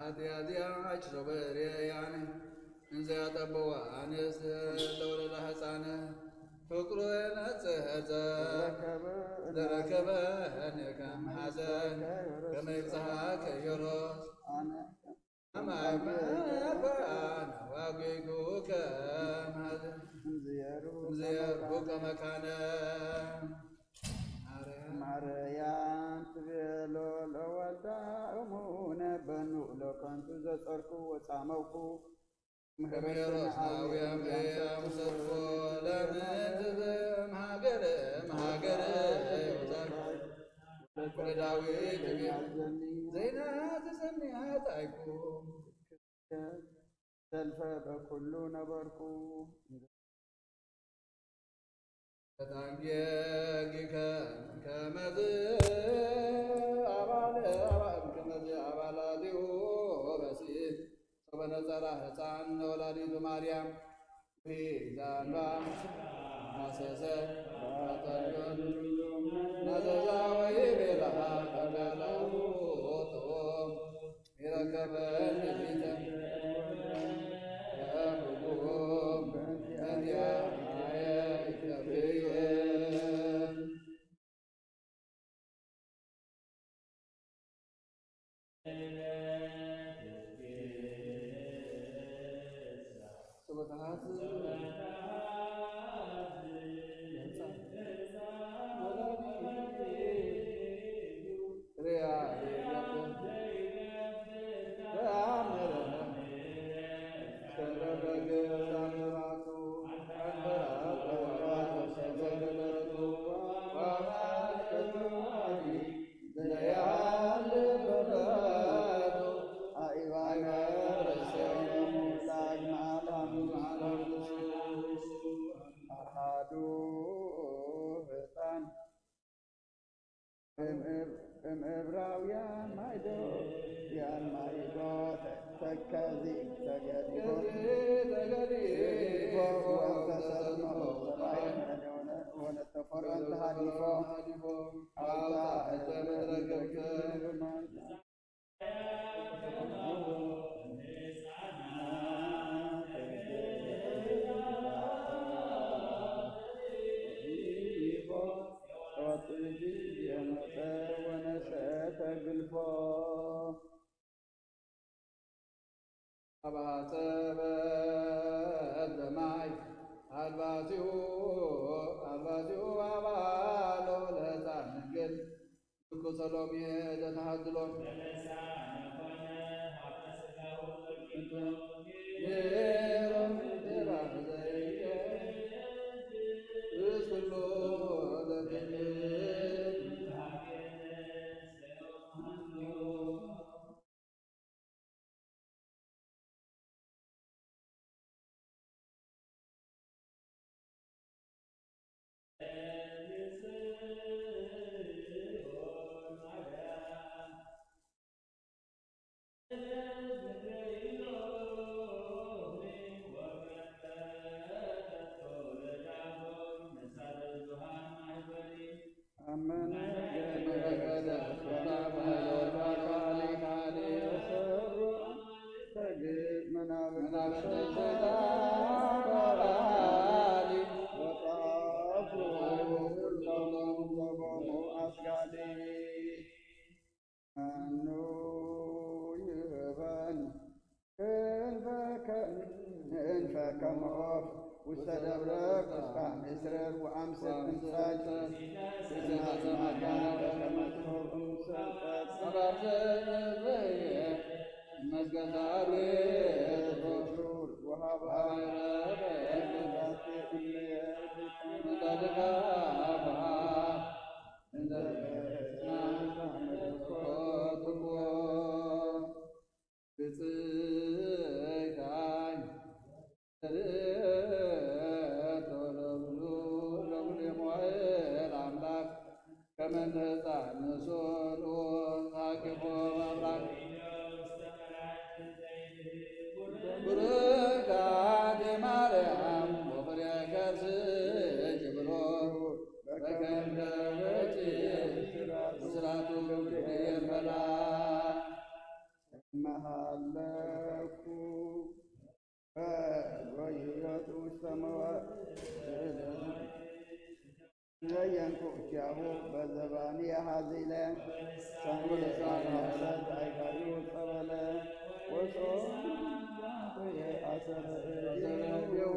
ኃጢአትያች ሶበርያን እንዘ ያጠበዋ አንስት ለወለደ ሕፃነ ፍቅሩ የነጽሕተ ዘረከበ ንከም ሐዘን ከመ ይብጽሐከ ዮሮስ አማይመርባን ዋጌጉከ እምዝየርሁከ መካነ ማርያም ትቤሎ ለወልዳ እሙነ በኑ ለከንቱ ዘጸርኩ ወጻመውኩ ከሜሮሳውያን ያምሰፎ ለምንትብ እምሃገር ወለዳዊት ዜና ተሰሚዐ ጣይኩ ሰልፈ በኩሉ ነበርኩ ተታንጌጊከ ከመዝ አባላቲሁ በሲት በነጸራ ሕፃን ወላዲቱ ማርያም ዛንባ አሰሰ ተልዮን ነዘዛ ወይ ቤላ ቀላለው ቶም ይረከበን ፊተ ሁሉም እንዲያ አየ ይገብየ ስብሐት እምዕብራውያን ማይዶ ያን ማይዶ ተከዚ ተገዲፎ ወንተሰልሞ ሰብአይ ሆነ ተፈረን ተሃዲፎ አውታ እዘመረገብከ ግልፎ አባተበ ዘማይ አልባቲሁ አባሎ ለሕፃን ድንግል እኮ ሰሎሜ ዘተሃድሎን ኔሮም ራፍ ዘይየ እስኩሎ ለትንግል ውስተ ደብረ ቁስቋም እስረር ወአምስት እንሳት መስገዛቤ ከመንተ ጻንሶን ታቅፎ መብራት ቡርካት ማርያም ወፍሬ ከርስኪ ብሎ በከንተ ወጪ ስራቱ ገብርኤል መላ መሃል ክፍያሁ በዘባኒ ሀዚለ ሳንሳን ሀሰት አይካሪው ጸበለ ወሶም አሰረ ዘነቢው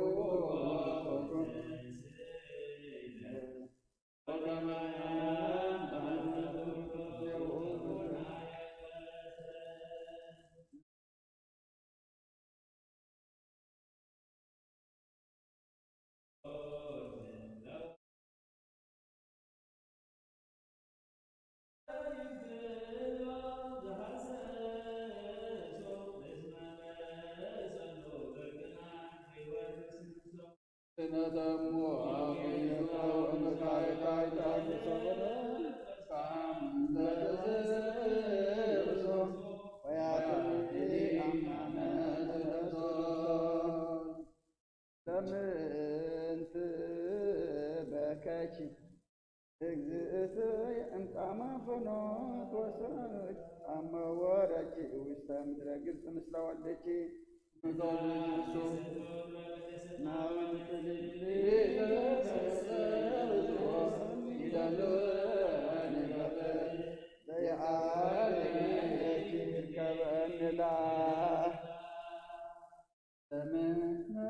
ስነተሙ አቆይተው እምካይታይታን ሰበረ ሳምዘተዘብሶ ወያትኒ አማነ ተነሶ ለምንት በከች እግዝእትየ እምጣማ ፍኖት ወሰኖች አመወረች ውስተ ምድረ ግብፅ ምስለ ወልደች ምዛልሱ ናውንት ዘይአለች ከበንላ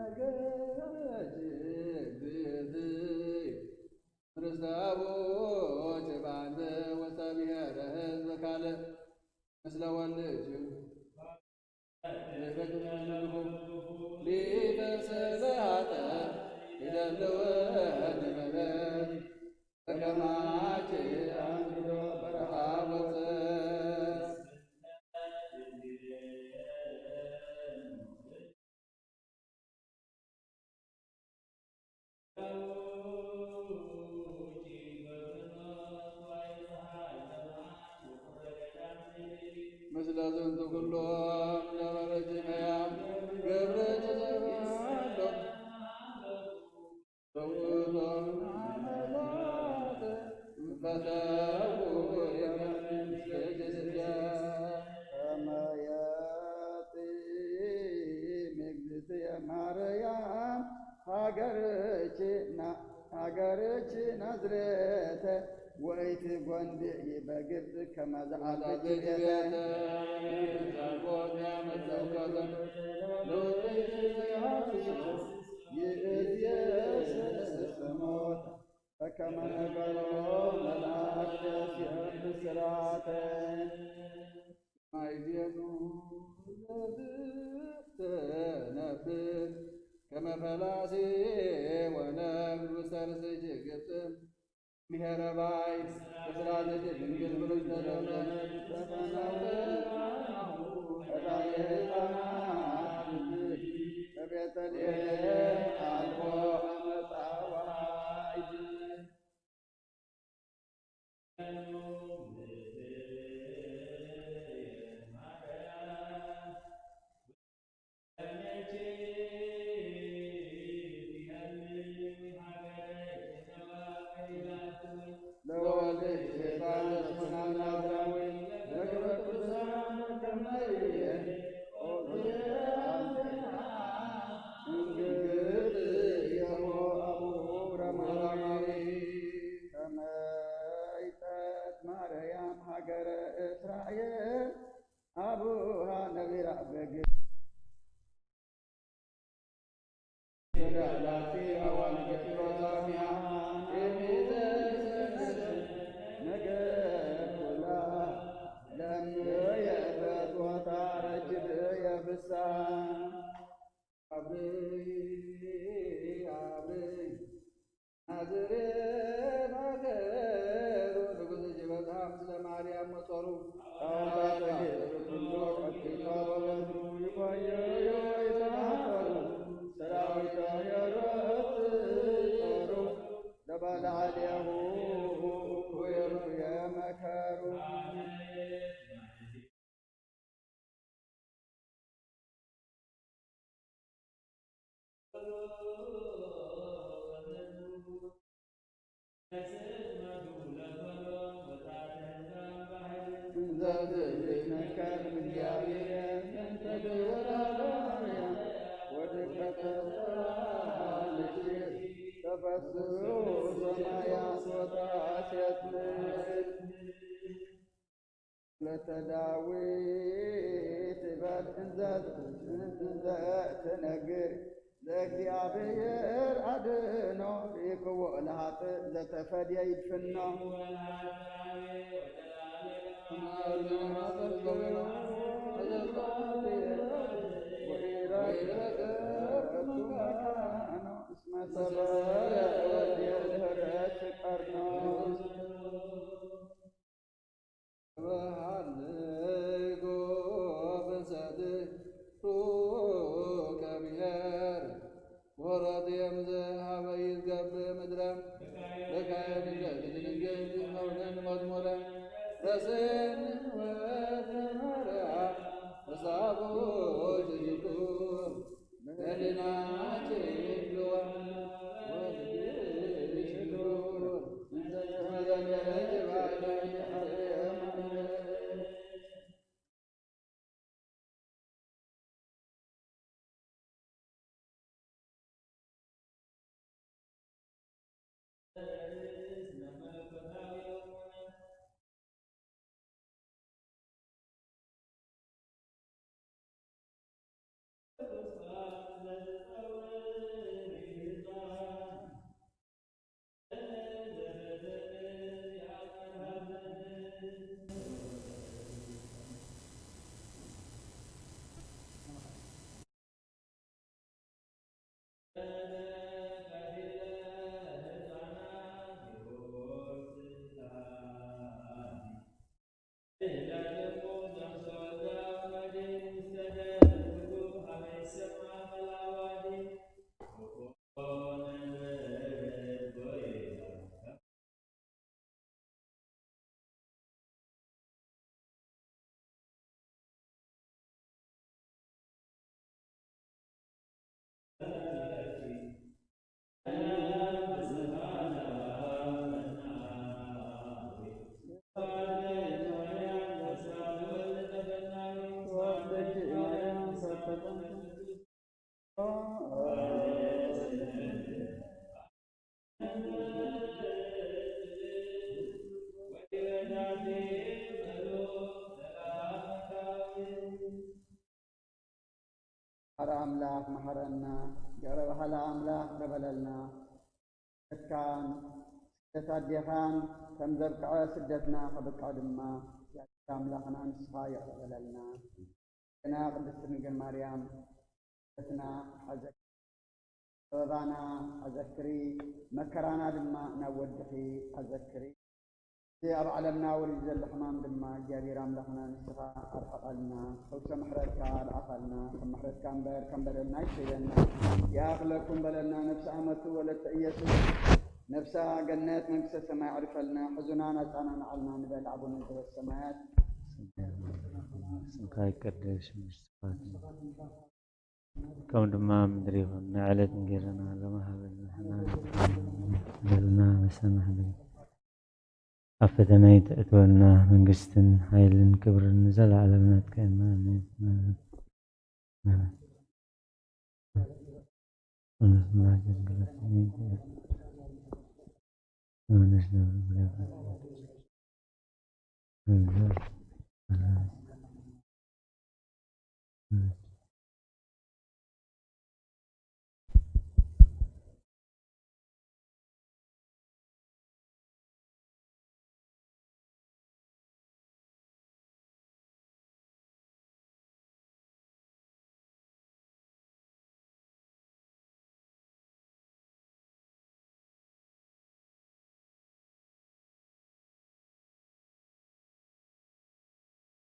ለመነገች ብዝ ርስታቦች ባለ ወሰብሔረ ሕዝበ ካለ ምስለ ወልጅ ሊተስልሃተ ይደልወን መበት በከማች አንግዶ በረሃ ወፅእ ምስለ ዝንቱ ኩሎም ነበረች መያም ገብረች ዘባሎ በውእቶም አመላት ፈተው የመንስጅስያ ከመያጢ ምግዝእትየ ማርያም ሀገርች ናዝሬተ ወይት ጐንድዕ በግብፅ ከመዝዓለች ቤተ ይእዜሰሞት በከመ ነገሮ መልአክ ሲኦል ብስራተ ማይዜኑ ዘትነብር ከመ ፈላሴ ወነግር ውስተ ርእስይት ግብፅ ብሔረ ባይ በስርዓተ ድንግል ብሩክ ተደብረ ራእየ ሕፃናት በቤተልሔም አልቦ አመፃ ወኃይል ለወልድ ሕፃን ስሙና ናዝራዊ በክብረ ቅዱሳን በከመየ እንግድ የሆ አቡረ ማርያዊ ከመይጠት ማርያም ሀገረ እስራኤል አቡሃ ነቢራ በግብፅ ላቲ አዋን ገሮሳሚያ ነገኩላ ለምየበት ረጅብ የብሳ አብይ ናዝሬት ሀገሩ ንጉሥ ጅበታ ምስለ ማርያም መጦሩ ጣዖታተ ኩሎ ቀጢቶ በበትሩ ይቆየዮ ይተናፈሩ ሰራዊተ የረት ጦሩ ለባለዓልያሁ የመከሩ ዘትነከር እግዚአብሔር እንተ ግብረ ወድቀተ ተፈስሑ ሰማያት ወታሴ ለተዳዊት በል እንዘ ትነግር ለእግዚአብሔር አድኖ ይክውእ ለኃጥእ ዘተፈድየ ይድፍኖ እስመ ሰበረ ወዲህረት ቀርኖ በሃልጎ በሰድሩ ከብሔር ወረት የምዘ ሀበ ይትገብእ ምድረ በካየድ ድንግል መውደን መዝሙረ ረስን ወዘመርያ ተሳቦች ዝኩር በድናችን ግወም ወድሽ ግሩር መዘመረች ባላይ ኧረ አምላክ መሐረና ገብረ ባህላ አምላክ ተበለልና እካን ስደት ኣዴኻን ከም ዘብቅዐ ስደትና ከብቅዐ ድማ አምላኽና ንስኻ ይቕበለልና ገና ቅድስት ድንግል ማርያም ስደትና ጥበባና ኣዘክሪ መከራና ድማ ናብ ወድኺ ኣዘክሪ ኣብ ዓለምና ወሪዱ ዘሎ ሕማም ድማ እግዚኣብሔር ኣምላኽና ንስኻ ኣርሕቐልና ፈውሰ ምሕረትካ ኣልኣኻልና ከም ምሕረትካ እምበር ከም በደልና ይሽየና ይኣኽለኩም በለልና ነፍሲ ኣመቱ ወለተ ኢየሱስ ነፍሳ ገነት መንግስተ ሰማይ ኣዕርፈልና ሕዙና ነፃና ንዓልና ንበል አቡነ ዘበሰማያት ስምካ ይቀደስ ምስፋት ከም ድማ ምድሪ ይኹን ንዕለት እንጀራና ሎሚ ሃበና በልና መሰናህ ኣብ ፈተና ይተእትወና መንግስትን ሓይልን ክብርን ዘለዓለም ናትከና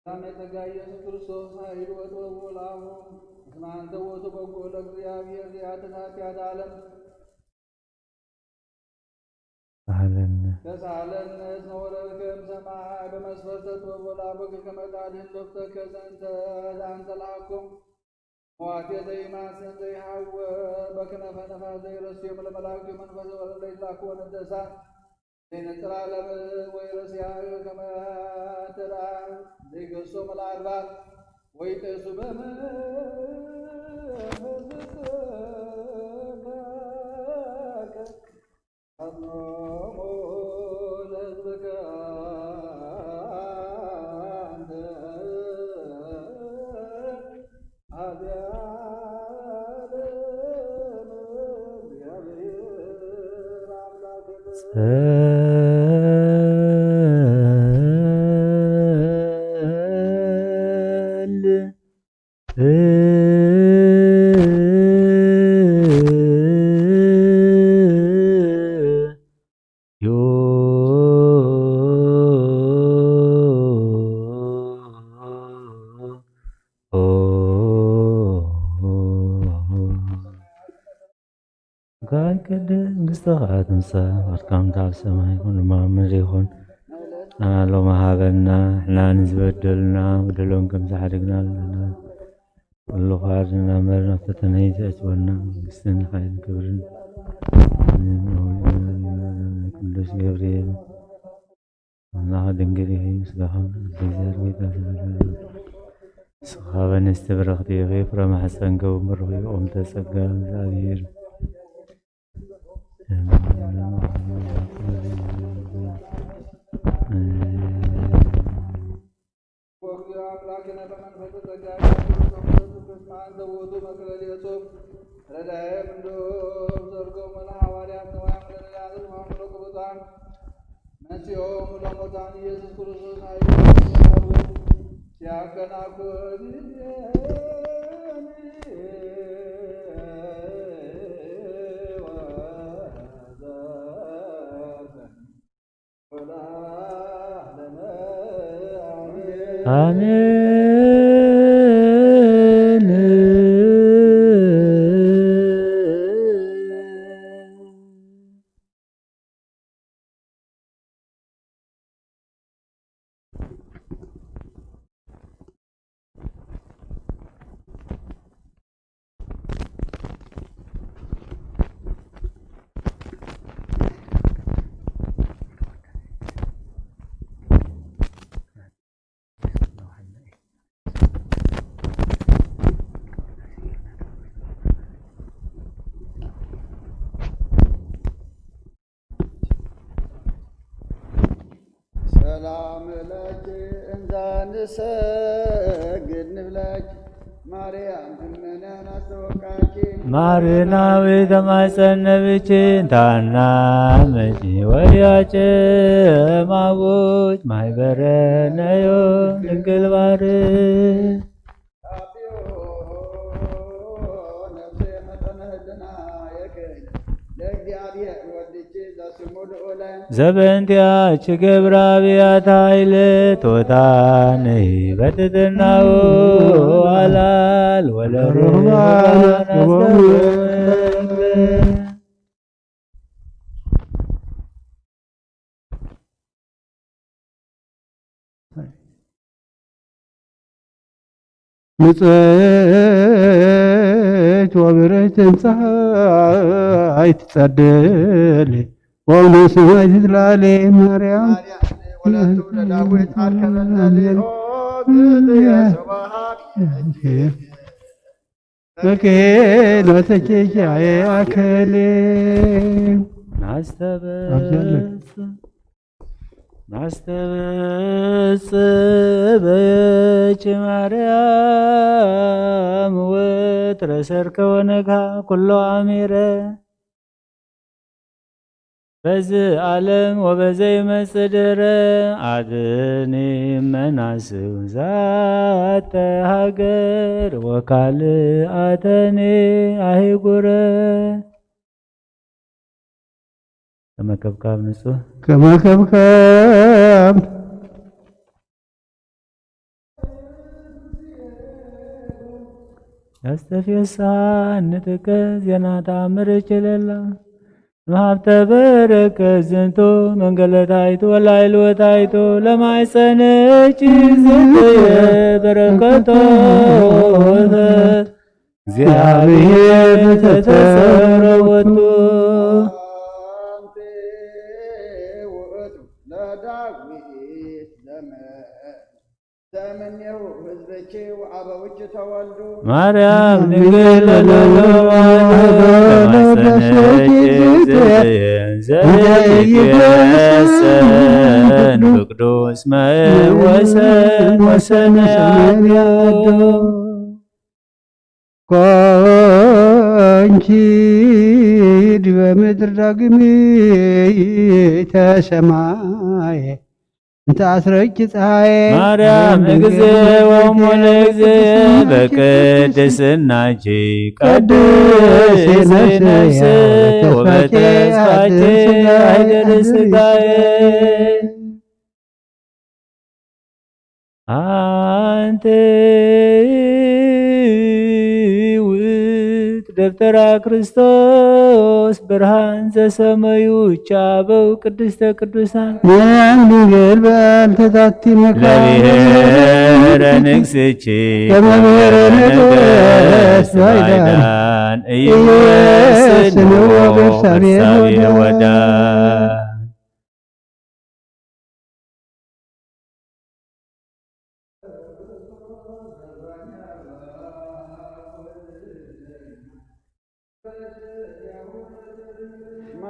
ሰላም የጸጋ ኢየሱስ ክርስቶስ ኃይል ወጥበብ ወላሁ እስመ አንተ ውእቱ በጎ ለእግዚአብሔር ዚአትነ ኃጢአተ ዓለም ተሳሃለነ እስመ ወረድከም ሰማይ በመስፈርተ ጥበብ ወላቡከ ከመ ታድኅን ሎፍተከ ዘአንተ ለአኮም መዋቴ ዘይማስን ዘይሐውር በክነፈ ነፋስ ዘይረስዮም ለመላእክቱ መንፈሰ ወለለ ይትላክዎ ነደ እሳት ዘይነጽር ዓለም ወይረስያዩ ከመ ትርአይ ዘይገሶም ለአድባር ወይጤሱ በመንፈስከ አጽንዖሙ ለሕዝበ ወርካም ታብ ሰማይ ይሁን ማምር ይሁን ናሎ ማሃበና ሕናን ዝበደልና በደሎም ከም ዝሓደግና ኣለና ኩሉ ኻድና መርና ፈተነይ ተእትወና መንግስትን ኃይልን ክብርን ቅዱስ ገብርኤል አምላኸ ድንግል ስጋኹን እግዚአብሔር ጌታ ስኻ በንስቲ በረኽቲ ይኺ ፍረ ማሕፀን ገቡር ኦም ተጸጋ እግዚአብሔር አሜን። ሰላም ለኪ እንዛንሰግድ ንብለኪ ማርያም እምነን አስተወቃኪ ማርናዊ ተማጸነብችን ታናመጪ ወያጭ ማቦች ማይበረነዮ ድንግል ባር ነፍሴ መጠነህልና የክል ለእግዚአብሔር ወድጄ ለስሙ ልዑለ ዘበንቲያች ገብረ አብያት ኃይል ቶታንይ በትትናው አላል ወለሩባን አስተበክለ ንጽሕት ወብርህት ፀሐይ ትጸድል ወውነ ሰማይ ትትላሌ ማርያም ወለቱ ለዳዊት አርከበናሌኦ ግጥየ ስብሐት በኬል በተኬቻዬ አከሌ ናስተበጽበች ማርያም ወትረሰርከ ወነግሃ ኩሎ አሚረ በዚህ ዓለም ወበዘይ መጽድረ አድኒ መናስው ዛተ ሀገር ወካልአተኔ አህጉረ ከመከብካብ ንጹህ ከመከብከብ ያስተፌሳ ንጥቀ ዜና ተአምር ችለላ ማብተ በረከት ዝንቶ መንገለታይቶ ወላይልወታይቶ ለማይጸነች ዝንተየ በረከቶ እግዚአብሔር ተተሰረወቶ ዘመኔሁ ህዝበቼ ወአበውች ተወልዱ ማርያም ድንግል ዘይትየሰን በቅዱስ መወሰን ወሰነያዶ ኮንቺ ዲበ ምድር ዳግሚተ ሰማይ እንተ አስረቂ ፀሐይ ማርያም እግዝእ ወእሙ ለእግዝእ በቅድስናኪ ቀድሲ ነፍስየ ወበተስፋኪ አይደር ሥጋዬ አንቲ ውእቱ ደብተራ ክርስቶስ ብርሃን ዘሰመዩ ቻበው ቅድስተ ቅዱሳን ማርያም ድንግል በአልተ ዛቲ መካን ለብሔረ ንግሥኪ ከመብሔረ ነገሥት ባዕዳን ኢየስንዎ በርሳቤ ወዳን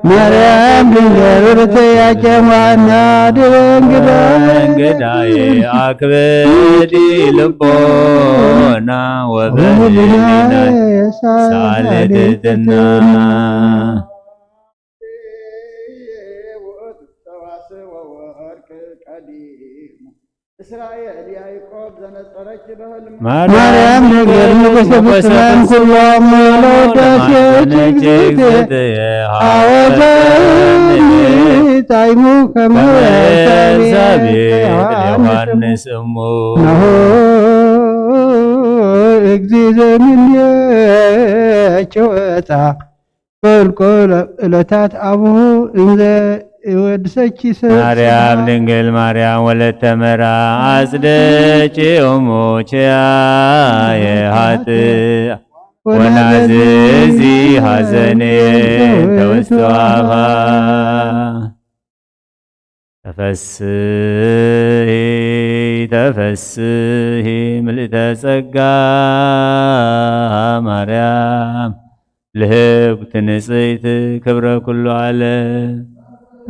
ማርያም ድንግል በተያጨ ዋና እንግዳዬ አክብዲ ልቦና ወበህሊና ሳልድትና እስራኤል ያዕቆብ ዘነጸረች በህልም ማርያም ድንግል ንጉሠ ፍጹማን ኩሎም ለውዳሴ እግዝእትየ አወዛኒ ጣዕሙ ከመ ኤልሳቤጥ ዮሐንስ እሙ ናሁ እግዚእ ዘእምኔኪ ወፃ በልቆ ዕለታት አቡሁ እንዘ ይወድሰኪ ማርያም ድንግል ማርያም ወለተ መራ አጽደቂ እሙኪያ የኃጥእ ወናዝዚ ሐዘኔ ተወስቶ አፋ ተፈስሒ ተፈስሒ ምልዕተ ጸጋ ማርያም ልህብት ንጽሕት ክብረ ኩሉ ዓለም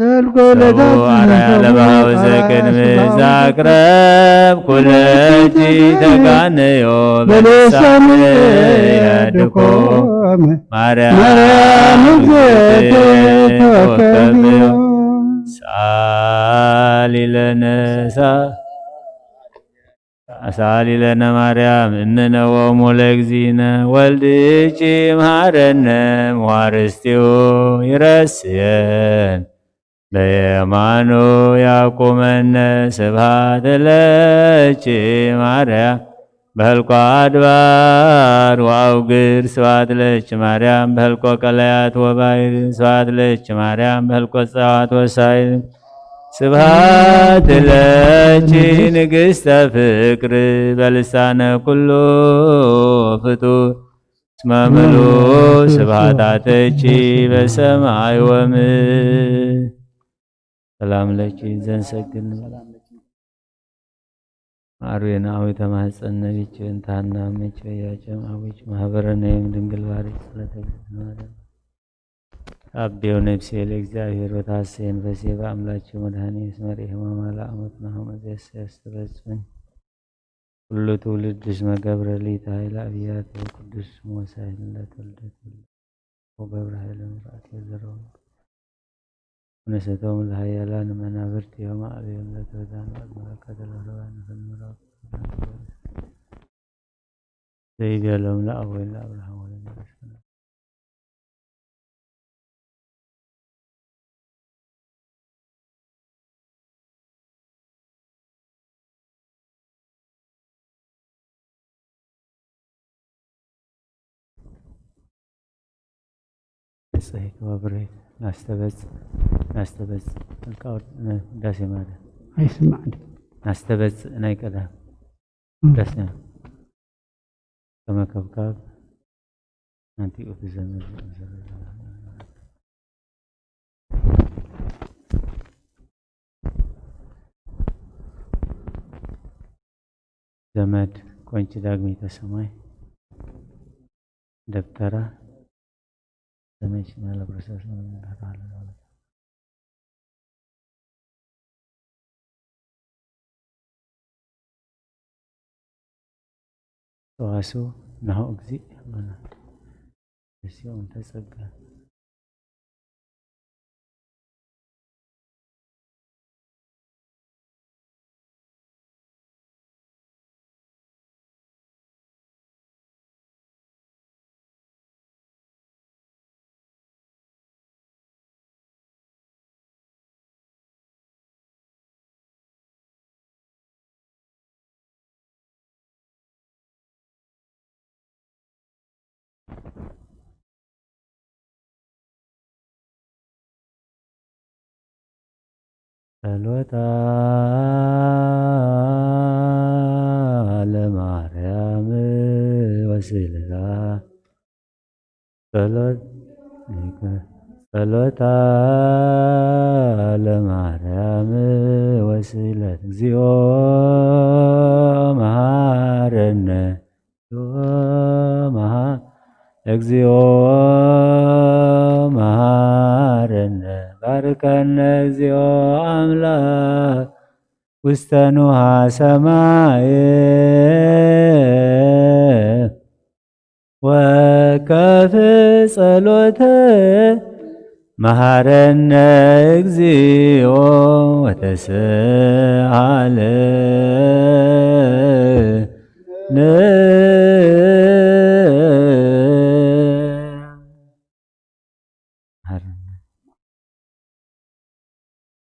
አርአያ ለባህው ዘቅድም ዛቅረብ ኩለቲ ተጋነዮ በልሳን ያድኮ ማርያም ተወከብዮ ሳሊ ለነ ማርያም እምነወሙ ለእግዚእነ ወልድኪ መሐረነ መዋርስቲሁ ይረስየን በየማኑ ያቁመነ ስብሐት ለኪ ማርያም በህልቆ አድባር ወአውግር ስብሐት ለኪ ማርያም በህልቆ ቀላያት ወባሕር ስብሐት ለኪ ማርያም በህልቆ ጸዋት ወሳይል ስብሐት ለኪ ንግሥተ ፍቅር በልሳነ ኩሉ ፍጡር እስመ ምሉእ ስብሐታትኪ በሰማይ ወምድር ሰላም ለኪ ዘንሰግድ አርዌና አዊ ተማጸነ ቢች እንታና መች ያጨም አዊች ማህበረነም ድንግል ባሪክ ስለተገናለ አብዴው ነፍሴ ለእግዚአብሔር ወታሰን በሴ በአምላች መድኃኔ እስመሪ ህማማላ አመትና ሆመዘስ ያስተበጽኝ ሁሉ ትውልድሽ መገብረ ሊት ኃይለ አብያት ቅዱስ ሞሳይ ለተወልደት ወገብረ ኃይለ ምራት የዘረው ነሰተው ለሃያላን መናብርት የማ አብየም ለተዛን መለከተ ለረባን ፈንምራው ዘይቤሎም ለአወይ ለአብርሃም ወለነብስ صحيح وبريت نستبز القول داسي ماذا አይስማዕን نستبز نايكدا داسنا كما كبكاب أنت أوف الزمن زمد كونش داغمي تسمعي دبترة national proses Soasu naho gzi mana. Sesi on tasagga. ጸሎታ ለማርያም ወስልታ ጸሎታ ለማርያም ወስለት እግዚኦ መሐረነ እግዚኦ መሐረነ ባርከነ እግዚኦ አምላክ ውስተ ንዋየ ሰማይ ወከፍ ጸሎተ መሐረነ እግዚኦ ወተስአለነ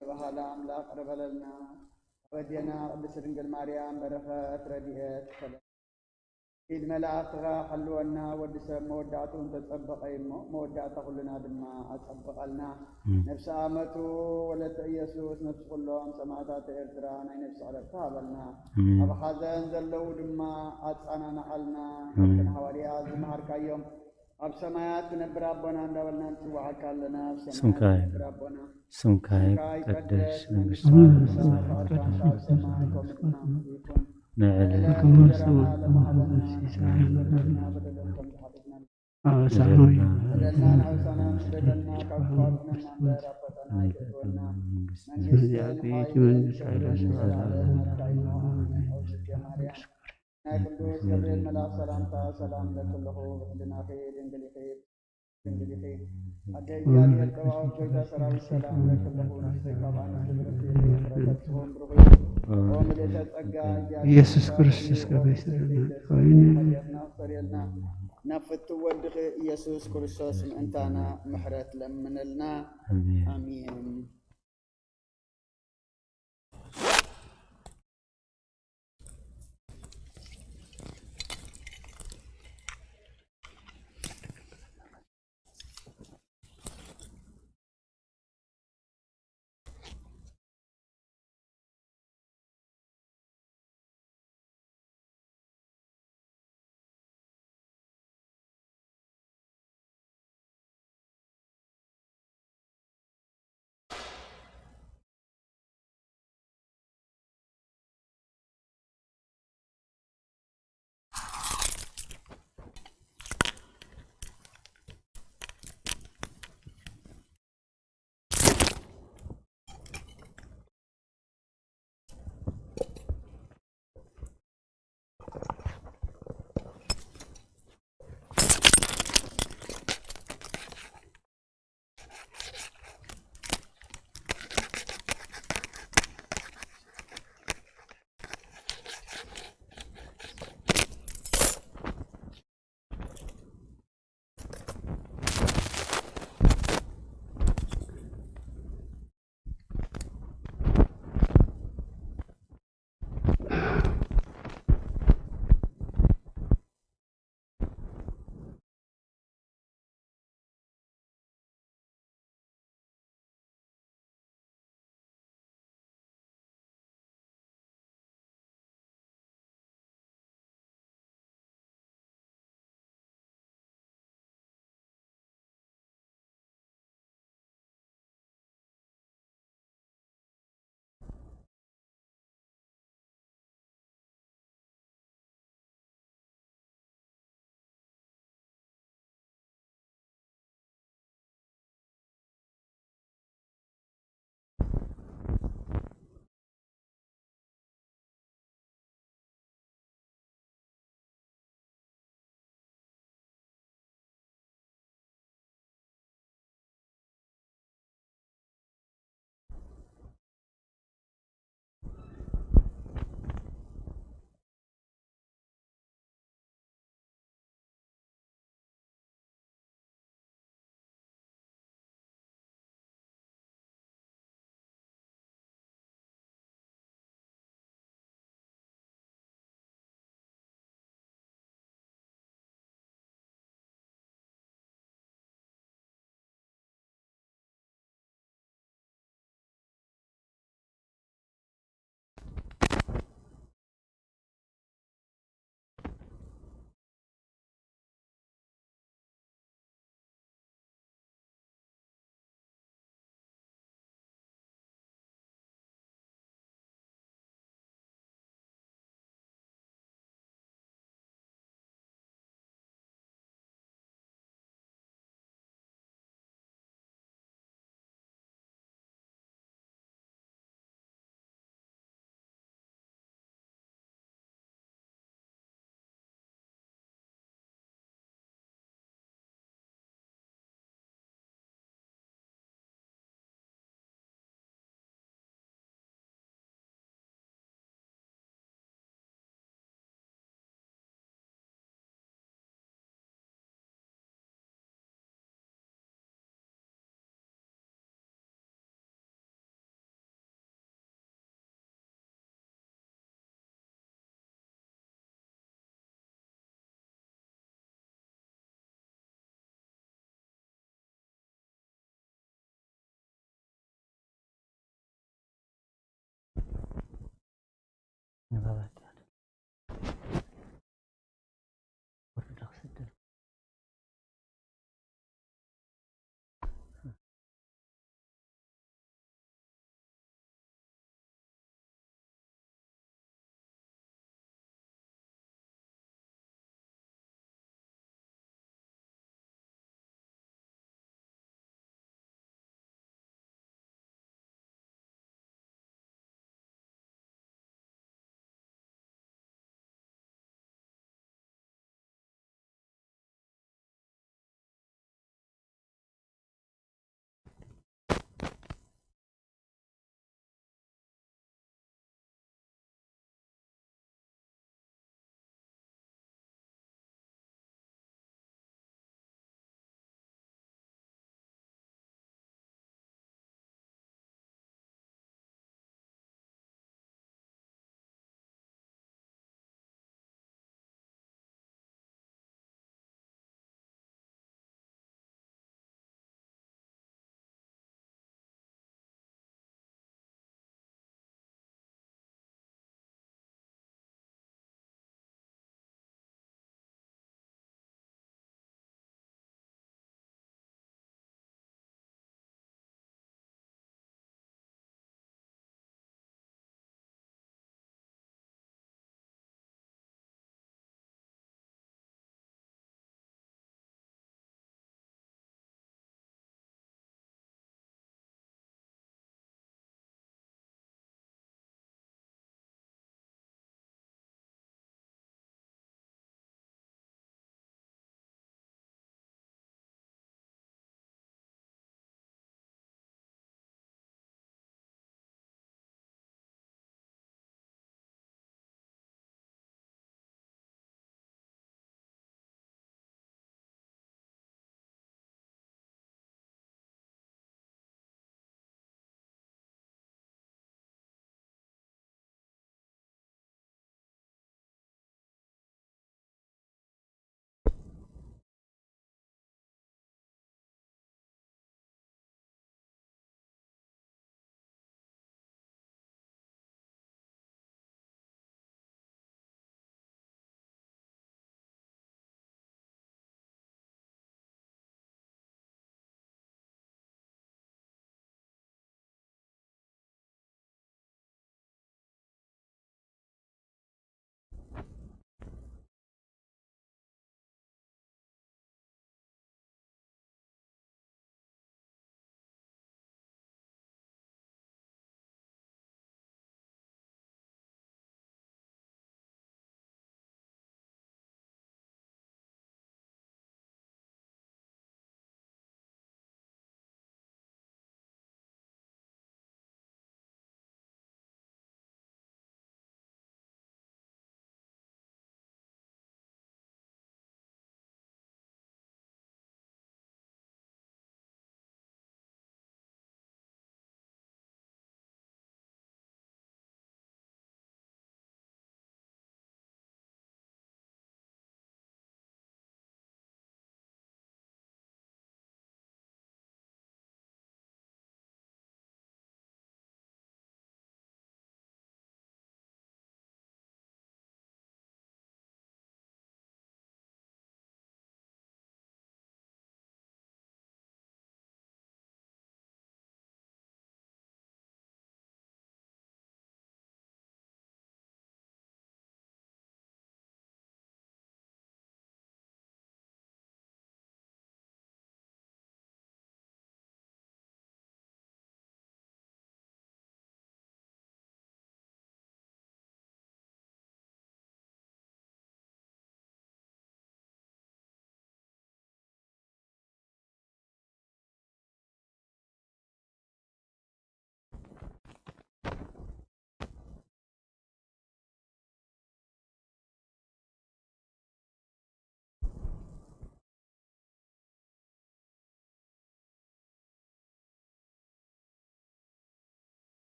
ባህላ አምላክ ረበለልና ወዲና ቅድስት ድንግል ማርያም በረከት ረድኤት ኢድ መላእክትኻ ሓልወና ወዲ ሰብ መወዳእቱን ተጸበቐ እሞ መወዳእታ ኩልና ድማ ኣጸበቐልና ነፍሲ ኣመቱ ወለተ ኢየሱስ ነፍሲ ኩሎም ሰማዕታት ኤርትራ ናይ ነፍሲ ዕረፍቲ ሃበልና ኣብ ሓዘን ዘለው ድማ ኣጻናንዓልና ካብተን ሃዋርያት ዝመሃርካዮም ኣብ ሰማያት ትነብር ኣቦና እንዳበልና ንጽዋዓካ ኣለና ኣብ ሰማያት ትነብር ኣቦና ስምካ ይትቀደስ መንግሥትከ ኣብ ሰማይ ከምኡ ድማ ይኩን ንዕለትነ ቅዱስ ገብርኤል መልአክ ሰላምታ ሰላም ለኩልኹ ብሕድናኺ ድንግሊኺ ኣደ እግዚአብሔር ተባዖት ጎይታ ሰራዊት ሰላም ለኩልኹ ንስተይ ካብ ኣንስቲ ብርክት በረከትኹም ብሩኽ ኦ ምልዕተ ጸጋ ኢየሱስ ክርስቶስ ሓጢአትና ክፈርየልና ናብ ፍቱ ወድኺ ኢየሱስ ክርስቶስ ምእንታና ምሕረት ለምንልና አሜን።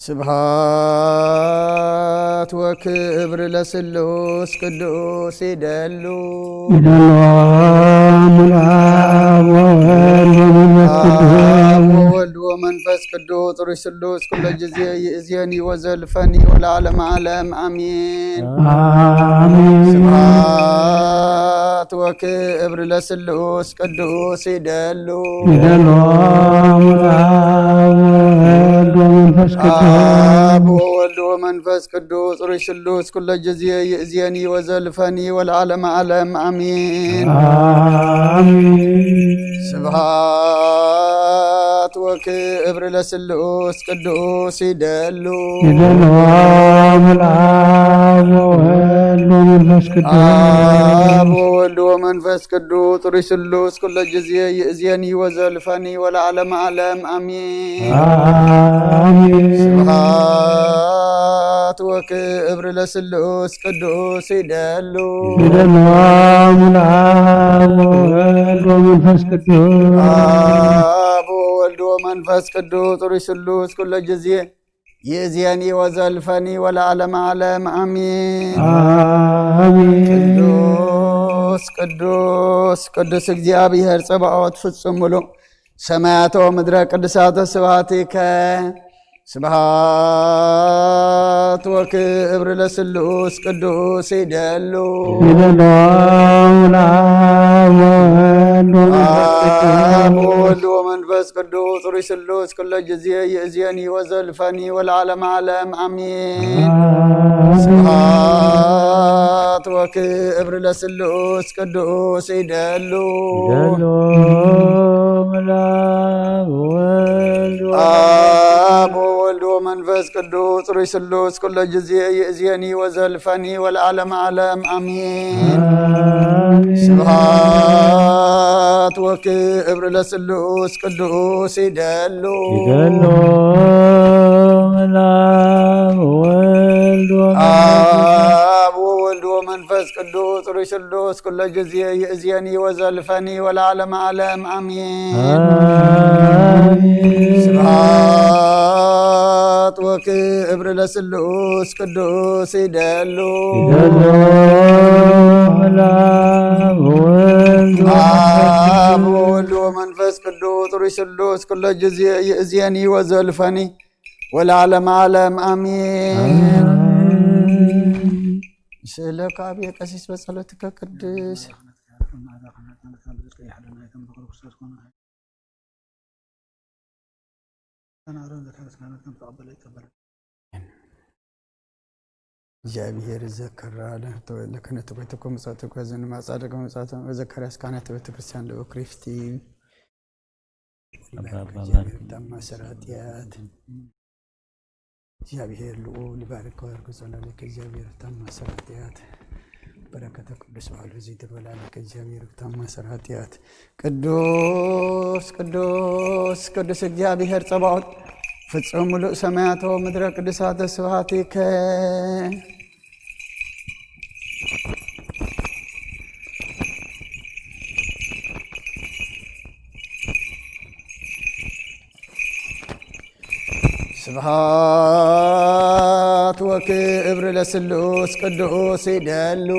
ስብሐት ወክብር ለስሉስ ቅዱስ ይደሉ ወወልድ ወመንፈስ ቅዱስ ሩይ ስሉስ ኩለ ጊዜ ይእዜኒ ወዘልፈኒ ወለዓለመ ዓለም አሜን። ስብሐት ወክብር ለስሉስ ቅዱስ ይደሉ አብ ወወልድ ወመንፈስ ቅዱስ ሩይ ስሉስ ኩለ ጊዜ ይእዜኒ ወዘልፈኒ ወለዓለመ ዓለም አሜን። ስብሐት ወክብር ለስሉስ ቅዱስ ይደሉ አብ ወወልድ ወመንፈስ ቅዱስ ሩይ ስሉስ ኩለ ጊዜ ይእዜኒ ወዘልፈኒ ወለዓለመ ዓለም አሜን። ስብሐት ወክብር ለስሉስ ቅዱስ ይደሉ አብ ወወልድ ወመንፈስ ቅዱስ ሩይ ስሉስ ኩለ ጊዜ ይእዜኒ ወዘልፈኒ ወለዓለመ ዓለም አሜን። ቅዱስ ቅዱስ ቅዱስ እግዚአብሔር ጸባኦት ፍጹም ሙሉ ሰማያተ ወምድረ ቅዱሳተ ስብሐቲከ ስብሐት ወክብር ለስሉስ ቅዱስ ይደሉ አብ ወወልድ ወመንፈስ ቅዱስ ሩይ ስሉስ ኩለ ጊዜ ይእዜኒ ወዘልፈኒ ወለዓለመ ዓለም አሜን። ስብሐት ወክብር ለስሉስ ቅዱስ ይደሉ አብ ወወልድ ወመንፈስ ቅዱስ ሩይ ስሉስ ኩለ ጊዜ ይእዜኒ ወዘልፈኒ ወለዓለመ ዓለም አሜን። ስብሐት ወክብር ለስሉስ ቅዱስ ይደሉ አብ ወወልድ ወመንፈስ ቅዱስ ሩይ ስሉስ ኩለ ጊዜ ይእዜኒ ወዘልፈኒ ወለዓለመ ዓለም አሜን። ስብሐት ወክብር ለስሉስ ቅዱስ ይደሉ አብ ወወልድ ወመንፈስ ቅዱስ ሩይ ስሉስ ኩለ ጊዜ ይእዜኒ ወዘልፈኒ ወለዓለመ ዓለም አሜን። ስለ ከአብ የቀሲስ በጸሎትከ ቅድስ እግዚአብሔር ዘከራለ ተወለከነ ተቆይተኮ መጻተኮ ዘን ማጻደቀ መጻተ ወዘከራስ ካህናተ ቤተ ክርስቲያን ለክሪስቲ ተማሰራቲያት እግዚአብሔር ልዑል ይባርክ ወርግዞና ለእግዚአብሔር ተማሰራቲያት በረከተ ቅዱስ ባሉ እዚህ ተበላለ ከእግዚአብሔር ተማሰራቲያት ቅዱስ ቅዱስ ቅዱስ እግዚአብሔር ጸባኦት ፍጹም ሙሉእ ሰማያተ ወምድረ ቅዱሳተ ስብሐቲከ ስብሐት ወክብር ለስሉስ ቅዱስ ይደሉ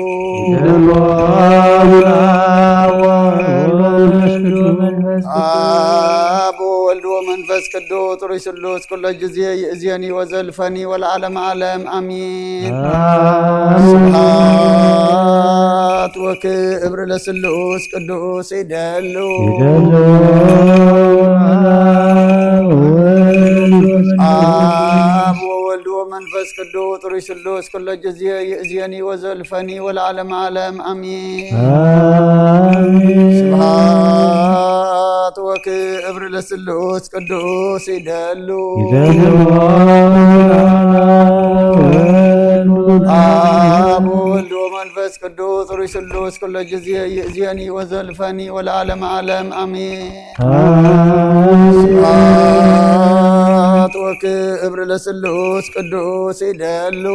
አብ ወወልድ ወመንፈስ ቅዱስ ሩይ ስሉስ ኩለ ጊዜ ይእዜኒ ወዘልፈኒ ወለዓለመ ዓለም አሜን። ስብሐት ወክብር ለስሉስ ቅዱስ ይደሉ አብ ወወልድ ወመንፈስ ቅዱስ ሩይ ስሉስ ኩለ ጊዜ ይእዜኒ ወዘልፈኒ ወለዓለመ ዓለም አሜን። ስብሐት ወክብር ለስሉስ ቅዱስ ይደሉ አብ ወወልድ ወመንፈስ ቅዱስ ሩይ ስሉስ ኩለ ጊዜ ይእዜኒ ወዘልፈኒ ወለዓለመ ዓለም አሜን። ስብሐት ወክብር ለስሉስ ቅዱስ ይደሉ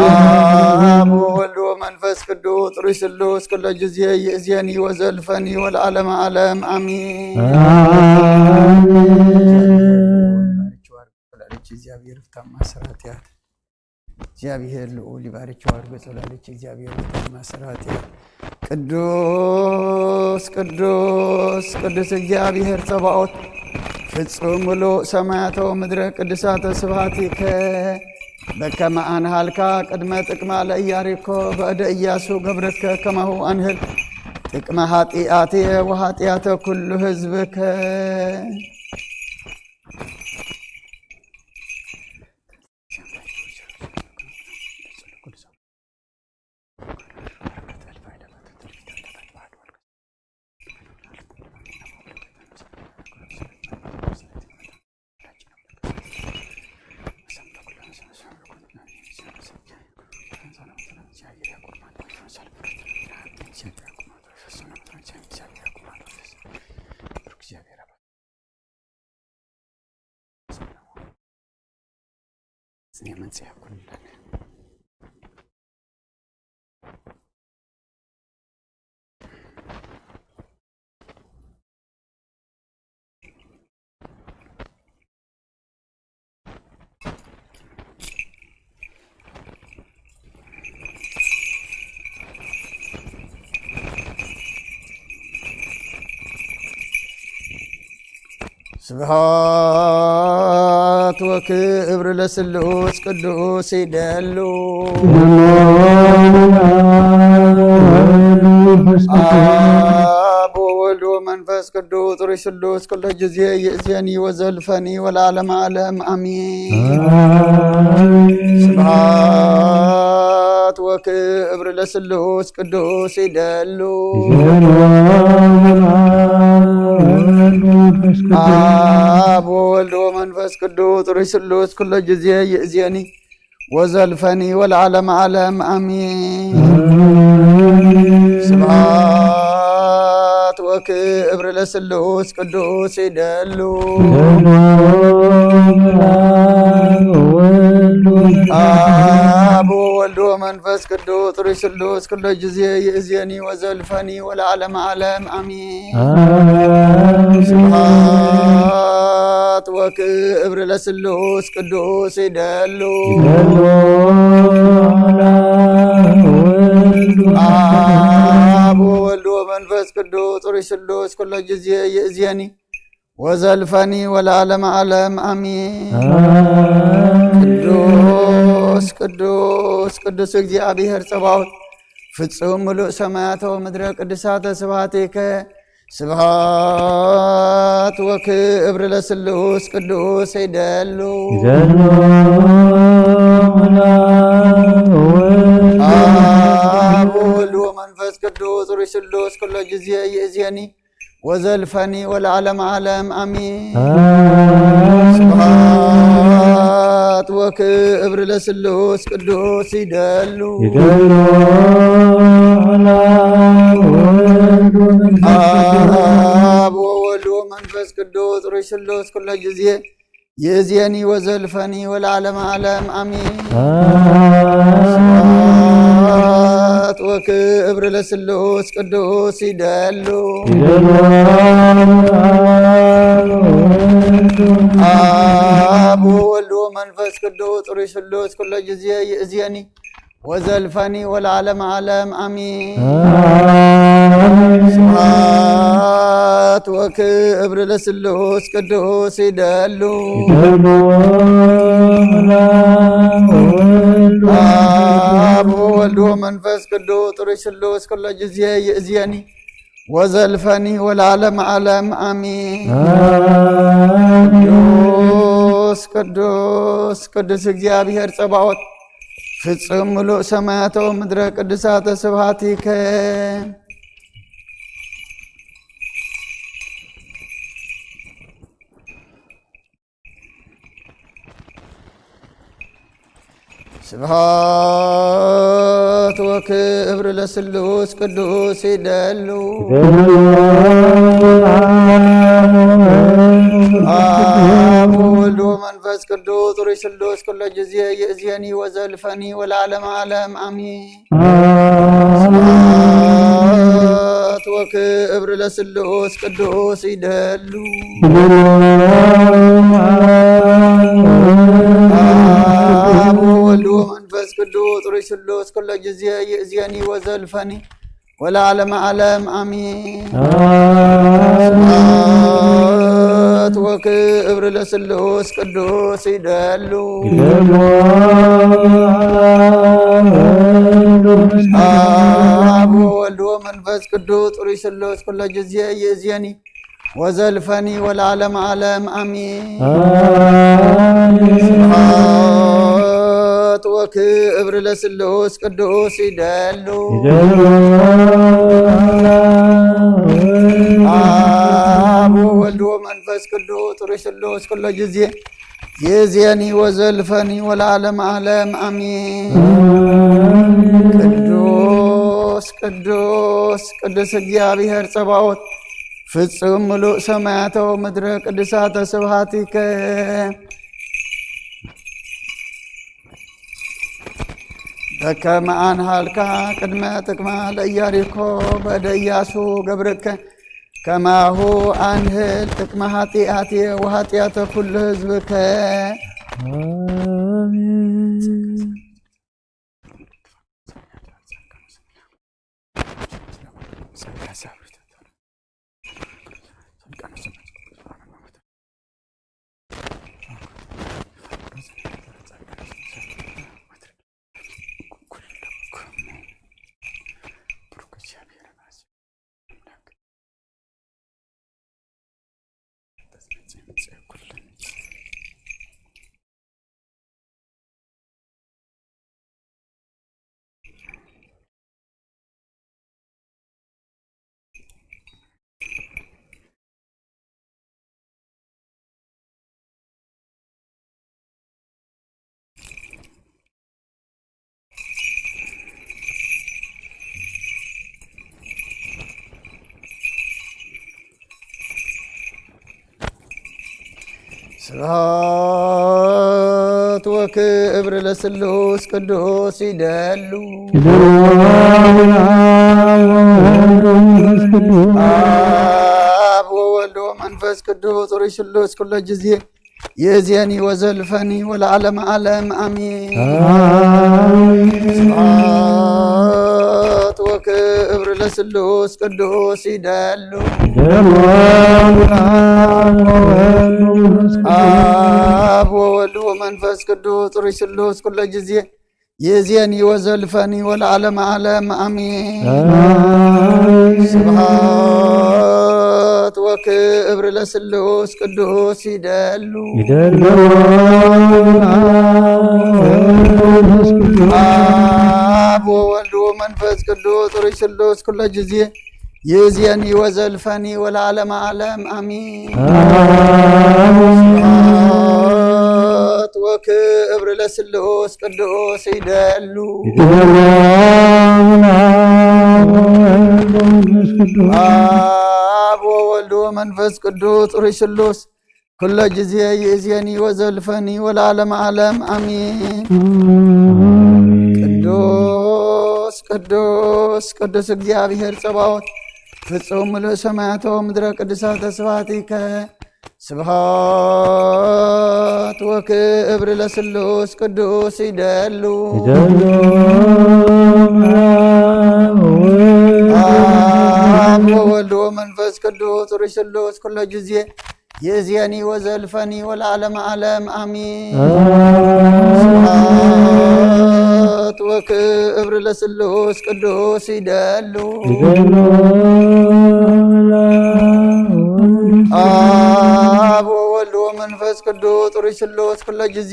አብ ወወልድ ወመንፈስ ቅዱስ ጥሩይ ስሉስ ኩሉ ጊዜ ይእዜኒ ወዘልፈኒ ወለዓለመ ዓለም አሜን። እግዚአብሔር ፍታማ ስራትያት እግዚአብሔር ልዑል ይባርክው አድርጎ ጸላለች። እግዚአብሔር ፍታማ ስራትያት ቅዱስ ቅዱስ ቅዱስ እግዚአብሔር ጸባኦት ፍጹም ምሉእ ሰማያተ ወምድረ ቅዱሳተ ስብሐቲከ በከመ አንሃልካ ቅድመ ጥቅመ ለኢያሪኮ በእደ ኢያሱ ገብርከ ከማሁ አንህል ጥቅመ ኃጢአትየ ወኃጢአተ ኩሉ ህዝብከ ስብሐት ወክብር ለስሉስ ቅዱስ ይደሉ አብ ወወልድ ወመንፈስ ቅዱስ ጥሩይ ስሉስ ኩሉ ጊዜ ይእዜኒ ወዘልፈኒ ወለዓለመ ዓለም አሜን። ስብሐት ወክብር ለስሉስ ቅዱስ ይደሉ አብ ወወልድ ወመንፈስ ቅዱስ ጥሩይ ስሉስ ኩሉ ጊዜ ይእዜኒ ወዘልፈኒ ወለዓለመ ዓለም አሜን። ስብሐት ወክብር ለስሉስ ቅዱስ ይደሉ አብ ወወልድ ወመንፈስ ቅዱስ ጥሩይ ስሉስ ኩሉ ጊዜ ይእዜኒ ወዘልፈኒ ወለዓለመ ዓለም አሜን። ስብሐት ወክብር ለስሉስ ቅዱስ ይደሉ አብ ወወልድ ወመንፈስ ቅዱስ ጥሩይ ስሉስ ኩሉ ጊዜ ይእዜኒ ወዘልፈኒ ወለዓለመ ዓለም አሜን። ቅዱስ ቅዱስ ቅዱስ እግዚአብሔር ጸባኦት ፍጹም ምሉእ ሰማያተ ወምድረ ቅዱሳተ ስብሐቲከ ስብሐት ወክብር ለስሉስ ቅዱስ ይደሉ አብ ወወልድ ወመንፈስ ቅዱስ ጥሩይ ስሉስ ኩሉ ጊዜ ይእዜኒ ወዘልፈኒ ወለዓለመ ዓለም አሜን። ስብሐት ወክብር ለስሉስ ቅዱስ ይደሉ አብ ወወልድ ወመንፈስ ቅዱስ ጥሩይ ስሉስ ኩሉ ጊዜ ይእዜኒ ወዘልፈኒ ወለዓለመ ዓለም አሜን። ስብሐት ወክብር ለስሉስ ቅዱስ ይደሉ አብ ወወልድ ወመንፈስ ቅዱስ ጥሩይ ስሉስ ኩሉ ጊዜ ይእዜኒ ወዘልፈኒ ወለዓለመ ዓለም አሜን። ስብሐት ወክብር ለስሉስ ቅዱስ ይደሉ አብ ወወልድ ወመንፈስ ቅዱስ ጥሩይ ስሉስ ኩሉ ጊዜ ይእዜኒ ወዘልፈኒ ወለዓለመ ዓለም አሜን። ቅዱስ ቅዱስ ቅዱስ እግዚአብሔር ጸባኦት ፍጹም ምሉእ ሰማያተ ወምድረ ቅዱሳተ ስብሐቲከ ስብሐት ወክብር ለስሉስ ቅዱስ ይደሉ አብ ወወልድ ወመንፈስ መንፈስ ቅዱስ ጥሩይ ስሉስ ኩሎ ጊዜ ይእዜኒ ወዘልፈኒ ወለዓለመ ዓለም አሜን። ስብሐት ወክብር ለስሉስ ቅዱስ ይደሉ አብ ወወልድ ወመንፈስ ቅዱስ ጥሩይ ስሉስ ኩሎ ጊዜ ይእዜኒ ወዘልፈኒ ወለዓለመ ዓለም አሜን። ስብሐት ወክብር ለስሉስ ቅዱስ ይደሉ አብ ወወልድ ወመንፈስ ቅዱስ ጥሩይ ስሉስ ኩሎ ጊዜ ይእዜኒ ወዘልፈኒ ወለዓለመ ዓለም አሜን። ስብሐት ወክብር ለስሉስ ቅዱስ ይደሉ አብ ወወልድ ወመንፈስ ቅዱስ ጥሩይ ስሉስ ኩሎ ጊዜ ይእዜኒ ወዘልፈኒ ወለዓለመ ዓለም አሜን። ቅዱስ ቅዱስ ቅዱስ እግዚአብሔር ጸባኦት ፍጹም ምሉእ ሰማያተ ወምድረ ቅዱሳተ ስብሐቲከ በከመ አንሃልካ ቅድመ ጥቅመ ለኢያሪኮ በእደ ኢያሱ ገብርከ ከማሁ አንህል ጥቅመ ኃጢአትየ ወኃጢአተ ኩሉ ሕዝብከ ስብሐት ወክብር ለስሉስ ቅዱስ ይደሉ አብ ወወልድ ወመንፈስ ቅዱስ ጥሩይ ስሉስ ኩሎ ጊዜ ይእዜኒ ወዘልፈኒ ወለዓለመ ዓለም አሜን። ስብሐት ወክብር ለስሉስ ቅዱስ ይደሉ አብ ወወልድ ወመንፈስ ቅዱስ ጥሩይ ስሉስ ኩሎ ጊዜ ይእዜኒ ወዘልፈኒ ወለዓለመ ዓለም አሜን። ስብሐት ወክብር ለስሉስ ቅዱስ ይደሉ አብ ወወልድ ወመንፈስ ቅዱስ ጥሩይ ስሉስ ኩሎ ጊዜ ይእዜኒ ወዘልፈኒ ወለዓለመ ዓለም አሜን። ስብሐት ወክብር ለስሉስ ቅዱስ ይደሉ አብ ወወልድ ወመንፈስ ቅዱስ ጥሩይ ስሉስ ኩሎ ጊዜ ይእዜኒ ወዘልፈኒ ወለዓለመ ዓለም አሜን። ቅዱስ ቅዱስ ቅዱስ እግዚአብሔር ጸባኦት ፍጹም ምሉእ ሰማያተ ወምድረ ቅዱሳተ ስብሐቲከ ስብሐት ወክብር ለስሉስ ቅዱስ ይደሉ አብ ወወልድ ወመንፈስ ቅዱስ ጥሩይ ስሉስ ኩሎ ጊዜ ይእዜኒ ወዘልፈኒ ወለዓለመ ዓለም አሜን። ስብሐት ወክብር ለስሉስ ቅዱስ ይደሉ አብ ወወልድ ወመንፈስ ቅዱስ ጥሩይ ስሉስ ኩሎ ጊዜ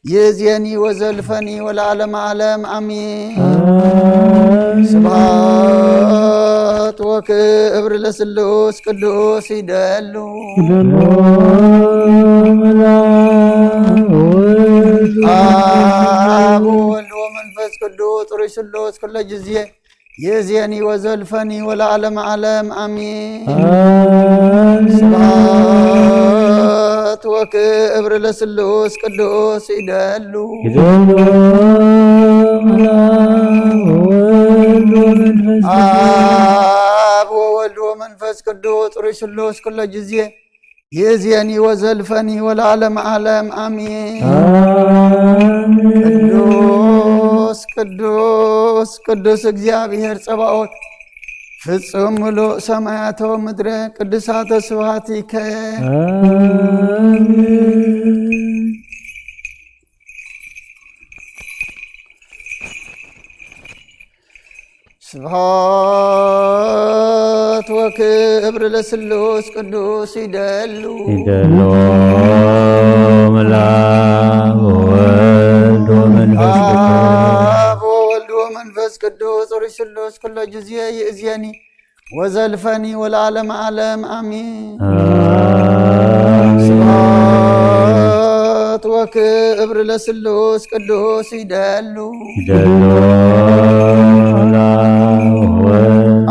ይእዜኒ ወዘልፈኒ ወለዓለመ ዓለም አሜን። ስብሐት ወክብር ለስሉስ ቅዱስ ይደሉ አብ ወወልድ ወመንፈስ ቅዱስ ጥሩይ ስሉስ ኩሎ ጊዜ ይእዜኒ ወዘልፈኒ ወለዓለመ ዓለም አሜን። ስብሐት ስብሐት ወክብር ለስሉስ ቅዱስ ይደሉ አብ ወወልድ ወመንፈስ ቅዱስ ሩይ ስሉስ ኩለ ጊዜ ይእዜኒ ወዘልፈኒ ወለዓለመ ዓለም አሜን። ቅዱስ ቅዱስ ቅዱስ እግዚአብሔር ጸባኦት ፍጹም ምሉእ ሰማያተ ወምድረ ቅዱሳተ ስብሐቲከ ስብሐት ወክብር ለስሉስ ቅዱስ ይደሉ መልአክ ወወልድ ወመንፈስ አብ ወወልድ ወመንፈስ ቅዱስ ሩይ ስሉስ ኩለ ጊዜ ይእዜኒ ወዘልፈኒ ወለዓለመ ዓለም አሜን። ስብሐት ወክብር ለስሉስ ቅዱስ ይደሉ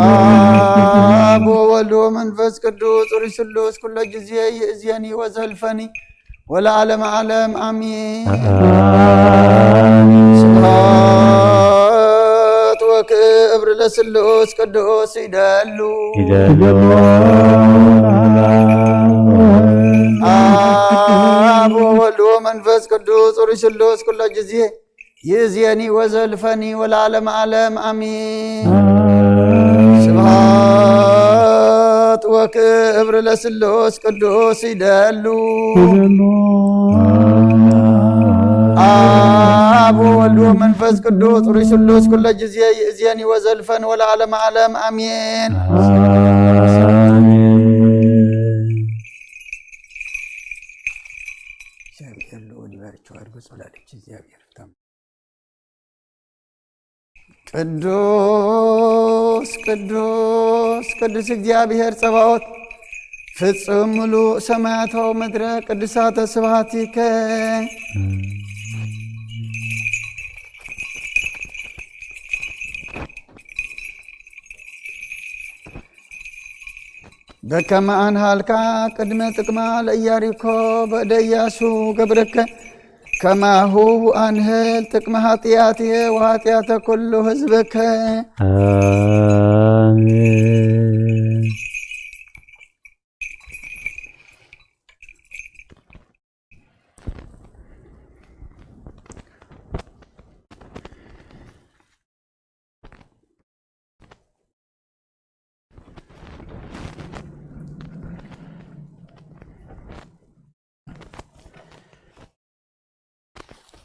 አብ ወወልድ ወመንፈስ ቅዱስ ሩይ ስሉስ ኩለ ጊዜ ይእዜኒ ወዘልፈኒ ወለዓለመ ዓለም አሜን። ስብሐት ወክብር ለስሉስ ቅዱስ ይደሉ አብ ወወልድ ወመንፈስ ቅዱስ ሩይ ስሉስ ኩለ ጊዜ ይእዜኒ ወዘልፈኒ ወለዓለመ ዓለም አሜን። ስብሐት ወክብር ለስሉስ ቅዱስ ይደሉ አብ ወወልድ ወመንፈስ ቅዱስ ሩይ ስሉስ ኩለ ጊዜ ይእዜኒ ወዘልፈኒ ወለዓለመ ዓለም አሜን። እግዚአብሔር ልዑል ይባርክህ አድርጎ ጸላለች። እግዚአብሔር ቅዱስ ቅዱስ ቅዱስ እግዚአብሔር ጸባኦት ፍጹም ምሉእ ሰማያተ ወምድረ ቅዱሳተ ስብሐቲከ በከመ አንሃልካ ቅድመ ጥቅማ ለኢያሪኮ በእደ ኢያሱ ገብርከ ከማሁ አንህል ጥቅመ ኃጢአትየ ወኃጢአተ ኩሉ ሕዝብከ አሜን።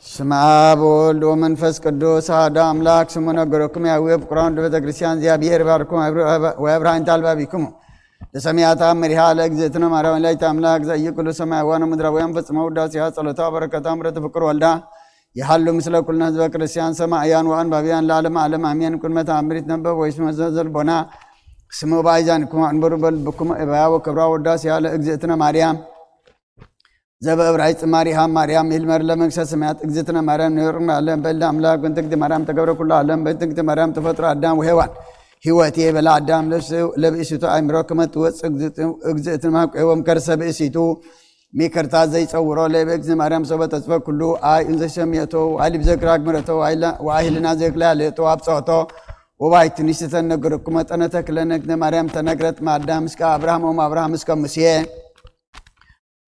ስመ አብ ወወልድ ወመንፈስ ቅዱስ አሐዱ አምላክ ስሙ ነገሮክሙ ያዌ ፍቁራን ቤተ ክርስቲያን እግዚአብሔር ባርኩም ወያብርሃን ታልባቢክሙ ለሰማያት መሪሃ ለእግዝእትነ ማርያም ላይ ታምላክ ዘይኩሉ ሰማያውያን ምድራውያን ፈጽመ ውዳሴ ጸሎታ በረከታ ምሕረት ፍቅር ወልዳ የሐሉ ምስለ ኩልነ ህዝበ ክርስቲያን ሰማያን ወአንባቢያን ለዓለመ ዓለም አሜን። ኩልመታ አምሪት ነበብ ወይስ መዘዘል ቦና ስሙ ባይዛንኩም አንበሩ በልብኩም እባያ ወክብራ ውዳሴ ያለ እግዝእትነ ማርያም ዘበእብራይት ማርያም ማርያም ይልመር ለመንግሥተ ሰማያት እግዝእትነ ማርያም ንርና ዓለም በለ አምላክ በእንትግት ማርያም ተገብረ ኩሉ ዓለም በእንትግት ማርያም ተፈጥሮ አዳም ወሔዋን ሕይወቴ በላ አዳም ለብእሲቱ አእምሮ ከመትወፅ እግዝእትነ ማቆወም ከርሰ ብእሲቱ ሚከርታ ዘይጸውሮ ለበእግዝእትነ ማርያም ሰበ ተስፈ ኩሉ አይ እንዘ ሰምየቶ አይል ብዘክራግ ምረቶ ወአይልና ዘይክላ ለቶ አብጾቶ ወባይት ንስተን ነገርኩ መጠነ ተክለነግነ ማርያም ተነግረት ማዳም እስከ አብርሃም ወአብርሃም እስከ ሙሴ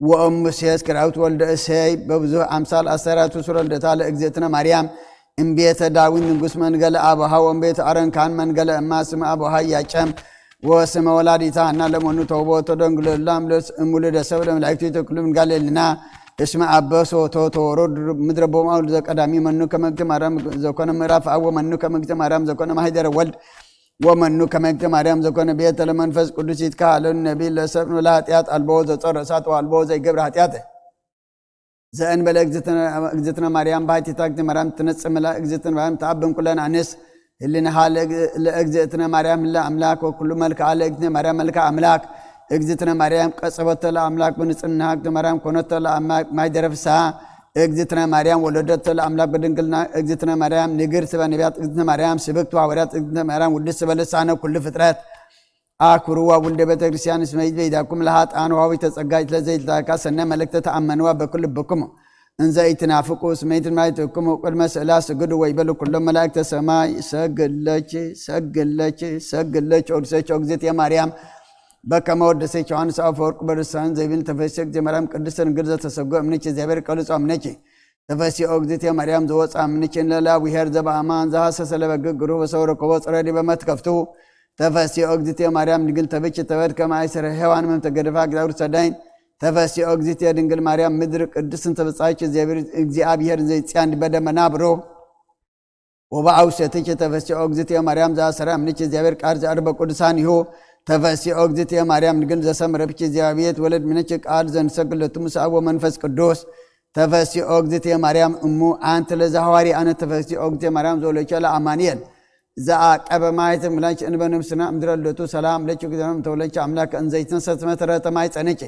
ወሙሴ እስከ ዳዊት ወልደ እሴይ በብዙ አምሳል አሰራቱ ሱረልደታ ለእግዝእትነ ማርያም እምቤተ ዳዊት ንጉሥ መንገለ አብሃ ወእምቤተ አረን ካህን መንገለ እማ ስመ አብሃ ያጨም ወስመ ወላዲታ እና ለመኑ ተውቦ ተደንግለላም ለስ እሙልደ ሰብ ለመላእክቱ ተክሉ እንጋለልና እስመ አበሶ ተወሮድ ምድረ ቦማው ዘቀዳሚ መኑ ከመግተ ማርያም ዘኮነ ምዕራፍ አወ መኑ ከመግተ ማርያም ዘኮነ ማህደረ ወልድ ወመኑ ከመግተ ማርያም ዘኮነ ቤተ ለመንፈስ ቅዱስ ይትካለ ነቢይ ለሰብ ለኃጢአት አልቦ ዘጸረ እሳት ወአልቦ ዘይገብር ኃጢአት ዘእን በለ እግዝእትነ ማርያም ባሕቲታ እግዝእትነ ማርያም ትነጽም ለእግዝእትነ ማርያም ተአብን ኩለን አንስ ህልንሃ ለእግዝእትነ ማርያም ለአምላክ ወኩሉ መልክዓ ለእግዝእትነ ማርያም መልክዓ አምላክ እግዝእትነ ማርያም ቀጸበተ ለአምላክ በንጽሕና እግዝእትነ ማርያም ኮነተ ለአምላክ ማኅደረ ፍስሐ እግዝእትነ ማርያም ወለደተ ለአምላክ በድንግልና እግዝእትነ ማርያም ንግሥት በነቢያት እግዝእትነ ማርያም ስብክት ወሐዋርያት እግዝእትነ ማርያም ውድስት በልሳነ ኩሉ ፍጥረት አኩሩ ወልደ ቤተ ክርስቲያን እስመይት በይዳኩም ለሃጣን ዋዊ ተጸጋጅ ለዘይት ታካሰነ መልእክተ ተአመንዋ በኩል በኩም እንዘ ይትናፍቁ እስመይት ማይተኩም ቅድመ ስዕላ ስግዱ ወይበሉ ኩሎም መላእክተ ሰማይ ሰግለች ሰግለች ሰግለች ኦርሰች ኦግዝት የማርያም በከመ ወደሰች ዮሐንስ አፈወርቅ በርሳን ዘይብል ተፈሰክ ዘማርያም ቅድስት ንግር ዘተሰጎ እምነች እግዚአብሔር ቀልጾ እምነች ተፈሲ ኦግዝት የማርያም ዘወፃ እምነች ለላ ዊሄር ዘበአማን ዘሐሰሰ ለበግግሩ በሰውረ ኮቦ ጽረዲ በመትከፍቱ ተፈሲ ኦግዝት የማርያም ድንግል ተብች ተበድ ከማይሰረ ሔዋን መምተገደፋ እግዚአብሔር ሰዳይን ተፈሲ ኦግዝት የድንግል ማርያም ምድር ቅድስን ተበጻች እግዚአብሔር ዘይጽያን በደመና ብሮ ወባአውሰተች ተፈሲ ኦግዝት የማርያም ዘአሰራ እምነች እግዚአብሔር ቃል ዘአር በቅዱሳን ይሁ ተፈሲ ኦግዝት የማርያም ድንግል ዘሰምረብች እግዚአብሔር ወለድ ምነች ቃል ዘንሰግለቱ ሙሳቦ መንፈስ ቅዱስ ተፈሲ ኦግዝት የማርያም እሙ አንተ ለዛሐዋሪ አነ ተፈሲ ኦግዝት የማርያም ዘወለቸ ለአማኑኤል ዘአቀበ ማይተም ላች እንበንምስና ምድረለቱ ሰላም ለችሁ እግዚአብሔር ተወለች አምላክ እንዘይትን ሰትመተረ ማይጸነች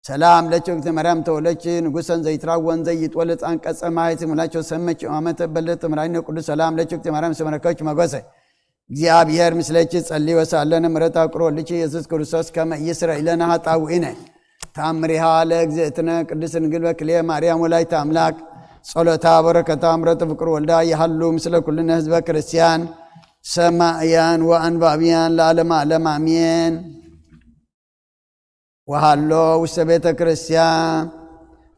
ሰላም ለችሁ እግዚአብሔር ማርያም ተወለች ንጉሰን ዘይትራወን ዘይጥወለጽ አንቀጸ ማይተም ላችሁ ሰመች አመተ በለት ምራይነ ቅዱስ ሰላም ለችሁ እግዚአብሔር ማርያም ሰመረከች መጎሰ እግዚአብሔር ምስለች ጸልይ ወሳለነ ምረታ ቅሮልች ኢየሱስ ክርስቶስ ከመ ይስራኤልና ኃጣውኢነ ታምሪሃ ለእግዚእትነ ቅድስት ድንግል በክሌ ማርያም ወላዲተ አምላክ ጸሎታ በረከታ ምረጥ ፍቅር ወልዳ ይሃሉ ምስለ ኩልነ ህዝበ ክርስቲያን ሰማያን ወአንባቢያን ለዓለም ዓለም አሜን። ወሃሎ ውስተ ቤተ ክርስቲያን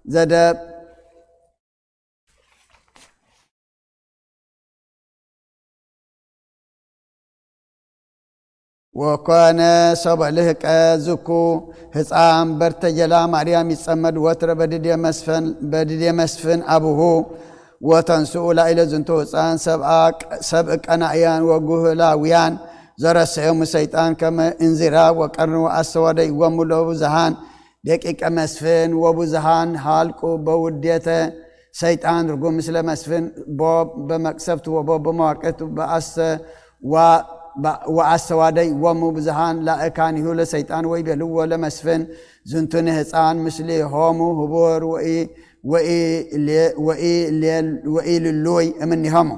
ዘደብ ወኮነ ሰበልህ ቀዝኩ ሕፃን በርተጀላ ማርያም ይጸመድ ወትረ በድዴ መስፍን አቡሁ ወተንስኡ ላዕለ ዝንቱ ሕፃን ሰብእ ቀናእያን ወጉህላውያን ዘረሰዮሙ ሰይጣን ከመ እንዚራ ወቀርኑ አሰወደ ይወሙ ለብዙሃን ደቂቀ መስፍን ወብዙሃን ሃልቁ በውዴተ ሰይጣን ርጉም ምስለ መስፍን ቦ በመቅሰፍት ወቦ በመዋቀቱ ወአሰዋደይ ወሙ ብዙሃን ላእካኒሁ ለሰይጣን ወይ በልዎ ለመስፍን ዝንቱን ሕፃን ምስሊ ሆሙ ህቡር ወኢልሎይ እምኒሆሙ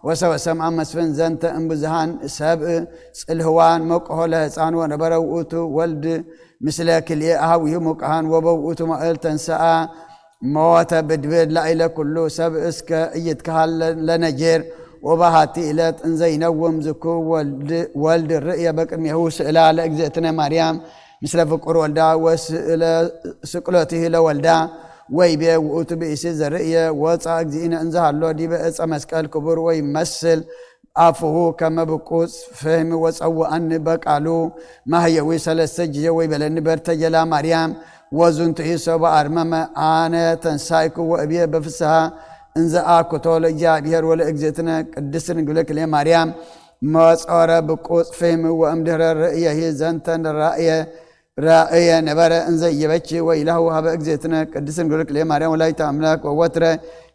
ወሰወሰምአ መስፍን ዘንተ እምብዙሃን ሰብእ ጽልህዋን መቅሆ ለሕፃን ወነበረ ውእቱ ወልድ ምስለ ክልኤ አሃዊሁ ሙቅሃን ወበውእቱ መእል ተንሰአ ሞተ ብድብድ ላዕለ ኩሉ ሰብእ እስከ እይትከሃል ለነጌር ወባሃቲ ኢለት እንዘይነውም ዝኩ ወልድ ርእየ በቅድሜሁ ስእላ ለእግዝእትነ ማርያም ምስለ ፍቁር ወልዳ ወስእለ ስቅሎትህ ለወልዳ ወይቤ ውእቱ ብእሲ ዘርእየ ወፃ እግዚእነ እንዘሃሎ ዲበ ዕፀ መስቀል ክቡር ወይ መስል አፉሁ ከመ ብቁፅ ፍህሚ ወፀውአኒ በቃሉ ማህየዊ ሰለስተ ጊዜ ወይ በለኒ በርተጀላ ማርያም ወዝንቱሂ ሰብአ አርመመ አነ ተንሳይኩ ወእብየ በፍስሐ እንዘ አኩቶ ለእግዚአብሔር ወለእግዝእትነ ቅድስት ድንግል በክሌ ማርያም መጾረ ብቁፅ ፍህሚ ወእምድኅረ ርእየሂ ዘንተን ራእየ ነበረ እንዘ ይበች ወይላሁ ሀበ እግዝእትነ ቅድስት ድንግል በክሌ ማርያም ወላዲተ አምላክ ወወትረ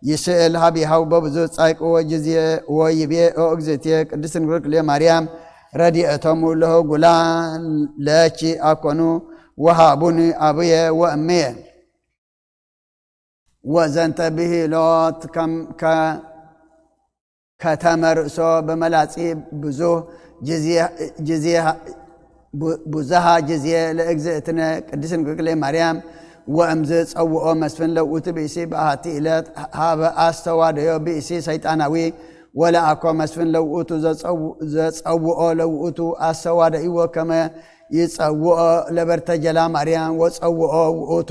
ይስእል ሀቢሃው በብዙ ጻይቅ ወጊዜ ወይቤ እግዝእትየ ቅድስት ድንግል በክሌ ማርያም ረድኤቶሙ ለህጉላን ለኪ አኮኑ ወሃቡኒ አብየ ወእምየ ወዘንተ ብሂሎት ከተመርእሶ በመላጺ ብዙሃ ጊዜ ለእግዝእትነ ቅድስት ድንግል በክሌ ማርያም ወእምዝ ጸውኦ መስፍን ለውእቱ ብእሲ በአሐቲ ኢለት ሀበ አስተዋደዮ ብእሲ ሰይጣናዊ ወለአኮ መስፍን ለውእቱ ዘጸውኦ ለውእቱ አስተዋደይዎ ከመ ይጸውኦ ለበርተጀላ ማርያም ወጸውኦ ውእቱ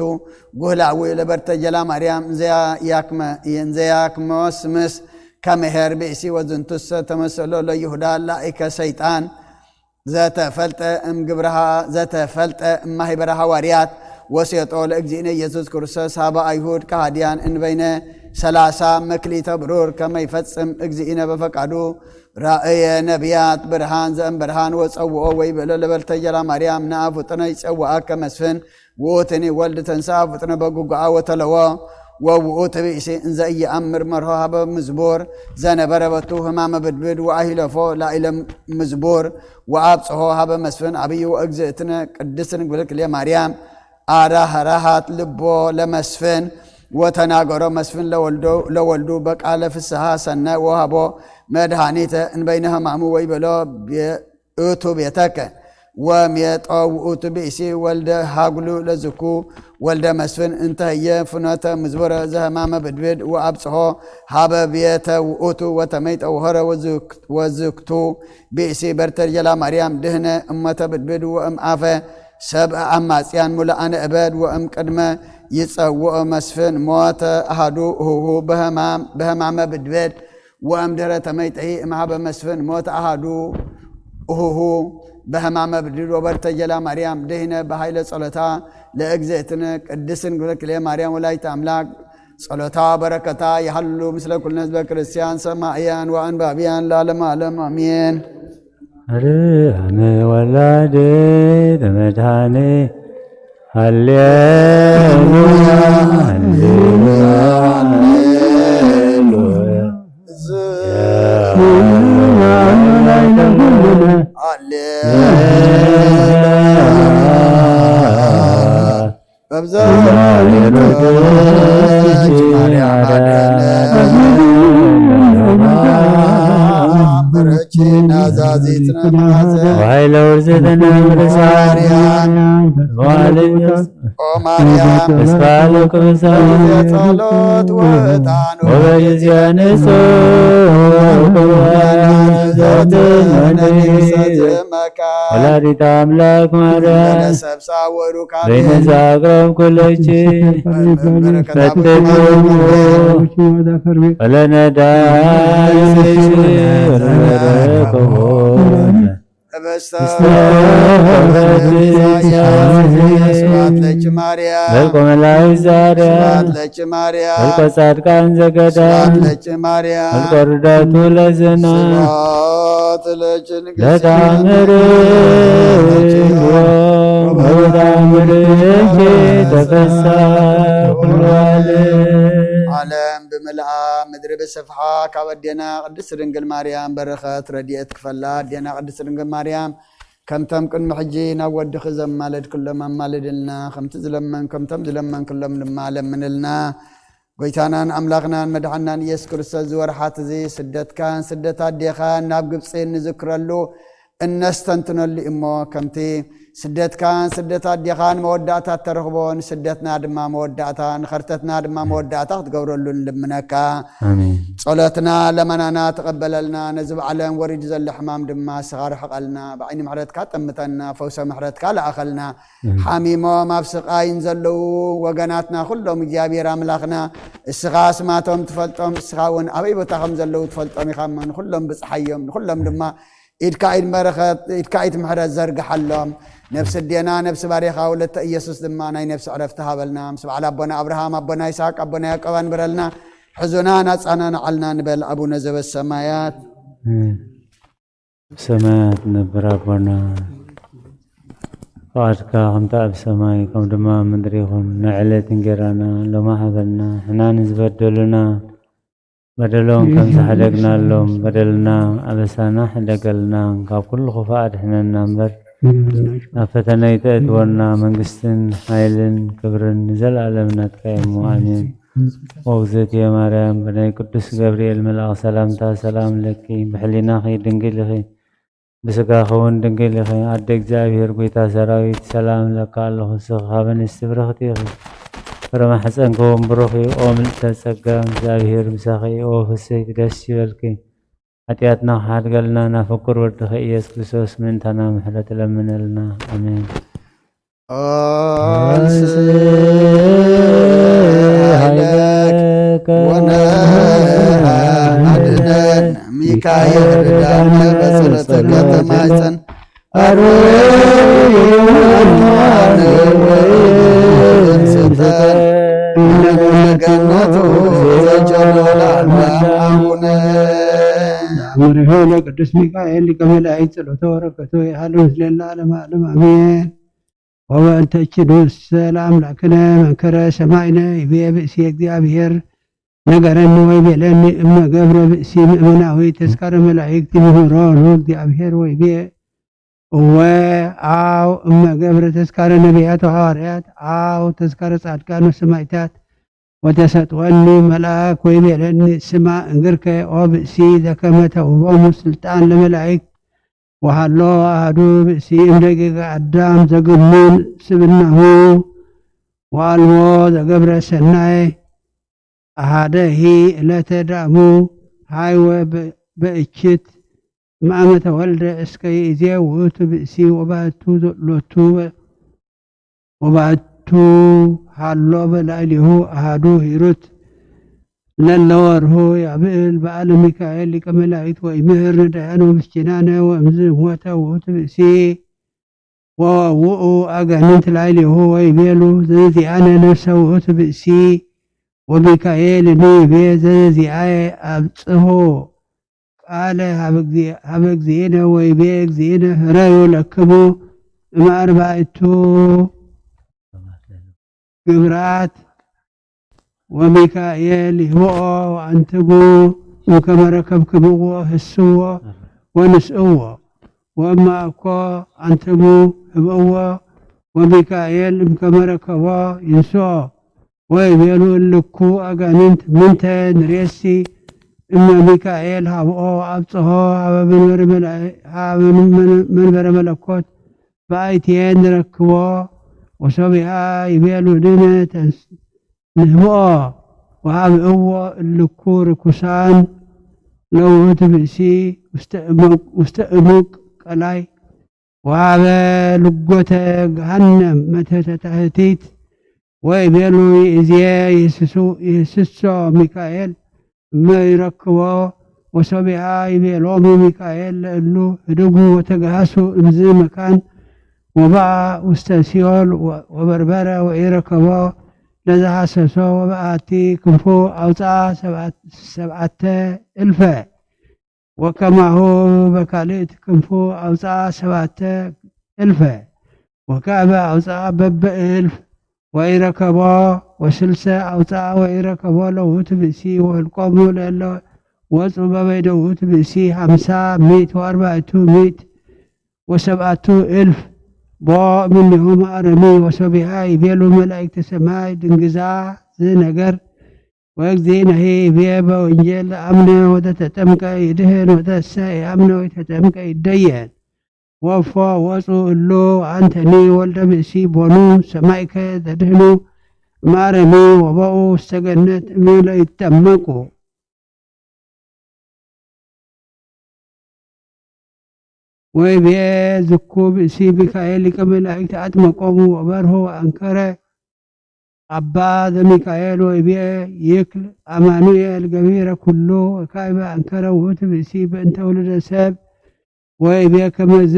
ጉህላዊ ለበርተጀላ ማርያም እንዘያክሞስምስ ከመሄር ብእሲ ወዝንቱሰ ተመሰሎ ለይሁዳ ላኢከ ሰይጣን ዘተፈልጠ እማሂበረ ሐዋርያት ወሴጦ ለእግዚእነ ኢየሱስ ክርስቶስ ሀበ አይሁድ ከሃዲያን እንበይነ 30 መክሊተ ብሩር ከመ ይፈጽም እግዚእነ በፈቃዱ ራእየ ነቢያት ብርሃን ዘእምብርሃን ወጸውኦ ወይ በለ ለበርተጀላ ማርያም ነአ ፍጥነ ይጸውዐከ መስፍን ውእቱኒ ወልድ ተንሥአ ፍጥነ በጉጉአ ወተለወ ወውእቱ ብእሲ እንዘ ኢየአምር መርሖ ሀበ ምዝቡር ዘነበረ በቱ ሕማመ ብድብድ ወአሂለፎ ላዕለ ምዝቡር ወአብጽሖ ሀበ መስፍን አብይ ወእግዝእትነ ቅድስት ድንግል በክሌ ማርያም አራህራሃት ልቦ ለመስፍን ወተናገሮ መስፍን ለወልዱ በቃለ ፍስሐ ሰናይ ወሃቦ መድኃኒተ እንበይነ ሕማሙ ወይ በሎ እቱ ቤተከ وميطو وؤت بئسي ولد هاغلو لزكو ولد مسفن انتهي فنات مزبر زهمام بدبد وابصحو هاب بيت وؤت وتميت اوهر وزكتو بئسي برتر جلا مريم دهن امه بدبد وام عفا سبع اماسيان ملأن ابد وام قدمه يصوء مسفن موت احدو هو بهمام بدبد وام در تميتي امعب مسفن موت احدو هو بهمام بدبد وبرت جلا مريم دهن بهايل صلتا لأجزئتنا قدسن قلك لي مريم ولايت أملاك صلوتا بركتا يحلو مثل كل ناس بكريستيان سماعيان وأنبابيان لا لما لم أمين رحم ولادي دمداني هللويا هللويا وهاي لو زدنا برساليان والديس مريم اسفالك بساليان صلوت وطان وبيزيان سوء ولادت أملاك مريم بين زاقرب كل شيء ولنا داعي ولنا بلكم لا يزارع بلكم صادقان زكدا القردات لزنا لتعمرين وتعمرين تفسى عالم بملعا مدري بسفحة كودينا قدس رنجل مريم برخات رديت كفلات دينا قدس رنجل مريم كم تمكن محجينا ود خزم مالد كل ما مالدلنا كم تزلمن كم تمزلمن كل من معلم منلنا قيتانا أملاقنا مدحنا يسكر السزور حاتزي سدت كان سدت الديخان نابقب سين نذكر له النستنتنا اللي إمو كمتي سدت كان سدت الديخان مودعتها ترغبون سدتنا دما مودعتها خرتتنا دما مودعتها تقوروا لن لمنكا آمين صلاتنا لمنانا تقبل لنا نزب علم وريد زل حمام دما صغار حقلنا بعين محرتك تمتنا فوس محرتك لأخلنا حميمو ما بسقاين زلو وقناتنا كلهم جابير أملاقنا السغاس ماتهم تفلتهم السغاون أبيبتهم زلو تفلتهم يخمن كلهم بصحيهم كلهم دما إدكايد مرخت إدكايد محرز زرق حلهم نفس الدينا نفس باريخا ولت يسوس دما ناي نفس عرفتها بلنا مسب على أبونا أبراهام أبونا إسحاق أبونا يعقوب برلنا حزننا أصعننا علنا نبل أبونا زب السمايات سمايات نبرابنا فاتك هم تاب سمايكم دما مدريهم نعلت نجرنا لما حذلنا حنا نزبدلنا بدلون كم سحدقنا لهم بدلنا أبسانا حدقلنا كاب كل خفاء حنا نمبر أفتنيت أدورنا منقستن حيلن كبرن نزل علمنا تقيم آمين ووزت يا مريم بني قدس جبريل ملأ سلام لك بحلنا خي دنقلخي بسقا خون دنقلخي عدك زابير قويتا سراويت سلام لك الله سخابن استبرختي فرما حسنكم بروخي أومل تسقا زابير مساخي وفسيك دسي والكي حتياتنا حاد قلنا نفكر ورتخي إياس كريسوس من تنا محلة لمن لنا آمين هيلك ونهدنا ميكائيل ردان بصلتك تمايسن أرويوان وإنسان إنه لقناته زجلال عمنا مرهونا قدس ميكائيل لكمل عيد صلوته وركته يحلوز للعالم آمين وأنت تشدو السلام لكنا من كرا سماعنا يبيع بأسي እግዚአብሔር ነገረን ወይ በለን እመ ገብረ በእሲ ምእመናዊ ተስካረ መላእክት ምሁራን እግዚአብሔር ወይ አው እመ ገብረ ተስካረ ነቢያት ሐዋርያት አው ተስካረ ጻድቃን ወሰማዕታት ወተሰጥወኒ መልአክ ወይ በለን ስማ እንግርከ ኦ በእሲ ዘከመ ተውቦሙ ስልጣን ለመላእክት ወሃሎ አሐዱ ብእሲ እምደቂቀ አዳም ዘግሙን ስብናሁ ወአልቦ ዘገብረ ሰናይ አሐደሂ ዕለተ ዳእሙ ሃይወ በእችት ማእመተ ወልደ እስከ ይእዜ ውእቱ ብእሲ ወባቱ ሎቱ ወባቱ ሃሎ በላዕሊሁ አሐዱ ሂሩት ለለወርሁ ያብእል በዓለ ሚካኤል ሊቀ መላእክት ወይምህር ነዳያነ ወምስኪናነ ወእምዝ ሞተ ውእቱ ብእሲ ወውኡ አጋንንት ላዕሌሁ ወይቤሉ ዘዚአነ ነፍሰ ውእቱ ብእሲ ወሚካኤል ንቤ ዘዚአየ አብጽሖ ቃለ ሀበ እግዚእነ ወይቤ እግዚእነ ህረዩ ለክሙ እምአርባዕቱ ግብራት ወሚካኤል ይህብኦ ወአንትሙ እምከመ ረከብክምዎ ህስዎ ወንስእዎ ወእማ እኮ አንትሙ ህብእዎ ወሚካኤል እምከመ ረከቦ ይንስኦ ወይቤሉ እልኩ አጋንንት ምንተ ንሬሲ እመ ሚካኤል ሃብኦ አብጽሖ ሀበ መንበረ መለኮት በአይትየ ንረክቦ ወሰቢሃ ይቤሉ ድነ ንህብኦ ወሃብእዎ እልኩ ርኩሳን ለውእቱ ብእሲ ውስተ እሙቅ ቀላይ ወሃበ ልጎተ ገሃነም መተተ ታሕቲት ወይቤሉ ይእዜ ይህስሶ ሚካኤል እመ ይረክቦ ወሰቢሃ ይቤሎሙ ሚካኤል ለእሉ ህድጉ ወተጋሃሱ እምዝ መካን ወበአ ውስተ ሲኦል ወበርበረ ወኢረከቦ ለዘሐሰሶ ወበአቲ ክንፉ አውፅአ 7,000 ወከማሁ በካልእት ክንፉ አውፅአ 7,000 ወካዕበ አውፅአ በበ1,000 ወኢረከቦ ወስልሰ አውፅአ ወኢረከቦ ለውእቱ ብእሲ ወህልቆሙ ለእለ ወፁ በበይደ ውእቱ ብእሲ 50 140 1,000 ቦ እምኔሆሙ አረሚ ወሰቢሃ ይቤሉ መላእክተ ሰማይ ድንግዛ ዝነገር ወእግዚእነሂ ይቤ በወንጌል አምነ ወተጠምቀ ይድህን ወተሰ ያምነ ወተጠምቀ ይደየን ወፎ ወፁ እሎ አንተኒ ወልደ ብእሲ ቦኑ ሰማይከ ዘድህኑ እምአረሚ ወበኡ ውስተ ገነት እምይእለ ይጠመቁ ወይቤ ዝኩ ብእሲ ሚካኤል ሊቀ መላእክት አጥመቆሙ ወበርሆ አንከረ አባ ዘሚካኤል ወይቤ ይክል አማኑኤል ገቢረ ኩሉ ወካዕበ አንከረ ውእቱ ብእሲ በእንተ ውሉደ ሰብ ወይቤ ከመዝ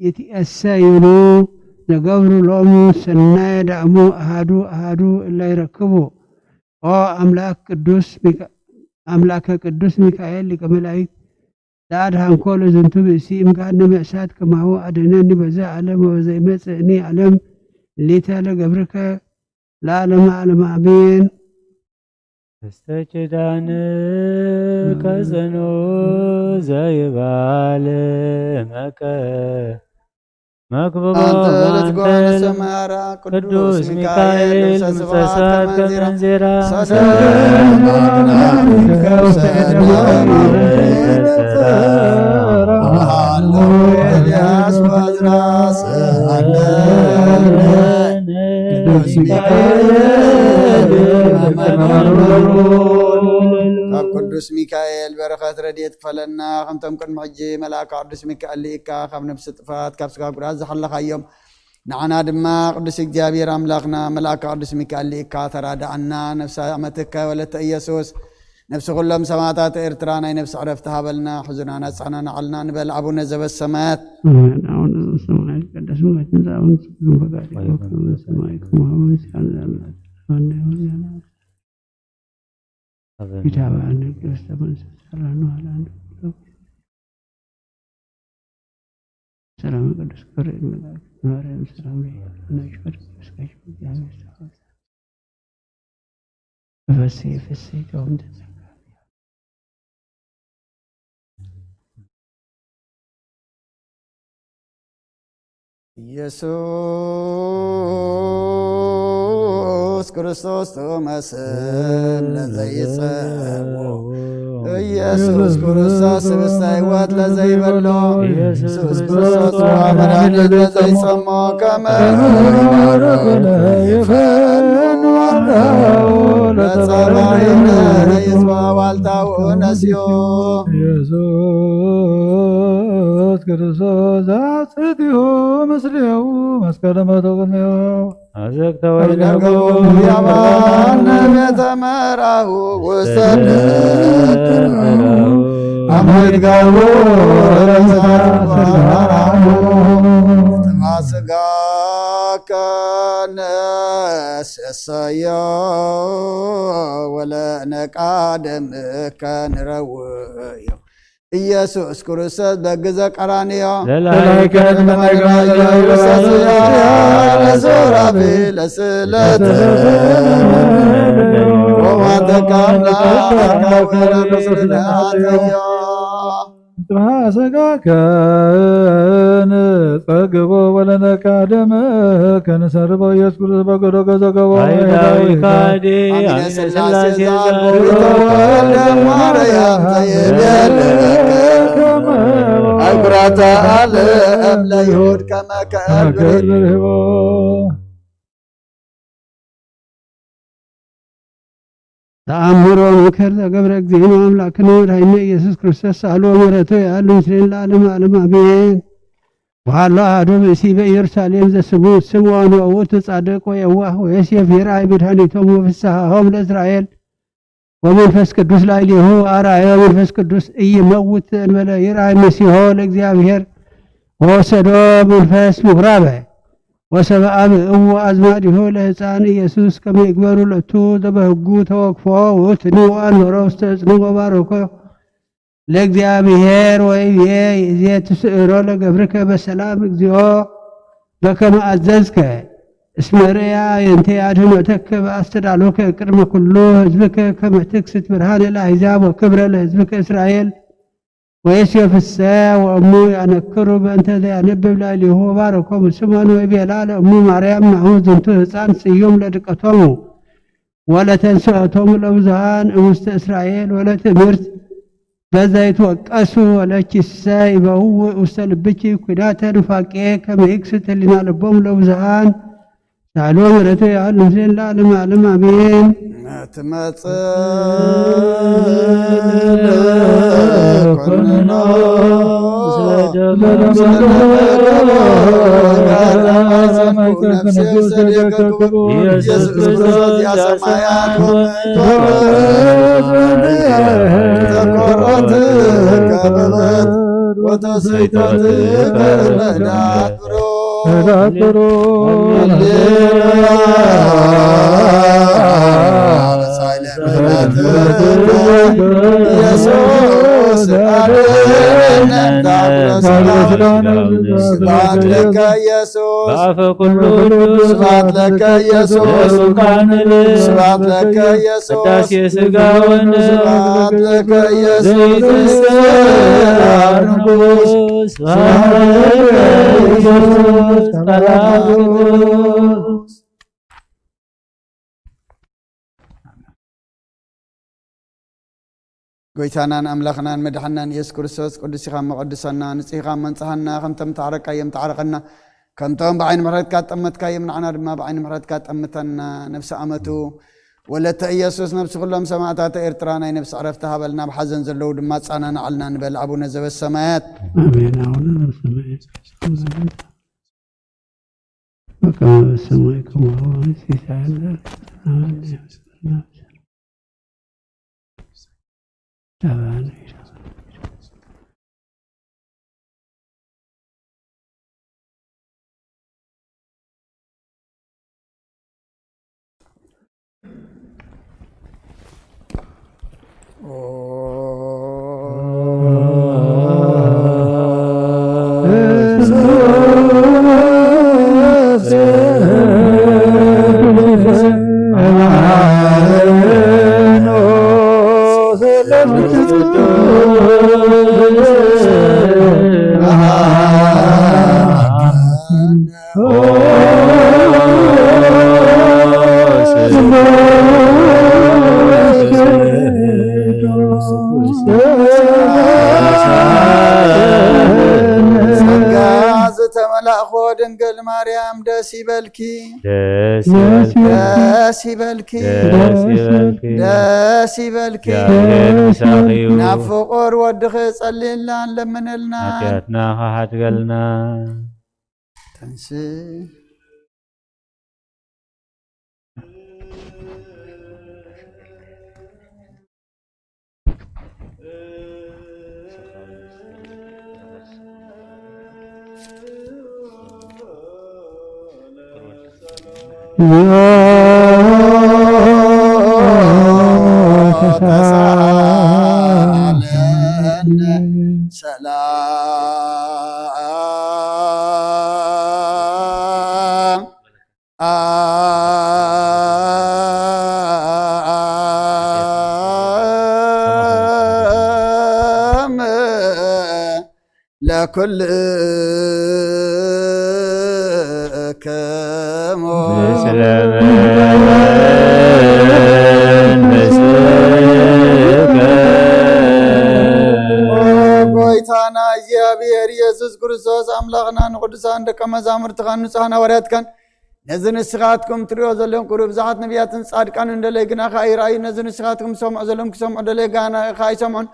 የትእሰይኑ ዘገብሩ ሎሙ ሰናየ ዳእሙ አሐዱ አሐዱ እለ ይረክቡ ኦ አምላከ ቅዱስ ሚካኤል ሊቀ መላእክት ለአድኃንኮ ለዝንቱ ብእሲ እምገሃነመ እሳት ከማሁ አድኅነኒ በዘ ዓለም ወበዘይመጽእኒ ዓለም ሊተ ለገብርከ ለዓለመ ዓለመ አሜን። እስተችዳን ከዘኖ ዘይባል መከ መክብቦ ሰማያራ ቅዱስ ሚካኤል ምሰሳት ከመንዜራ ኤልያስ ባዝራስ ካብ ቅዱስ ሚካኤል በረኸት ረድኤት ክፈለና ከምቶም ቅድሚ ሕጂ መልአከ ቅዱስ ሚካኤል ልኢካ ካብ ነብሲ ጥፋት ካብ ስጋ ጉድኣት ዝሓለኻዮም ንዓና ድማ ቅዱስ እግዚአብሔር ኣምላኽና መልአከ ቅዱስ ሚካኤል ልኢካ ተራዳኣና ነብሲ ኣመትከ ወለተ ኢየሱስ ነብሲ ኩሎም ሰማዕታት ኤርትራ ናይ ነብሲ ዕረፍቲ ሃበልና ሕዙና ነፃና ንዓልና ንበል አቡነ ዘበሰማያት ሰላም ቅዱስ ገብርኤል ማርያም ሰላም ፈሴ ተወምደ ኢየሱስ ክርስቶስ ተመስል ለዘይጸውዕ ኢየሱስ ክርስቶስ ስብስተ ሕይወት ለዘይበሎ ኢየሱስ ክርስቶስ መድኃኒት ለዘይጸሞ ከመ ይፈኑ ለጸባይነ ይዝዋ ዋልታው ነስዮ ኢየሱስ ክርስቶስ ዛጽትዮ ምስሌው መስቀለ መተቅኔዮ አዘግተ ወይነጎ ያባነ ቤተ መራሁ ውስተ ደብረው አመድጋው ረዛራሁ ተማስጋ ከነሰሰዮ ወለነቃ ደምከ ንረውዮ ኢየሱስ ክርስቶስ በግዘ ቀራንዮ ለላይከት ለሶራፊ ለስለት ወማተካምና ካወለስልናተዮ ተማሰጋከን ጸግቦ ወለነቃ ደምከ ንሰርቦ ኢየሱስ ክርስቶስ በጎዶ ገዘገቦ አይዳዊ ካዲ አሚነ ስላሴ ዘወልደ ማርያም ተየደለ አጉራታ ዓለም ለይሁድ ከመ ከእልብርሂቦ ተአምሮ ምክር ዘገብረ እግዚእነ አምላክነ ወዳይነ ኢየሱስ ክርስቶስ ሳሎ ምሕረቶ ያሉ ምስሌን ለዓለም ዓለም አሜን። ወሃሎ አሐዱ ብእሲ በኢየሩሳሌም ዘስሙ ስምዖን ወውእቱ ጻድቅ ወየዋህ ወዮሴፍ የራእይ መድኃኒቶሙ ወፍስሐሆሙ ለእስራኤል ወመንፈስ ቅዱስ ላዕሌሁ አርአዮ መንፈስ ቅዱስ ኢይመውት እንበለ ይርአይ መሲሖ ለእግዚአብሔር ወወሰዶ መንፈስ ምኵራበ ወሰብአ ብእዎ አዝማዲሁ ለሕፃን ኢየሱስ ከመ ይግበሩ ለቱ ዘበሕጉ ተወክፎ ውእቱኒ ወአንበሮ ውስተ ዕፅኑ ወባረኮ ለእግዚአብሔር ወይቤ ይእዜ ትስዕሮ ለገብርከ በሰላም እግዚኦ በከመ አዘዝከ እስመ ርእያ የንተ አድኅኖተከ በአስተዳሎከ ቅድመ ኩሉ ሕዝብከ ከመ ትክስት ብርሃነ ለአሕዛብ ወክብረ ለሕዝብከ እስራኤል ወዮሴፍሰ ወእሙ ያነክሩ በእንተ ዘያነብብ ላዕሌሁ ወባረኮሙ ስምዖን ወይቤላ ለእሙ ማርያም ናሁ ዝንቱ ሕፃን ስዩም ለድቀቶሙ ወለተንሥኦቶሙ ለብዙኃን እሙስተ እስራኤል ወለትምህርት በዛ ይትወቀሱ ወለኪሰ ይበውእ ውስተ ልብኪ ኩናተ ኑፋቄ ከመ ይክስት ሕሊና ልቦሙ ለብዙኃን ሳሎ ምሕረቱ ያህል ምስሌን ለዓለመ ዓለም አሜን። ትመጽእ ኮንኖ ኢየሱስ ክርስቶስ ያሰማያት ተቆረት ከበበት ወተሰይቶት ከለዳት ብሮ ስብሐት ለከ ኢየሱስ በአፈ ኩሉ ስብሐት ለከ ኢየሱስ ስብሐት ለከ ኢየሱስ ቅዳሴ ሥጋውን ስብሐት ለከ ኢየሱስ ስብሐት ለከ ኢየሱስ ጎይታናን አምላኽናን መድኃናን ኢየሱስ ክርስቶስ ቅዱስ ኢኻ መቐድሰና ንጽህ ኢኻ መንጽሐና ከምቶም ተዓረቃዮም ተዓረቐና ከምቶም ብዓይኒ ምሕረትካ ጠመትካዮም ንዓና ድማ ብዓይኒ ምሕረትካ ጠምተና ነብሲ ዓመቱ ወለተ ኢየሱስ ነብሲ ኩሎም ሰማዕታት ኤርትራ ናይ ነብሲ ዕረፍቲ ሃበልና ብሓዘን ዘለዉ ድማ ጻናናዓልና ንበል አቡነ ዘበሰማያት አሜን። አቡነ ዘበሰማያት በከመ በሰማይ ከማሁ ሲሳየነ ጸጋ ዘተመላእኮ ድንግል ማርያም ደስ ይበልኪ ደስ ይበልኪ ደስ ይበልኪ ናብ ፍቁር ወድኺ ጸልየልና ለምንልና ኃጢአትና ካሓትገልና ተንስ ሰላም ለኩልክሙ ጎይታና እግዚአብሔር ኢየሱስ ክርስቶስ አምላኽና ንቅዱሳን ደቀ መዛሙርትኻን ንጹሓን ሐዋርያትካን ነዚ ንስኻትኩም ትሪኦ ዘለኹም ቁሩብ ብዙሓት ነቢያትን ጻድቃን እንደለይ ግና ኸ ኣይረኣዩ ነዚ ንስኻትኩም ሰምዑ ዘለኹም ክሰምዑ ደለይ ጋና ኸ ኣይሰምዑን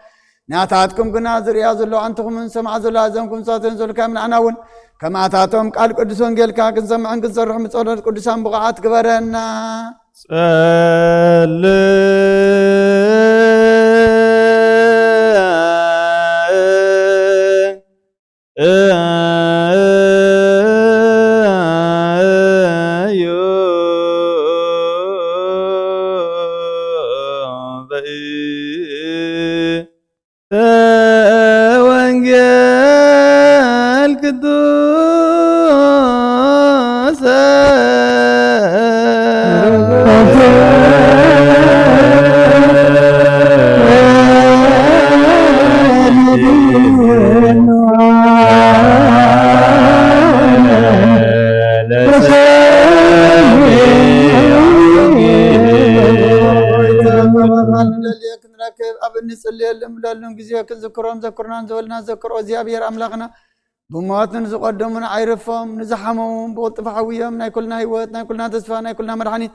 ናታትኩም ግና ዝርያ ዘሎ ኣንትኹምን ሰምዓ ዘሎ ኣዘንኩም ሳትን ዘለካ ምንዓና እውን ከማታቶም ቃል ቅዱስ ወንጌልካ ክንሰምዕን ክንሰርሕ ምጸሎት ቅዱሳን ብቕዓት ግበረና ወንጌል ቅዱስ أبني صلي لهم لهم جزيك ذكرهم ذكرنا زولنا ذكروا እግዚአብሔር አምላክና بمواتن زقدمنا عيرفهم نزحمهم بوطف حويهم نايكلنا هيوت نايكلنا تسفى نايكلنا مدحنيت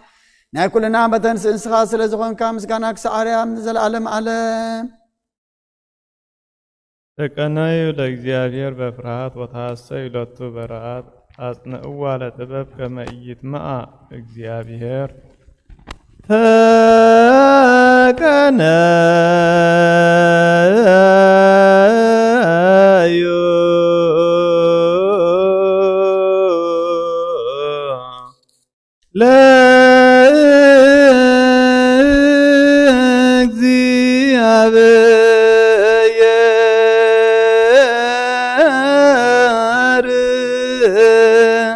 نايكلنا بتنس انسخا سلازخون كامس كانك سعريام نزل عالم عالم ተቀናዩ ለእግዚአብሔር በፍርሃት ወታሰይ ለቱ በረአት አጽንዕዋ ለጥበብ ከመ ኢይጥመዓ እግዚአብሔር ተቀናዩ ለእግዚአብሔር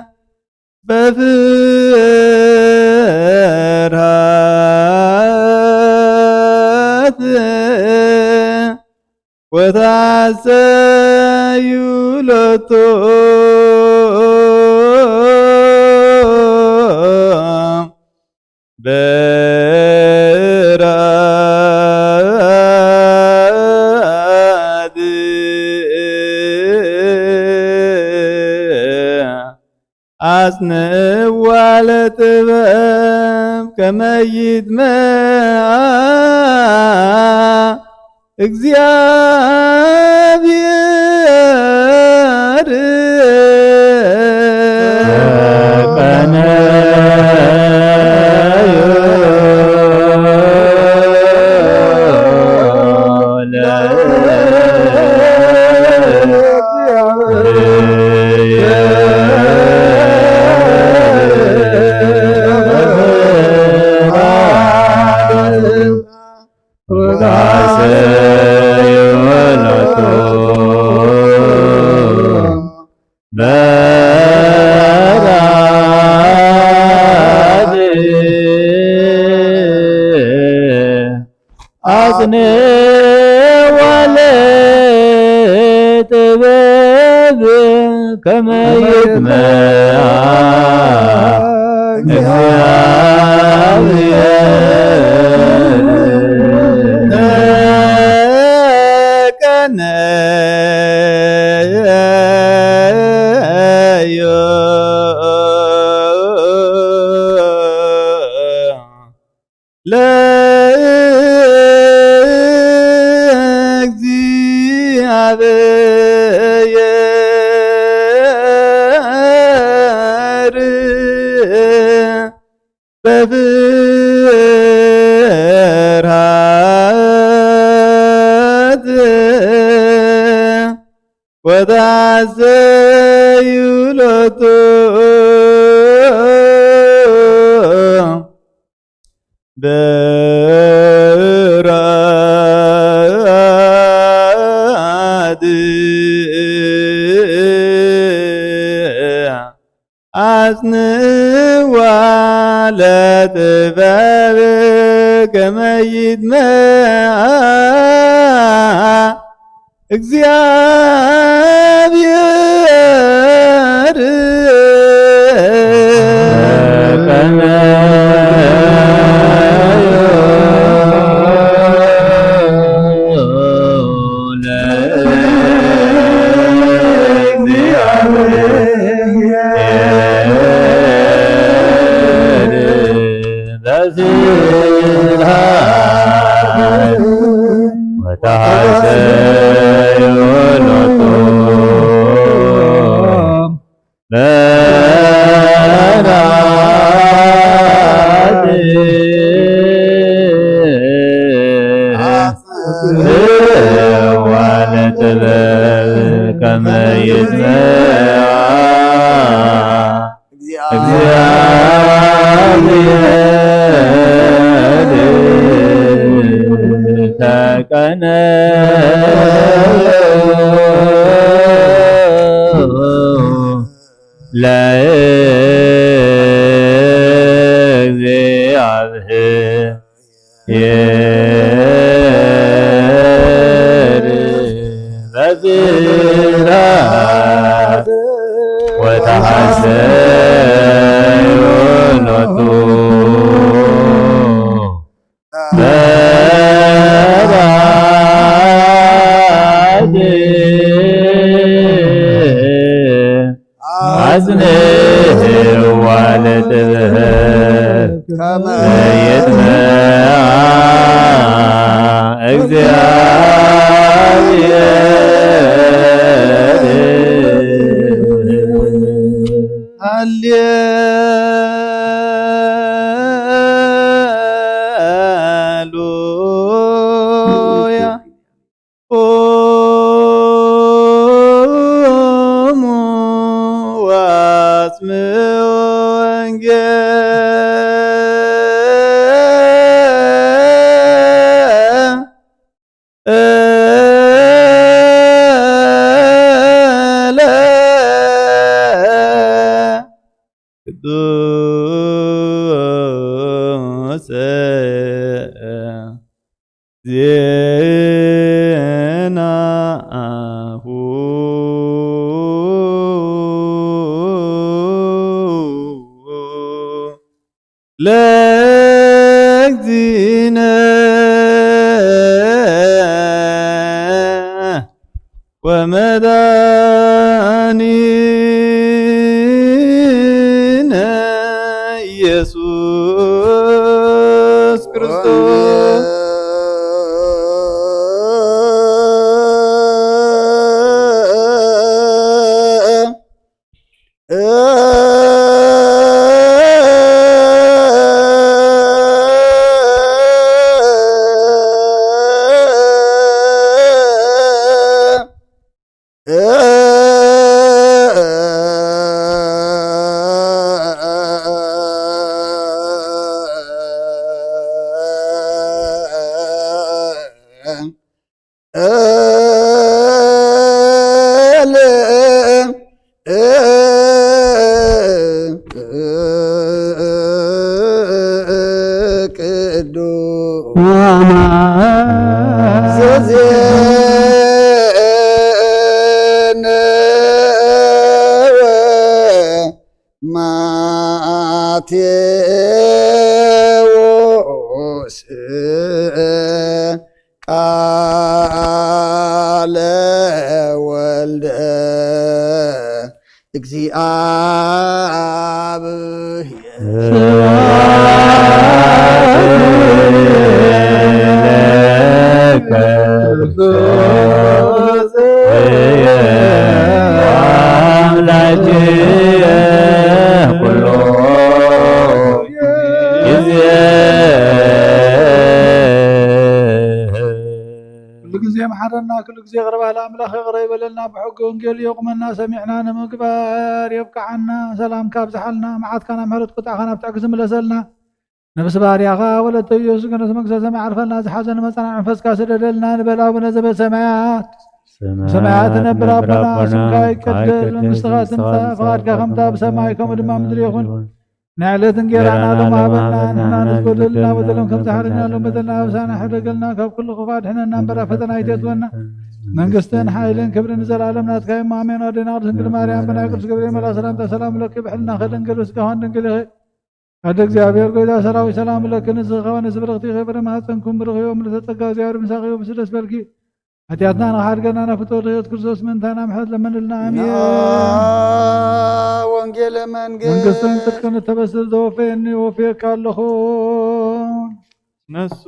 በፍርሃት ወታሰዩ ሎቱ በራድ አጽንዕዋ ለጥበብ ከመ ይጥመዓ እግዚአብሔር አጽንዕዋ ለጥበብ ከመ ይጥመዓ እግዚአብሔር እግዚአብሔር በፍርሃት ወታዘዩ ሎቱ በራድ አጽንዋ ለጥበብ ከመ ይትመዓ እግዚአብሔር ከመ ይትመዓ እግዚአብሔር ተቀነዩ ለእግዚአብሔር በዝራት ወተሐሰዩ ሎቱ በራድ አጽንዕዋ ለጥበብ ከመ ይትመዓ ሃሌሉያ ኦሙ ወአጽምዑ ቅዱስ ዜናሁ ለእግዚእነ ወመድኃኒነ ኢየሱስ ክርስቶስ ማቴዎስ ቃለ ወልደ እግዚአብሔር زي محرنا كل زي غربها الأملاخ يغرب لنا بحق ونقل يقمنا سمعنا نمقبار يبقى عنا سلام كاب زحلنا معاد كان محرد قطع خنا بتعكسم لسلنا نفس بارياغا ولا تيوس كنا سمك سمع عرفنا زحزن مثلا نفس كاسر لنا نبلا ونزب سماعات سماعات نبلا ربنا سمكا يكدل مستغات انت فقاد كخمتا بسماعكم ودما مدري يخون نعلت نقيرانا لما بنا نحنا نسكت لنا بدلهم كم سحرنا لهم بدلنا وسانا حرقلنا كل خفات حنا ننبرا فتنا يتيتونا منقستين حايلين كبر نزل عالمنا تكاين مامين ودينار سنقل مريم بنا قرس قبرين ملا سلام لك بحلنا خلن قرس كهان ننقل هذا እግዚአብሔር ቆይታ ሰራዊ ሰላም ለከነስ ኸዋነ ስብርኽቲ ኸብረ ማህፀንኩም ብርኽዮ ምልተጠጋ እግዚአብሔር ምሳኺዮ ብስለስ በልኪ ኃጢአትና ናሐድገና ነፍቶ ለሕይወት ክርስቶስ ምንታና ምሕረት ለመንልና አሜን ወንጌል መንግሥትን ጽድቅን ተበስር ዘወፌኒ ወፌክ አለኹ ነሱ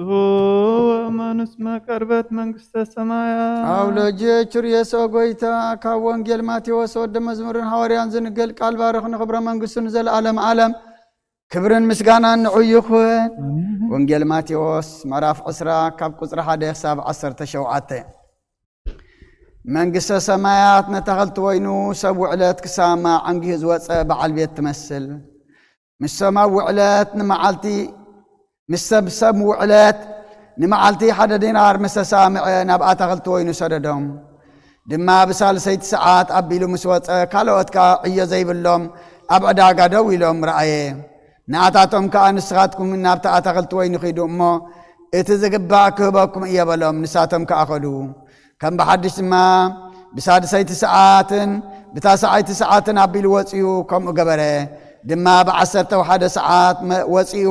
ወመንስ መቀርበት መንግሥተ ሰማያት አውለጀቹር የሰው ጎይታ ካብ ወንጌል ማቴዎስ ወደ መዝሙርን ሐዋርያን ዝንገል ቃል ባረኽን ኽብረ መንግሥቱን ዘለዓለም ዓለም ክብርን ምስጋናን ንዑይኹን ወንጌል ማቴዎስ ምዕራፍ 10 ካብ ቁጽሪ 1 ክሳብ 17 መንግሥተ ሰማያት ነተኸልቲ ወይኑ ሰብ ውዕለት ክሳማ ዓንጊ ዝወፀ በዓል ቤት ትመስል ምስ ሰማይ ውዕለት ንመዓልቲ ምስ ሰብ ውዕለት ንመዓልቲ 1 ዲናር ምስ ተሳምዐ ናብ ኣተኸልቲ ወይኑ ሰደዶም ድማ ብሳልሰይቲ ሰዓት ኣቢሉ ምስ ወፀ ካልኦትካ ዕዮ ዘይብሎም ኣብ ዕዳጋ ደው ኢሎም ረአየ ንኣታቶም ከዓ ንስኻትኩም ናብቲ ኣተኸልቲ ወይኑ ኺዱ እሞ እቲ ዝግባእ ክህበኩም እየ በሎም ንሳቶም ከዓ ኸዱ ከም ብሓድሽ ድማ ብሳድሰይቲ ሰዓትን ብታስዓይቲ ሰዓትን ኣቢሉ ወፂኡ ከምኡ ገበረ ድማ ብ11 ሰዓት ወፂኡ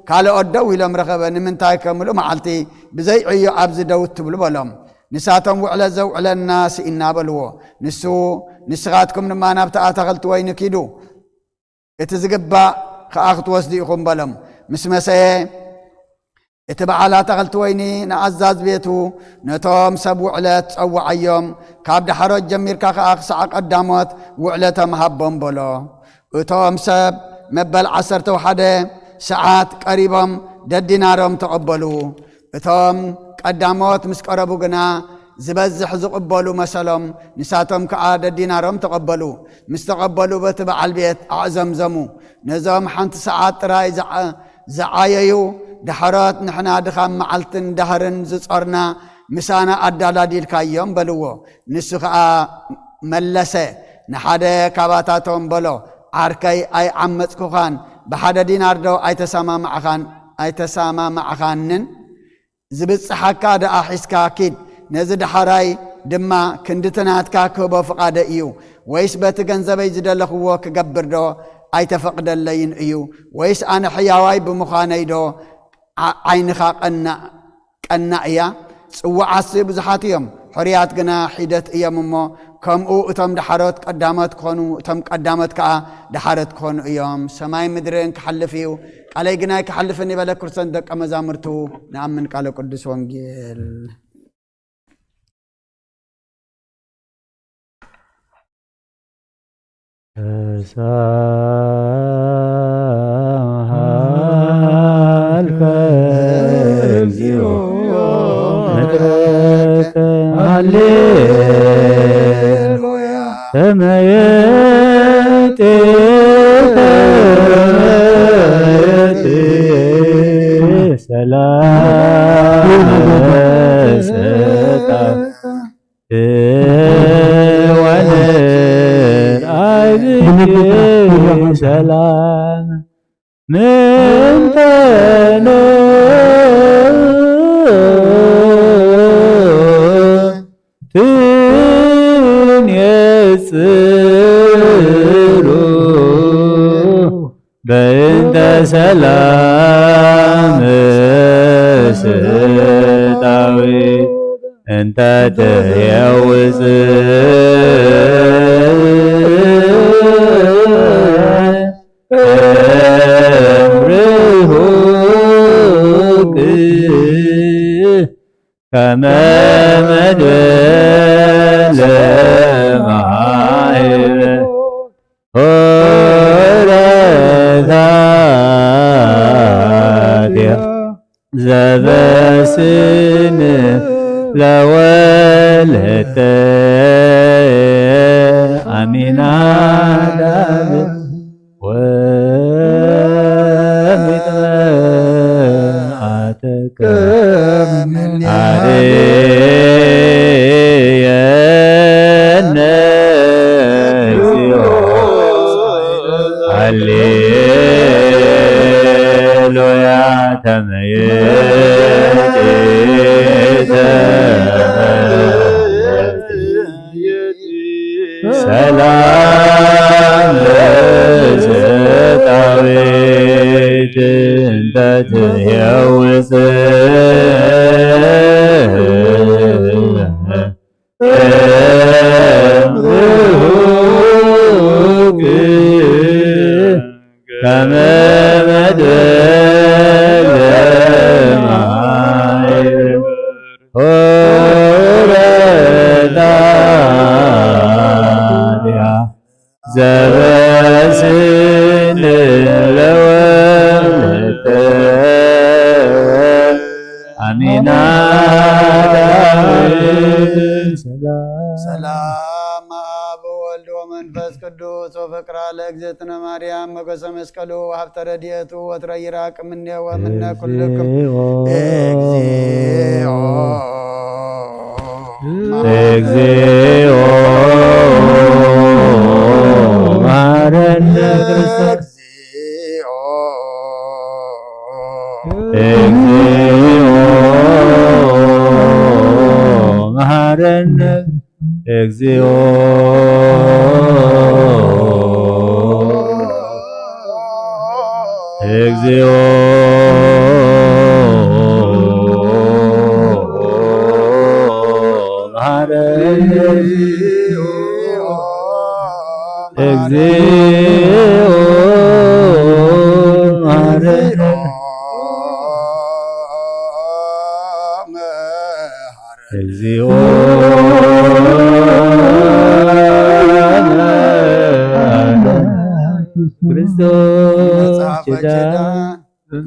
ካልኦት ደው ኢሎም ረኸበ ንምንታይ ከምሉ መዓልቲ ብዘይ ዕዮ ኣብዚ ደው ትብሉ በሎም ንሳቶም ውዕለት ዘውዕለና ስኢና በልዎ ንሱ ንስኻትኩም ድማ ናብቲ ኣተኸልቲ ወይኑ ኪዱ እቲ ዝግባእ ከዓ ክትወስዱ ኢኹም በሎም ምስ መሰየ እቲ በዓል ኣተኸልቲ ወይኒ ንኣዛዝ ቤቱ ነቶም ሰብ ውዕለት ፀዋዓዮም ካብ ዳሕሮት ጀሚርካ ከዓ ክሳዕ ቀዳሞት ውዕለቶም ሃቦም በሎ እቶም ሰብ መበል 11 ሰዓት ቀሪቦም ደዲናሮም ተቐበሉ እቶም ቀዳሞት ምስ ቀረቡ ግና ዝበዝሕ ዝቕበሉ መሰሎም ንሳቶም ከዓ ደዲናሮም ተቐበሉ ምስ ተቐበሉ በቲ በዓል ቤት ኣዕዘምዘሙ ነዞም ሓንቲ ሰዓት ጥራይ ዝዓየዩ ዳሕሮት ንሕና ድኻም መዓልትን ዳህርን ዝጾርና ምሳና ኣዳላዲልካዮም በልዎ ንሱ ከዓ መለሰ ንሓደ ካባታቶም በሎ ዓርከይ ኣይዓመፅኩኻን ብሓደ ዲናር ዶ ኣይተሰማማዕኻንን ዝብፅሓካ ደኣ ሒዝካ ኪድ ነዚ ዳሕራይ ድማ ክንድትናትካ ክህቦ ፍቓደ እዩ ወይስ በቲ ገንዘበይ ዝደለኽዎ ክገብር ዶ ኣይተፈቕደለይን እዩ ወይስ ኣነ ሕያዋይ ብምዃነይ ዶ ዓይንኻ ቀናእ እያ ጽዋዓሲ ብዙሓት እዮም ሕርያት ግና ሒደት እዮም እሞ ከምኡ እቶም ዳሕሮት ቀዳሞት ክኾኑ እቶም ቀዳሞት ከዓ ዳሕሮት ክኾኑ እዮም ሰማይ ምድርን ክሓልፍ እዩ ቃለይ ግናይ ክሓልፍን ይበለ ክርስቶስ ደቀ መዛሙርቱ ንኣምን ቃለ ቅዱስ ወንጌል ሃሌሉያ ተመየጤ ሰላም ሰጣ ሰላም ምንተነ ትንየጽሩ በእንተ ሰላም ስጣዊ እንተ ትየውፅ كما مدل معايب هرذات زبسن ለወለተ አሚናዳብ ወሚጥመአተከ አርየነ እግዚኦ ሃሌሉያ ተመየጤተ ሰላም ለዘጣዊት እንተ ትሄውፅ ከመ መደለ ማይ ሆረታያ ዘበስን ለወለተ አሚናዳብ ሰላም አብ ወወልድ ወመንፈስ ቅዱስ ወፍቅራ ለእግዝእትነ ማርያም ሞገሰ መስቀሉ ሀብተ ረድኤቱ ወትረ ይራቅ እምኔ ወእምነ ኩልክም እግዚኦ እግዚኦ መሐረነ ክርስቶስ እግዚኦ መሐረነ እግዚኦ እግዚኦ መሐረነ እግዚኦ መሐረነ እግዚኦ ክርስቶስ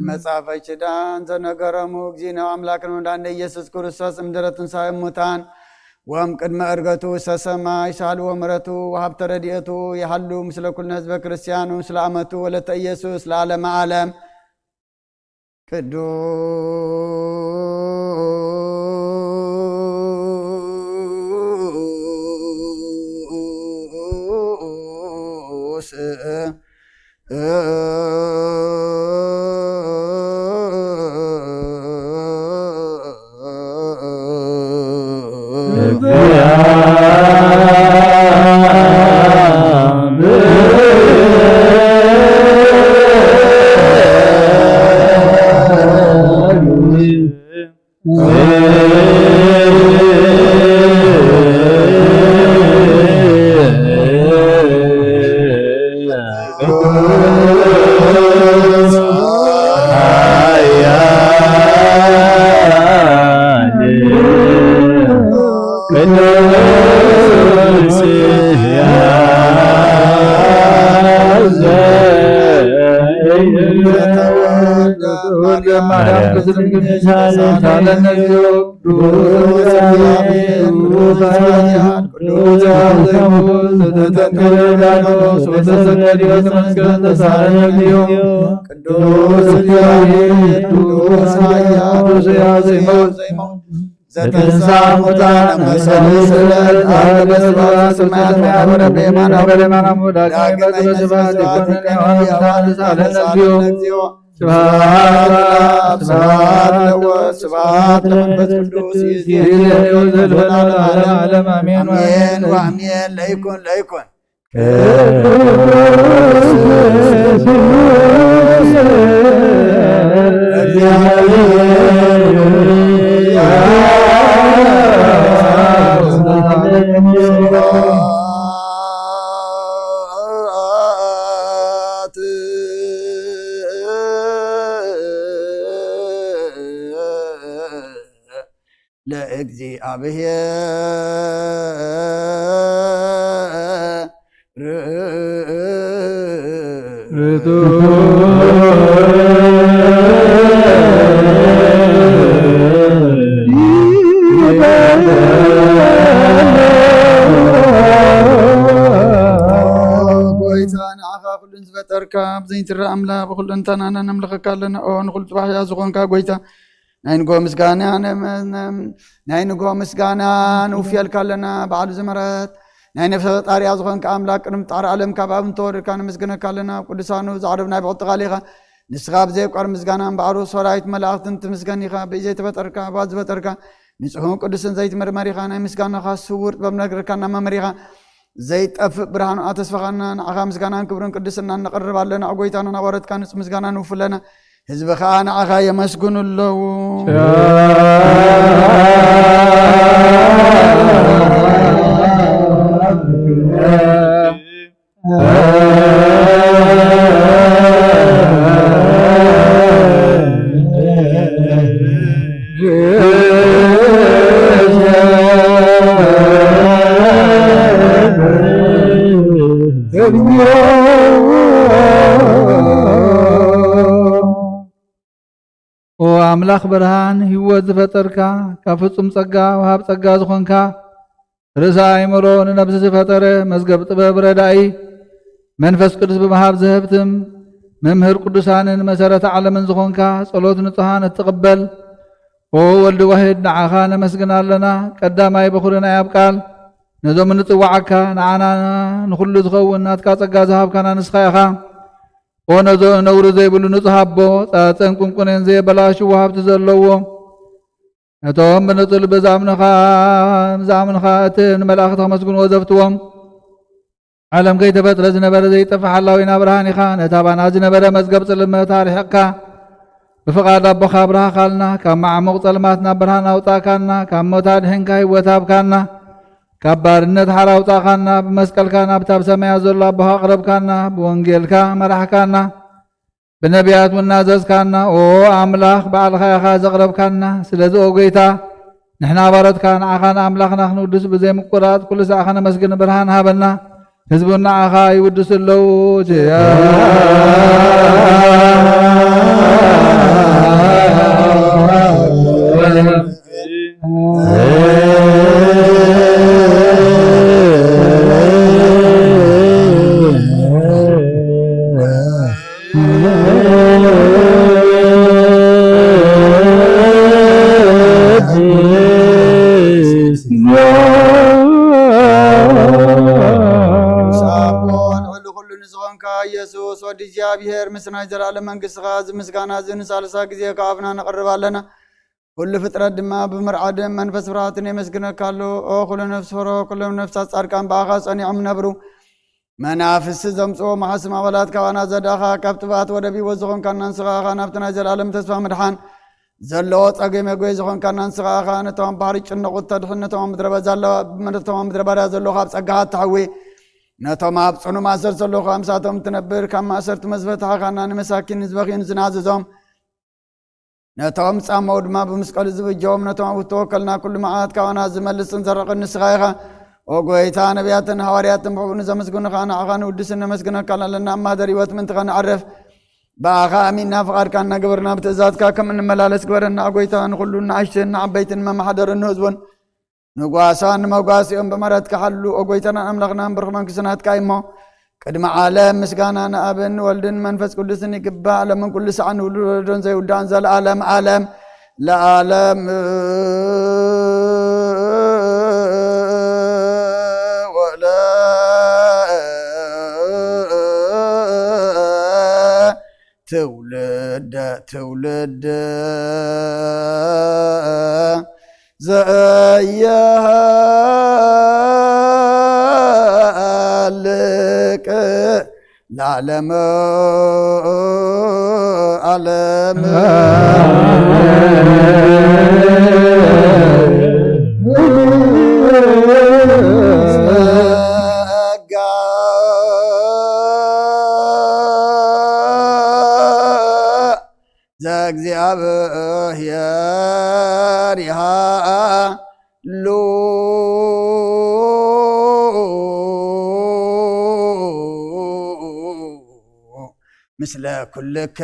መጽሐፈ ኪዳን ዘነገረሙ እግዚእነ አምላክነ ወመድኃኒነ ኢየሱስ ክርስቶስ እምድኅረ ትንሣኤ እሙታን ወም ቅድመ ዕርገቱ ውስተ ሰማይ ሳህልዎ ምሕረቱ ወሀብተ ረድኤቱ የሀሉ ምስለ ኩልነ ህዝበ ክርስቲያኑ ምስለ አመቱ ወለተ ኢየሱስ ለዓለመ ዓለም ቅዱስ ዘተንሳ ሙታን መሰልስለት አገበስባ ስማት ያወረ በማና ዳግመ በስባት ይኮነን ያዋን ሳለነዚዮ ስብሐት ለወልድ ስብሐት ለመንፈስ ቅዱስ ይእዜሰ ለዓለመ ዓለም አሜን ወአሜን ለይኩን ለእግዚአብሔር ጎይታን አኻ ኩሉን ዝፈጠርካ ብዘይትረአ ኣምላኽ ብኩለንተናና ነምልኸካ ኣለና ንኩሉ ፅባሕ እያ ዝኾንካ ጎይታ ናይ ንጎ ምስጋና ንውፍየልካ ኣለና በዓሉ ዝመረት ናይ ነፍሰ ፈጣሪያ ዝኾንካ ኣምላክ ቅድሚ ጣዕሪ ዓለም ካብ ኣብ እንተወሪድካ ነመስግነካ ኣለና ቅዱሳኑ ዛዕረብ ናይ ብቕጥቃ ኢኻ ንስኻ ብዘይቋር ምስጋናን ባዕሩ ሰራዊት መላእኽትን ትምስገን ኢኻ ብዘይተፈጠርካ ባት ዝፈጠርካ ንጹሕን ቅዱስን ዘይትመርመሪኻ ናይ ምስጋናኻ ስውር ጥበብ ነገርካ እናመመሪኻ ዘይጠፍእ ብርሃኑ ተስፋኻና ንዓኻ ምስጋናን ክብርን ቅድስና ነቐርብ ኣለና ጎይታና ናቆረትካ ንጹ ምስጋና ንውፍለና ህዝብኻ ንዓኻ የመስግኑ ኣለዉ አምላክ ብርሃን ህይወት ዝፈጠርካ ካብ ፍጹም ጸጋ ወሃብ ጸጋ ዝኾንካ ርእሰ ኣእምሮ ንነብሲ ዝፈጠረ መዝገብ ጥበብ ረዳኢ መንፈስ ቅዱስ ብምሃብ ዝህብትም መምህር ቅዱሳንን መሰረተ ዓለምን ዝኾንካ ጸሎት ንጹሃን እትቕበል ወልዲ ዋሕድ ንዓኻ ነመስግና ኣለና ቀዳማይ በኹርና ያብቃል ነዞም ንጽዋዓካ ንዓና ንኹሉ ዝኸውን ናትካ ጸጋ ዝሃብካና ንስኻ ኢኻ ነዞ ነውሪ ዘይብሉ ንጹህ ኣቦ ጻጸን ቁንቁንን ዘየበላሹ ወሃብቲ ዘለዎ ነቶም ብንጹል ብዛምንኻ እቲ ንመላእኽቲ ከመስግንዎ ዘፍትዎም ዓለም ከይተፈጥረ ዝነበረ ዘይጠፍእ ሓላዊና ብርሃን ኢኻ ነታ ባና ዝነበረ መዝገብ ጽልመት ኣርሒቕካ ብፍቓድ ኣቦኻ ብርሃኻልና ካብ ማዕሙቕ ጸልማት ናብ ብርሃን ኣውጣእካና ካብ ሞት ኣድሒንካ ህይወት ሃብካና ካብ ባርነት ሓር ኣውጣእኻና ብመስቀልካ ናብታ ብሰማያት ዘሎ ኣቦኻ ኣቕረብካና ብወንጌልካ መራሕካና ብነቢያት ምናዘዝካና ኣምላኽ በዓልኻ ኢኻ ዘቕረብካና ስለዚ ጎይታ ንሕና ባሮትካ ንዓኻ ንኣምላኽና ክንውድስ ብዘይምቁራጽ ኩሉ ሰዓኻ ነመስግን ብርሃን ሃበና ህዝቡ ንዓኻ ይውድስ ኣለዉ ኢየሱስ ወዲ እግዚአብሔር ምስናይ ዘላለም መንግሥትኻ ዝምስጋና ዝንሳልሳ ጊዜ ከኣፍና ነቐርባለና ኩሉ ፍጥረት ድማ ብምርዓድን መንፈስ ፍርሃትን የመስግነካ ኣሎ ኩሉ ነፍስ ፈሮ ኩሎም ነፍሳት ጻድቃን በኣኻ ጸኒዖም ነብሩ መናፍስቲ ዘምጽኦ ማሕስም ኣባላት ካባና ዘዳኻ ካብ ጥፋት ወደ ቢቦት ዝኾንካና ንስኻ ኢኻ ናብቲ ናይ ዘላለም ተስፋ ምድሓን ዘለዎ ጸገመ ጎይ ዝኾንካና ንስኻ ኢኻ ነቶም ባሕሪ ጭነቑት ተድሕን ነቶም ምድረ በዳ ዘሎ ካብ ጸጋኻ ተሓዊ ነቶም ኣብ ጽኑ ማእሰር ዘሎ ኣምሳቶም ትነብር ካብ ማእሰርቲ መዝፈትኻ ኻና ንመሳኪን ዝበኺን ዝናዘዞም ነቶም ጻመው ድማ ብመስቀሉ ዝብጀዎም ነቶም ኣብ ተወከልና ኩሉ መዓት ካባና ዝመልስን ዘረቕን ንስኻ ኢኻ ጎይታ ነቢያትን ሐዋርያትን ብዕቡን ዘመስግኑኻ ንዓኻ ንውድስን ነመስግነካ ኣለና ማህደር ህይወት ምንትኻ ንዓርፍ በኣኻ ኣሚንና ፍቓድካ እናገበርና ብትእዛዝካ ከም እንመላለስ ግበረና ጎይታ ንኹሉ ንኣሽትን ንዓበይትን መማሓደርን ንህዝቡን ንጓሳን ንመጓሲኦም ብመረትካ ሓሉ ጎይታና ኣምላኽናን ብርኽ መንግሥትናትካ እሞ ቅድሚ ዓለም ምስጋና ንኣብን ወልድን መንፈስ ቅዱስን ይግባእ ዓለምን ኩሉ ሰዓ ንውሉዶን ዘይውዳእን ዘለዓለም ዓለም ለዓለም ትውልድ ዘየሃልቅ ለዓለም ዓለም ዘእግዚአብሔር ይሃሉ ምስለ ኩልከ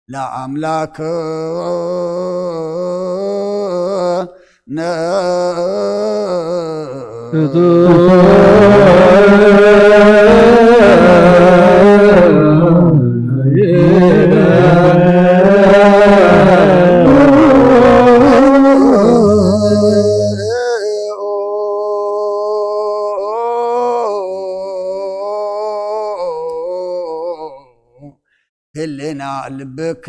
ለአምላክ ህሊና ልብክ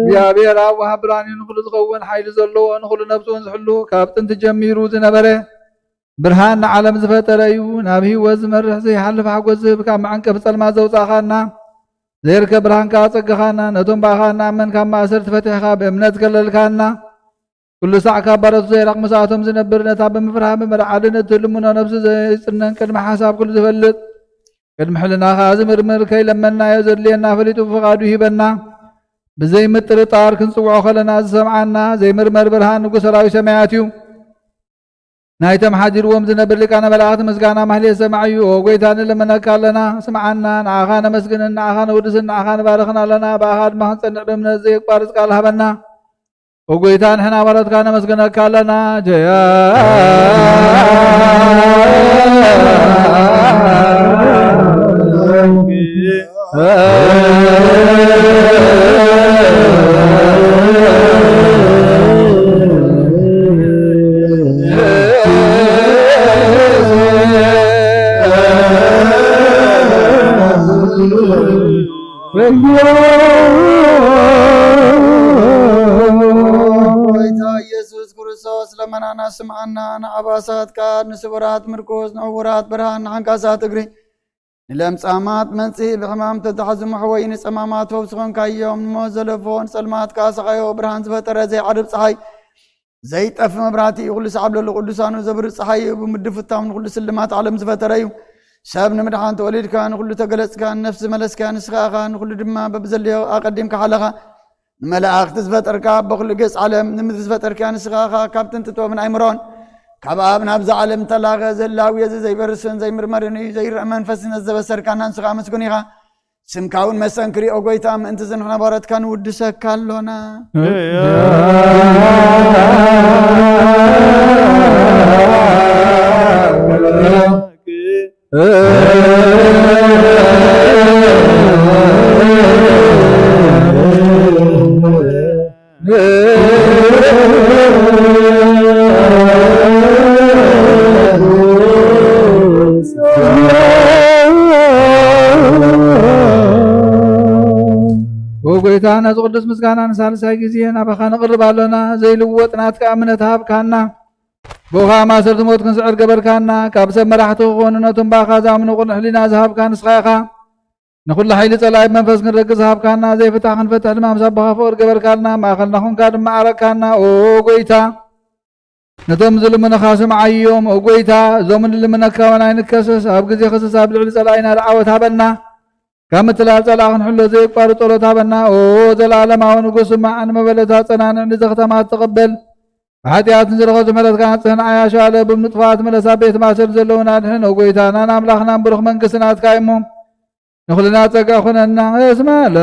እግዚአብሔር ኣብ ወሃብ ብርሃን ንኹሉ ዝኸውን ሓይሊ ዘለዎ ንኹሉ ነብሱን ዝሕሉ ካብ ጥንቲ ጀሚሩ ዝነበረ ብርሃን ንዓለም ዝፈጠረ እዩ። ናብ ህይወት ዝመርሕ ዘይሓልፍ ሓጎስ ዝህብ ካብ መዓንቀፍ ጸልማት ዘውፃእኻና ዘይርከብ ብርሃንካ ፀግኻና ነቶም ባኻና እመን ካብ ማእሰር ትፈቲሕኻ ብእምነት ገለልካና ኩሉ ሳዕ ካብ ባረቱ ዘይራቕ መሳቶም ዝነብር ነታ ብምፍራህ ብመርዓድነት ትልሙኖ ነብሲ ዘይፅነን ቅድሚ ሓሳብ ኩሉ ዝፈልጥ ቅድሚ ሕልናኻ ዝምርምር ከይለመናዮ ዘድልየና ፈሊጡ ብፍቓዱ ይሂበና ብዘይ ምጥርጣር ክንፅውዖ ከለና ዝሰምዓና ዘይምርመር ብርሃን ንጉሥ ሰራዊት ሰማያት እዩ። ናይቶም ሓዲርዎም ዝነብር ሊቃነ መላእክት ምስጋና ማህሌት ሰማዕ እዩ። ጎይታ ንልመነካ ኣለና ስምዓና ንዓኻ ነመስግንን ንዓኻ ነውድስን ንዓኻ ንባርኽን ኣለና ብኣኻ ድማ ክንፀንዕ ብእምነት ዘይቋርፅ ቃል ሃበና ጎይታ ንሕና ባረትካ ነመስግነካ ኣለና ጀያ ለመናና ስምዓና ንዓባሳት ቃል ንስቡራት ምርኮስ ንዕውራት ብርሃን ንሓንካሳት እግሪ ንለምጻማት መንጽሂ ብሕማም ተታሕዙ መሕወይ ንጸማማት ፈውሲ ኾንካዮም ንሞት ዘለፎን ጸልማት ካሰኻዮ ብርሃን ዝፈጠረ ዘይዓርብ ፀሓይ ዘይጠፍ መብራህቲ ኩሉ ሰዓብ ለሉ ቅዱሳኑ ዘብርህ ፀሓይ ብምድብ ፍታም ንኩሉ ስልማት ዓለም ዝፈጠረ እዩ። ሰብ ንምድሓን ተወሊድካ ንኩሉ ተገለጽካ ነፍሲ መለስካ ንስኻ ኢኻ ንኩሉ ድማ በብዘለዮ ኣቐዲምካ ሓለኻ ንመላእኽቲ ዝፈጠርካ በኩሉ ገጽ ዓለም ንምድሪ ዝፈጠርካ ንስኻ ኢኻ ካብ ጥንቲ ጥበብን ኣእምሮን ካብ ኣብ ናብዚ ዓለም ተላኸ ዘላውየ ዘይበርስን ዘይምርመርን እዩ ዘይርአ መንፈስን ዘበሰርካና ንስኻ መስጉን ኢኻ ስምካ እውን መሰንክሪ ኦ ጎይታ ምእንቲ ዝንሕና ባረትካ ንውድሰካ ኣሎና ጎይታ ነዚ ቅዱስ ምስጋና ንሳልሳይ ግዜ ናባኻ ነቕርብ ኣለና ዘይልወጥ ናትካ እምነት ሃብካና ብኻ ማእሰርቲ ሞት ክንስዕር ገበርካና ካብ ሰብ መራሕቲ ክኾኑ ነቶም ባኻ ዝኣምኑ ቁኑዕ ሕሊና ዝሃብካ ንስኻ ኢኻ ንኩሉ ሓይሊ ጸላኢ መንፈስ ክንረግፅ ዝሃብካና ዘይፍታሕ ክንፈትሕ ድማ ምስ ኣቦኻ ፍቅር ገበርካልና ማእኸልና ኾንካ ድማ ዓረግካና ኦ ጎይታ ነቶም ዝልምነኻ ስምዓዮም ኦ ጎይታ እዞም ንልምነካ ወና ይንከሰስ ኣብ ግዜ ክስስ ኣብ ልዕሊ ጸላኢና ድዓወት ሃበና ካብ ምትላል ጸላእ ክንሕሎ ዘይቋርፅ ጸሎት ሃበና ኦ ዘለዓለማዊ ንጉስ ስማዕ ንመበለታት ጸናንዕ ንዘኽተማት ተቐበል ብሓጢኣትን ዝረኸቱ ምሕረትካ ንጽህና ኣያሻለ ብምንጥፋት መለሳ ቤት ማእሰር ዘለውና ድሕን ኦ ጎይታ ናና ኣምላኽና ብሩኽ መንግስቲ ናትካ እሞ ንኹልና ጸጋ ኹነና እስማለ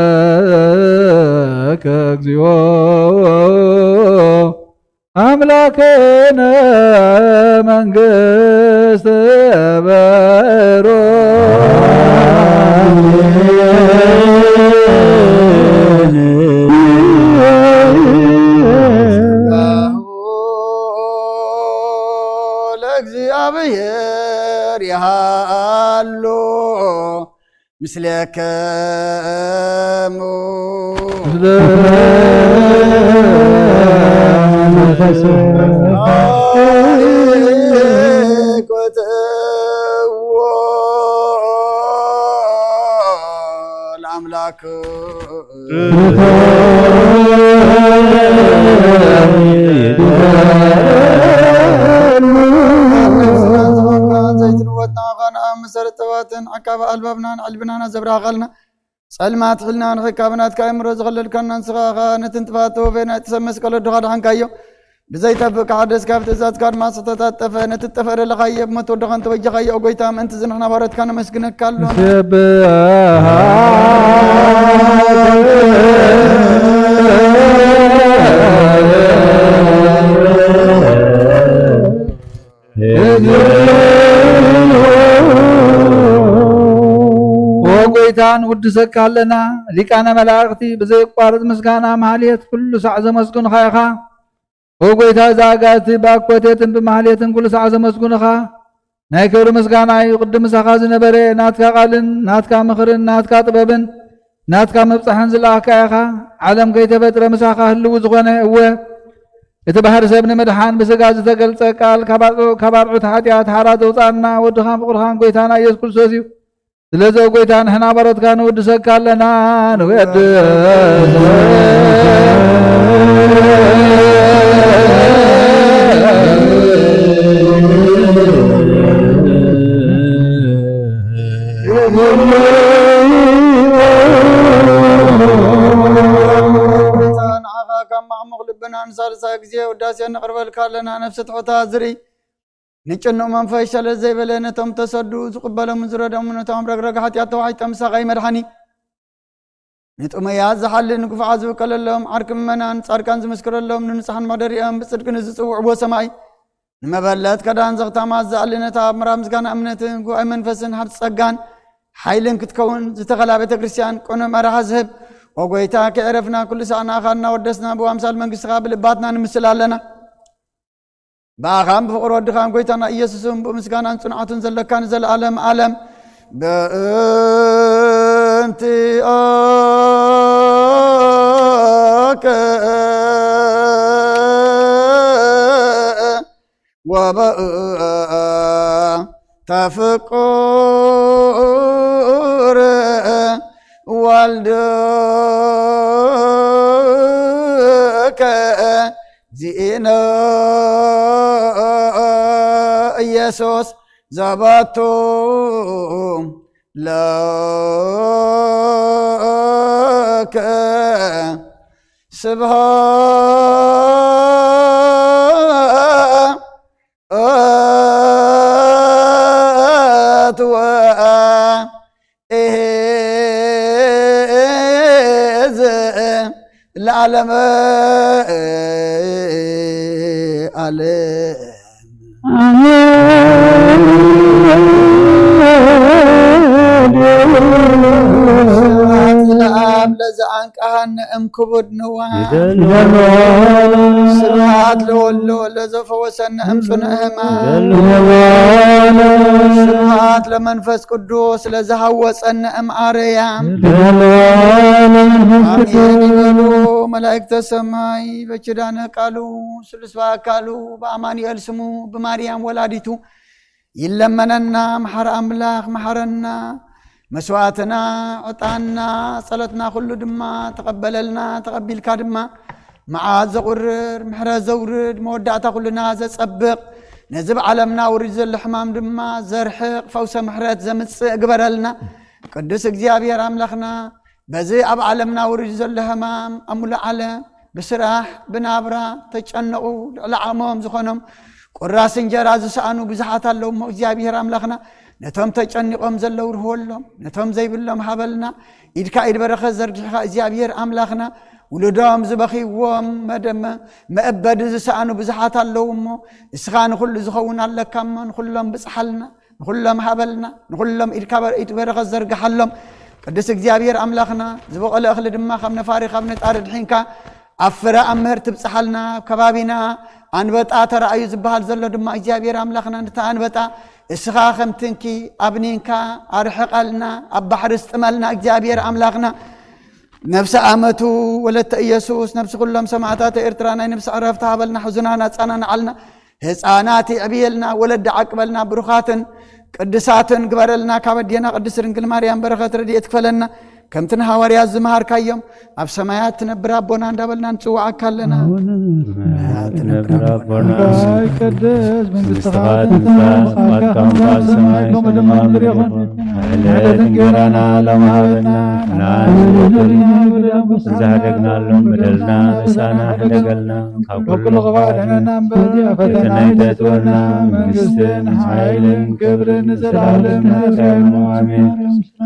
ለከ እግዚኦ አምላክነ መንግሥት በሮ ለእግዚአብሔር ያሃሎ ምስሌከሙ ኮትዎ ለአምላክ መሰረት ጠዋትን ዓካባ ኣልባብናን ዓልብናና ዘብራኸልና ጸልማት ሕልና ንኽካብናት ካእምሮ ዝኸለልካና ንስኻኻ ነትንጥፋቶ ፈናይ ትሰብ መስቀሎ ድኻ ድሓንካዮ ብዘይጠብቕ ሓደስ ካብ ትእዛዝካ ድማ ዝተታጠፈ ነቲ ጠፈረለኻዮ ብሞት ወድኻ እንተወጀኻዮ ጎይታ ምእንቲ ዝንሕና ባረትካ ነመስግነካ ኣሎና ጎይታን ውድሰካ ኣለና ሊቃነ መላእኽቲ ብዘይቋርጥ ምስጋና ማህሌት ኩሉ ሰዕ ዘመስግኑኻ ኢኻ ጎይታ ዛጋቲ ብኣኮቴትን ብማህሌትን ኩሉ ሰዕ ዘመስግኑኻ ናይ ክብሪ ምስጋና እዩ ቅድም ምሳኻ ዝነበረ ናትካ ቃልን ናትካ ምኽርን ናትካ ጥበብን ናትካ መብፅሕን ዝለኣኽካ ኢኻ ዓለም ከይተፈጥረ ምሳኻ ህልው ዝኾነ እወ እቲ ባህሪ ሰብ ንምድሓን ብስጋ ዝተገልፀ ቃል ካብ ኣርዑት ሓጢኣት ሓራ ዘውፃእና ወድኻን ፍቁርኻን ጎይታና ኢየሱስ ክርስቶስ እዩ ስለዚ ጎይታ ንሕና ባሮትካ ንውድሰካ ኣለና ንወድስ معمق لبنا نسال ساكزي وداسي نقربل كالنا نفس تحوتها زري نچنو منفاش لزي بلنا تم تصدو قبل منزرد من تام رغرغ حتى توحي تمسا غي مرحني نتوم يا زحل نكف عزو كللهم عركم منان صاركان زمسكر لهم ننصحن مدريام بصدق نزصو عبو سماي نمبلات كدان زغتا مازالنا تا مرامز كان امنتن كو اي منفسن حب صغان حيلن كتكون زتغلا بيت كريستيان كون مرحزب وغويتا كعرفنا كل ساعه اخرنا ودسنا بو امثال منغس قابل باتنا نمسلالنا باغام بفقر ودخان غويتانا ኢየሱስም በምስጋናን ጽንዓቱን ዘለካን ዘላለም ዓለም በእንቲ አከ ወበእ ተፍቁር ዋልድከ ዚእነ ኢየሱስ ዘባቱ ለከ ስብሐት ወእዝ ለዓለመ ዓለም ለአብ ለዘአንቃሃነ እምክቡድ ንዋሃ ስብሐት ለወሎ ለዘፈወሰነ እምጽንዕ ሕማም ስብሐት ለመንፈስ ቅዱስ ለዘሃወፀነ እምአርያም አሜን ይበሉ መላእክተ ሰማይ በኪዳነ ቃሉ ስሉስ በአካሉ በአማኑኤል ስሙ በማርያም ወላዲቱ ይለመነና መሐረ አምላክ መሐረና መስዋዕትና ዕጣንና ጸሎትና ሁሉ ድማ ተቀበለልና ተቀቢልካ ድማ መዓዝ ዘቁርር ምሕረት ዘውርድ መወዳእታ ኩልና ዘጸብቕ ነዚ ብዓለምና ውሪድ ዘሎ ሕማም ድማ ዘርሕቕ ፈውሰ ምሕረት ዘምጽእ ግበረልና ቅዱስ እግዚአብሔር አምላኽና በዚ ኣብ ዓለምና ውሪድ ዘሎ ሕማም ኣሙሉ ዓለም ብስራሕ ብናብራ ተጨነቑ ልዕሊ ዓቕሞም ዝኾኖም ቁራስ እንጀራ ዝሰኣኑ ብዙሓት ኣለዉ እሞ እግዚአብሔር አምላኽና ነቶም ተጨኒቆም ዘለው ርህወሎም ነቶም ዘይብሎም ሃበልና ኢድካ ኢድ በረኸት ዘርጊሕኻ እግዚአብሔር አምላኽና ولدهم زبخيوم مدم مأبد زسانو بزحات اللومو اسخان كل زخون على كم نخلهم بصحلنا نخلهم حبلنا نخلهم إتبرغ الزرق حلهم قدس እግዚአብሔር አምላኽና ዝበቀለ እኽሊ ድማ ከም ነፋሪ ካብ ነጣሪ ድሒንካ ኣፍረ ኣምህር ትብፅሓልና ከባቢና አንበጣ ተራእዩ ዝበሃል ዘሎ ድማ እግዚአብሔር አምላኽና እንታ አንበጣ እስኻ ከምትንኪ ኣብኒንካ ኣርሕቀልና ኣብ ባሕሪ ስጥመልና እግዚአብሔር አምላኽና ነፍሰ አመቱ ወለተ ኢየሱስ ነፍስ ኩሎም ሰማዕታት ኤርትራ ናይ ነፍስ ዕረፍቲ ሃበልና ሕዙናና ጻናናዓልና ህፃናት ዕብየልና ወለድ ዓቅበልና ብሩኻትን ቅድሳትን ግበረልና ካበዲና ቅድስ ድንግል ማርያም በረኸት ረድኤት ክፈለና ከምትን ሐዋርያት ዝመሃርካዮም ኣብ ሰማያት ትነብር አቦና እንዳበልና እንጽዋዓካ ኣለና ትነብር አቦና ቅድስ መንግሥትኻ ትምጻእ ሰማይ ከምድር ይኹን ዕለት እንጀራና ለማሃበና زهدقنالهم بدلنا لسانا حدقلنا وكل غفارنا بهدي ፈተና ይተትወና መንግሥትን ኃይልን ክብርን ዘላለምና ከሞ አሜን።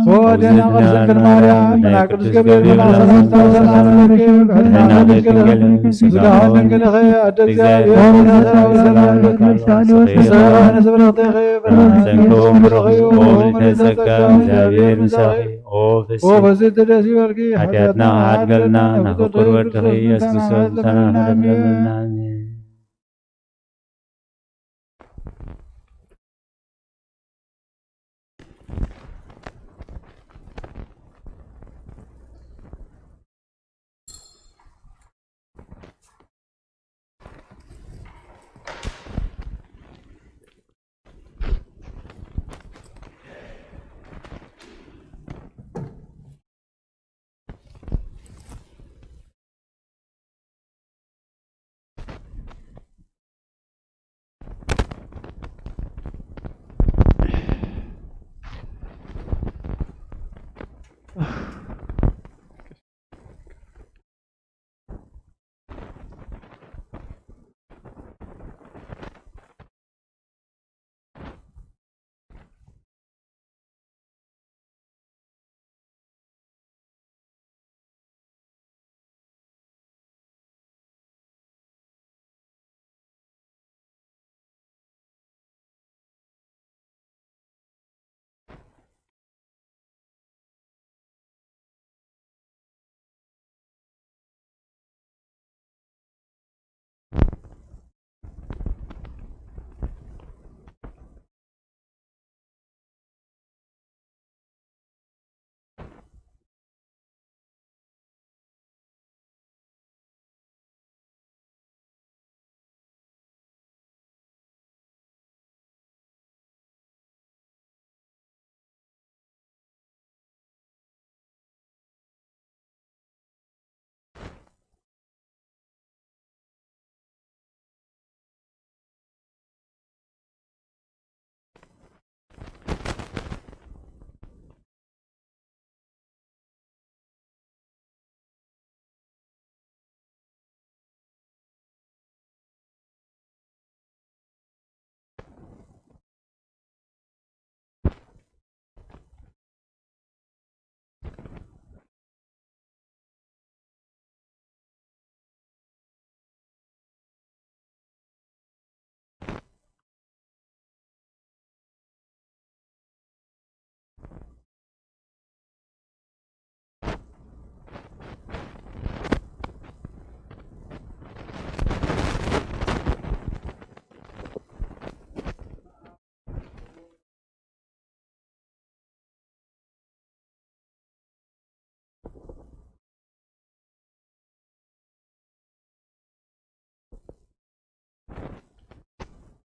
ወደና ቅድስት ማርያም እና ቅዱስ ገብርኤል ሰላምታ ሰላም ለኪ በሕና ድንግል ስጋው ድንግል እግዚአብሔር ሰላም ለኪ ሰላም ለዘብረተኺ ተንኮም ብሩኽ ተጸጋ እግዚአብሔር ምሳኺ ወበዝት ደስ ይበልኪ ኃጢአትና አድገልና ናፍቁር ወድኺ ኢየሱስ ክርስቶስ ተናህረምና አሜን።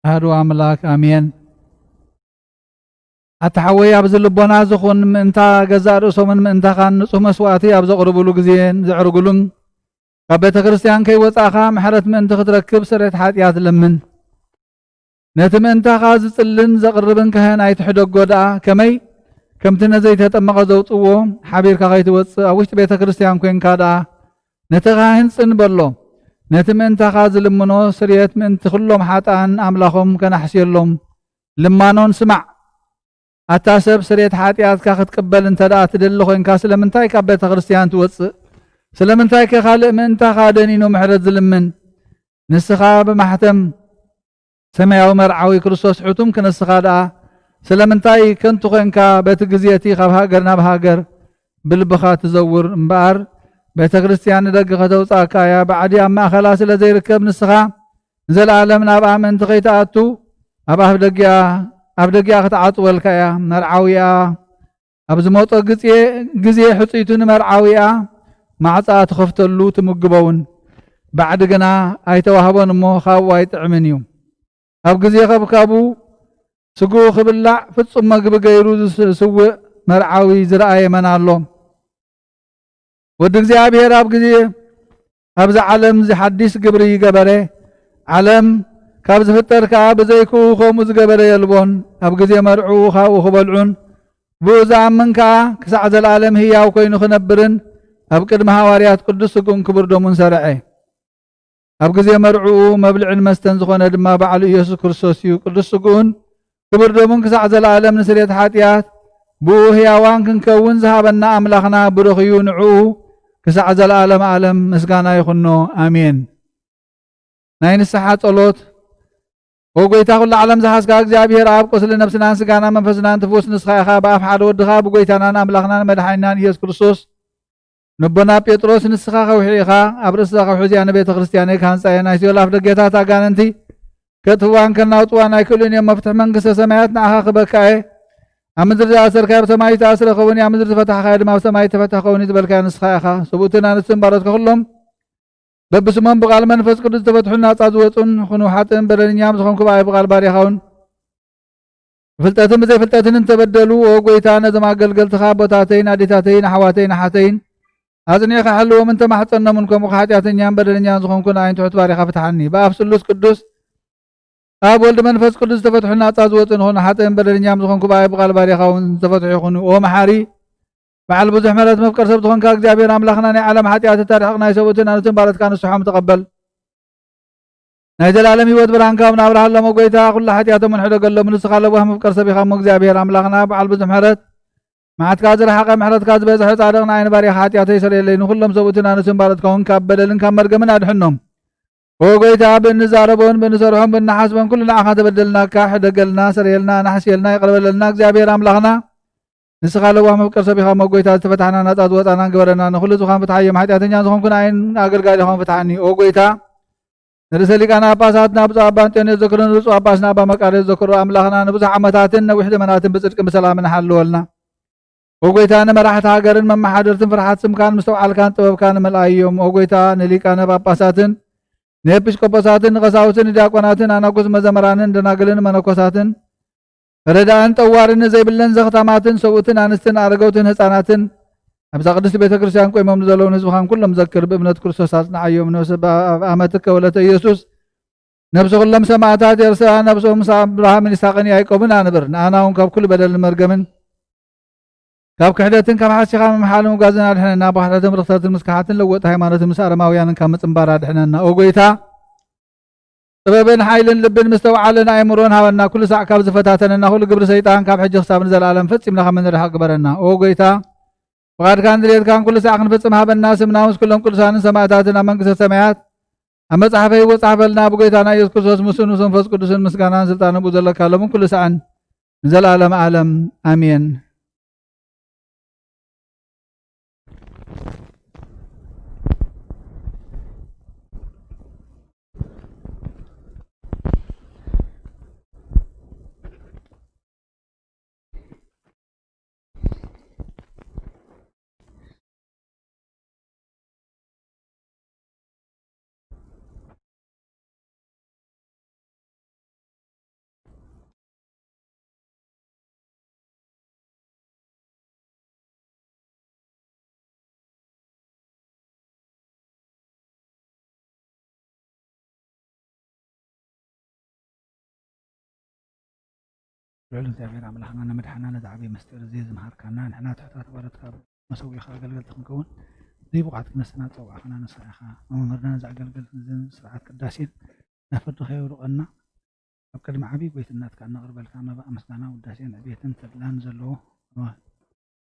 هادو أملاك آمين أتحوي أبز اللبونا زخون منتا جزار أسومن منتا خان نصوم سواتي أبز قربولو جزين زعرقولون قبة كريستيان كي وصاخا محرت من تخدركب سرت حاتيات لمن نتم انتا خاز تلن زقربن كهن أي تحدق قدا كمي كم تنزيت تمغ زوطو حبير كغيت وص أوشت بيت كريستيان كوين كادا نتغاهن سنبرلو نتم انت خاز لمنو سريت من تخلهم حاتان أملاخهم كنحسيلهم لمانون سمع أتاسب سريت حاتيات كاخت قبل انت دا تدلخو انكاس لمنتاي كابيت كريستيان توص ስለምንታይ ከኻልእ ምእንታ ካደኒኖ ምሕረት ዝልምን ንስኻ ብማሕተም ሰማያዊ መርዓዊ ክርስቶስ ሕቱም ክነስኻ ደኣ ስለምንታይ ከንቱ ኮንካ በቲ ግዜቲ ካብ ሃገር ናብ ሃገር ብልብኻ ትዘውር እምበኣር ቤተ ክርስቲያን ንደገ ከተውፃእካ እያ ባዕዲ ኣብ ማእኸላ ስለ ዘይርከብ ንስኻ ንዘለኣለም ናብ ኣመንቲ ከይተኣቱ ኣብ ኣብ ደጊኣ ክትዓፅወልካ እያ መርዓዊኣ ኣብ ዝመፆ ግዜ ሕፅይቱ ንመርዓዊኣ ማዕፃ ትኸፍተሉ ትምግበውን ባዕዲ ግና ኣይተዋህቦን እሞ ካብኡ ኣይጥዕምን እዩ ኣብ ግዜ ከብካቡ ስጉኡ ክብላዕ ፍጹም መግቢ ገይሩ ዝስውእ መርዓዊ ዝረኣየ መን ኣሎ ወዲ እግዚኣብሔር ኣብ ግዜ ኣብዚ ዓለም ሓዲስ ግብሪ ይገበረ ዓለም ካብ ዝፍጠር ከዓ ብዘይክኡ ከምኡ ዝገበረ የልቦን ኣብ ግዜ መርዑ ካብኡ ክበልዑን ብኡ ዝኣምን ከዓ ክሳዕ ዘለኣለም ህያው ኮይኑ ክነብርን ኣብ ቅድሚ ሃዋርያት ቅዱስ ስጉኡን ክቡር ደሙን ሰርዐ ኣብ ግዜ መርዑኡ መብልዕን መስተን ዝኾነ ድማ ባዕሉ ኢየሱስ ክርስቶስ እዩ ቅዱስ ስጉኡን ክቡር ደሙን ክሳዕ ዘለኣለም ንስርየት ሓጢኣት ብኡ ህያዋን ክንከውን ዝሃበና ኣምላኽና ብሩኽ እዩ ንዕኡ ክሳዕ ዘለኣለም ዓለም ምስጋና ይኹኖ ኣሜን ናይ ንስሓ ጸሎት ወጎይታ ኩሉ ዓለም ዝሓስካ እግዚኣብሔር ኣብ ቁስሊ ነብስናን ስጋና መንፈስናን ትፍውስ ንስኻ ኢኻ ብኣፍ ሓደ ወድኻ ብጎይታናን ኣምላኽናን መድሓኒናን ኢየሱስ ክርስቶስ ንቦና ጴጥሮስ ንስኻ ከውሒ ኢኻ ኣብ ርእስኻ ከውሒ እዚኣ ንቤተ ክርስቲያነይ ካንፃየ ናይ ሲኦል ኣፍ ደገታት ኣጋንንቲ ከጥፍዋን ከናውፅዋን ኣይክእሉን እዮም መፍትሒ መንግስተ ሰማያት ንዓኻ ክበካየ ኣብ ምድሪ ዝኣሰርካዮ ኣብ ሰማይ ዝተኣስረ ኸውን ኣብ ምድሪ ዝፈታሕካዮ ድማ ኣብ ሰማይ ተፈታሕ ኸውን ዝበልካዮ ንስኻ ኢኻ ሰብኡትን ኣንስትን ባሮትካ ኩሎም በብስሞም ብቓል መንፈስ ቅዱስ ዝተፈትሑን ናፃ ዝወፁን ክንውሓጥን በደለኛም ዝኾንኩ ብኣይ ብቓል ባሪኻውን ፍልጠትን ብዘይፍልጠትን እንተበደሉ ኦ ጎይታ ነዞም ኣገልገልትኻ ቦታተይን ኣዴታተይን ኣሕዋተይን ኣሓተይን ኣጽኒዕኻ ሕልዎም እንተማሕፀኖምን ከምኡ ሓጢኣተኛን በደለኛን ዝኾንኩ ንኣይን ትሑት ባሪኻ ፍትሓኒ ብኣብ ስሉስ ቅዱስ ኣብ ወልዲ መንፈስ ቅዱስ ዝተፈትሑን ናፃ ዝወፅን ኾኑ ሓጥን በደለኛም ዝኾንኩ ብኣይ ብቓል ባሪኻውን ዝተፈትሑ ይኹኑ ኦ መሓሪ በዓል ብዙሕ ምሕረት መፍቀር ሰብ ዝኾንካ እግዚኣብሔር ኣምላኽና ናይ ዓለም ሓጢኣት ታሪሕቕ ናይ ሰብኡትን ኣንስትን ባሮትካ ንስሖም ተቐበል ናይ ዘላለም ህይወት ብርሃንካ ናብርሃሎም ጎይታ ኩሉ ሓጢኣቶምን ሕደገሎም ንስኻ ለዋህ መፍቀር ሰብ ኢኻ እሞ እግዚኣብሔር ኣምላኽና በዓል ብዙሕ ምሕረት መዓትካ ዝረሓቐ ምሕረትካ ዝበዝሐ ጻድቕ ንዓይኒ ባሪኻ ሓጢኣተይ ይሰረየለይ ንኹሎም ሰብኡትን ኣንስትን ባሮትካ እውን ካብ በደልን ካብ መርገምን ኣድሕኖም ኦ ጎይታ ብንዛረቦን ብንሰርሖም ብናሓስቦን ኩሉ ንዓኻ ተበደልናካ ሕደገልና ሰረየልና ናሕስየልና ይቕርበለልና እግዚኣብሔር ኣምላኽና ንስኻ ለዋህ መፍቀር ሰብ ኢኻ እሞ ጎይታ ዝተፈታሕና ናፃ ዝወፃናን ግበረና ንኹሉ ዝኾን ፍትሓዮም ሓጢኣተኛ ዝኾንኩ ንዓይን ኣገልጋሊ ኾን ፍትሓኒ ኦ ጎይታ ንርእሰ ሊቃነ ጳጳሳትና ብፁዕ ኣባ አንጦንዮስ ዘክርን ብፁዕ ኣባስና ኣባ መቃርዮስ ዘክሮ ኣምላኽና ንብዙሕ ዓመታትን ነዊሕ ዘመናትን ብጽድቅን ብሰላምን ሓልወልና ኦ ጎይታ ንመራሕቲ ሃገርን መማሓደርትን ፍርሓት ስምካን ምስተውዓልካን ጥበብካን መልኣዮም ኦ ጎይታ ንሊቃነ ጳጳሳትን ንኤጲስቆጶሳትን ንቐሳውስትን ንዲያቆናትን ኣናጉስ መዘመራንን ደናግልን መነኮሳትን ረዳእን ጠዋርን ዘይብለን ዘኽታማትን ሰብኡትን ኣንስትን ኣረገውትን ህፃናትን ኣብዛ ቅድስቲ ቤተ ክርስቲያን ቆይሞም ዘለውን ህዝብኻን ኩሎም ዘክር ብእምነት ክርስቶስ ኣጽንዓዮም ኣመትከ ወለተ ኢየሱስ ነብሲ ኩሎም ሰማዕታት የርስኣ ነብሶም አብርሃምን ይስሐቅን ያዕቆብን ኣንብር ንኣና እውን ካብ ኩሉ በደልን መርገምን ካብ ክሕደትን ካብ ሓሲኻ ምምሓልን ምጓዝን ኣድሕነና ብሓሕተትን ርክሰትን ምስካሓትን ለወጥ ሃይማኖትን ምስ ኣረማውያንን ካብ ምፅምባር ኣድሕነና ኦ ጎይታ ጥበብን ሓይልን ልብን ምስተውዓልን ኣእምሮን ሃበና ኩሉ ሳዕ ካብ ዝፈታተነና ኩሉ ግብሪ ሰይጣን ካብ ሕጂ ክሳብ ንዘለኣለም ፈፂምና ከም ንርሕቕ ግበረና ኦ ጎይታ ፍቓድካን ድሌትካን ኩሉ ሳዕ ክንፍፅም ሃበና ስምና ምስ ኩሎም ቅዱሳንን ሰማዕታትን ኣብ መንግስተ ሰማያት ኣብ መፅሓፈይ ወፅሓፈልና ብጎይታና ኢየሱስ ክርስቶስ ምስን ምስ መንፈስ ቅዱስን ምስጋናን ስልጣንን ብኡ ዘለካ ሎምን ኩሉ ሰዓን ንዘለኣለም ዓለም ኣሜን ልዑል እግዚኣብሔር ኣምላኽና ንመድሓና ነዚ ዓብዪ መስጢር እዚ ዝምሃርካና ንሕና ትሕታት ባሮትካ መሰዊኻ ኣገልገልቲ ክንከውን ዘይብቕዓት ክነስና ፀውዓኽና ንስኻ ኢኻ መምህርና ነዚ ኣገልገልቲ ስርዓት ቅዳሴን ናፈርድኸ የውርቐና ኣብ ቅድሚ ዓብዪ ጎይትናትካ ነቕርበልካ መባእ ምስጋና ውዳሴን ዕብየትን ተድላን ዘለዎ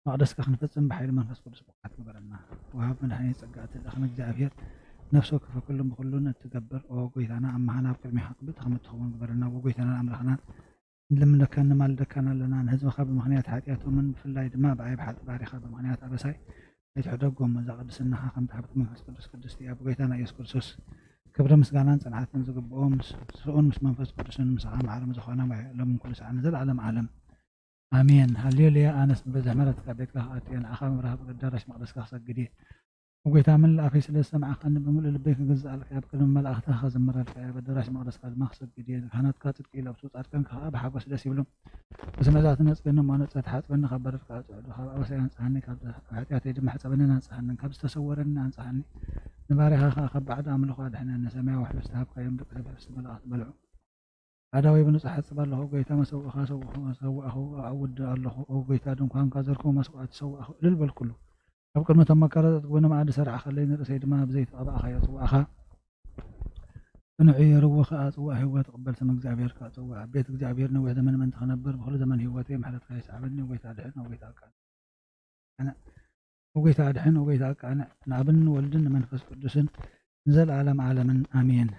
مقدسك خنفصم بحيل منفس قدس بقعت قبرنا وهب من حين صقات الأخن እግዚአብሔር نفسك فكلهم بكلنا تقبر وقويتنا أما هنا بكلمة حق بتخمت تخون قبرنا وقويتنا أمرنا لما لكان ما لكان لنا نهزم خاب مخنيات حياتهم من في الله ما بعيب حد باري خاب مخنيات أبساي يتحدقهم من زغد سنها خمت حبت منفس قدس قدس يا بقيتنا يسكر سوس كبر مسقانان صنعت من زقبهم سؤون مس منفس قدس مسعام عالم زخوانا ما لهم كل ساعة نزل عالم عالم آمين هللويا أنس بزمرت كبيك لها أتينا أخام رهب قدرش مقدس كخصك جديد وقيتها من الأخي سلسة مع خن بملء لبيك جزء لك كل ما الأختها خز مرة الكعبة بدرش مقدس قد مخصب جديد كانت كاتب كيلا بصوت أركان كأب حق وسلس يبلون بس ما ذات الناس بينهم ما نتسات حات بيننا خبرت كاتب خبر بس أنصحني كابس حتى جمع حسابنا أنصحني كابس تصورنا أنصحني نبارها خب بعد أمل خاد إحنا نسمع واحد استهاب قيم دك بس بلا بلعو هذا ويبنو صحة صبر له قيتا ما سوى خا سوى أخو أود الله أو قيتا دم كان كازركم ما سوى تسوى أخو للبل كله أبكر متى ما كرت وانا ما عاد سرع خلينا رسيد ما بزيت أبا أخي سوى أخا نوعي روخ سوى هو تقبل سمك زعبير كسوى بيت زعبير نوع زمن من تخنبر بخل زمن هو تيم حلت خيس عبدني وقيتا دحين وقيتا كان أنا وقيتا دحين وقيتا كان نعبن ولدن منفس قدسن نزل عالم عالما آمين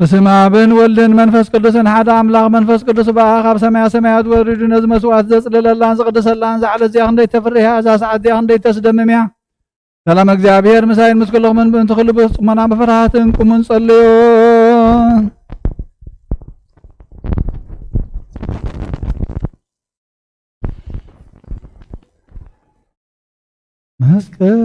بسم ابن ولدن منفس قدسن حدا املاق منفس قدس باخاب سمايا سمايات وريد نز مسوات زصلل الله زقدس الله زعل زي اندي تفريها ذا ساعه دي اندي تسدمميا ሰላም እግዚአብሔር ምሳይን ምስክለኹም በእንተ ኩሉ በጽሞና በፍርሃትን ቁሙን ጸልዩ መስቀል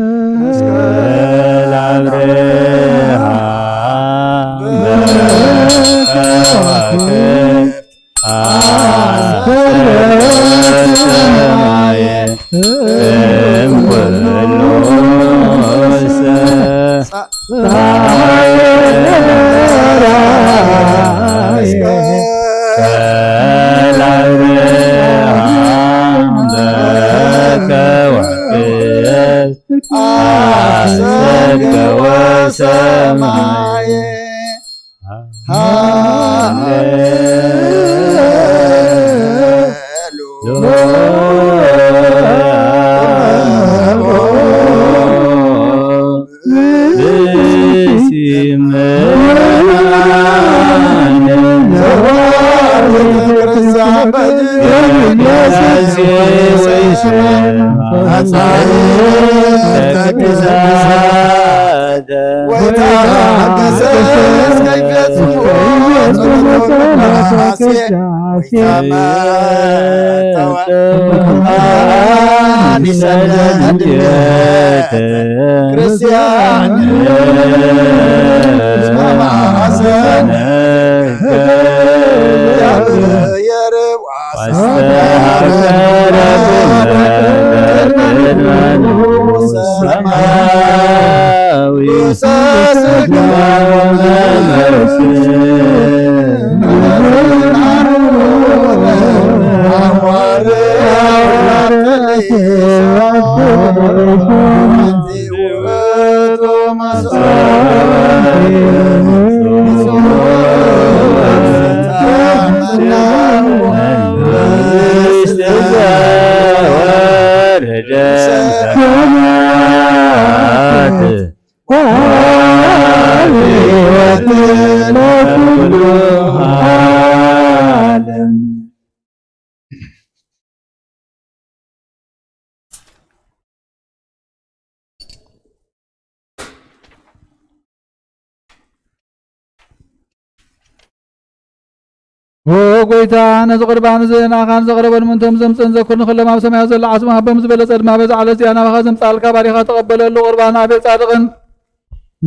وقويتا نزقربان زينا خان زقربان منتم زمصن زكون خلما بسماء زل عصم هبم زبل صد ما بز على زينا وخزم طالك باريخه تقبل له قربان ابي صادقن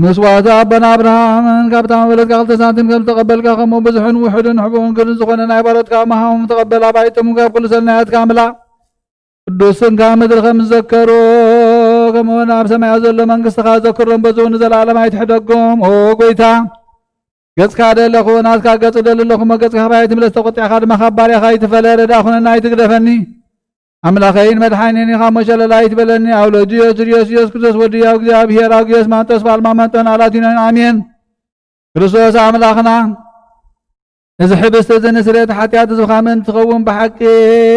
مسواتا ابن ابراهيم كابتن ولد قال تسانتم قال تقبل كم بزحن وحد حبون كل زخنا عبارت كما تقبل ابايتم كل سنات كامله قدوسن كامل خمس ذكروا كما نار سماء زل منقست ذكرهم بزون زلالم يتحدقهم وقويتا قص كاد لخو ناس كا قص دل لخو ما قص خبايت ملس تقطع خاد مخبار يا خاي تفلر داخنا نايت تقدفني املاخين مدحينني خامش لا يتبلني اولوجي يسريس كريستوس وديا እግዚአብሔር አግየስ ማንተስ ባልማመንተን አላቲና አሜን ክርስቶስ አምላኽና እዚ ሕብስተ ዘንስረት ሓጢያት ዝኻመን ትኸውን ብሓቂ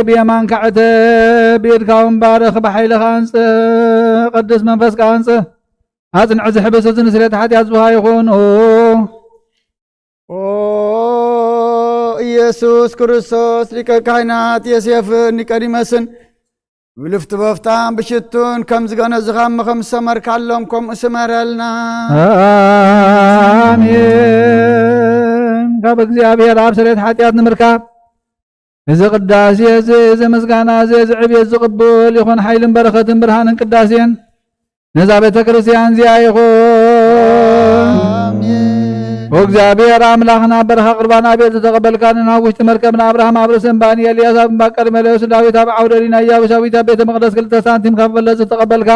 ብየማን ካዕተ ቤድካውን ባረኽ ብሓይልኻ አንጽ ቅዱስ መንፈስካ አንጽ አጽንዕ እዚ ሕብስተ ዘንስረት ሓጢያት ዝሃ ይኹን ኢየሱስ ክርስቶስ ሊቀ ካህናት ዮሴፍ ኒቆዲሞስን ብልፍቲ በፍታን ብሽቱን ከም ዝገነዝኻም ከም ዝሰመርካሎም ከምኡ ስመረልና አሜን። ካብ እግዚአብሔር ኣብ ስርየት ሓጢአት ንምርካብ እዚ ቅዳሴ እዚ ምስጋና እዚ ዕብየት ዝቕብል ይኹን ሓይልን በረኸትን ብርሃንን ቅዳሴን ነዛ ቤተ ክርስቲያን እዚኣ ይኹን ወእግዚአብሔር አምላኽና በረኻ ቁርባን ቤት ተቀበልካንና ውሽጥ መርከብና አብርሃም አብረሰን ባኒ ኤልያስ ባቀር መለስ ዳዊት አብ አውደሪና ያብሻዊት ቤተ መቅደስ ክልተ ሳንቲም ከፈለዝ ተቀበልካ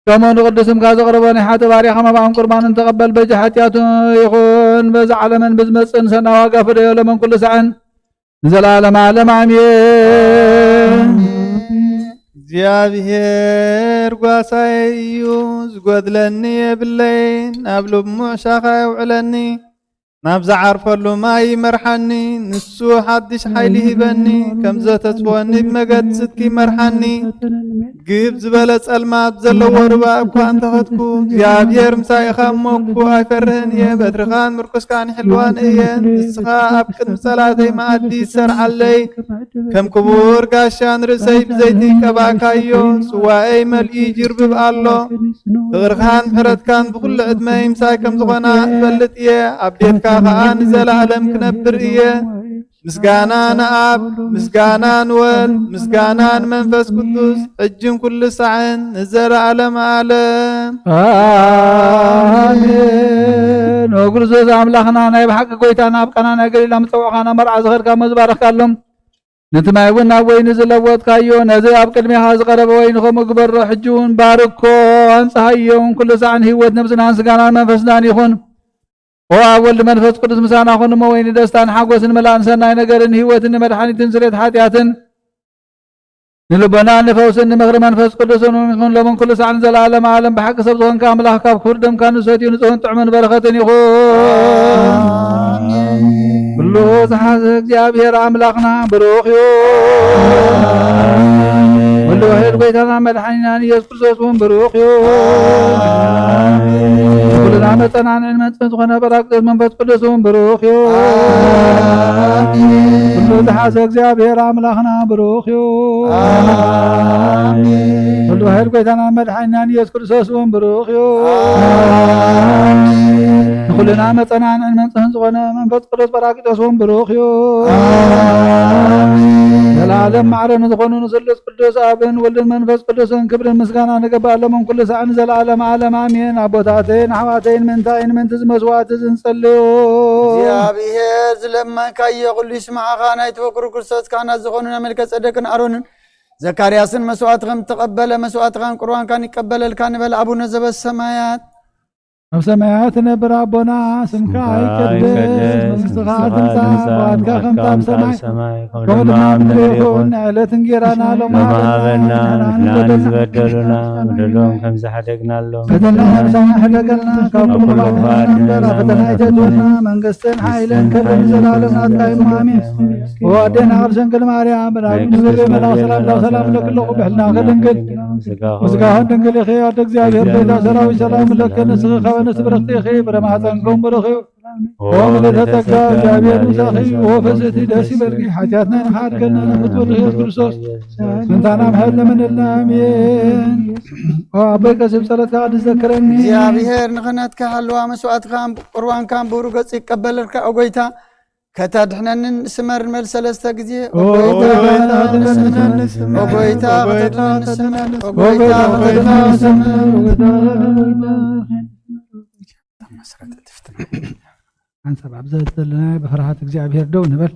ከመኑ ቅዱስም ካዘቅረበን ሓተ ባሪያ ከመባን ቁርባንን ተቀበል በጅ ኃጢአቱ ይኹን በዛ ዓለምን ብዝመጽን ሰና ዋጋ ፍደዮ ለመን ኩሉ ሰዓን ዘላለም ዓለም አሜን። እግዚአብሔር ጓሳዩ ዝጎድለኒ የብለይን ኣብ ልሙዕ ሻኻ የውዕለኒ نبز عرفلو ما يمرحني نسو حدش حيلي هبني كم زتتفوني بمقد صدقي مرحني قيب زبالة المات زلو ورباكو أنت خدكو يا بير مساي خموكو أفرهن يا بدرخان مركز كان حلوان إيان نسخا أبكد مسالاتي ما أدي سر علي كم كبور قاشان رسي بزيتي كباكايو سواء ملئي جرب بقالو غرخان فرد كان بكل عدمي مساي كم زغنا بلت إيه أبديت كان زلالم كنبر إيه مسقانا نعب مسقانا نول مسقانا منفس قدوس حجم كل سعين نزل علم عالم آمين وقل زوز أملاخنا نايب حق قويتانا بقنا ناقل لهم توقعنا مرعى زغير كام مزبارك كالهم نتمايون وين نزل وات كايو نزل أبقل ميحاز غرب وين خو مقبر حجون باركو انصحيون كل سعين هيوت نفسنا انسقانا منفسنا يخون وأول منفس قدس مسانا خون موين دستان حقوسن ملان سناي نقرن هيوتن مدحانيتن سريت حاتياتن نلبنا نفوسن مغر منفس قدس ونخون لمن كل سعن زل عالم عالم بحق سبزهن كامل أحكاب كردم كانوا سوتي ونسوهن طعمن برختن يخون بلوز حاسك جابير عملاقنا بروخيو ولو هيد بيتنا مدحانينا يسكر سوسون بروخيو كلنا متنا عن علم تفنتخنا براكتس منفس قدسون بروخيو بلوز حاسك جابير عملاقنا بروخيو ولو هيد بيتنا مدحانينا يسكر سوسون بروخيو كلنا متنا عن علم تفنتخنا منفس قدس براكتس بروخيو العالم معرن ذخونون سلس قدس آبن ولد منفس قدسن كبر المسكانا نقبال لهم كل سعن زل عالم عالم آمين عبوتاتين حواتين منتاين من تزمسوات زنسلو يا بيهز لما كاي يقول يسمع خانا يتفكر كرسات كان ذخونون ملك صدقن أرون زكرياسن مسواتهم تقبل مسواتهم قرآن كان يقبل الكان بل أبو نزب السمايات سمايات نبر ربنا سمك عيكدس مستخاع تمسا وعدك خمتام سماي كلنا عمليكون نعلة تنجيرانا لما هذنا نحن نزبدلنا ودلهم كم زحدقنا لهم بدلنا همسان حدقلنا كابل مبادنا فتنا يتدونا من قستين حايلين كبير زلالنا أتقايم آمين وعدنا عرشن كل ماريا برابين نزل ملا سلام لك الله بحلنا خلنقل مسكاهن تنقل خيار تكزيابير بيتا سراوي سلام لك نسخ ونسبرختي خي برماتنكم برخيو وملتك جابير مساخي وفزتي داسي برقي حاجاتنا نحاد كنا نفتور ريس كرسوس سنتانا محل من الامين وعبيك سبسلت قاعد تذكرني يا بيهر نغنات كحلوا مسوات كان قروان كان بورقص يقبل لك اوغيتا كتادحنا نسمر مل ثلاثه غزي اوغيتا عن سبع بزلت لنا بفرحات እግዚአብሔር ደው ንበል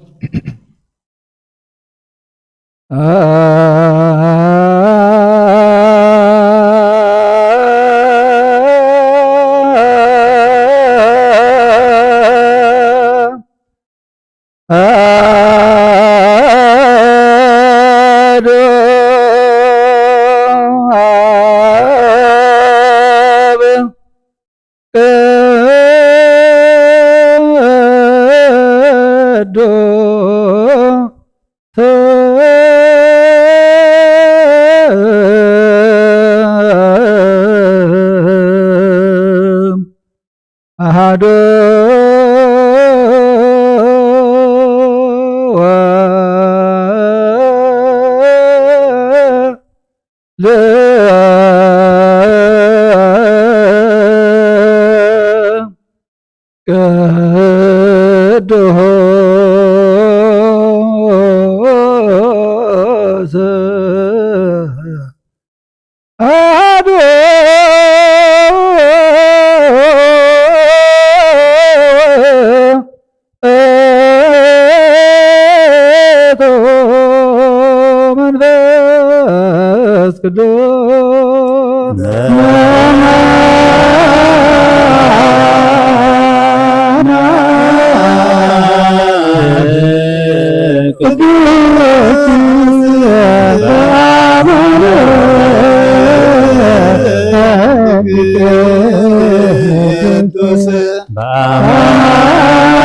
Bye.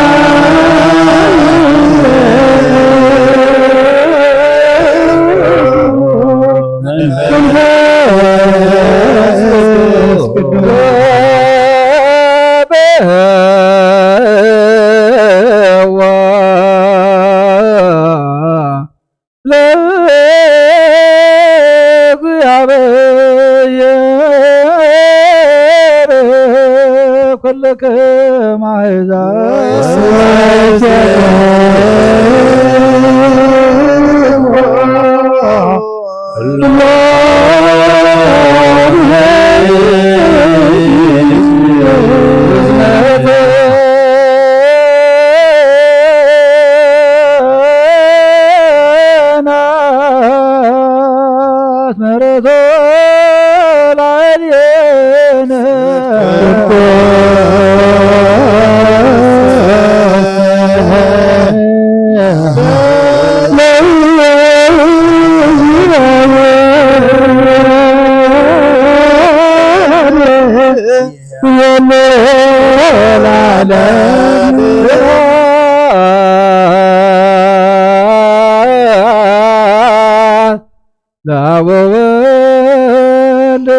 ለአብ ወወልድ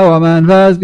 ወመንፈስ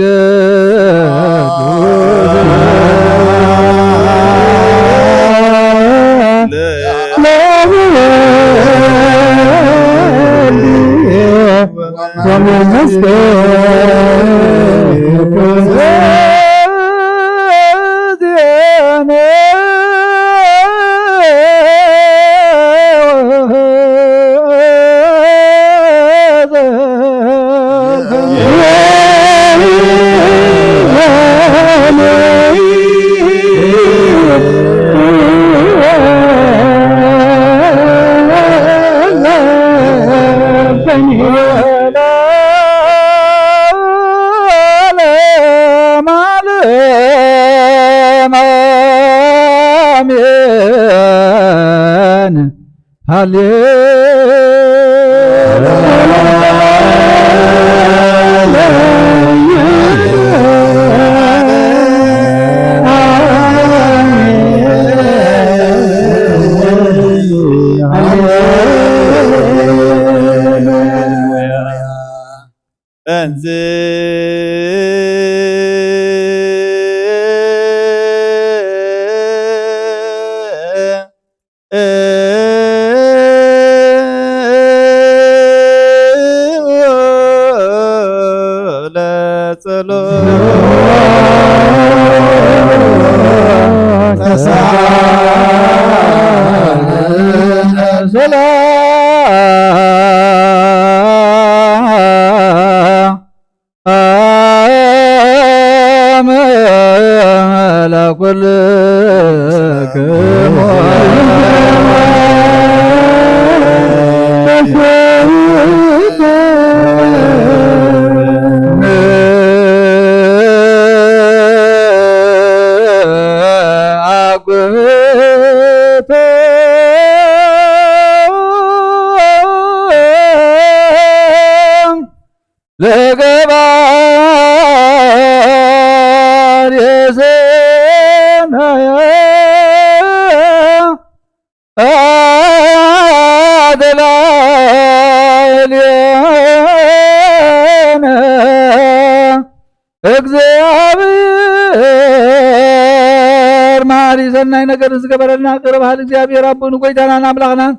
ሰናይ ነገር ዝገበረልና ቅርባል እግዚአብሔር አቡን ጎይታናን አምላኽናን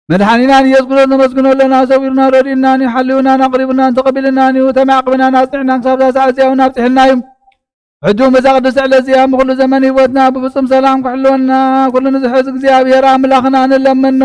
መድኃኒናን ኢየሱስ ክርስቶስ ነመስግኖለና ሰዊርና ረዲናን ይሐልዩናን አቅሪቡናን ተቀቢልናን ተማዕቅብናን አጽዕናን ሳብዛ ሳዕዝያውን አብጽሕናዩ ሕጁም በዛ ቅዱስ ዕለት እዚኣ ምኩሉ ዘመን ህይወትና ብፍጹም ሰላም ክሕልወና ኩሉ ንዝሕዝ እግዚአብሔር አምላኽና ንለምኖ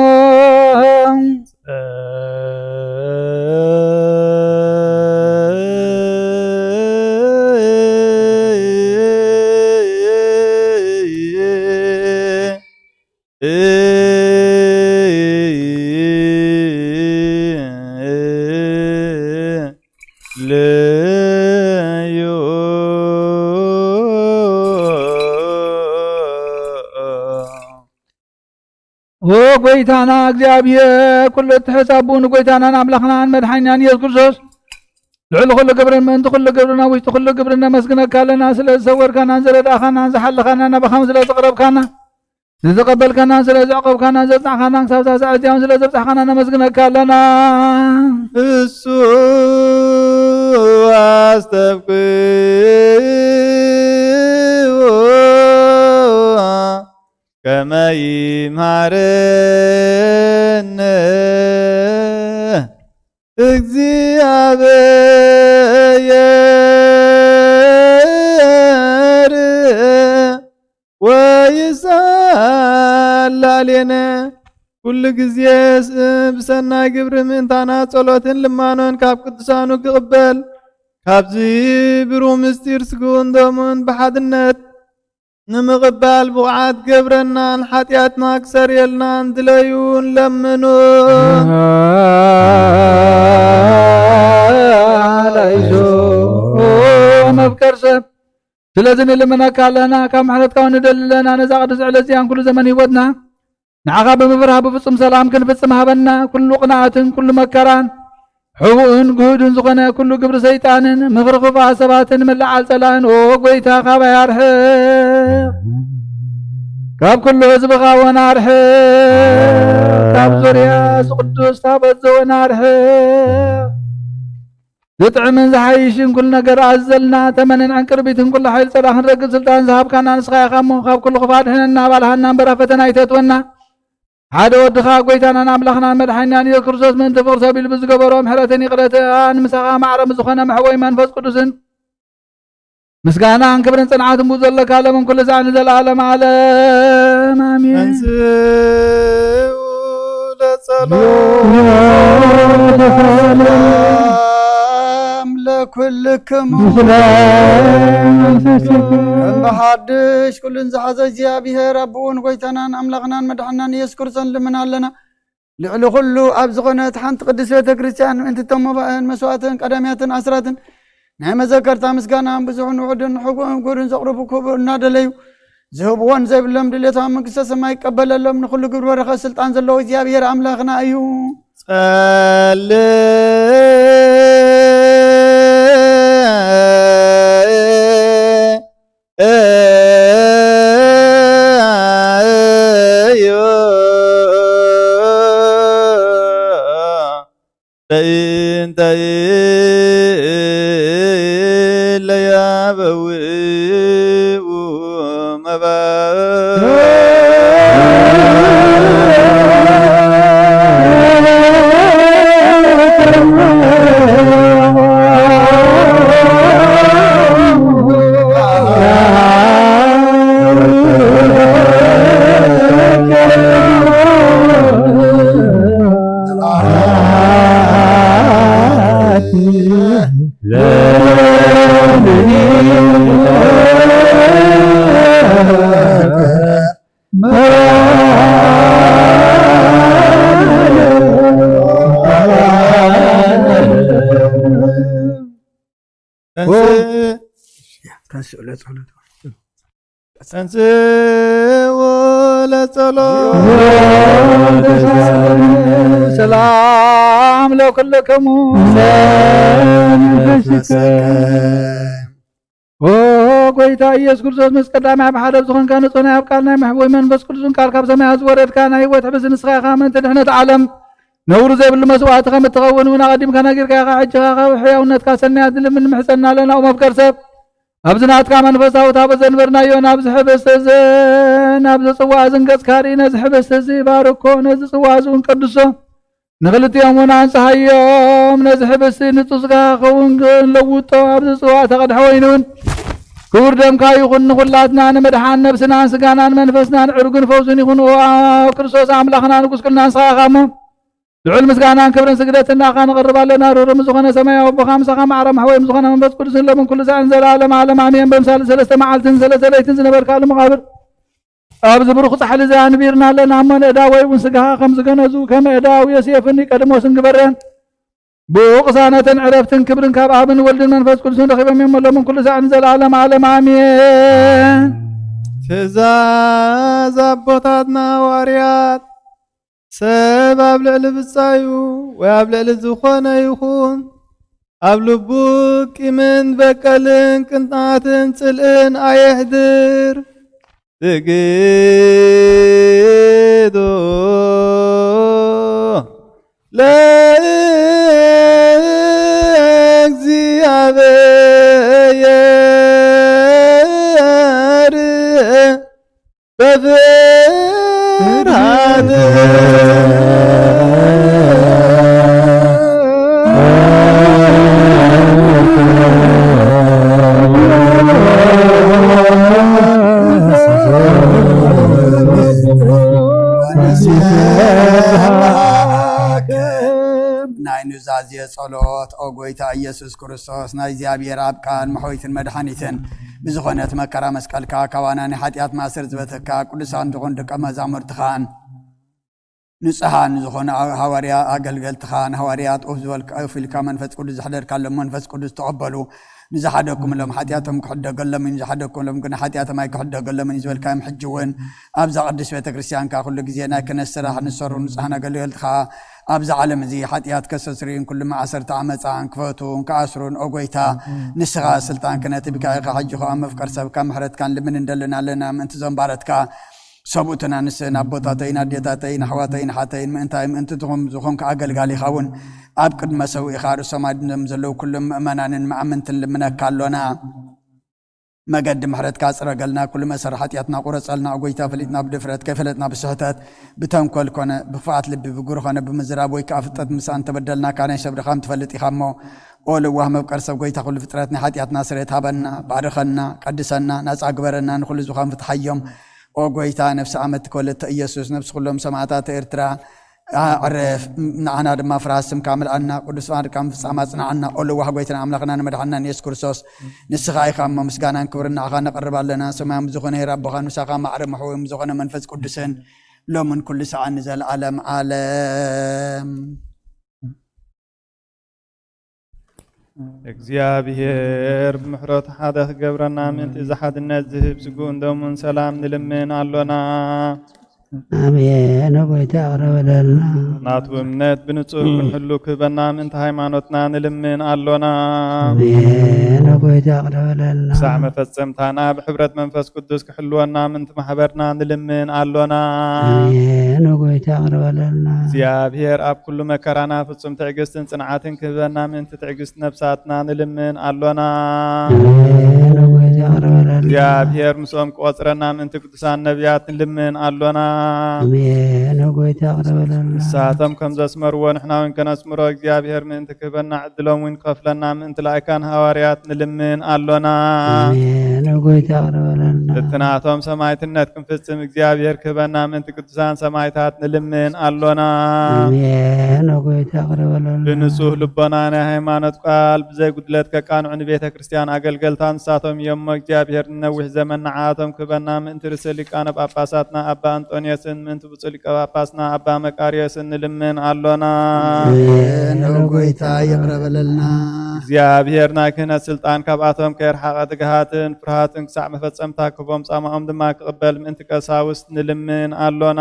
ጎይታና እግዚአብሔር ኩሉ ተሕሳቡን ጎይታናን አምላኽናን መድኃኒናን ኢየሱስ ክርስቶስ ልዕሊ ኩሉ ግብርን ምእንቲ ኩሉ ግብርና ውሽጢ ኩሉ ግብርና መስግነካ ኣለና ስለ ዝሰወርካናን ዝረዳእኻናን ዝሓለኻናን ናባኻም ስለ ዝቕረብካና ዝቀበልካናን ስለ ዝዕቀብካናን ዘብፅሕካናን ክሳብ ሳዕዝያውን ስለ ዘብፅሕካናን ነመስግነካ ኣለና እሱ አስተብቅዎ ከመ ይምሃረነ እግዚአብሔር ወይሳላሌነ ኩሉ ጊዜ ብሰናይ ግብሪ ምእንታና ጸሎትን ልማኖን ካብ ቅዱሳኑ ክቕበል ካብዚ ብሩህ ምስጢር ስግኡን ደሙን ብሓድነት ንምቕባል ብቕዓት ገብረናን ሓጢኣትና ክሰርየልናን ድለዩን ለምኑ ላይዞ መፍቀር ሰብ ስለዚ ንልመነካ ኣለና ካብ ምሕረትካ ንደልለና ነዛ ቅዱስ ዕለት እዚኣን ኩሉ ዘመን ህይወትና ንዓኻ ብምፍራህ ብፍጹም ሰላም ክንፍጽም ሃበና ኩሉ ቅንዓትን ኩሉ መከራን ሕቡእን ጉህድን ዝኾነ ኩሉ ግብሪ ሰይጣንን ምኽርኽፋ ሰባትን ምልዓል ጸላእን ኦ ጐይታ ካባይ ኣርሕቕ ካብ ኩሉ ህዝብኻ ወናርሕ ካብ ዙርያ ቅዱስ ታቦት ዘወናርሕ ዝጥዕምን ዝሓይሽን ኩሉ ነገር ኣዘልና ተመንን ዕንቅርቢትን ኩሉ ሓይል ፀዳኽን ረግብ ስልጣን ዝሃብካና ንስኻ ኢኻ እሞ ካብ ኩሉ ክፋድሕነና ባልሃና እምበራ ፈተና ይተትወና ሓደ ወድኻ ጎይታናን ኣምላኽናን መድሓኒናን ኢየሱስ ክርስቶስ ምእንቲ ፍቅሪ ሰቢሉ ብዝገበሮ ምሕረትን ይቕረትን ምሳኻ ማዕረም ዝኾነ መሕወይ መንፈስ ቅዱስን ምስጋናን ክብርን ጽንዓትን ብኡ ዘለካ ለምን ኩሉ ዛዕኒ ዘለዓለም ዓለም አሜን። እንስኡ ሰላም ለኩልክሙ እምበሓድሽ ኩሉን ዝሓዘ እግዚኣብሔር ኣቦን ጎይታናን ኣምላኽናን መድሓናን ኢየሱስ ክርስቶስ ልምና ኣለና ልዕሊ ኩሉ ኣብ ዝኾነት ሓንቲ ቅድስት ቤተ ክርስቲያን ምእንቲ እቶም መባእን መስዋዕትን ቀዳምያትን ኣስራትን ናይ መዘከርታ ምስጋናን ብዙሕን ውዕድን ሕጉን ጉርን ዘቕርቡ ክቡር እናደለዩ ዝህብዎን ዘይብሎም ድሌቶም መንግስተ ሰማይ ይቀበለሎም ንኩሉ ግብሪ በረኸት ስልጣን ዘለዎ እግዚኣብሔር ኣምላኽና እዩ። ሰላም ለኩልክሙ ጎይታ ኢየሱስ ክርስቶስ ምስ ቀዳማይ ብሓደ ዝኾንካ ንጹህ ናይ ኣብ ቃል ናይ መሕቦይ መንፈስ ቅዱስን ቃል ካብ ሰማያት ዝወረድካ ናይ ህይወት ሕብስ ንስኻ ኢኻ ምእንቲ ድሕነት ዓለም ነውሩ ዘይብሉ መስዋዕቲ ከም እትኸውን እውን ኣቐዲምካ ነጊርካ ኢኻ ሕጂኻ ካብ ሕያውነትካ ሰናያት ዝልምን ንምሕፀና ኣለና ኦ መፍቀር ሰብ ኣብዚ ናትካ መንፈሳዊ ታቦት ዘንበርናዮ ናብዚ ሕብስቲ እዚ ናብዚ ፅዋዕ ዝንገፅካ ርኢነ እዚ ሕብስቲ እዚ ባርኮ ነዚ ፅዋዕ እዚ እውን ቀድሶ ንክልቲኦም እውን አንፀሃዮም ነዚ ሕብስቲ ንጹህ ስጋ ክኸውን ለውጦ ኣብዚ ፅዋዕ ተቐድሐ ወይኒ እውን ክቡር ደምካ ይኹን ንኹላትና ንመድሓን ነብስናን ስጋናን መንፈስናን ዕርጉን ፈውስን ይኹን ክርስቶስ ኣምላኽና ንጉስ ኩልና ንስኻ ኢኻ እሞ ልዑል ምስጋናን ክብርን ስግደትን ናኻ ንቐርብ ኣለና ርህሩም ዝኾነ ሰማያዊ ኣቦኻ ምሳኻ ማዕረ ማሕወይ ዝኾነ መንፈስ ቅዱስን ለምን ኩሉ ዛዕን ዘለዓለም ዓለም ኣሜን። በምሳሌ 3 መዓልትን 3 ለይትን ዝነበርካሉ መቓብር ኣብዚ ብሩኽ ፃሕሊ እዚኣ ንቢርና ኣለና እሞ ንእዳወይ እውን ስጋኻ ከም ዝገነዙ ከመ እዳዊ ዮሴፍን ኒቆዲሞስን ግበረን ብኡ ቅሳነትን ዕረፍትን ክብርን ካብ ኣብን ወልድን መንፈስ ቅዱስን ረኺቦም እዮም ለምን ኩሉ ዛዕን ዘለዓለም ዓለም ኣሜን። ትእዛዝ ኣቦታትና ዋርያት ሰብ ኣብ ልዕሊ ብጻዩ ወይ ኣብ ልዕሊ ዝኾነ ይኹን ኣብ ልቡ ቂምን በቀልን ቅንጣትን ጽልእን ኣየህድር ትግዶ ለእግዚአብሔር በፍርሃት ናይ ኑዛዜ ጸሎት ኦ ጎይታ ኢየሱስ ክርስቶስ ናይ እግዚኣብሔር ኣብ ቃል መሕወይትን መድሓኒትን ብዝኾነት መከራ መስቀልካ ካባና ናይ ሓጢኣት ማእሰር ዝበተካ ቅዱሳን ዝኾኑ ደቀ መዛሙርትኻን ንጹሃን ዝኾነ ሃዋርያ ኣገልገልትኻን ሃዋርያት ኦፍ ዝበልካ ፊልካ መንፈስ ቅዱስ ዝሕደርካሎም መንፈስ ቅዱስ ተቐበሉ ንዝሓደኩምሎም ሓጢኣቶም ክሕደገሎምን ንዝሓደኩምሎም ግን ሓጢኣቶም ኣይክሕደገሎምን ዝበልካዮም ሕጂ እውን ኣብዛ ቅዱስ ቤተ ክርስቲያንካ ኩሉ ግዜ ናይ ክህነት ስራሕ ንሰሩ ንጹሃን ኣገልገልትኻ ኣብዛ ዓለም እዚ ሓጢኣት ከሰስሪን ኩሉ ማእሰርቲ ዓመፃን ክፈቱን ከኣስሩን ኦ ጎይታ ንስኻ ስልጣን ክህነት ቢካ ኢኻ ሕጂ ኸ ኣብ መፍቀር ሰብካ ምሕረትካን ልምን እንደለና ኣለና ምእንቲ ዞም ባረትካ ሰቡእትና ንስን ኣቦታተይን ኣዴታተይን ኣሕዋተይን ሓተይን ምእንቲ ትኹም ዝኾንካ ኣገልጋሊ ኸውን ኣብ ቅድመ ሰውኢኻ ርእሶ ሰማይ ዘለው ኩሎም ምእመናንን መኣምንትን ልምነካ ኣሎና መገዲ ምሕረትካ ፅረገልና ኩሉ መሰረ ሓጢኣትና ቁረፀልና ጎይታ ፈሊጥና ብድፍረት ከይፈለጥና ብስሕተት ብተንኮል ኮነ ብክፍኣት ልቢ ብጉር ኮነ ብምዝራብ ወይ ከዓ ፍጠት ምሳን ተበደልና ካናይ ሰብርኻ ትፈልጥ ኢኻ እሞ ኦልዋህ መብቀር ሰብ ጎይታ ኩሉ ፍጥረት ናይ ሓጢኣትና ስርየት ሃበና ባርኸና ቀድሰና ናፃ ግበረና ንኩሉ ዝዃን ፍትሓዮም ኦ ጎይታ ነፍሲ ዓመት ተወለድተ ኢየሱስ ነፍሲ ኩሎም ሰማዕታት ኤርትራ عرف نحن ما فراسم كامل عنا قدس فار كام سما صنعنا اول واحد قويتنا املاكنا مدحنا يسوع كريستوس نسخاي خام مسغانا كبرنا اخانا قرب لنا سمام زخونه رب خان ساقا معرم محوم زخونه منفس قدسن لو من كل ساعه نزل عالم عالم እግዚአብሔር ምሕረት ሓደህ ገብረና ምንት እዛ ሓድነት ዝህብ ስጉን ደሙን ሰላም ንልምን ኣሎና አሜን ወይታ አረበለልና ናቱ እምነት ብንጹህ ክንህሉ ክበና ምንት ሃይማኖትና ንልምን ኣሎና አሜን ወይታ አረበለልና ሳዕ መፈጸምታና ብሕብረት መንፈስ ቅዱስ ክሕልወና ምንት ማሕበርና ንልምን ኣሎና አሜን ወይታ አረበለልና እግዚአብሔር ኣብ ኩሉ መከራና ፍጹም ትዕግስትን ጽንዓትን ክህበና ምንት ትዕግስት ነፍሳትና ንልምን ኣሎና አሜን ወይታ አረበለልና እግዚአብሔር ምስኦም ቆጽረና ምንት ቅዱሳን ነቢያት ንልምን ኣሎና አሜን ወይታ አረበለልና ንሳቶም ከም ዘስመርዎ ንሕና እውን ከነስምሮ እግዚአብሔር ምእንቲ ክህበና ዕድሎም እውን ከፍለና ምእንቲ ላይካን ሃዋርያት ንልምን ኣሎና አሜን ወይታ አረበለልና እቲ ናቶም ሰማዕትነት ክንፍጽም እግዚአብሔር ክህበና ምእንቲ ቅዱሳን ሰማዕታት ንልምን ኣሎና አሜን ወይታ አረበለልና ብንጹህ ልቦና ናይ ሃይማኖት ቃል ብዘይ ጉድለት ከቃንዑ ንቤተ ክርስቲያን ኣገልገልታ ንሳቶም እዮም እግዚአብሔር ንነዊሕ ዘመን ንዓቶም ክህበና ምእንቲ ርእሰ ሊቃነ ጳጳሳትና ኣባ አንጦንዮስን ምንት ብፁዕ ሊቀ ጳጳስና አባ መቃርዮስን ንልምን ኣሎና አሜን ጎይታ ይቅረበለልና እግዚአብሔር ናይ ክህነት ስልጣን ካብኣቶም ከይርሓቐ ትግሃትን ፍርሃትን ክሳዕ መፈጸምታ ክቦም ጻማኦም ድማ ክቕበል ምእንቲ ቀሳውስት ንልምን ኣሎና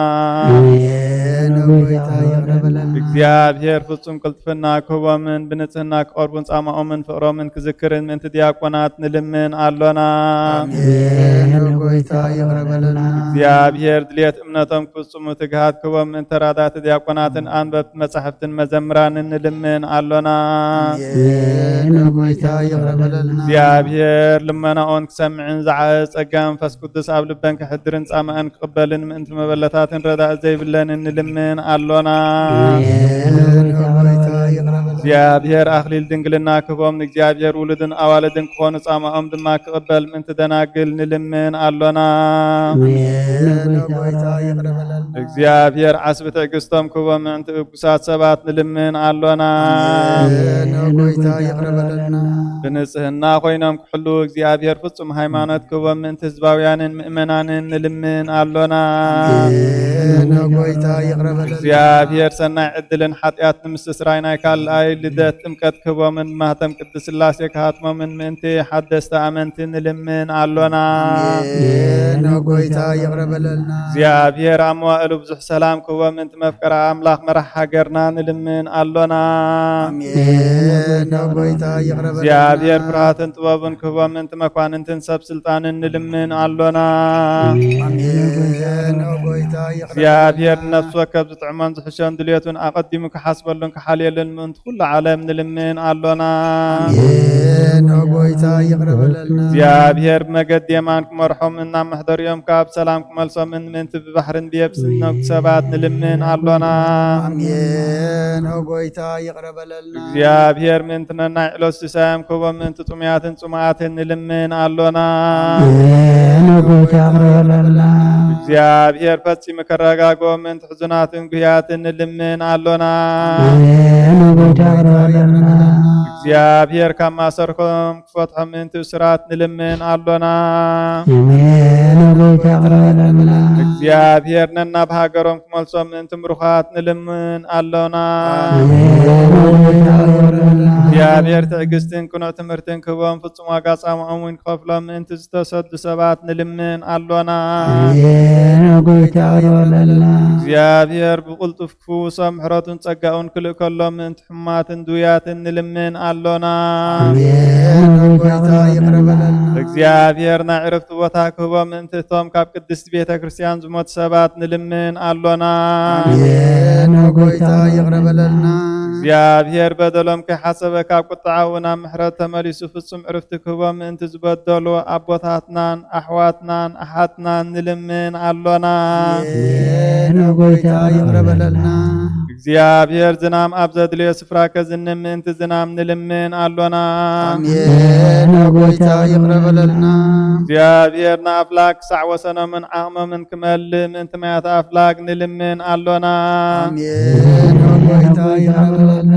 አሜን ጎይታ ይቅረበለልና እግዚአብሔር ፍጹም ቅልጥፍና ክህቦምን ብንጽህና ክቐርቡን ጻማኦምን ፍቕሮምን ክዝክርን ምእንቲ ዲያቆናት ንልምን ኣሎና አሜን ጎይታ ይቅረበለልና እግዚአብሔር ድልየት እምነቶም ክፍጽሙ ትግሃት ክቦም ምእንቲ ተራዳእቲ ዲያቆናትን አንበብቲ መጻሕፍትን መዘምራንን ንልምን ኣሎና አሜን ጎይታ ይቅረበለልና እግዚአብሔር ልመናኦን ክሰምዕን ዝዓበ ጸጋ መንፈስ ቅዱስ ኣብ ልበን ክሕድርን ጻማአን ክቕበልን ምእንቲ መበለታትን ረዳእ ዘይብለንን ንልምን ኣሎና አሜን ጎይታ ይቅረበለልና እግዚአብሔር ኣኽሊል ድንግልና ክህቦም ንእግዚአብሔር ውሉድን ኣዋልድን ክኾኑ ጻማኦም ድማ ክቕበል ምእንቲ ደናግል ንልምን ኣሎና አሜን ጎይታ ይቅረበለልና እግዚአብሔር ዓስቢ ትዕግስቶም ክህቦም ምእንቲ እጉሳት ሰባት ንልምን ኣሎና አሜን ጎይታ ይቅረበለልና ብንጽህና ኮይኖም ክሕሉ እግዚአብሔር ፍጹም ሃይማኖት ክህቦም ምእንቲ ህዝባውያንን ምእመናንን ንልምን ኣሎና አሜን ጎይታ ይቅረበለልና እግዚአብሔር ሰናይ ዕድልን ሓጢኣት ንምስትስራይ ናይ ካልኣይ ልደት ጥምቀት ክህቦምን ማህተም ቅድስ ሥላሴ ክሃትሞምን ምእንቲ ሓደስቲ ኣመንቲ ንልምን ኣሎና አሜን ጎይታ ይቅረበለልና እግዚአብሔር ኣብ መዋእሉ ብዙሕ ሰላም ክህቦም ምእንቲ መፍቀራ ኣምላኽ መራሒ ሃገርና ንልምን ኣሎና አሜን ጎይታ ይቅረበለልና እግዚአብሔር ፍርሃትን ጥበብን ክህቦም ምእንቲ መኳንንትን ሰብ ስልጣንን ንልምን ኣሎና አሜን ጎይታ ይቅረበለልና እግዚአብሔር ነፍሱ ወከብ ዝጥዕሞን ዝሕሾን ድልየቱን ኣቐዲሙ ክሓስበሉን ክሓልየሉን ምእንቲ ኩሉ ዓለም ንልምን ኣሎና አሜን ጎይታ ይቅረበለልና እግዚአብሔር ብመገዲ የማን ክመርሖም እና መሕደሪኦም ካብ ሰላም ክመልሶምን ምእንቲ ብባሕርን ብየብስን ነጉ ሰባት ንልምን ኣሎና አሜን ጎይታ ይቅረበለልና እግዚአብሔር ምእንቲ ነናይ ዕሎት ሲሳዮም ክህቦም ምእንቲ ጥሙያትን ጽሙዓትን ንልምን ኣሎና አሜን ጎይታ ይቅረበለልና እግዚአብሔር ፈጺሙ ከረጋግኦም ምእንቲ ሕዙናትን ጉህያትን ንልምን ኣሎና አሜን ጎይታ ይቅረበለልና እግዚአብሔር ካብ ማሰርኮም ክፈትሖም ምእንቲ እስራት ንልምን ኣሎና አሜን ጎይታ ይቅረበለልና እግዚአብሔር ነና ብሃገሮም ክመልሶም ምእንቲ ምሩኻት ንልምን ኣሎና አሜን ጎይታ ይቅረበለልና እግዚአብሔር ትዕግስትን ቅኑዕ ትምህርትን ክህቦም ፍጹም ዋጋ ጻማኦም እውን ክኸፍሎም ምእንቲ ዝተሰዱ ሰባት ንልምን ኣሎና አሜን ጎይታ ይቅረበለልና እግዚአብሔር ብቕልጡፍ ክፍውሶም ምሕረቱን ጸጋኡን ክልእ ከሎም ምእንቲ ሕማትን ድውያትን ንልምን አሎና አሜን። ጌታ ይቅር በለን። እግዚአብሔር ናይ ዕረፍቲ ቦታ ክህቦም ምእንቲ እቶም ካብ ቅድስት ቤተ ክርስቲያን ዝሞት ሰባት ንልምን አሎና አሜን። ጌታ ይቅር በለልና እግዚአብሔር በደሎም ከሐሰበ ካብ ቁጥዓው ናብ ምሕረት ተመሊሱ ፍጹም ዕረፍቲ ክህቦም ምእንቲ ዝበደሉ አቦታትናን አሕዋትናን አሓትናን ንልምን አሎና አሜን። ጌታ ይቅር በለልና እግዚአብሔር ዝናም ኣብ ዘድልዮ ስፍራ ከዝንም ምእንቲ ዝናም ንልምን አሎና አሜን። ጌታ ይቅር በለልና እግዚአብሔር ንኣፍላክ ክሳዕ ወሰኖምን ዓቕሞምን ክመልእ ምእንቲ ማያት ኣፍላክ ንልምን አሎና አሜን። ጌታ ይቅር በለልና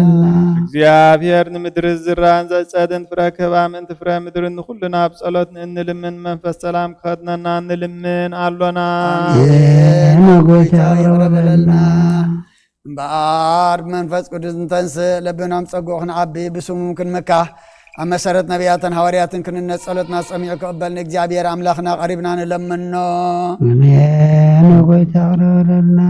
እግዚአብሔር ንምድሪ ዝራን ዘጸድን ፍረ ክህባ ምእንቲ ፍረ ምድርን ንኩሉና ብጸሎት እንልምን መንፈስ ሰላም ክኸድነና ንልምን አሎና አሜን። ጌታ ይቅር በለልና እምበኣር መንፈስ ቅዱስ እንተንስእ ለብናም ፀጉዕ ክንዓቢ ብስሙ ክንምካሕ ኣብ መሰረት ነቢያትን ሃዋርያትን ክንነት ጸሎትና ሰሚዑ ክቕበልን እግዚአብሔር ኣምላኽና ቀሪብና ንለምኖ አሜን። ጌታ ይቅር በለልና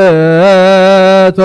ሕይወቶ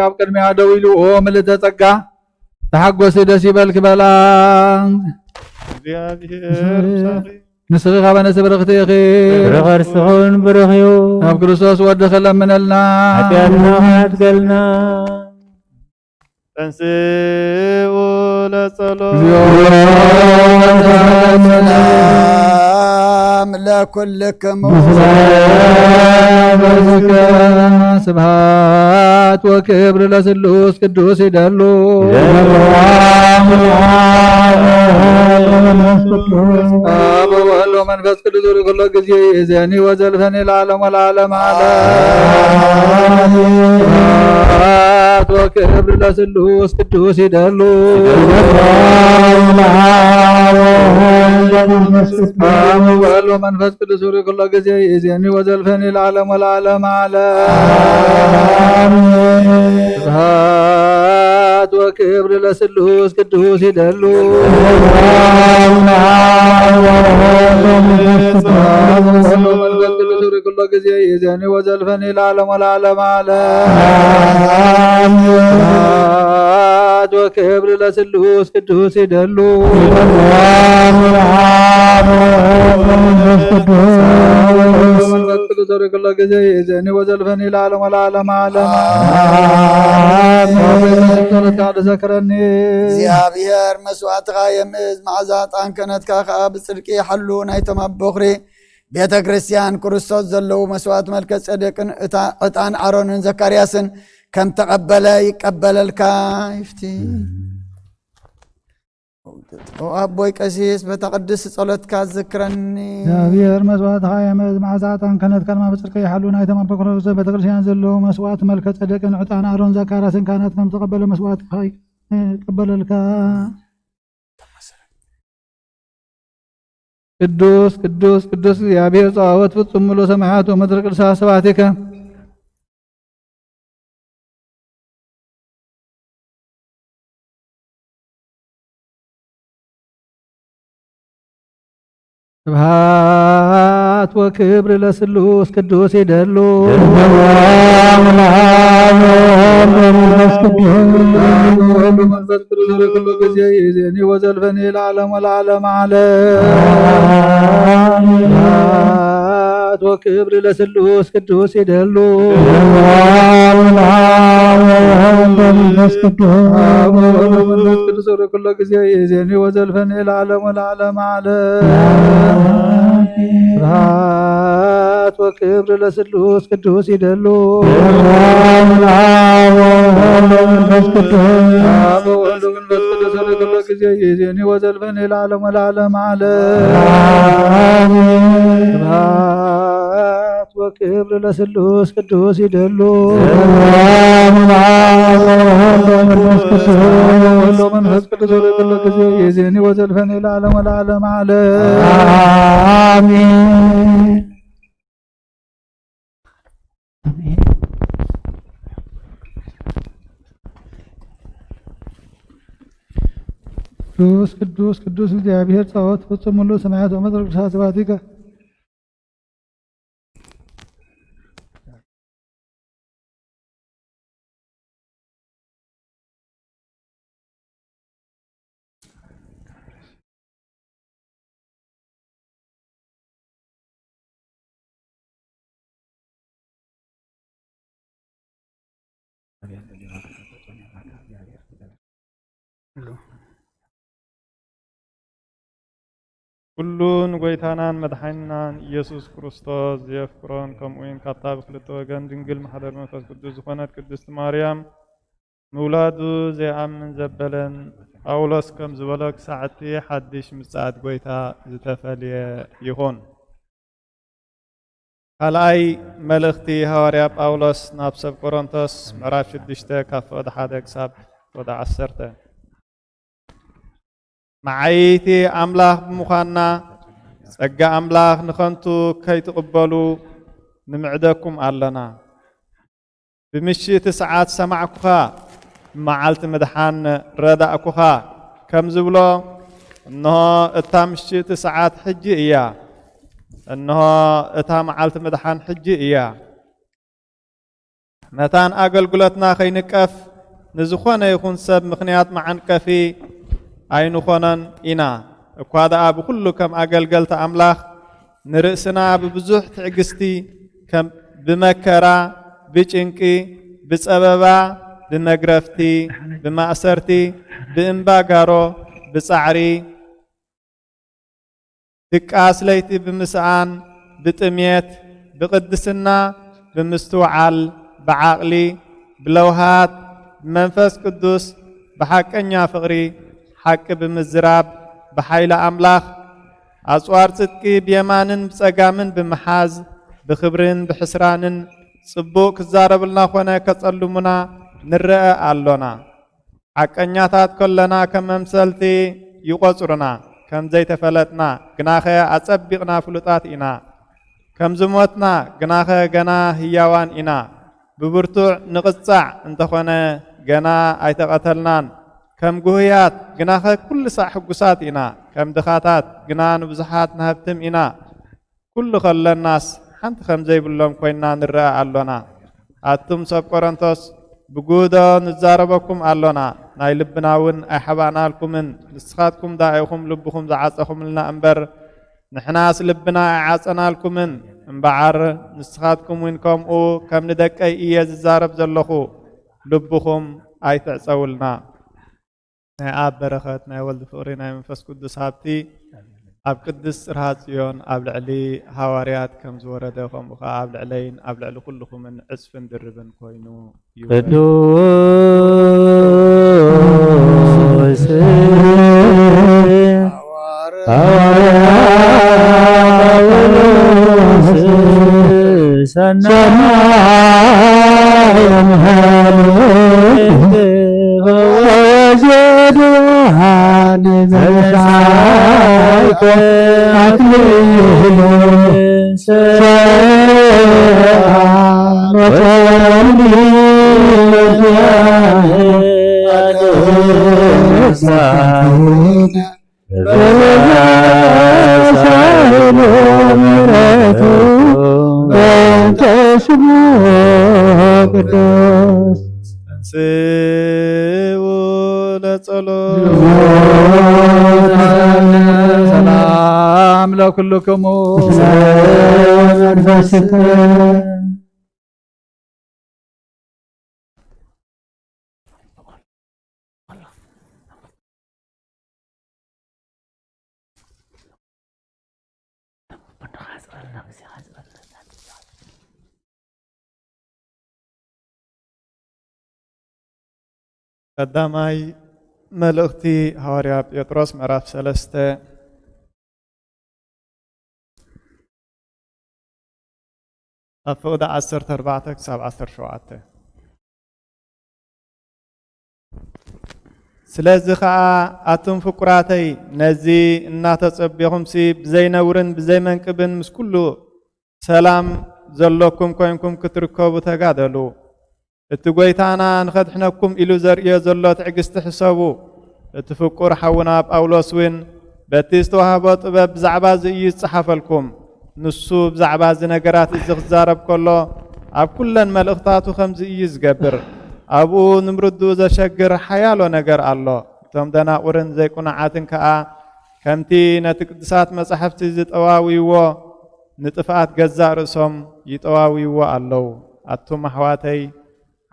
ኣብ ቅድሚያ ደው ኢሉ ኦ ምልዕተ ጸጋ ተሓጐሲ ደስ ይበልክ በላ ንስኺ ኻብ ነፍሲ ብርኽቲ ኢኺ ብርኸርስኹን ብርኽዩ ኣብ ክርስቶስ ወድኺ ለምነልና ሓጢኣትና ኣትገልና ተንሥኡ ለጸሎት ሰላም ለኩልክሙ ስብሐት ወክብር ለስሉስ ቅዱስ ይደሉ አብ ወወልድ ወመንፈስ ቅዱስ ኩሎ ጊዜ ይእዜኒ ወዘልፈኒ ለዓለሙ ለዓለመ ዓለም ስብሐት ወክብር ለስሉስ ቅዱስ ይደሉ አብ ወወልድ ወመንፈስ ቅዱስ ኩሎ ጊዜ ይእዜኒ ወዘልፈኒ ለዓለሙ ለዓለመ ዓለም ስብሐት ወክብር ለስሉስ ቅዱስ ይደሉ መንፈስ ቅዱስ ኩሎ ጊዜ ይእዜኒ ወዘልፈኒ ለዓለሙ ለዓለመ ዓለም ስብሐት ወክብር ለስሉስ ቅዱስ ይደሉ መንፈስ ቅዱስ ኩሎ ጊዜ ይእዜኒ ወዘልፈኒ ለዓለሙ ለዓለመ ዓለም ዘክረኒ እግዚአብሔር መስዋዕትኻ የምዝ መዓዛ ዕጣን ከነትካ ከዓ ብጽድቂ ይሓሉ ናይቶም ኣብ በኹሪ ቤተ ክርስቲያን ክርስቶስ ዘለዉ መስዋዕት መልከ ጸደቅን ዕጣን አሮንን ዘካርያስን ከም ተቀበለ ይቀበለልካ ይፍቲ አቦይ ቀሲስ በተቀድስ ጸሎትካ ዝክረኒ እግዚአብሔር መስዋዕትኻ የምዝ መዓዛ ዕጣን ከነትካ ድማ ብጽድቂ ይሓሉ ናይቶም ኣብ በኹሪ ቤተ ክርስቲያን ዘለዉ መስዋዕት መልከ ጸደቅን ዕጣን አሮን ዘካርያስን ካህናት ከም ተቀበለ መስዋዕትኻ ይቀበለልካ ቅዱስ ቅዱስ ቅዱስ እግዚአብሔር ጸባኦት ፍጹም ሙሉ ሰማያት ወምድር ቅዱሳት ስብሐቲከ ስብሐት ወክብር ለስሉስ ቅዱስ ይደሉ መንፈስ ቅዱስ ኩሉ ጊዜ ይእዜኒ ወዘልፈኒ ለዓለሙ ለዓለመ ዓለም ስብሐት ወክብር ለስሉስ ቅዱስ ይደሉ መንፈስ ቅዱስ ኩሉ ጊዜ ይእዜኒ ወዘልፈኒ ለዓለሙ ለዓለመ ዓለም ስብሐት ወክብር ለስሉስ ቅዱስ ይደሉ መንፈስ ቅዱስ ኩሉ ጊዜ ይእዜኒ ወዘልፈኒ ለዓለሙ ለዓለመ ዓለም ስብሐት ወክብር ለስሉስ ቅዱስ ይደሉ መንፈስ ቅዱስ ኩሉ ጊዜ ይእዜኒ ወዘልፈኒ ለዓለሙ ለዓለመ ዓለም ቅዱስ ቅዱስ ቅዱስ እግዚአብሔር ጸባኦት ፍጹም ሙሉ ሰማያት ወምድር ቅዱሳት ስብሐቲከ كلون غويتانان مدحنان يسوع كريستوس يفكرون كم وين كتاب خلطو وجن دنجل محضر منفس قدوس زخونات قدست مريم مولادو زي من زبلن أولس كم زبلك ساعتي حدش مساعد غويتا زتفالي يهون هلاي ملختي هوارياب أولس نابسب كورنثوس مراف شدشته كف ود حدك سب ود عسرته معايتي أملاخ مخانا سجى أملاخ نخنتو كي تقبلوا نمعدكم علنا بمشي 9 سمعكوها معالت مدحان رداءكوها كم زبلو انه التامشي 9 حجي إياه انه اتا معالت مدحان حجي إياه متان أقل قلتنا خي نكف نزخونا يكون سب مخنيات معن كفي أين خونن إنا وكذا أبو كله كم أقل قلت أملاخ نرأسنا ببزوح تعجستي كم بمكرة بچنكي بسببا بمجرفتي بمأسرتي بإنباغارو بسعري دكاس ليتي بمسعان بتميت بقدسنا بمستوعل بعقلي بلوهات بمنفس قدوس بحق أنيا فقري حق بمزراب بحيل أملاخ أصوار صدقي بيمانن بسقامن بمحاز بخبرن بحسرانن صبوك الزارب لنا خونا كتصلمنا نرأى اللونا حق أنياتات كلنا كممثلتي يقصرنا كم زيت فلتنا جناخي أصبقنا فلطات إنا كم زموتنا جناخي جنا هيوان إنا ببرتوع نقصع انتخونا جنا أيتقتلنان كم جوهيات جناخ كل صاح قصات إنا كم دخاتات جنان وبزحات نهبتم إنا كل خل الناس حنت خم زي بلهم كوينا نرى علونا أتم سب كورنثوس بجودا نزاربكم علونا نايلبنا ون أحبنا لكمن نسخاتكم داعيكم لبكم زعاتكم لنا أنبر نحناس لبنا عاصنا لكمن انبعر نسخاتكم وينكم أو كم ندك أي إيز زارب زلخو لبكم أي تعسولنا أب بركات ناولد فورينا منفس قدس هابتي أب قدس رهاتيون أب لعلي هواريات كم زوردهم وخا أب لعلين أب لعلي كلكم من عزف دربن كوينو قدوس سلام لكلكم قدامي ملؤتي هواريا بيطرس مراف 3 أفقد 10 17 شوعته سلازي خاء أتم فقراتي نزي الناتا تصبيهم سي بزي نورن بزي منكبن مس كله سلام زلوكم كوينكم كتركوبو تقادلو اتقويتانا نخدحناكم إلو زرئي زلو تعقست حسابو اتفقر حونا بأولوس وين باتيستو هابط بزعباز يصحف لكم نسو بزعباز نقرات الزغزارب كله أب كلن ملغتاتو خمز يزقبر أبو نمردو ذا شقر حيالو نقر الله تم دنا ورن زي كنا عاتن كأ كمتي نتقدسات مصحفتي زي طواوي و نطفات جزاء رسوم يطواوي و الله أتو محواتي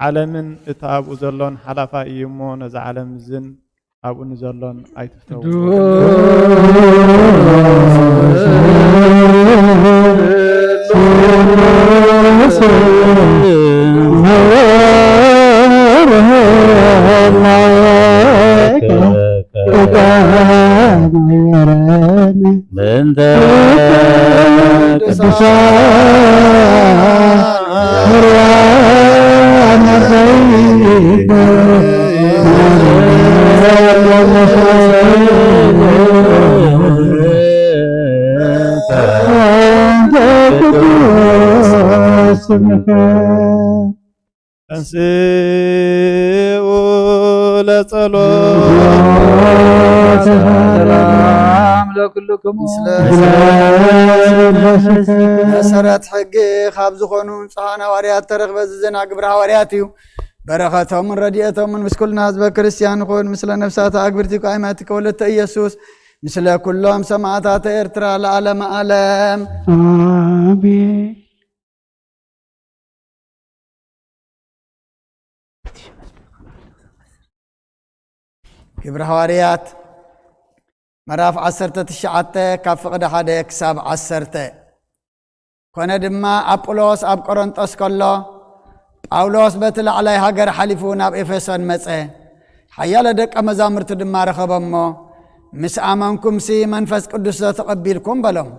ዓለምን እቲ ኣብኡ ዘሎን ሓላፋ እዩ እሞ ነዚ ዓለም ዝን ኣብኡ ንዘሎን ኣይትፍተው ተንሥኡ ለጸሎት ሰላም ለኩልክሙ መሰረት ሕጊ ካብ ዝኾኑ ንጹሓን ሃዋርያት ተረኽበ ዝዘናግብር ሃዋርያት እዩ በረኸቶምን ረድኤቶምን ምስ ኩልና ህዝበ ክርስቲያን ይኹን ምስለ ነፍሳት ኣግብርቲ ቃይማቲ ከወለተ ኢየሱስ ምስለ ኩሎም ሰማዕታት ኤርትራ ለዓለመ ዓለም አሜን። ግብረ ሃዋርያት ምዕራፍ 19 ካብ ፍቕዲ 1 ክሳብ 10 ኮነ ድማ ኣጵሎስ ኣብ ቆሮንጦስ ከሎ ጳውሎስ በቲ ላዕላይ ሃገር ሓሊፉ ናብ ኤፌሶን መፀ ሓያለ ደቀ መዛሙርቲ ድማ ረኸቦሞ ምስ ኣመንኩምሲ መንፈስ ቅዱስ ተቐቢልኩም በሎም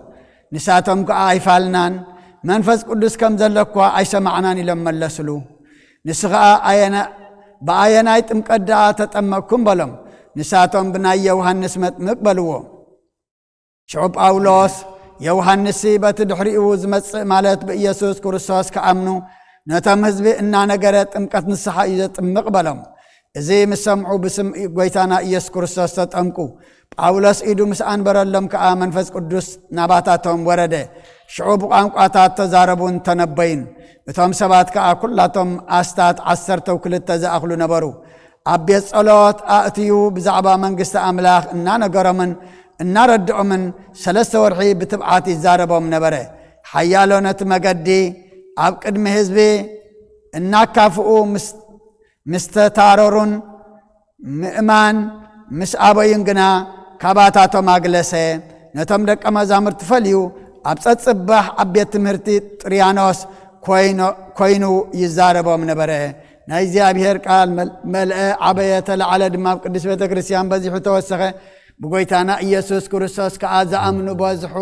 ንሳቶም ከዓ ኣይፋልናን መንፈስ ቅዱስ ከም ዘለኳ ኣይሰማዕናን ኢሎም መለስሉ ንስ ከዓ ብኣየናይ ጥምቀት ደኣ ተጠመቅኩም በሎም ንሳቶም ብናይ ዮሃንስ መጥምቅ በልዎ ሽዑ ጳውሎስ ዮሃንስ በቲ ድሕሪኡ ዝመጽእ ማለት ብኢየሱስ ክርስቶስ ከኣምኑ ነቶም ህዝቢ እናነገረ ጥምቀት ንስሓ እዩ ዘጥምቕ በሎም እዚ ምስ ሰምዑ ብስም ጎይታና ኢየሱስ ክርስቶስ ተጠምቁ ጳውሎስ ኢዱ ምስ አንበረሎም ከዓ መንፈስ ቅዱስ ናባታቶም ወረደ ሽዑ ብቋንቋታት ተዛረቡን ተነበይን እቶም ሰባት ከዓ ኩላቶም ኣስታት 12 ዝኣኽሉ ነበሩ ኣብ ቤት ጸሎት ኣእትዩ ብዛዕባ መንግስቲ ኣምላኽ እናነገሮምን እናረድዖምን 3 ወርሒ ብትብዓት ይዛረቦም ነበረ ሓያሎ ነቲ መገዲ ኣብ ቅድሚ ህዝቢ እናካፍኡ ምስተታረሩን ምእማን ምስ ኣበዩን ግና ካባታቶም ኣግለሰ ነቶም ደቀ መዛሙርቲ ፈልዩ ኣብ ጸጽባሕ ኣብ ቤት ትምህርቲ ጥርያኖስ ኮይኑ ይዛረቦም ነበረ ናይ እግዚአብሔር ቃል መልአ ዓበየ ተለዓለ ድማ ኣብ ቅዱስ ቤተ ክርስቲያን በዚሑ ተወሰኸ ብጎይታና ኢየሱስ ክርስቶስ ከዓ ዝኣምኑ በዝሑ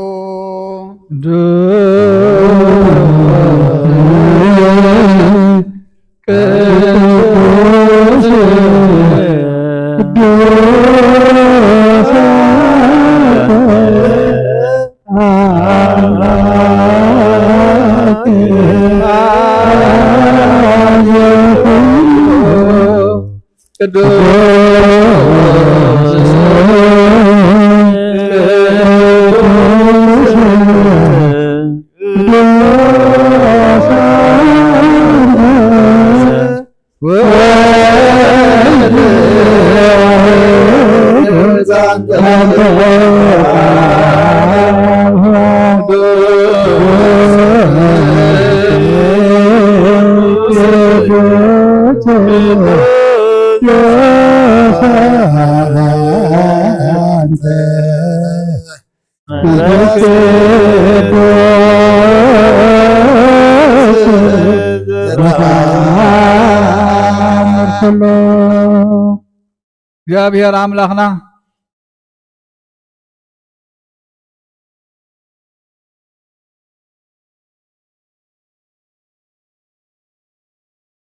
እግዚአብሔር አምላክና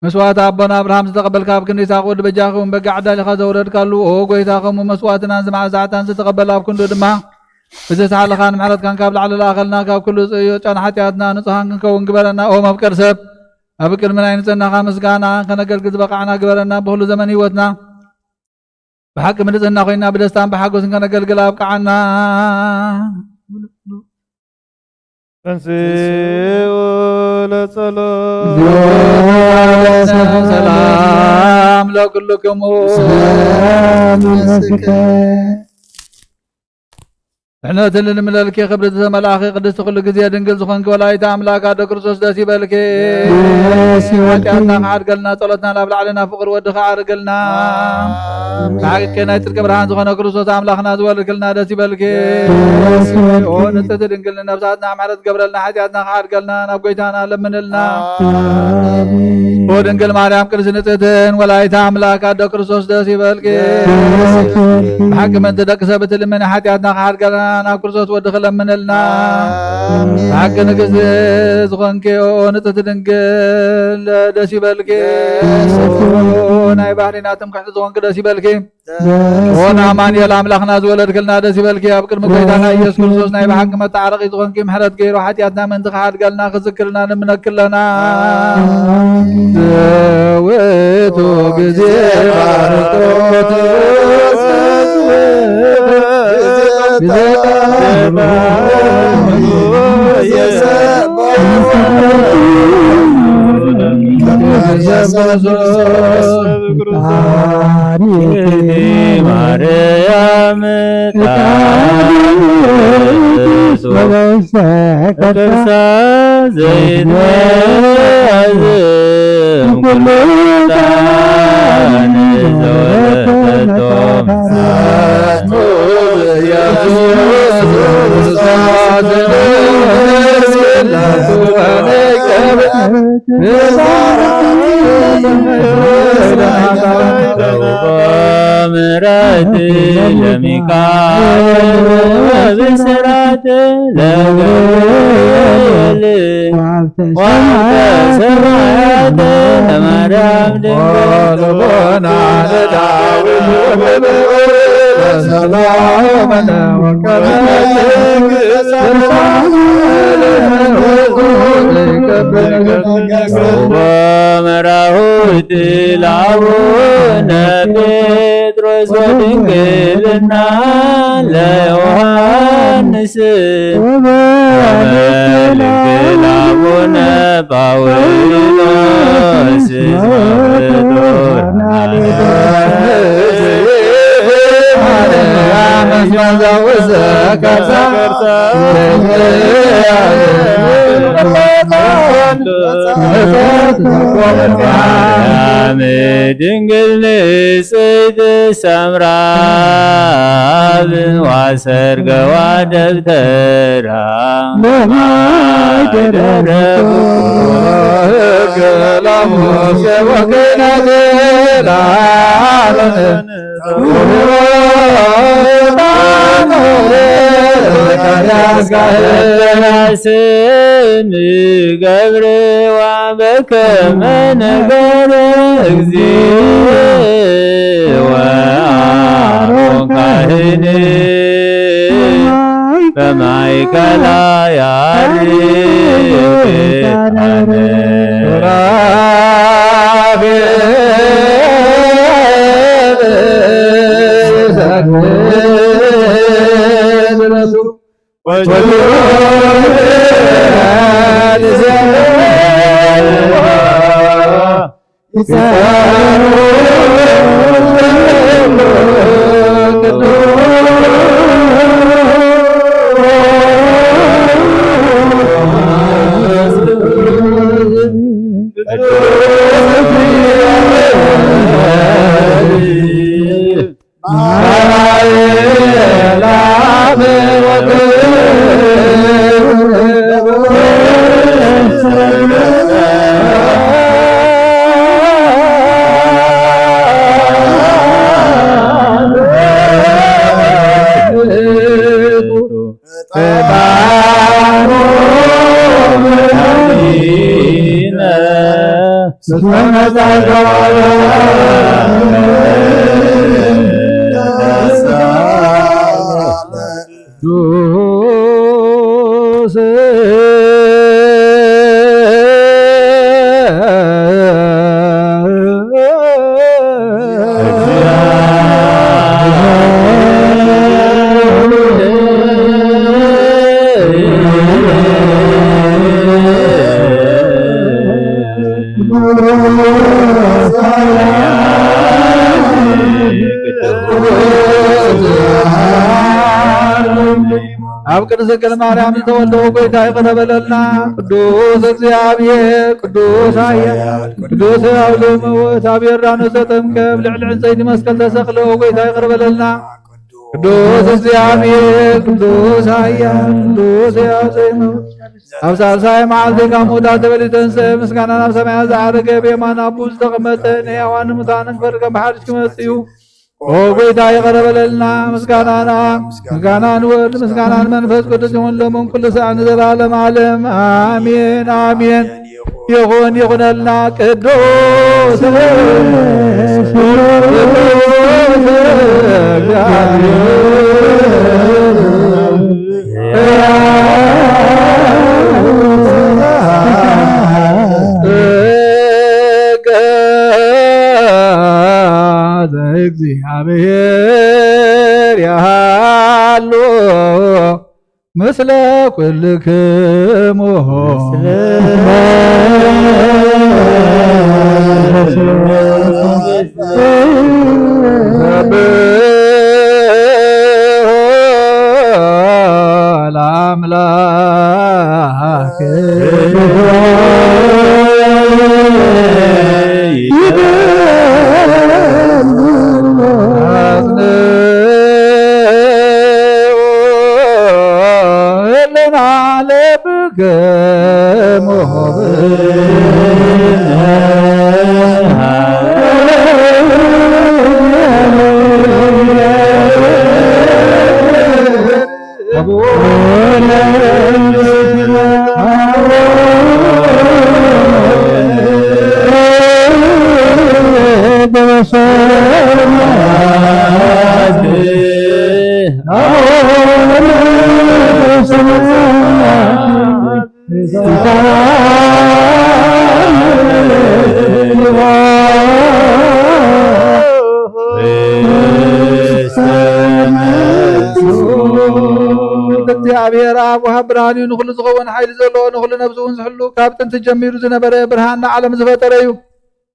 መስዋዕት አቦና አብርሃም ዝተቀበልካ ኣብ ክንዲ ይስሐቅ ወዲ በጃኹም በጋዕዳ ሊኻ ዘውረድካሉ ኦ ጎይታኹም መስዋዕትናን ዝማዕዛዕታን ዝተቀበል ኣብ ክንዱ ድማ እዚ ሰሓልኻን ምሕረትካን ካብ ላዕሊ ላኸልና ካብ ኩሉ ጫና ሓጢኣትና ንጹሃን ክንከውን ግበረና ኦ መፍቀር ሰብ ኣብ ቅድሚ ናይ ንጽህናኻ ምስጋና ከነገልግል ዝበቃዕና ግበረና ብኩሉ ዘመን ህይወትና بحق من رزقنا خوينا بدستان بحق وسنكنا قلقلا بقعنا تنسيء لصلاة سلام لو كلكم سلام حنوت للملك خبرت ملاخي قدست كل جزيه دنجل زخن ولايت املاك اد كرسوس دس يبلك واتنا عاد قلنا طلتنا لا علينا فقر ودخ عرقلنا حقنا تلك برهان زخن كرسوس املاخنا زولك لنا دس يبلك ونت دنجل نفساتنا عمرت قبرلنا حاجاتنا عاد قلنا نبقيتنا لمنلنا ودنجل مريم كرسنتن ولايت املاك اد كرسوس دس يبلك حق من تدق سبت لمن حاجاتنا عاد قلنا أنا كرسوس ودخل منلنا حق نجز زخنك ونتتدنجل دسي بالك وناي بحرنا تمكحت زخنك دسي بالك ونا مان يلا أملاخنا زولد كلنا دسي بالك أبكر مكيدنا يس كرسوس ناي بحق متعرق زخنك محرت كيرو حتياتنا من تخاد قالنا خذكرنا نمنك لنا زويتو بزير ማርያም ቅርሳ ዘይትመያዝ ኩሉታን ዘወለቶም ምረት ለሚካኤል ብስራት ለገብርኤል ወሰማያት ለማርያም ድንግል ሆና ለዳዊት ሰላም ወመራሁት ለአቡነ ጴጥሮስ ወድንግልና ለዮሐንስ ለአቡነ ጳውሎስ ድንግል ንጽሕት ሰምራ ዋሰርገዋ ደብተራ ስም ገብርዋ በከመ ነገረ እግዚእ ወአሮን ካህን በማእከላ ካብ ቅድስት ድንግል ማርያም ዝተወልደ ጎይታ ይቅር በለልና። ቅዱስ እግዚአብሔር ቅዱስ ኃያል ቅዱስ አውሎ መወት ኣብ ዮርዳኖስ ተጠምቀም ልዕሊ ዕንፀይቲ መስቀል ተሰቅለ ጎይታ ይቅር በለልና። ቅዱስ እግዚአብሔር ቅዱስ ኃያል ቅዱስ ያዘይሙ ኣብ ሳልሳይ መዓልቲ ካብ ሙታን ተበሊተን ሰብ ምስጋና ናብ ሰማያት ዝዓረገ ብየማን ኣቡ ዝተቐመጠ ንሕያዋን ሙታንን ክፈርቀም ብሓድሽ ክመጽእ እዩ። ኦ ጎይታ ይቅር በለልና። ምስጋና ንወልድ ምስጋና ንመንፈስ ቅዱስ ይሁን ሎምን ኩሉ ሰዓት ንዘላለም ዓለም አሜን አሜን። ይሁነልና ቅዱስ እግዚአብሔር ያሉ ምስለ ኩልክሙ ለአምላክ እግዚአብሔር አብ ወሃብ ብርሃን እዩ ንኩሉ ዝኸውን ሓይሊ ዘለዎ ንኩሉ ነብሲ እውን ዝሕሉ ካብ ጥንቲ ጀሚሩ ዝነበረ ብርሃን ንዓለም ዝፈጠረ እዩ።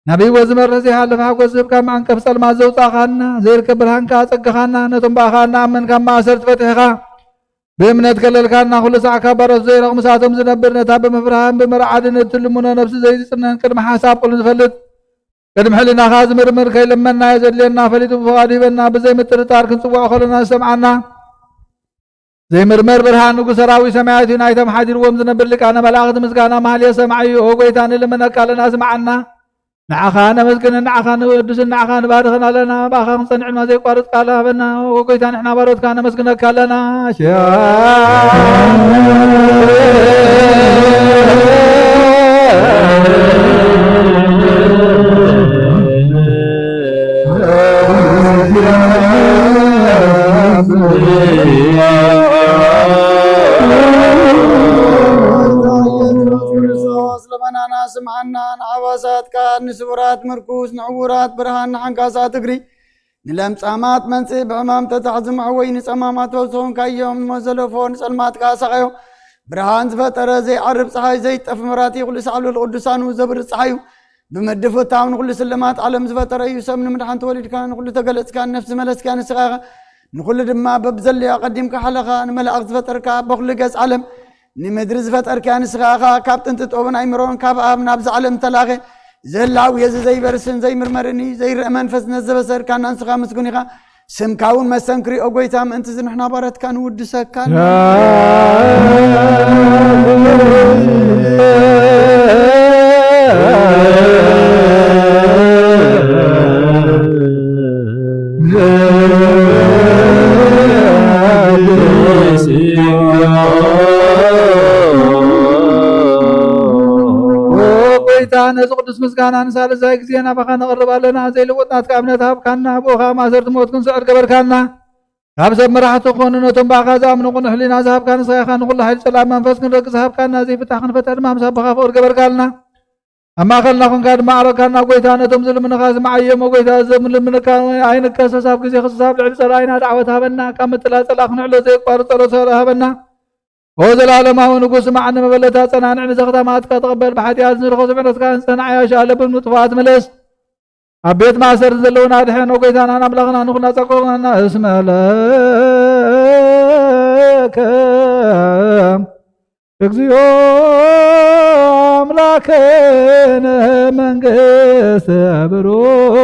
ነቢይዎ ዝመርሕ ዘይሃለፈ ሓጎስ ዝህብካ ማዕንቀፍ ጸልማት ዘውፃእኻና ዘይርከብ ብርሃንካ ፀግኻና ነቶም ባእኻና ኣመንካ ማእሰር ትፈትሕኻ ብእምነት ከለልካና ኩሉ ሰዓት ካብ ባሮት ዘይረቕ ምሳቶም ዝነብር ነታ ብምፍርሃን ብምርዓድን እትልሙኖ ነብሲ ዘይፅነን ቅድሚ ሓሳብ ቁሉ ዝፈልጥ ቅድሚ ሕሊናኻ ዝምርምር ከይለመና የዘድልየና ፈሊጡ ብፍቓዱ ሂበና ብዘይ ምጥርጣር ክንፅዋዕ ከለና ዝሰምዓና ዘይምርመር ብርሃን ንጉሥ ሰራዊት ሰማያት እዩ። ናይቶም ሓዲርዎም ዝነብር ሊቃነ መላእኽቲ ምስጋና ማህልየ ሰማዕ እዩ። ኦ ጎይታ ንልመነካ ኣለና ስምዓና። ንዓኻ ነመስግን ንዓኻ ንወድስን ንዓኻ ንባርኽን ኣለና። ባኻ ክንፀኒዕና ዘይቋርጥ ቃል ሃበና። ኦ ጎይታ ንሕና ባሮትካ ነመስግነካ ኣለና። ለመናና ስምዓና ንዓባሳትካ ንስቡራት ምርኩስ ንዕውራት ብርሃን ንሓንካሳት እግሪ ንለምፃማት መንፅእ ብሕማም ተታሕዚ መዕወይ ንፀማማት ወዝኾንካ እዮም ንመዘለፎ ንፀልማትካ ሰቐዮ ብርሃን ዝፈጠረ ዘይዓርብ ፀሓይ ዘይጠፍ መራቲ ኩሉ ሳዕሉ ቅዱሳኑ ዘብር ፀሓዩ ብምድፍታው ንኩሉ ስልማት ዓለም ዝፈጠረ እዩ። ሰብ ንምድሓን ተወሊድካ ንኩሉ ተገለፅካ ነፍሲ መለስካ ንስኻኻ ንኩሉ ድማ በብዘለያ ቀዲምካ ሓለኻ ንመላእኽቲ ዝፈጠርካ በኩሉ ገጽ ዓለም ንምድሪ ዝፈጠርካ ንስኻኻ ካብ ጥንቲ ጦብን ኣይምሮን ካብ ኣብ ናብዚ ዓለም ተላኸ ዘህላው የዚ ዘይበርስን ዘይምርመርኒ ዘይርአ መንፈስ ነዘበሰርካ ናንስኻ ምስጉን ኢኻ ስምካ እውን መስተንክሪ ኦ ጎይታ ምእንቲ ዝንሕና ባረትካ ንውድሰካ ነዚ ቅዱስ ምስጋና ንሳልሳይ ግዜ ናባኻ ነቕርብ ኣለና። ዘይልውጥናትካ እምነት ሃብካና ብኡኻ ማእሰርቲ ሞት ክንስዕር ገበርካና ካብ ሰብ መራሕቲ ክኾኑ ነቶም ባእኻ ዝኣምኑ ቁኑዕ ሕሊና ዝሃብካ ንስኻ ኢኻ ንኩሉ ሓይሊ ፀላም መንፈስ ክንረግፅ ሃብካና ዘይፍታሕ ክንፈትሕ ድማ ምሳብኻ ፍቅር ገበርካልና ኣብ ማእኸልና ኮንካ ድማ ዓረካና ጎይታ ነቶም ዝልምንኻ ዝመዓየሞ ጎይታ ዘምልምንካ ኣይንከሰስ ኣብ ግዜ ክስሳብ ልዕሊ ፀላኢና ዳዕወት ሃበና ካብ ምጥላፀላ ክንዕሎ ዘይቋርፅ ጸሎት ሃበና ኦ ዘላለማዊ ንጉስ ማዕነ መበለታ ፀናንዕ ንዘኽተማትካ ተቐበል ብሓጢኣት ንርኾ ዝምዕረትካ ንፀናዕ ያሻለብን ምጥፋኣት መለስ ኣብ ቤት ማእሰር ዘለውና ድሕን ኦ ጎይታና ኣምላኽና ንኹና ፀቆቕናና እስመለከ ለከ እግዚኦ አምላከነ መንግሥተ ብሩክ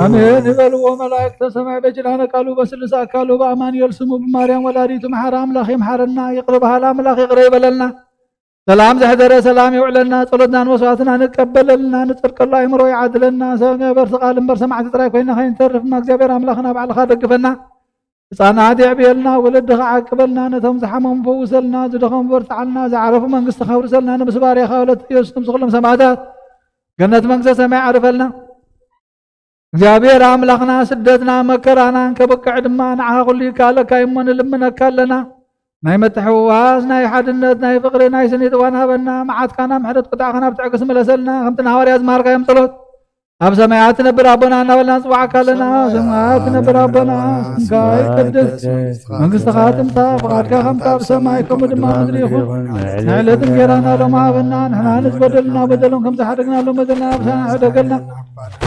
አሜን ይበልዎ መላእክተ ሰማይ በጅላነ ቃሉ በስልሳ አካሉ በአማኑኤል ስሙ በማርያም ወላዲቱ መሐራ አምላኽ ይምሐረና ይቅር በሃላ አምላኽ ይቅር ይበለልና ሰላም ዘሕደረ ሰላም ይውዕለና ጸሎትናን መስዋዕትና ንቀበለልና ንጽድቀሉ አእምሮ ይዓድለና ሰገበር ቃል እምበር ሰማዕቲ ጥራይ ኮይና ከይንተርፍና እግዚአብሔር አምላኽና ባዕልኻ ደግፈና ህፃናት የዕብየልና ወለድኻ ዓቅበልና ነቶም ዝሓመሙ ፈውሰልና ዝደኸሙ በርትዓልና ዝዓረፉ መንግሥትኻ ውርሰልና ንምስ ባርያኻ ወለተ ኢየሱስ ከምዚ ኩሎም ሰማዕታት ገነት መንግሥተ ሰማይ ዓርፈልና እግዚአብሔር አምላኽና ስደትና መከራና ከበቅዕ ድማ ንዓኻ ኩሉ ይካለካ እሞ ንልምነካ ኣለና ናይ መትሕውዋስ ናይ ሓድነት ናይ ፍቅሪ ናይ ስኒት እዋን ሃበና መዓትካና ምሕረት ቁጣዕኻና ብትዕግስ መለሰልና ከምቲ ንሃዋርያ ዝማሃርካዮም ጸሎት ኣብ ሰማያት ትነብር ኣቦና እናበልና ንፅዋዕካ ኣለና ሰማያት ትነብር ኣቦና ስምካ ይቅደስ መንግሥትኻ ትምጻእ ፍቓድካ ከምታ ኣብ ሰማይ ከምኡ ድማ ምድሪ ይኹን ንዕለት እንጀራና ሎሚ ሃበና ንሕና ንዝበደሉና በደሎም ከም ዝሓደግናሎም በደልና ኣብሳና ሕደገልና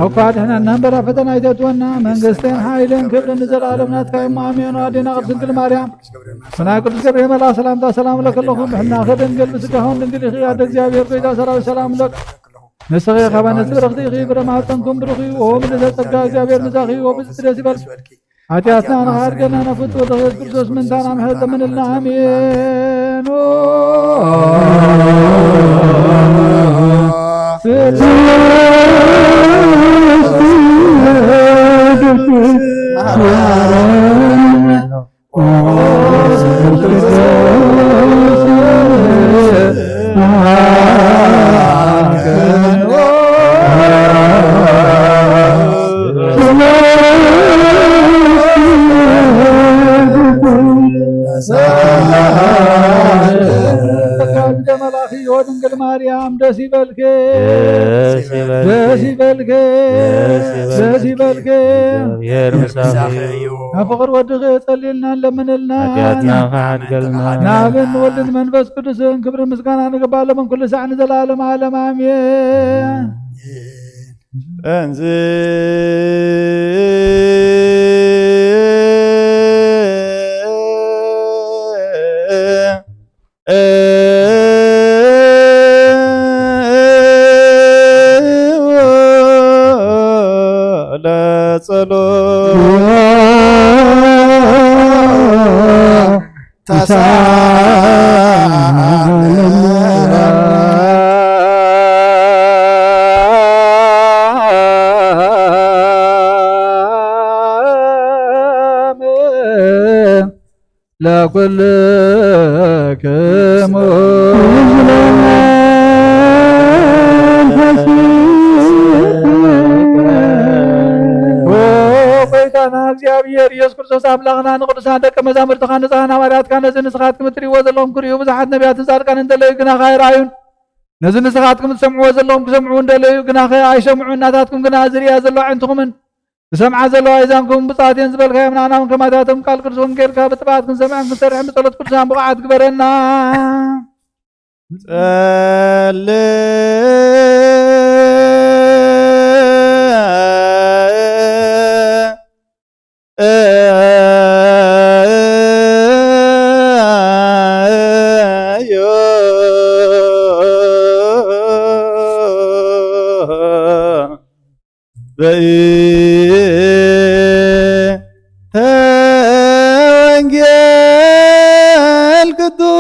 ኣብ ኳድሕናና እምበር ኣብ ፈተና ኣይተእትወና መንግሥትን ሓይልን ክብርን ንዘለኣለም ናትካ እሞ ኣሜን ኣዴና ቅድስት ድንግል ማርያም ብናይ ቅዱስ ገብርኤል መልኣክ ሰላምታ ሰላም ለከለኹ ብሕና ከድንግል ብስጋኹን ድንግል ኢኺ ኣደ እግዚአብሔር ጎይታ ሰራዊት ሰላም ለክ ንስኺ ኸበ ነስብ ረኽቲ ኢኺ ብረማህፀንኩም ብርኺ ወምልዕተ ጸጋ እግዚአብሔር ምሳኺ ወብፅሕ ደስ ይበል ኃጢአትና ንኻድገና ነፍት ወደ ኢየሱስ ክርስቶስ ምንታና ምሕረት ለምንልና አሜን ድንግል ማርያም ደስ ይበልክ ደስ ይበልክ ደስ ይበልክ ፍቅር ወድኽ ጸሊልና ለምንልና ናብን ወልድን መንፈስ ቅዱስን ክብሪ ምስጋና ንገባለምን ኩሉ ሰዕ ንዘላለም ዓለም አሜን እንዝ ለኩልክሙ ጎይታና እግዚአብሔር ኢየሱስ ክርስቶስ አምላኽና ንቅዱሳን ደቀ መዛሙርትኻ ንጹሓን ሐዋርያትካ ነዚ ንስኻትኩም እትሪእዎ ዘለኹም ክሪኡ ብዙሓት ነቢያትን ጻድቃንን እንደለዩ ግና ኣይረኣዩን ነዚ ንስኻትኩም እትሰምዕዎ ዘለኹም ክሰምዑ እንደለዩ ግና ኣይሰምዑን እናታትኩም ግና ዝርያ ዘለዋ ዓይንትኹምን ዝሰምዓ ዘለዋ ይዛንኩም ብፅዓት እየን ዝበልካዮም ንኣናውን ከማታቶም ቃል ቅዱስ ወንጌልካ ብጥብዓት ክንሰምዕን ክንሰርሕን ብጸሎት ቅዱሳን ብቕዓት ግበረና ተወንጌል ቅዱስ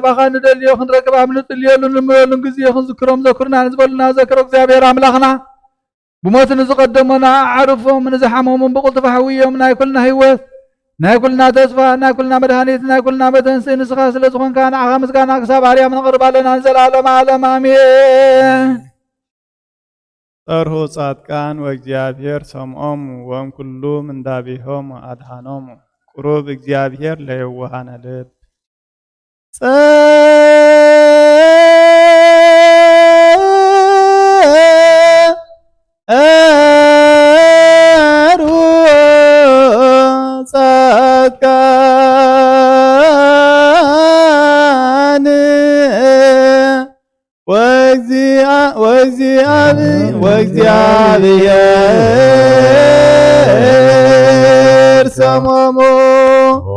ባኻን ደልዮ ክንረክብ ኣምልጥ ልየሉን ልምለሉን ጊዜ ክንዝክሮም ዘክሩና ንዝበሉና ዘክሮ እግዚአብሔር ኣምላኽና ብሞት ንዝቐደሙና ኣዕርፎም ንዝሓመሙን ብቁልጡፍ ሓዊዮም ናይ ኩልና ህይወት ናይ ኩልና ተስፋ ናይ ኩልና መድሃኒት ናይ ኩልና መተንስእ ንስኻ ስለ ዝኾንካ ንዓኻ ምስጋና ክሳብ ኣርያም ነቕርብ ኣለና ንዘለዓለም ዓለም ኣሜን ጠርሁ ጻድቃን ወእግዚአብሔር ሰምዖሙ ወም ኩሉ ምንዳቢሆም አድሃኖሙ ቁሩብ እግዚአብሔር ለየዋሃነ ልብ ጻድቃን ወእግዚአብሔር ሰሞሙ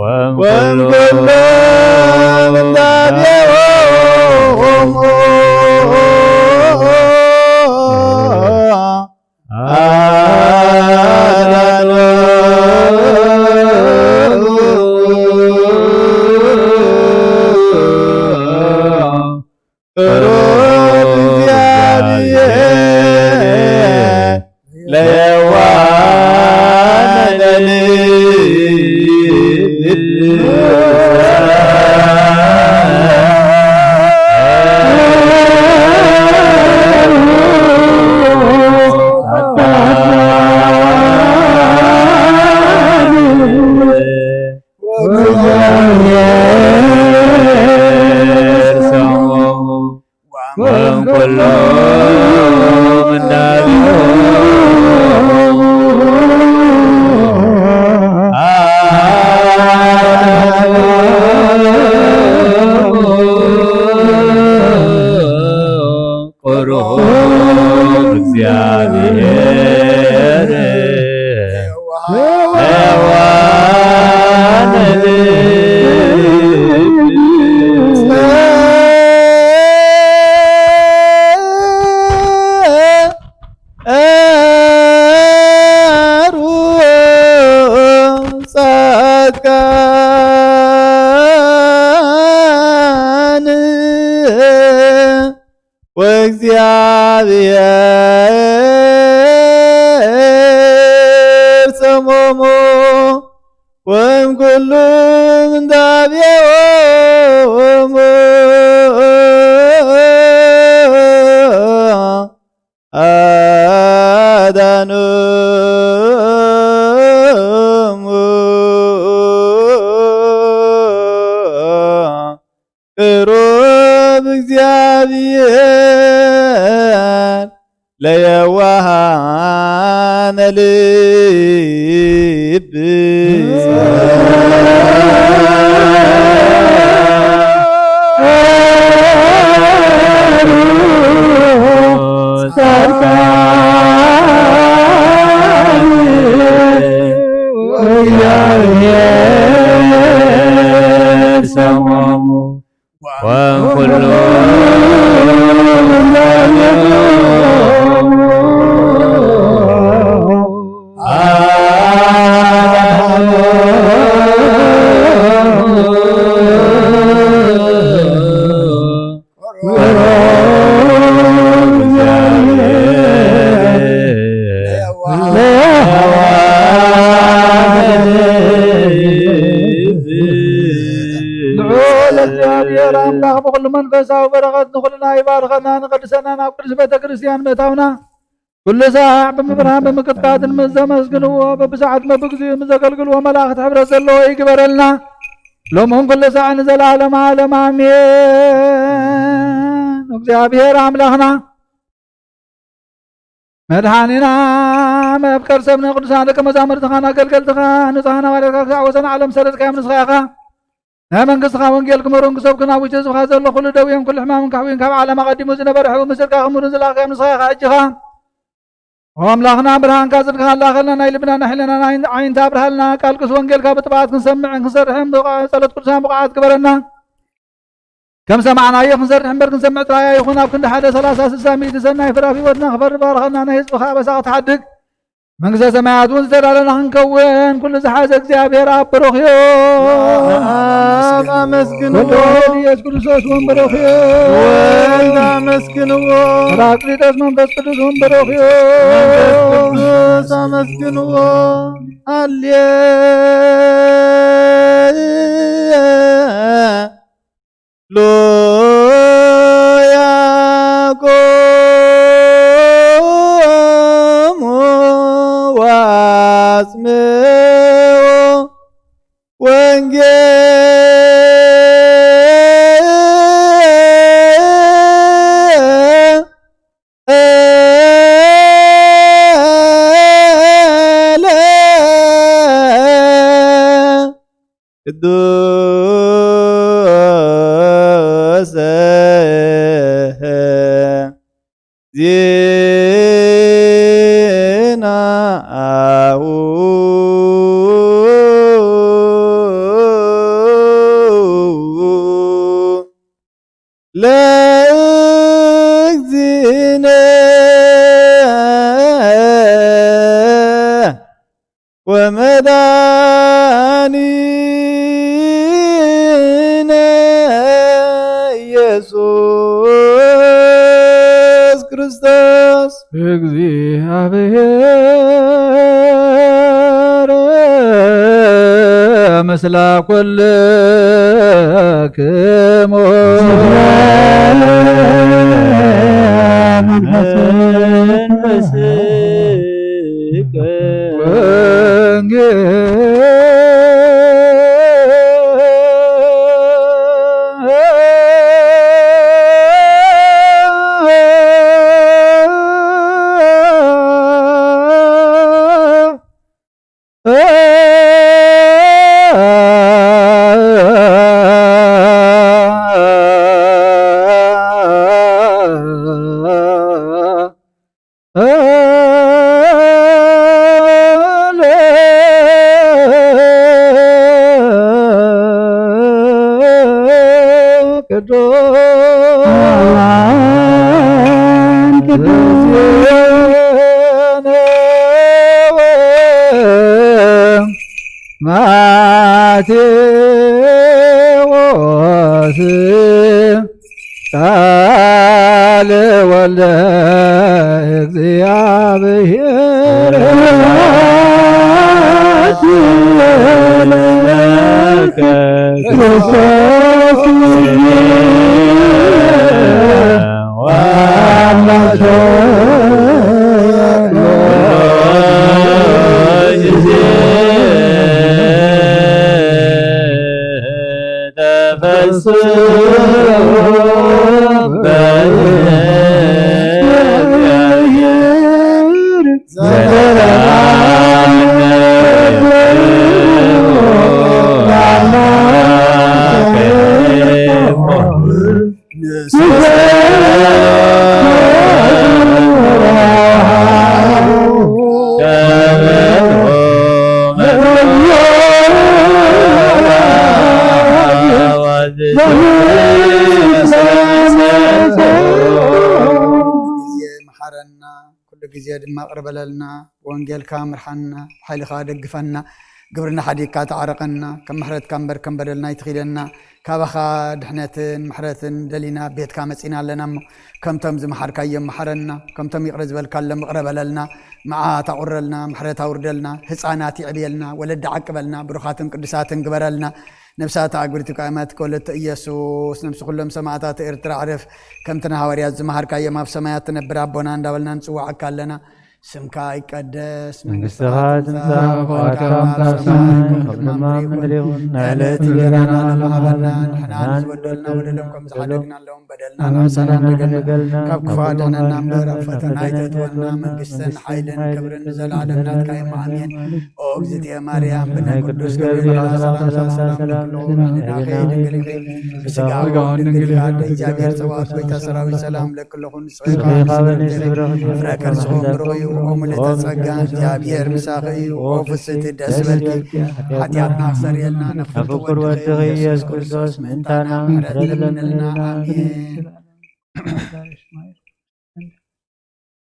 ወእምኩሉ ምንዳቤሆሙ ቅሩብ እግዚአብሔር ለየዋሃነ ጻድቃን ወእግዚአብሔር ሰሞሙ ወእምኩሉ ምንዳቤሆሙ አዳኖሙ ቅሩብ እግዚአብሔር ለየዋሃነ ልብ ሰሞሙ ወእምኩሉ እግዚአብሔር አምላክ በኩሉ መንፈሳዊ በረከት ንኩልና ይባርከና ንቀድሰና ናብ ቅዱስ ቤተ ክርስቲያን ምእታውና ኩሉ ሰዓት ብምብርሃን ብምቅጥቃጥን ምዘመስግንዎ በብሰዓት በብግዚኡ ምዘገልግልዎ መላእክት ሕብረት ዘለዎ ይግበረልና ሎምሁን ኩሉ ሰዓት ንዘለዓለመ ዓለም አሜን። እግዚአብሔር አምላክና መድኃኒና መፍቀር ሰብነ ቅዱሳን ደቀ መዛሙርትኻን አገልገልትኻ ንጽሕና ባልካ ክሳዕ ወሰን ዓለም ሰረትካ ምስኻ ኢኻ ናይ መንግስትኻ ወንጌል ክመሩን ክሰብኩን ኣብ ውሽጢ ህዝብኻ ዘሎ ኩሉ ደዌን ኩሉ ሕማምን ካሕዊን ካብ ዓለም ኣቐዲሙ ዝነበረ ሕቡእ ምስልካ ክምሩን ዝለኣኽካ ምስኻ ኢኻ እጅኻ አምላክና ብርሃንካ ጽድቅኻ ላኸልና ናይ ልብናና ሕሊናና ዓይንታ ብርሃልና ቃልቅስ ወንጌልካ ብጥብዓት ክንሰምዕን ክንሰርሕን ጸሎት ቅዱሳን ብቕዓት ግበረና ከም ሰማዕናዮ ክንሰርሕ እምበር ክንሰምዕ ጥራያ ይኹን ኣብ ክንዲ 1 30 60 ሚእቲ ሰናይ ፍራፍ ሂወትና ክፈሪ ባርኸና ናይ ህዝብኻ በሳ ክትሓድግ መንግስተ ሰማያት እውን ዝተዳለና ክንከውን ኩሉ ዝሓዘ እግዚአብሔር ኣብ ብሩኽ እዩ። አመስግንዎ ኢየሱስ ክርስቶስ እውን ብሩኽ እዩ። ወልድ አመስግንዎ ጰራቅሊጦስ መንፈስ ቅዱስ እውን ብሩኽ እዩ። መንፈስ ቅዱስ አመስግንዎ ሃሌሉያ ቆሙ ዋጽምዑ ወንጌል ቅዱስ ዜና አሁ ለእግዚእነ ወመድኃኒነ ኢየሱስ ክርስቶስ እግዚአብሔር ምስለ ኩልክሙ ማቴዎስ ቃል ወልደ እግዚአብሔር ጊዜ ድማ ቅርበለልና ወንጌልካ ምርሓና ሓይልካ ደግፈና ግብርና ሓዲግካ ተዓረቀና ከም ምሕረትካ እምበር ከም በደልና ይትኺለና ካባኻ ድሕነትን ምሕረትን ደሊና ቤትካ መፂና ኣለና እሞ ከምቶም ዝመሓርካዮም መሓረና ከምቶም ይቕረ ዝበልካሎም ምቕረበለልና መዓት ኣቁረልና ምሕረት ኣውርደልና ህፃናት ይዕብየልና ወለዲ ዓቅበልና ብሩኻትን ቅዱሳትን ግበረልና ነብሳት ኣግብርቲ ቃይማት ከወለተ ኢየሱስ ነብሲ ኩሎም ሰማዕታት ኤርትራ ዓረፍ ከምትና ሃዋርያት ዝመሃርካዮም ኣብ ሰማያት ትነብር ኣቦና እንዳበልና ንፅዋዓካ ኣለና ስምካ ይቀደስ መንግሥትኻ ትምጻእ ፈቃድካ ኣብ ሰማይ ከምኡ'ማ ምድሪ ይኹን ንዕለት እንጀራና ሃበና ንሕና ዝበደልና በደሎም ከም ዝሓደግና ኣለዎም በደልና ናብሳና ንገልና ካብ ክፉ ኣድሕነና እምበር ኣብ ፈተና ኣይተእትወና መንግስትን ሓይልን ክብርን ንዘለዓለም ናትካ እዮም ኣሜን ኦ እግዝእትየ ማርያም ብናይ ቅዱስ ገብርኤል ሰላም ብስጋውን ድንግል ኢኻ እግዚአብሔር ፀባኦት ጎይታ ሰራዊት ሰላም ለክለኹን ጽሒኻ በንስ ፍረከር ዝኹም ርኡዩ ኦ ሙሉተ ጸጋ እግዚአብሔር ምሳኺ እዩ ኦ ፍስቲ ደስ በልኪ ሓጢአትና ክሰርየልና ነፍቅር ወድኺ ኢየሱስ ክርስቶስ ምእንታና ምሕረት ለምንልና አሜን።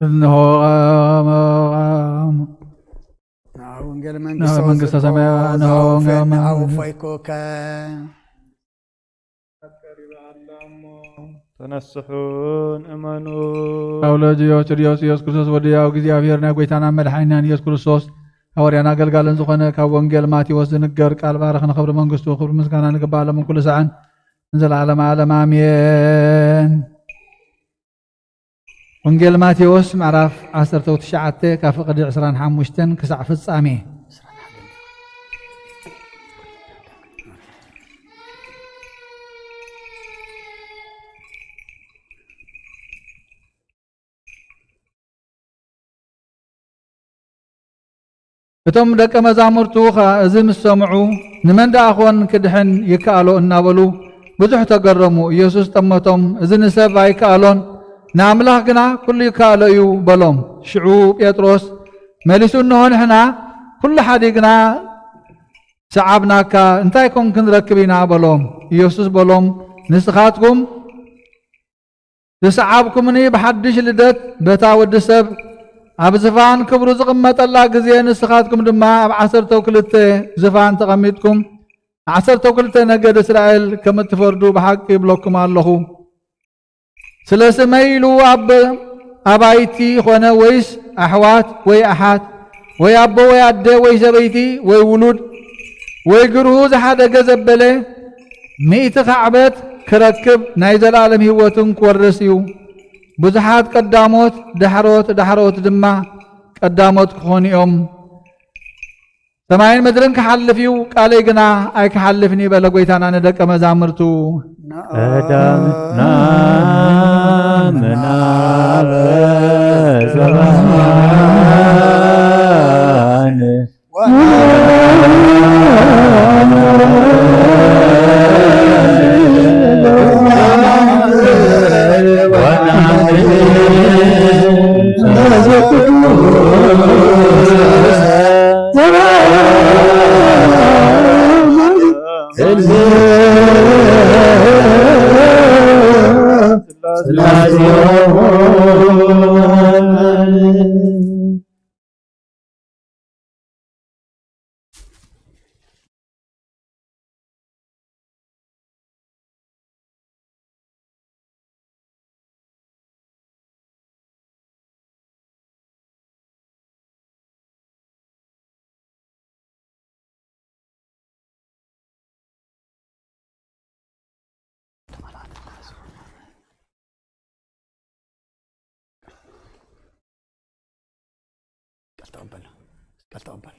እነሆ ወንጌል መንግሥተ ሰማያት ነው አውፈይኮከ ተነስሑን እመኑ ካብ ልጅዮስ ኢየሱስ ክርስቶስ ወድያው እግዚአብሔር ናይ ጎይታና መድሓኒናን ኢየሱስ ክርስቶስ ሃዋርያን ኣገልጋልን ዝኾነ ካብ ወንጌል ማቴዎስ ዝንገር ቃል ባረኽ ንኽብሪ መንግስቱ ክብሪ ምስጋና ንግባእ ሎምን ኩሉ ሰዓን ንዘለዓለመ ዓለም ኣሜን። ወንጌል ማቴዎስ ምዕራፍ 19 ካብ ፍቕዲ 25 ክሳዕ ፍጻሜ እቶም ደቀ መዛሙርቱ እዚ ምስ ሰምዑ ንመን ደኣ ኮን ክድሕን ይከኣሎ እናበሉ ብዙሕ ተገረሙ። ኢየሱስ ጠመቶም እዚ ንሰብ ኣይከኣሎን ንኣምላኽ ግና ኩሉ ይከኣሎ እዩ በሎም። ሽዑ ጴጥሮስ መሊሱ እንሆ ንሕና ኩሉ ሓዲግና ሰዓብናካ እንታይ ኮን ክንረክብ ኢና በሎም። ኢየሱስ በሎም ንስኻትኩም ዝሰዓብኩምኒ ብሓድሽ ልደት በታ ወዲ ሰብ ኣብ ዝፋን ክብሩ ዝቕመጠላ ግዜ ንስኻትኩም ድማ ኣብ 12 ዝፋን ተቐሚጥኩም 12 ነገድ እስራኤል ከም እትፈርዱ ብሓቂ ይብለኩም ኣለኹ። ስለ ስመይ ኢሉ ኣባይቲ ኾነ ወይስ ኣሕዋት ወይ ኣሓት ወይ ኣቦ ወይ ኣደ ወይ ሰበይቲ ወይ ውሉድ ወይ ግርሁ ዝሓደገ ዘበለ 100 ካዕበት ክረክብ ናይ ዘላለም ህይወትን ክወርስ እዩ። ብዙሓት ቀዳሞት ዳሕሮት ድማ ቀዳሞት ክኾኑ እዮም። ሰማይን ምድርን ክሓልፍ እዩ ቃለይ ግና ኣይክሓልፍን ይበለ ጎይታና ንደቀ መዛሙርቱ። ቀዳምና ምናበ ዘባን تقبل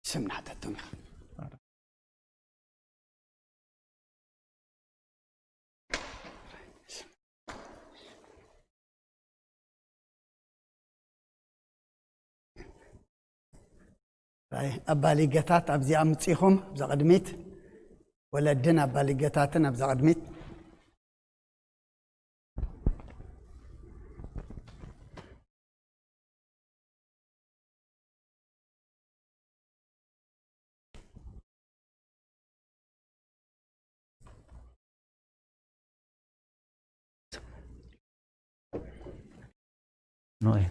سمنا حتى الدنيا أبالي قطات أبزي أمتيهم بزغدميت ولا الدين أبالي قطاتنا بزغدميت نوعي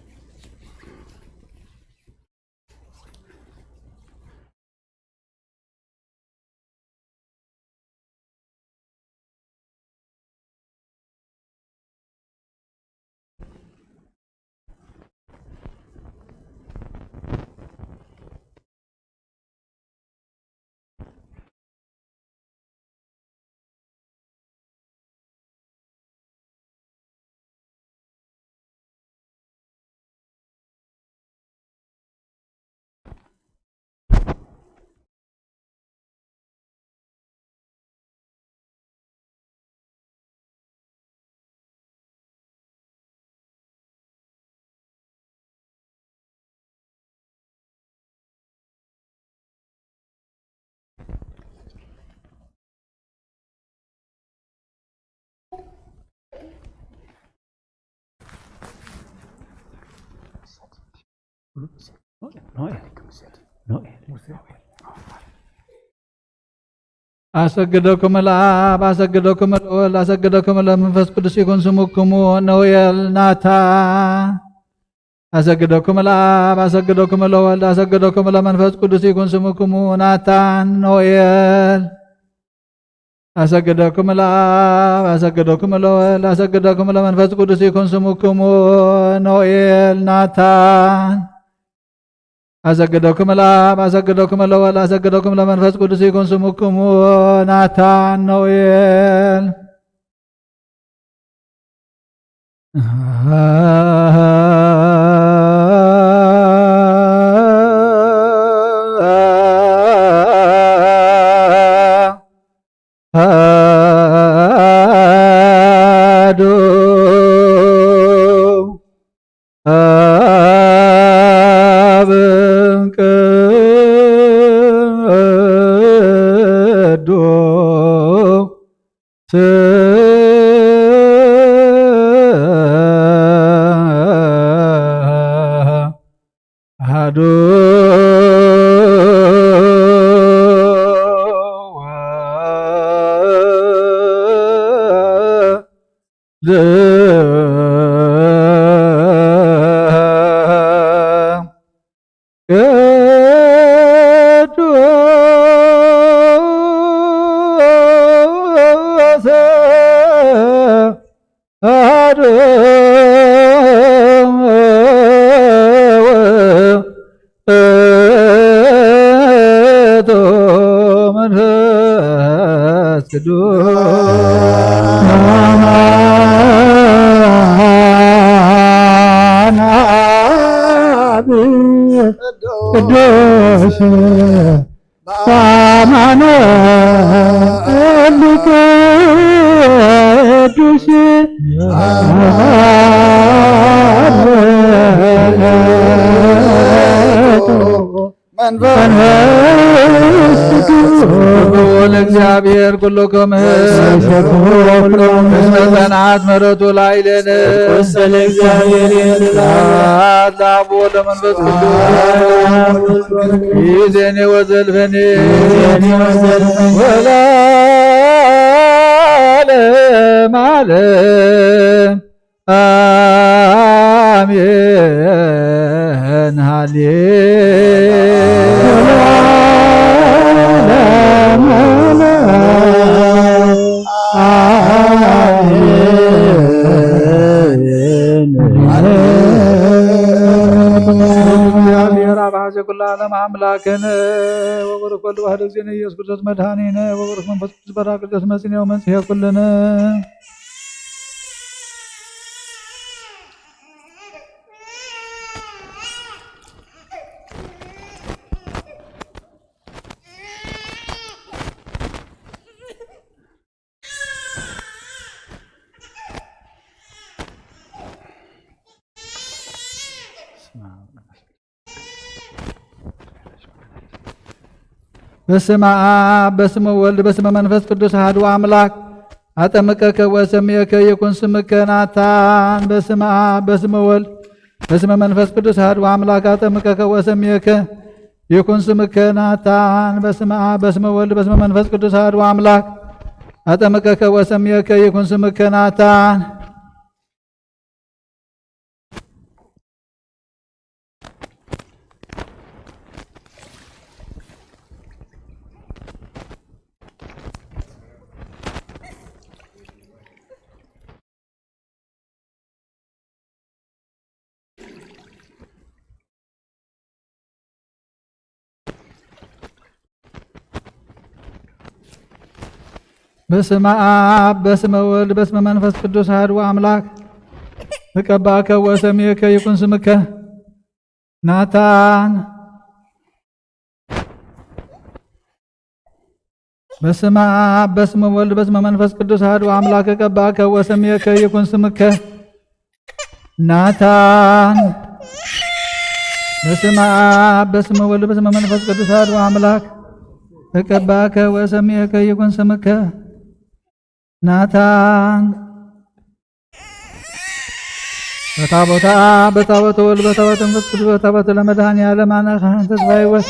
أسجدكم الآب أسجدكم الأول أسجدكم المنفس قدس يكون سمكم نويل ناتا أسجدكم الآب أسجدكم الأول أسجدكم المنفس قدس يكون سمكم ناتان نويل أسجدكم الآب أسجدكم الأول أسجدكم المنفس قدس يكون سمكم نويل ناتان أسجدكم الآب أسجدكم الأول أسجدكم لمنفس قدس يكون سمكم ناتان نويل አሐዱ ቅዱስ በአማነ ቅዱስ መንፈስ ቅዱስ እግዚአብሔር ኩሎ ከመህብ እስመ ምሕረቱ ላዕሌነ ለአብ ወለመንፈስ ቅዱስ ይእዜኒ ወዘልፈኒ ወለዓለመ ዓለም አሜን። እግዚአብሔር አብሐዘ ኩሉ ዓለም አምላክነ ወበረከ ወልድ ዋሕድ እግዚእነ ኢየሱስ ክርስቶስ መድኃኒነ ወበረከ መንፈስ ቅዱስ በራቅሊጦስ መጽንዔ ወመንጽሔ ኩልነ በስመ አብ በስመ ወልድ በስመ መንፈስ ቅዱስ አሐዱ አምላክ አጠምቀከ ወሰምየከ ይኩን ስምከ ናታን። በስመ አብ በስመ ወልድ በስመ መንፈስ ቅዱስ አሐዱ አምላክ አጠምቀከ ወሰምየከ ይኩን ስምከ ናታን። በስመ አብ በስመ ወልድ በስመ መንፈስ ቅዱስ አሐዱ አምላክ አጠምቀከ ወሰምየከ ይኩን ስምከ ናታን። በስመ አብ በስመ ወልድ በስመ መንፈስ ቅዱስ አሐዱ አምላክ ተቀባከ ወሰምየከ ይኩን ስምከ ናታን። በስመ አብ በስመ ወልድ በስመ መንፈስ ቅዱስ አሐዱ አምላክ ተቀባከ ወሰምየከ ይኩን ስምከ ናታን። በስመ አብ በስመ ወልድ በስመ መንፈስ ቅዱስ አሐዱ አምላክ ተቀባከ ወሰምየከ ይኩን ስምከ ናታን። በታቦተ አብ በታቦተ ወልድ በታቦተ መንፈስ ቅዱስ በታቦተ ለመድኃኔዓለም አነኸ ተስፋ ሕይወት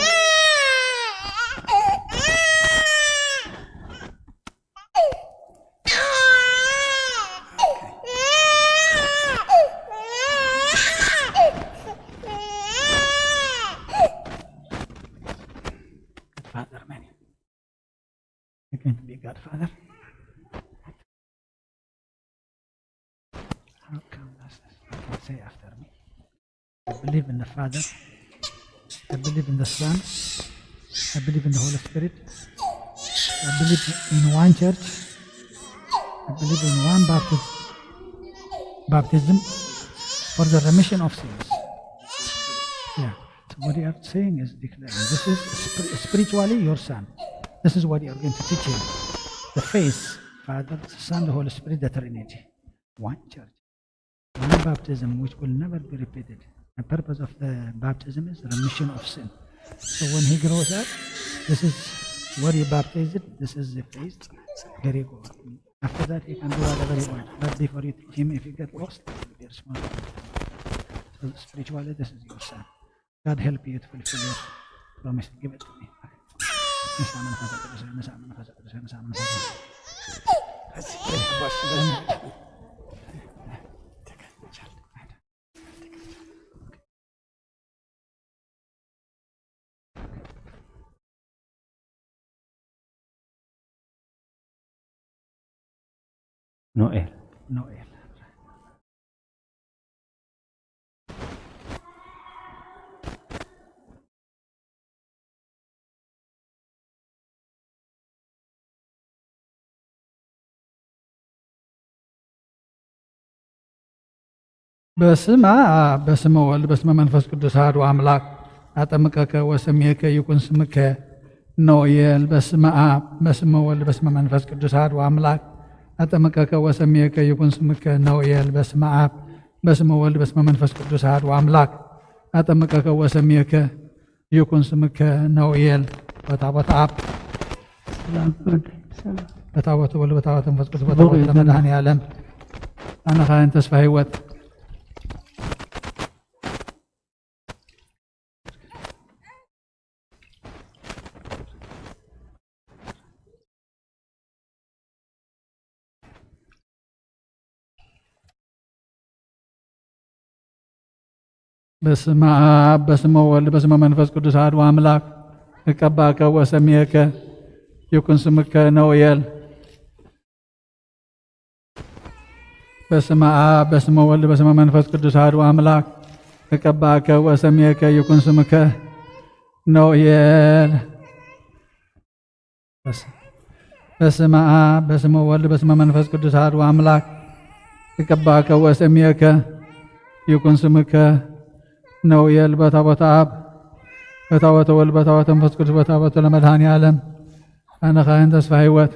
Godfather. How come that's this? Say after me. I believe in the Father. I believe in the Son. I believe in the Holy Spirit. I believe in one church. I believe in one baptism for the remission of sins. Yeah. So what you are saying is declaring this is spiritually your son. This is what you are going to teach him. The faith, Father, Son, the Holy Spirit, the Trinity. One church. One baptism which will never be repeated. The purpose of the baptism is remission of sin. So when he grows up, this is where you baptize it. This is the faith. Very good. After that, you can do whatever you want. But before you teach him, if you get lost, there's one. So spiritually, this is your son. God help you to fulfill your promise. Give it to me. Noel. Noel. በስመ አብ በስመ ወልድ በስመ መንፈስ ቅዱስ አሐዱ አምላክ አጠምቀከ ወሰሜከ ይኩን ስምከ ኖኤል። በስመ አብ በስመ ወልድ በስመ መንፈስ ቅዱስ አሐዱ አምላክ አጠምቀከ ወሰሜከ ይኩን ስምከ ኖኤል። በስመ አብ በስመ ወልድ በስመ መንፈስ ቅዱስ አሐዱ አምላክ አጠምቀከ ወሰሜከ ይኩን ስምከ ኖኤል። በታቦተ አብ በታቦተ ወልድ በታቦተ መንፈስ ቅዱስ በታቦተ መድኃኔዓለም አነ ካህን ተስፋ ሕይወት በስመ አብ በስመ ወልድ በስመ መንፈስ ቅዱስ አሐዱ አምላክ እቀባከ ወሰሜከ ይኩን ስምከ ኖኤል። በስመ አብ በስመ ወልድ በስመ መንፈስ ቅዱስ አሐዱ አምላክ እቀባከ ወሰሜከ ይኩን ስምከ ኖኤል። በስመ አብ በስመ ወልድ በስመ መንፈስ ቅዱስ አሐዱ አምላክ እቀባከ ወሰሜከ ይኩን ስምከ ኖኤል። በታቦተ አብ በታቦተ ወልድ በታቦተ መንፈስ ቅዱስ በታቦተ ለመድኃኔዓለም አነ ካህን ተስፋ ሕይወት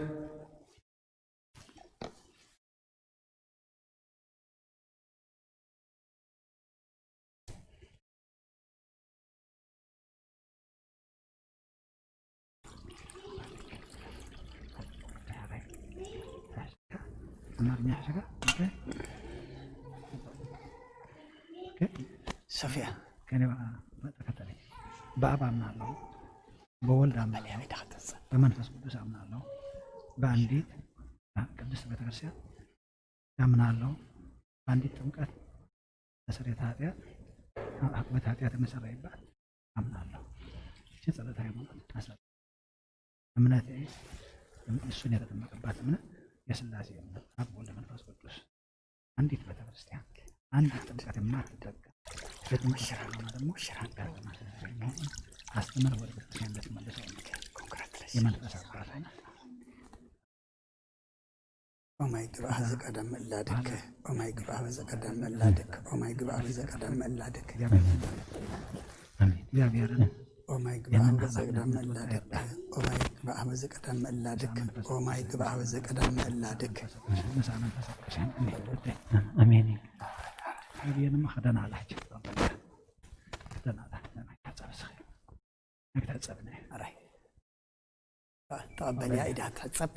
ሶፊያ በአብ አምናለሁ፣ በወልድ አምናለሁ፣ በመንፈስ ቅዱስ አምናለሁ፣ በአንዲት ቅድስት ቤተክርስቲያን አምናለሁ፣ በአንዲት ጥምቀት መሰረተ ኃጢአት አቅበት ኃጢአት የመሰረይባት አምናለሁ። እቺ ጸሎተ ሃይማኖት መሰረት እምነቴ እሱን የተጠመቀባት እምነት የሥላሴ እምነት አብ ወልድ መንፈስ ቅዱስ አንዲት ቤተክርስቲያን አንዲት ጥምቀት የማትጠቀም በጥምቀት ዓላማ ደግሞ ሽራን ጋር አስተምር ወደ ቤተክርስቲያን እንደተመለሰው የመንፈስ አባት ኦማይ ግብአህ ዘቀደም እላድክ ኦማይ ግብአህ ዘቀደም እላድክ ኦማይ ግብአህ ዘቀደም እላድክ እግዚአብሔርን ኦማይ ግብአህ ዘቀደም እላድክ ኦማይ ግብአህ ዘቀደም እላድክ ኦማይ ግብአህ ዘቀደም እላድክ አሜን። አብየንም ኸደና አላቸው ኸደና ነግታጸብነ አራይ ተቀበል ያ ኢዳ ተጸብ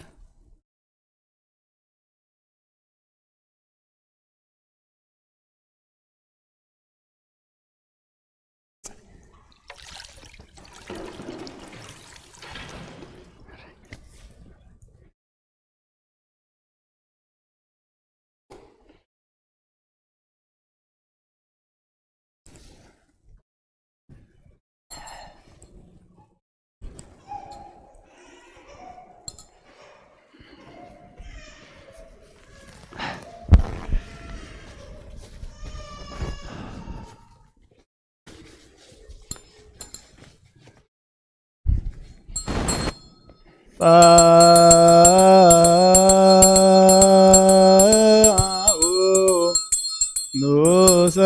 ንዑሰ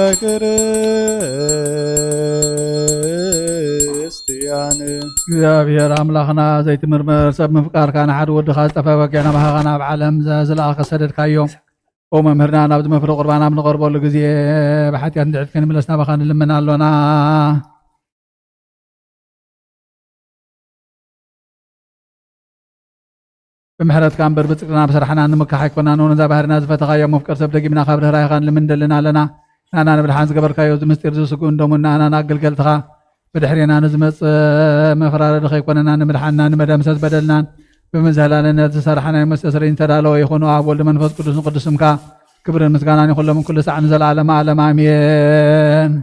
ክርስቲያን እግዚአብሔር አምላኽና ዘይትምርመር ሰብ ምፍቃርካ ንሓደ ወድኻ ዝጠፈወ ጌና ባህኻ ናብ ዓለም ዝለኣኸ ሰደድካዮም ኦ መምህርና ናብ ዝመፍሪ ቁርባን ኣብ ንቐርበሉ ግዜ ብሓጢኣት ንድዕት ከንምለስ ናባኻ ንልምን ኣሎና بمحرت كان بربطنا بسرحنا نمك حيكونا نون زبهرنا زفتها يوم مفكر سبدقي من خبر راي خان لمن دلنا لنا أنا بالحانز قبر كايو زمستير سكون دومنا أنا ناقل قلتها بدحرينا نزمت مفرار دخي كنا نمدحنا نمدام ساس بدلنا بمزهلنا تسرحنا مستسرين تدالو يخونوا أبو لمن فوز قدس مكا كبر المسكانان يخل من كل ساعة نزل على معلم آمين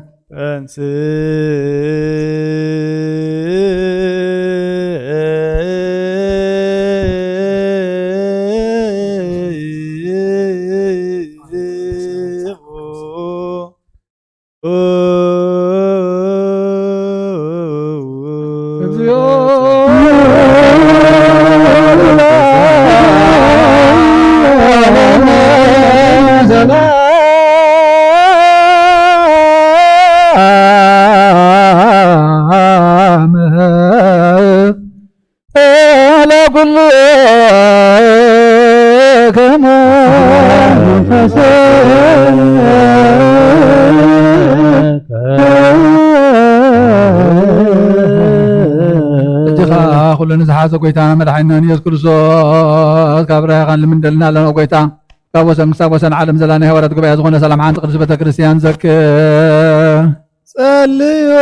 كلنا زحاز قويتا مدحنا يذكر صوت كبرها خان من دلنا لنا قويتا كابوسن عالم زلانه ورد قبيا زغنا سلام عن قدس بيت كريستيان زكر صليوا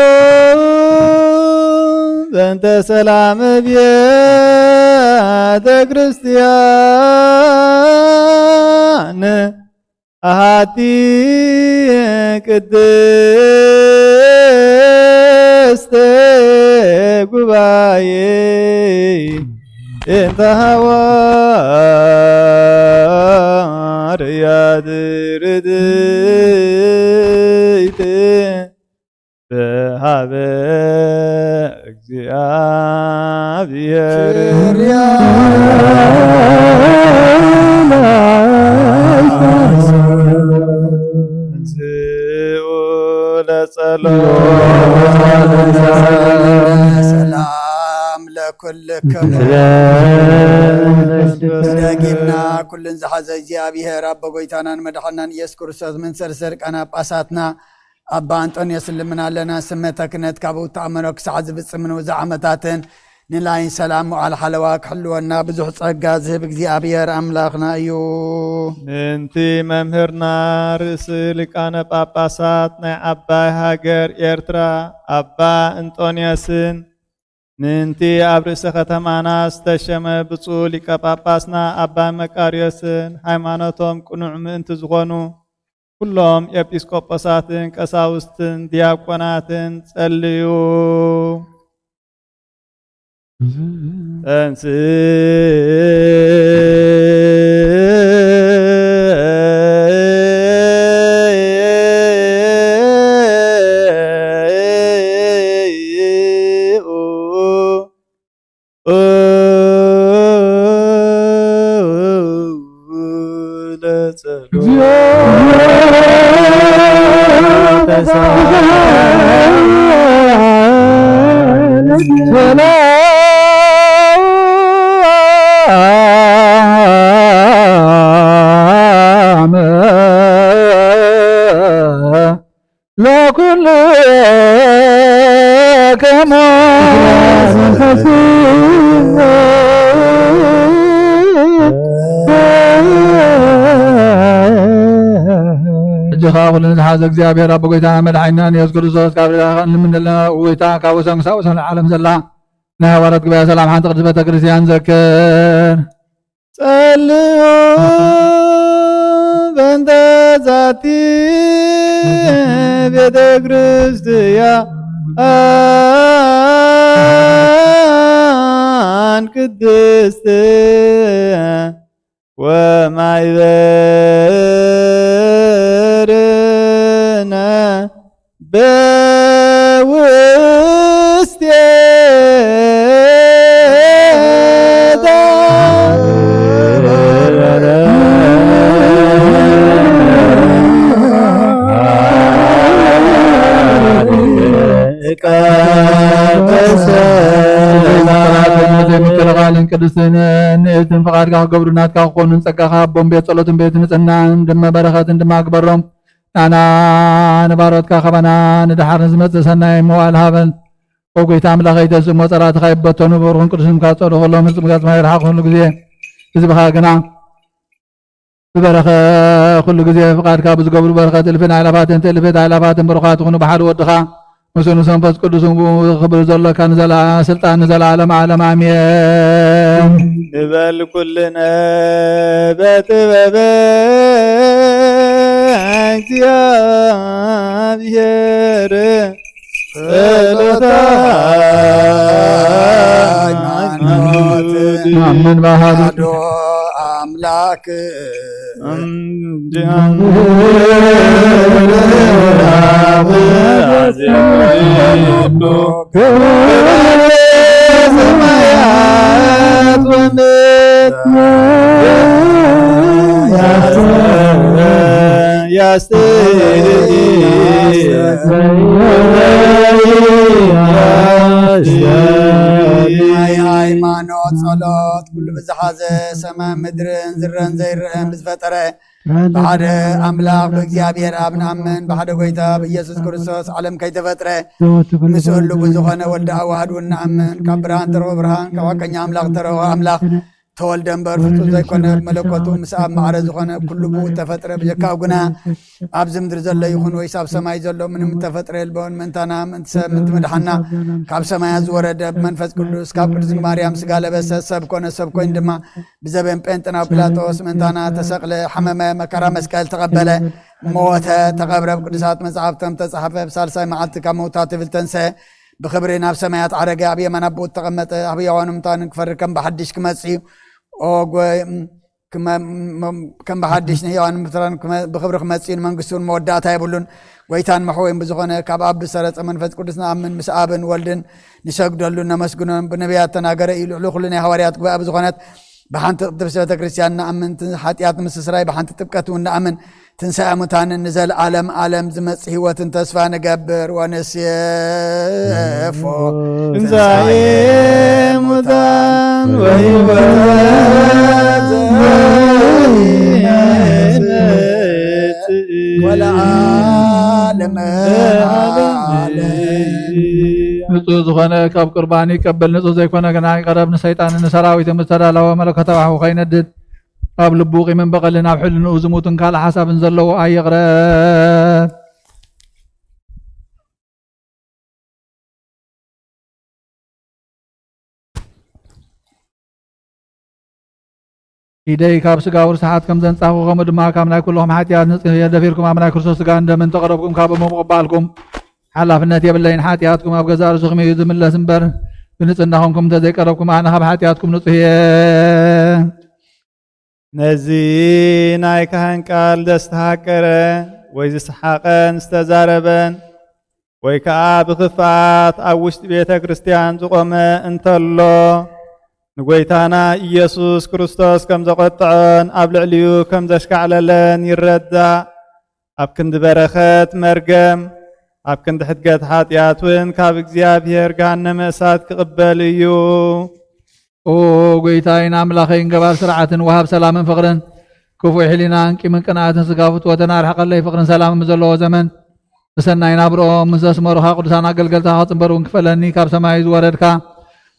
بنت سلام بيت كريستيان أهاتي قدست قباي انت هوار يا درديت بهاب እግዚአብሔር ሰላም ለኩልክም ደጊምና ኩልን ዝሓዘ እግዚአብሔር አቦ ጎይታናን መድሓናን ኢየሱስ ክርስቶስ ምን ሰርሰር ቀና ጳሳትና አባ አንጦንዮስ ልምናለና ስመተ ክህነት ካብኡ ተኣመኖ ክሳዕ ዝፍፅምን ውዛ ዓመታትን ንላይን ሰላም ወዓል ሓለዋ ክሕልወና ብዙሕ ፀጋ ዝህብ እግዚኣብሔር ኣምላኽና እዩ ምንቲ መምህርና ርእሲ ሊቃነ ጳጳሳት ናይ ዓባይ ሃገር ኤርትራ ኣባ እንጦንዮስን ምንቲ ኣብ ርእሲ ከተማና ዝተሸመ ብፁዕ ሊቀ ጳጳስና ኣባ መቃርዮስን ሃይማኖቶም ቅኑዕ ምእንቲ ዝኾኑ ኩሎም ኤጲስቆጶሳትን ቀሳውስትን ዲያቆናትን ጸልዩ እንስ لكل كما جخا كلنا هذا እግዚአብሔር አብ ጎይታ መድኃኒና ኢየሱስ ክርስቶስ ካብራን ለምንላ ወይታ ካወሰን ሳወሰን ዓለም ዘላ ናወራት ግባ ሰላም ሓንተ ቅድስት ቤተ ክርስቲያን ዘከር ጸልዩ በእንተ ዛቲ ቤተ ክርስቲያን ቅድስት ወማይበርነ በውስቴታ ምክልኻልን ቅድስትን ንእትን ፍቓድካ ክገብሩናትካ ክኾኑን ፀጋኻ ኣቦም ቤት ጸሎትን ቤት ንጽናን ድማ በረኸትን ድማ ግበሮም ናና ንባሮትካ ኸበና ንድሓር ንዝመፅእ ሰናይ መዋዕል ሃበን ወጎይታ ኣምላኸይ ተስእሞ ፀራትኻ ይበተኑ ብሩኽን ቅዱስንካ ፀድኹሎም ህፅምካ ፅማ ይርሓቕ ኩሉ ግዜ ህዝብኻ ግና ብበረኸ ኩሉ ግዜ ፍቃድካ ብዝገብሩ በረኸት እልፍን ኣእላፋትን ትእልፍት ኣእላፋትን ብሩኻት ይኹኑ ብሓደ ወድኻ ምስኡ መንፈስ ቅዱስ ክብር ዘለካ ስልጣን ንዘለዓለም ዓለም ኣሜን ንበል ኩልነ በጥበበ እግዚአብሔር ጸሎታ አምን ባህዶ አምላክ ሰማያት ወምድር ሃይማኖት ጸሎት ኩሉ ብዝሓዘ ሰማይ ምድርን ዝረን ዘይርአን ብዝፈጠረ ብሓደ ኣምላኽ ብእግዚኣብሔር ኣብ ንኣምን ብሓደ ጎይታ ብኢየሱስ ክርስቶስ ዓለም ከይተፈጥረ ምስኡ ህሉ ብዝኾነ ወልዲ ኣዋህድ እውን ንኣምን ካብ ብርሃን ተረኸ ብርሃን ካብ ሓቀኛ ኣምላኽ ተረኸ ኣምላኽ ተወልደ እምበር ፍፁም ዘይኮነ መለኮቱ ምስ ኣብ ማዕረ ዝኾነ ኩሉ ብኡ ተፈጥረ ብጀካ ጉና ኣብዚ ምድሪ ዘሎ ይኹን ወይስ ኣብ ሰማይ ዘሎ ምንም ተፈጥረ የልቦን ምንታና ምንቲ ሰብ ምንቲ ምድሓና ካብ ሰማያት ዝወረደ ብመንፈስ ቅዱስ ካብ ቅድስቲ ማርያም ስጋ ለበሰ ሰብ ኮነ ሰብ ኮይኑ ድማ ብዘበን ጴንጥናዊ ጲላጦስ ምንታና ተሰቕለ ሓመመ መከራ መስቀል ተቐበለ ሞተ ተቐብረ ብቅዱሳት መፅሓፍቶም ተፃሓፈ ብሳልሳይ መዓልቲ ካብ መውታት ትብል ተንስአ ብክብሪ ናብ ሰማያት ዓረገ ኣብ የማን ኣቦኡ ተቐመጠ ኣብ ሕያዋን ምውታን ክፈርድ ከም ብሓድሽ ክመጽ እዩ ከም ብሓድሽ ንሕያዋን ምውታን ብክብሪ ክመጽእ መንግስቱን መወዳእታ የብሉን ጎይታን መሕወይን ብዝኾነ ካብ ኣብ ብሰረፀ መንፈስ ቅዱስ ንኣምን ምስ ኣብን ወልድን ንሰግደሉን ነመስግኖን ብነቢያት ተናገረ እዩ ልዕሊ ኩሉ ናይ ሃዋርያት ጉባኤ ብዝኾነት ብሓንቲ ቅድስቲ ቤተ ክርስቲያን ንኣምን ሓጢኣት ምስስራይ ብሓንቲ ጥምቀት እውን ንኣምን ትንሣኤ ሙታንን ንዘለዓለም ዓለም ዝመጽእ ህይወትን ተስፋ ንገብር ወንሴፎ ትንሣኤ ሙታን ወህይወት ወለዓለመ ንጹህ ዝኾነ ካብ ቁርባን ይቀበል ንጹህ ዘይኮነ ግና ይቀረብ ንሰይጣን ንሰራዊት ምስተዳለወ መለኮታዊ ከይነድድ ኣብ ልቡ ቂምን በቐልን ኣብ ሕልንኡ ዝሙትን ካልእ ሓሳብን ዘለዎ ኣይቕረብ ኢደይ ካብ ስጋ ውርሳሓት ከም ዘንጻኹ ከምኡ ድማ ካብ ናይ ኩልኹም ሓጢኣት ንጽህ የደፊርኩም ኣብ ናይ ክርስቶስ ስጋ እንደምን ተቐረብኩም ካብ እሞም ቅባልኩም ሓላፍነት የብለይን ሓጢኣትኩም ኣብ ገዛ ርእስኹም እዩ ዝምለስ እምበር ብንጽናኹምኩም እንተዘይቀረብኩም ኣነ ካብ ሓጢኣትኩም ንጹህ እየ ነዚ ናይ ካህን ቃል ዘስተሃቀረ ወይ ዝሰሓቐን ዝተዛረበን ወይ ከዓ ብክፍኣት ኣብ ውሽጢ ቤተ ክርስቲያን ዝቆመ እንተሎ ንጎይታና ኢየሱስ ክርስቶስ ከም ዘቆጥዖን ኣብ ልዕሊኡ ከም ዘሽካዕለለን ይረዳእ ኣብ ክንዲ በረኸት መርገም ኣብ ክንዲ ሕድገት ሓጢኣት እውን ካብ እግዚኣብሔር ገሃነመ እሳት ክቕበል እዩ ኦ ጎይታይን ኣምላኸይን ገባር ስርዓትን ወሃብ ሰላምን ፍቕርን ክፉእ ሕሊናን ቂምን ቅንኣትን ስጋ ፍትወትን ኣርሕቐለይ ፍቕርን ሰላምን ዘለዎ ዘመን ብሰናይ ናብርኦም ምስ ዘስመሩኻ ቅዱሳን ኣገልገልታ ክፅንበር እውን ክፈለኒ ካብ ሰማይ ዝወረድካ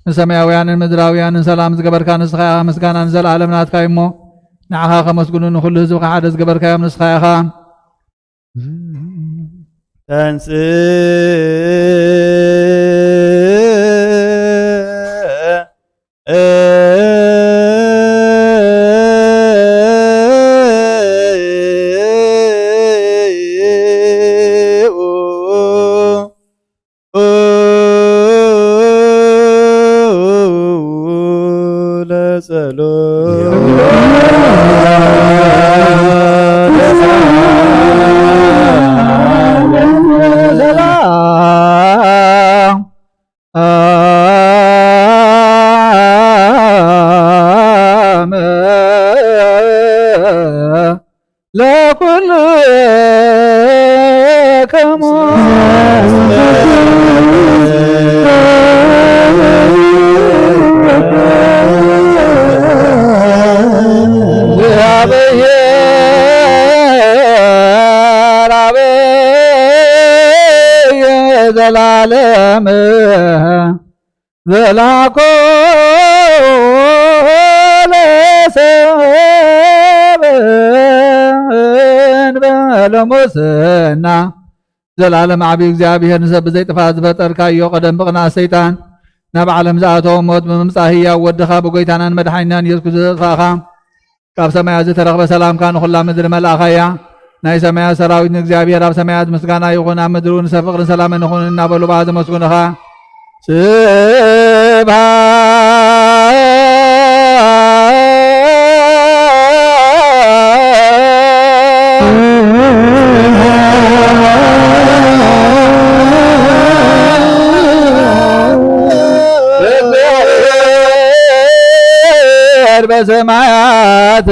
ንሰማያውያንን ምድራውያንን ሰላም ዝገበርካ ንስኻ ኢኻ ምስጋና ንዘለዓለም ናትካ እሞ ንዓኻ ከመስግኑ ንኩሉ ህዝብካ ሓደ ዝገበርካዮም ንስኻ ኢኻ ዘላለም ዘላኮ በለሙስና ዘላለም ዓብይ እግዚአብሔር ንሰብ ዘይጥፋት ዝፈጠርካዮ ቀደም ብቕናት ሰይጣን ናብ ዓለም ዝኣተዎም ሞት ብምምፃእ ህያው ወድኻ ብጎይታናን መድሓኒናን ኢየሱስ ክርስቶስ ዘጥፋእኻ ካብ ሰማያት ዝተረኽበ ሰላምካ ንኹላ ምድሪ መልኣኻያ ናይ ሰማያት ሰራዊት ንእግዚአብሔር ኣብ ሰማያት ምስጋና ይኹን ኣብ ምድሪ እውን ሰብ ፍቕርን ሰላምን ይኹን እናበሉ ባህ ዘመስጉንኻ በሰማያት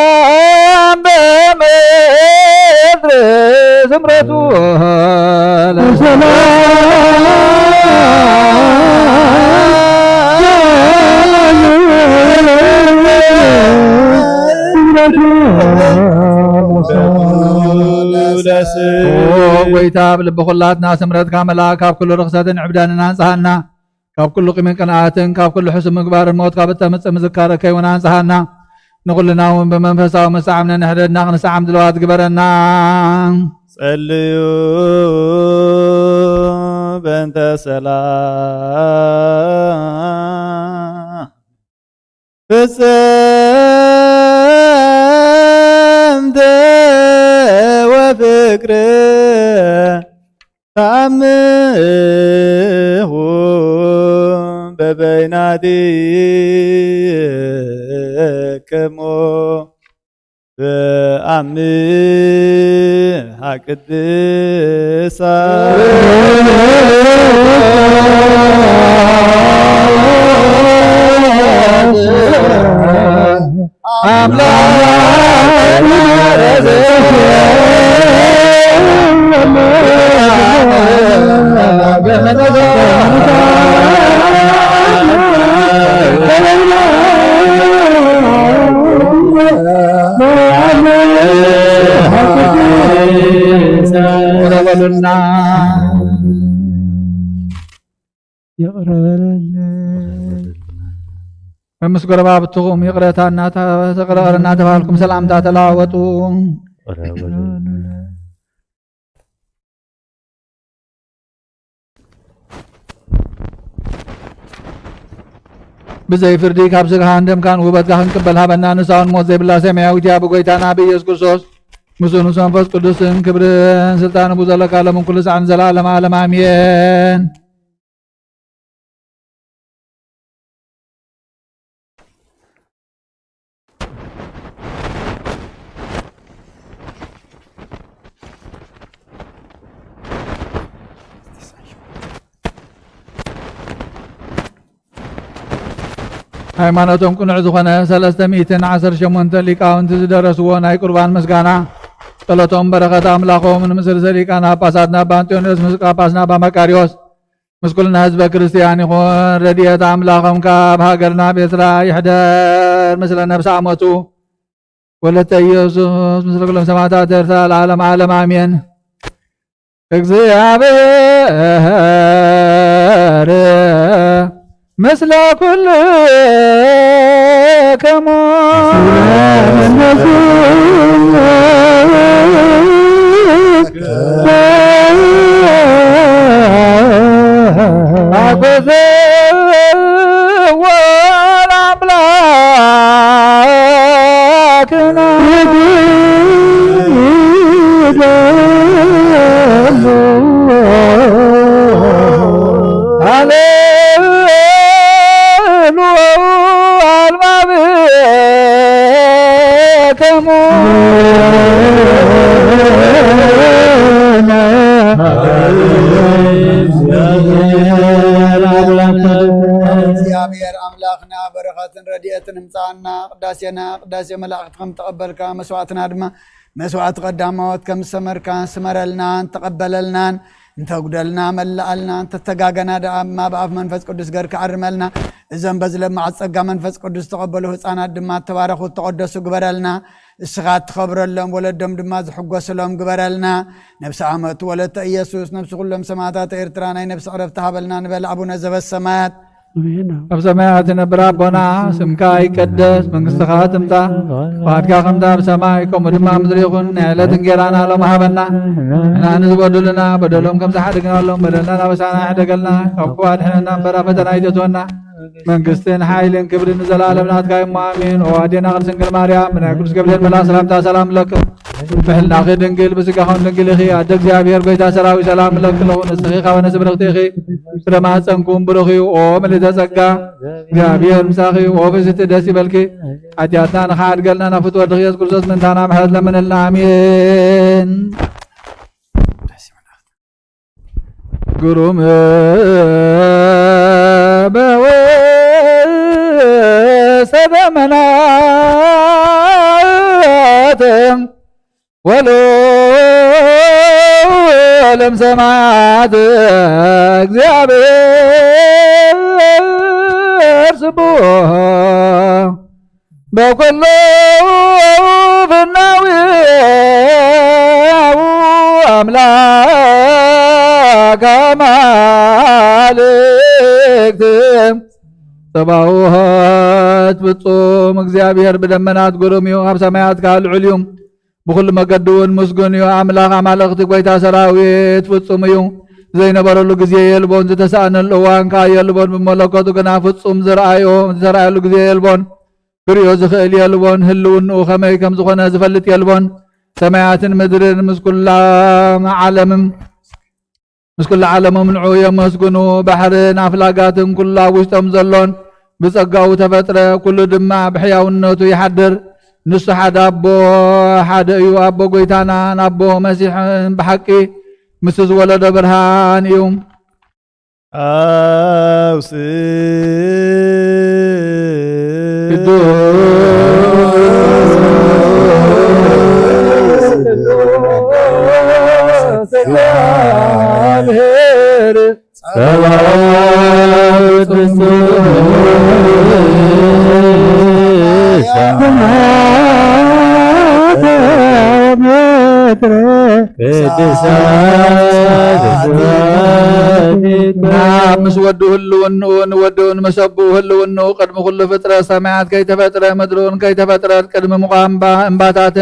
በሰላም በምድር ስምረቱ ጎይታ ብልቢ ኩላትና ስምረትካ መልኣክ ካብ ኩሉ ርክሰትን ዕብዳንን አንጽሃና ካብ ኩሉ ቂምን ቅንኣትን ካብ ኩሉ ሕሱብ ምግባርን ሞትካ ብተምፅእ ምዝካረከ ይውን አንጽሃና ንኩልና እውን ብመንፈሳዊ መሳዓምነ ንሕደድና ክንሰዓም ድለዋት ግበረና ጸልዩ በእንተ ሰላም ፍጽምተ ወፍቅር ታምሁ በበይናቲክሙ በአምሃ ቅድሳት በምስጎረባ ብትኹም ይቅረታና ተቀረቀረና ተባልኩም ሰላምታ ተለዋወጡ ብዘይ ፍርዲ ካብ ስጋሃን ደምካን ውበትካ ክንቅበል ሃበና ንሳውን ሞት ዘይብላ ሰማያዊት ያ ብጎይታና ብኢየሱስ ክርስቶስ ምስኡ ንሱ መንፈስ ቅዱስን ክብርን ስልጣን ብዘለካ ለምን ኩሉ ሰዓን ዘላለም ዓለም አሜን። ሃይማኖቶም ቅኑዕ ዝኾነ 318 ሊቃውንቲ ዝደረስዎ ናይ ቁርባን ምስጋና ጸሎቶም በረኸት አምላኾም ንምስል ሊቃነ ጳጳሳትና አባ አንጦንዮስ ምስ ጳጳስና አባ መቃርዮስ ምስኩልና ህዝበ ክርስቲያን ይኹን ረድኤት አምላኾም ካብ ሃገርና ኤርትራ ይሕደር ምስለ ነብሰ ዓመቱ ወለተ ኢየሱስ ምስለ ኩሎም ሰማዕታት ኤርትራ ለዓለም ዓለም አሜን። እግዚአብሔር ምስለ ኩልክሙ አግዝዎ ለአምላክና እግዚአብሔር አምላክና በረኸትን ረድኤትን እምፃና ቅዳሴና ቅዳሴ መላእክት ከም ተቀበልካ መስዋዕትና ድማ መስዋዕት ቀዳማዎት ከም ሰመርካ ስመረልናን ተቀበለልናን انت قدلنا ملألنا انت تتقاقنا ما بأف منفس قدس غير كعرملنا إذن بزلم مع الصقا منفس قدس تقبله حصانا دما تبارك وتقدسوا قبرلنا السغات خبر لهم ولدهم دما زحقوا لهم قبرلنا نفس عمت ولد إيسوس نفس كلهم سماعات إرترانا نفس عرفتها بلنا نبل أبونا زب السماوات بسماعات نبرابنا سمكاي قدس منقستك تمتا فاتك خمتا بسماعكم ودما مدريقون نعلة تنقرانا لهم هبنا نحن بدلنا بدلهم كم سحدقنا لهم بدلنا بسانا حدقلنا أبقوات حنا برابتنا يجتونا منقستين حايلين كبرين زلالم ناتكاي مؤمن وعدينا غرسن كل مريم من أكبرس قبلين ملا سلامتا سلام لكم بحلنا خير دنقل بسكاهم دنقل إخي أدك زيابير قويتا سلاوي سلام لك لهم نستخيخا ونسبرختي إخي برمات سنكم بروخي وملي تسقى زيابير مساخي وفست داسي بلكي عتياتنا نخاد قلنا نفتوى دخيص كرسوس من تانا محلد لمن الآمين قروم بوسد مناتم ولو لم سمعت እግዚአብሔር ስቡሕ በኩሉ ፍናዊው አምላከ አማልክት ሰባውት ፍጹም እግዚአብሔር በደመናት ጉሩምዩ ኣብ ሰማያት ካልዑልዩም بكل مقدون مسجون يا أملاك أملاك قويتا سراويت فتصوميو زي نبرلو غزي يلبون زتسان اللوان كا يلبون بملكوتو كنا فتصوم زرعيو زرعيو غزي يلبون بريو زخيل يلبون هلون وخمي كم زخنا زفلت يلبون سمايات مدرن مسكل عالم مسكل عالم منعو يمسكنو بحرين أفلاقات كلها وشتم زلون بسقاو تفترة كل دماء بحياونتو يحدر نص حدا أبو حدا يو أبو قيتانا أبو مسيح بحقي مسز ولد برهان يوم مسودو هلون ودون مسبو هلون قدم كل فترة سماعات كي تفترة مدرون كي تفترة قدم مقام انباتات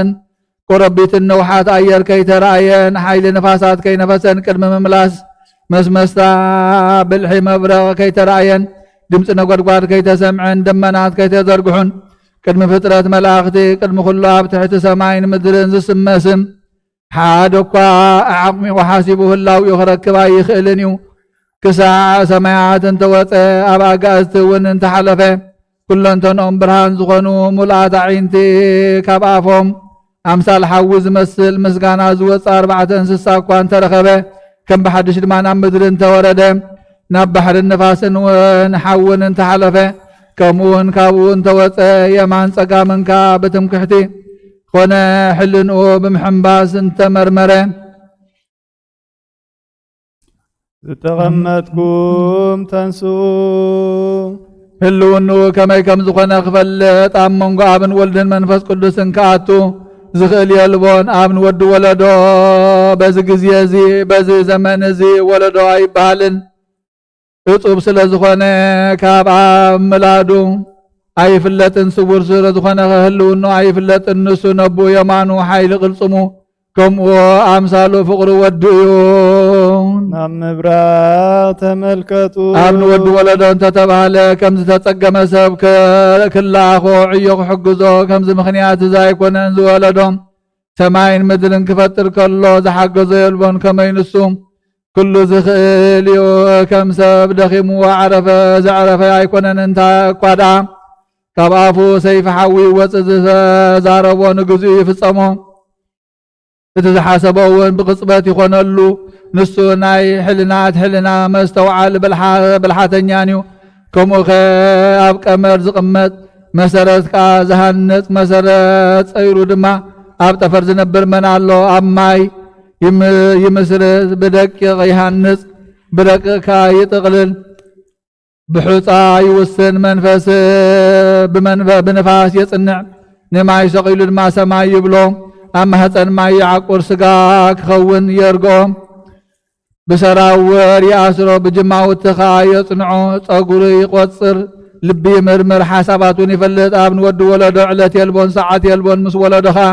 قربيت النوحات اير كي تراين حيل نفاسات كي نفسن قدم مملاس مسمستا بالحي مبرغ كي تراين دمس نقرقار كي تسمعن دمنات كي تزرقحن قدم فترة ملاختي قدم كلها بتحت سماعين مدرن زسمسم حادقا أعقمي وحاسبه الله يخركبا يخيلنيو كساع سماعات انتوات أبا قازت وننت حلفة كل انتنهم برهان زغنو ملعات عينتي كبافهم أمثال حوز مسل مسقانا زوات 4 انسسا كوان ترخبه كم بحدش دمان مدر انت ورده نبحر النفاس ونحون انت حلفه كمون كابون توات يمان سقا منكا بتمكحتي كنا حلنو بمحنباس انت مرمره تغمتكم تنسو هلونو كما يكم زخنا خفلت أمم قابن ولدن منفس قدس انكاتو زخيل يلبون آمن ود ولدو بز قزيزي بز زمن زي ولدو أي بالن اطوب سلا زخنا كاب ملادو أي فلتن سبور سلا زخنا هلونو أي فلتن نسو نبو يمانو حيل قلصمو كم وامثالو فقر وديون نعم براغ تملكتو ابن ود ولدو انت تبعله كم تتقم سب كل اخو عيق حقزو كم مخنيات زي كونن ولدهم سماين مدرن كفتر كله زحقزو يلبون كما ينسوم كل زخيل كم سب دخيم وعرف زعرف يكونن انت قادا كبافو سيف حوي وصز زاربو نغزو يفصمو تتحاسبون بقصبات يخونلو نسو ناي حلنا مستوعال بالحاتنيانيو كمو خاب قمر زقمت مسرت كا زهنت مسرت صيرو دما اب تفرز نبر من الله اماي يمسرس بدقق يهنس برققك يطقلل بحوصا يوسن منفس بنفاس يصنع نما يسقيل ما سماي يبلو اما حصن ما يعقر سغا كخون يرغوم بسراور ياسرو بجماوتخ يصنعو صغور يقصر لبي مرمر حساباتون يفلط ابن ود ولد علت يلبون ساعات يلبون مس ولدها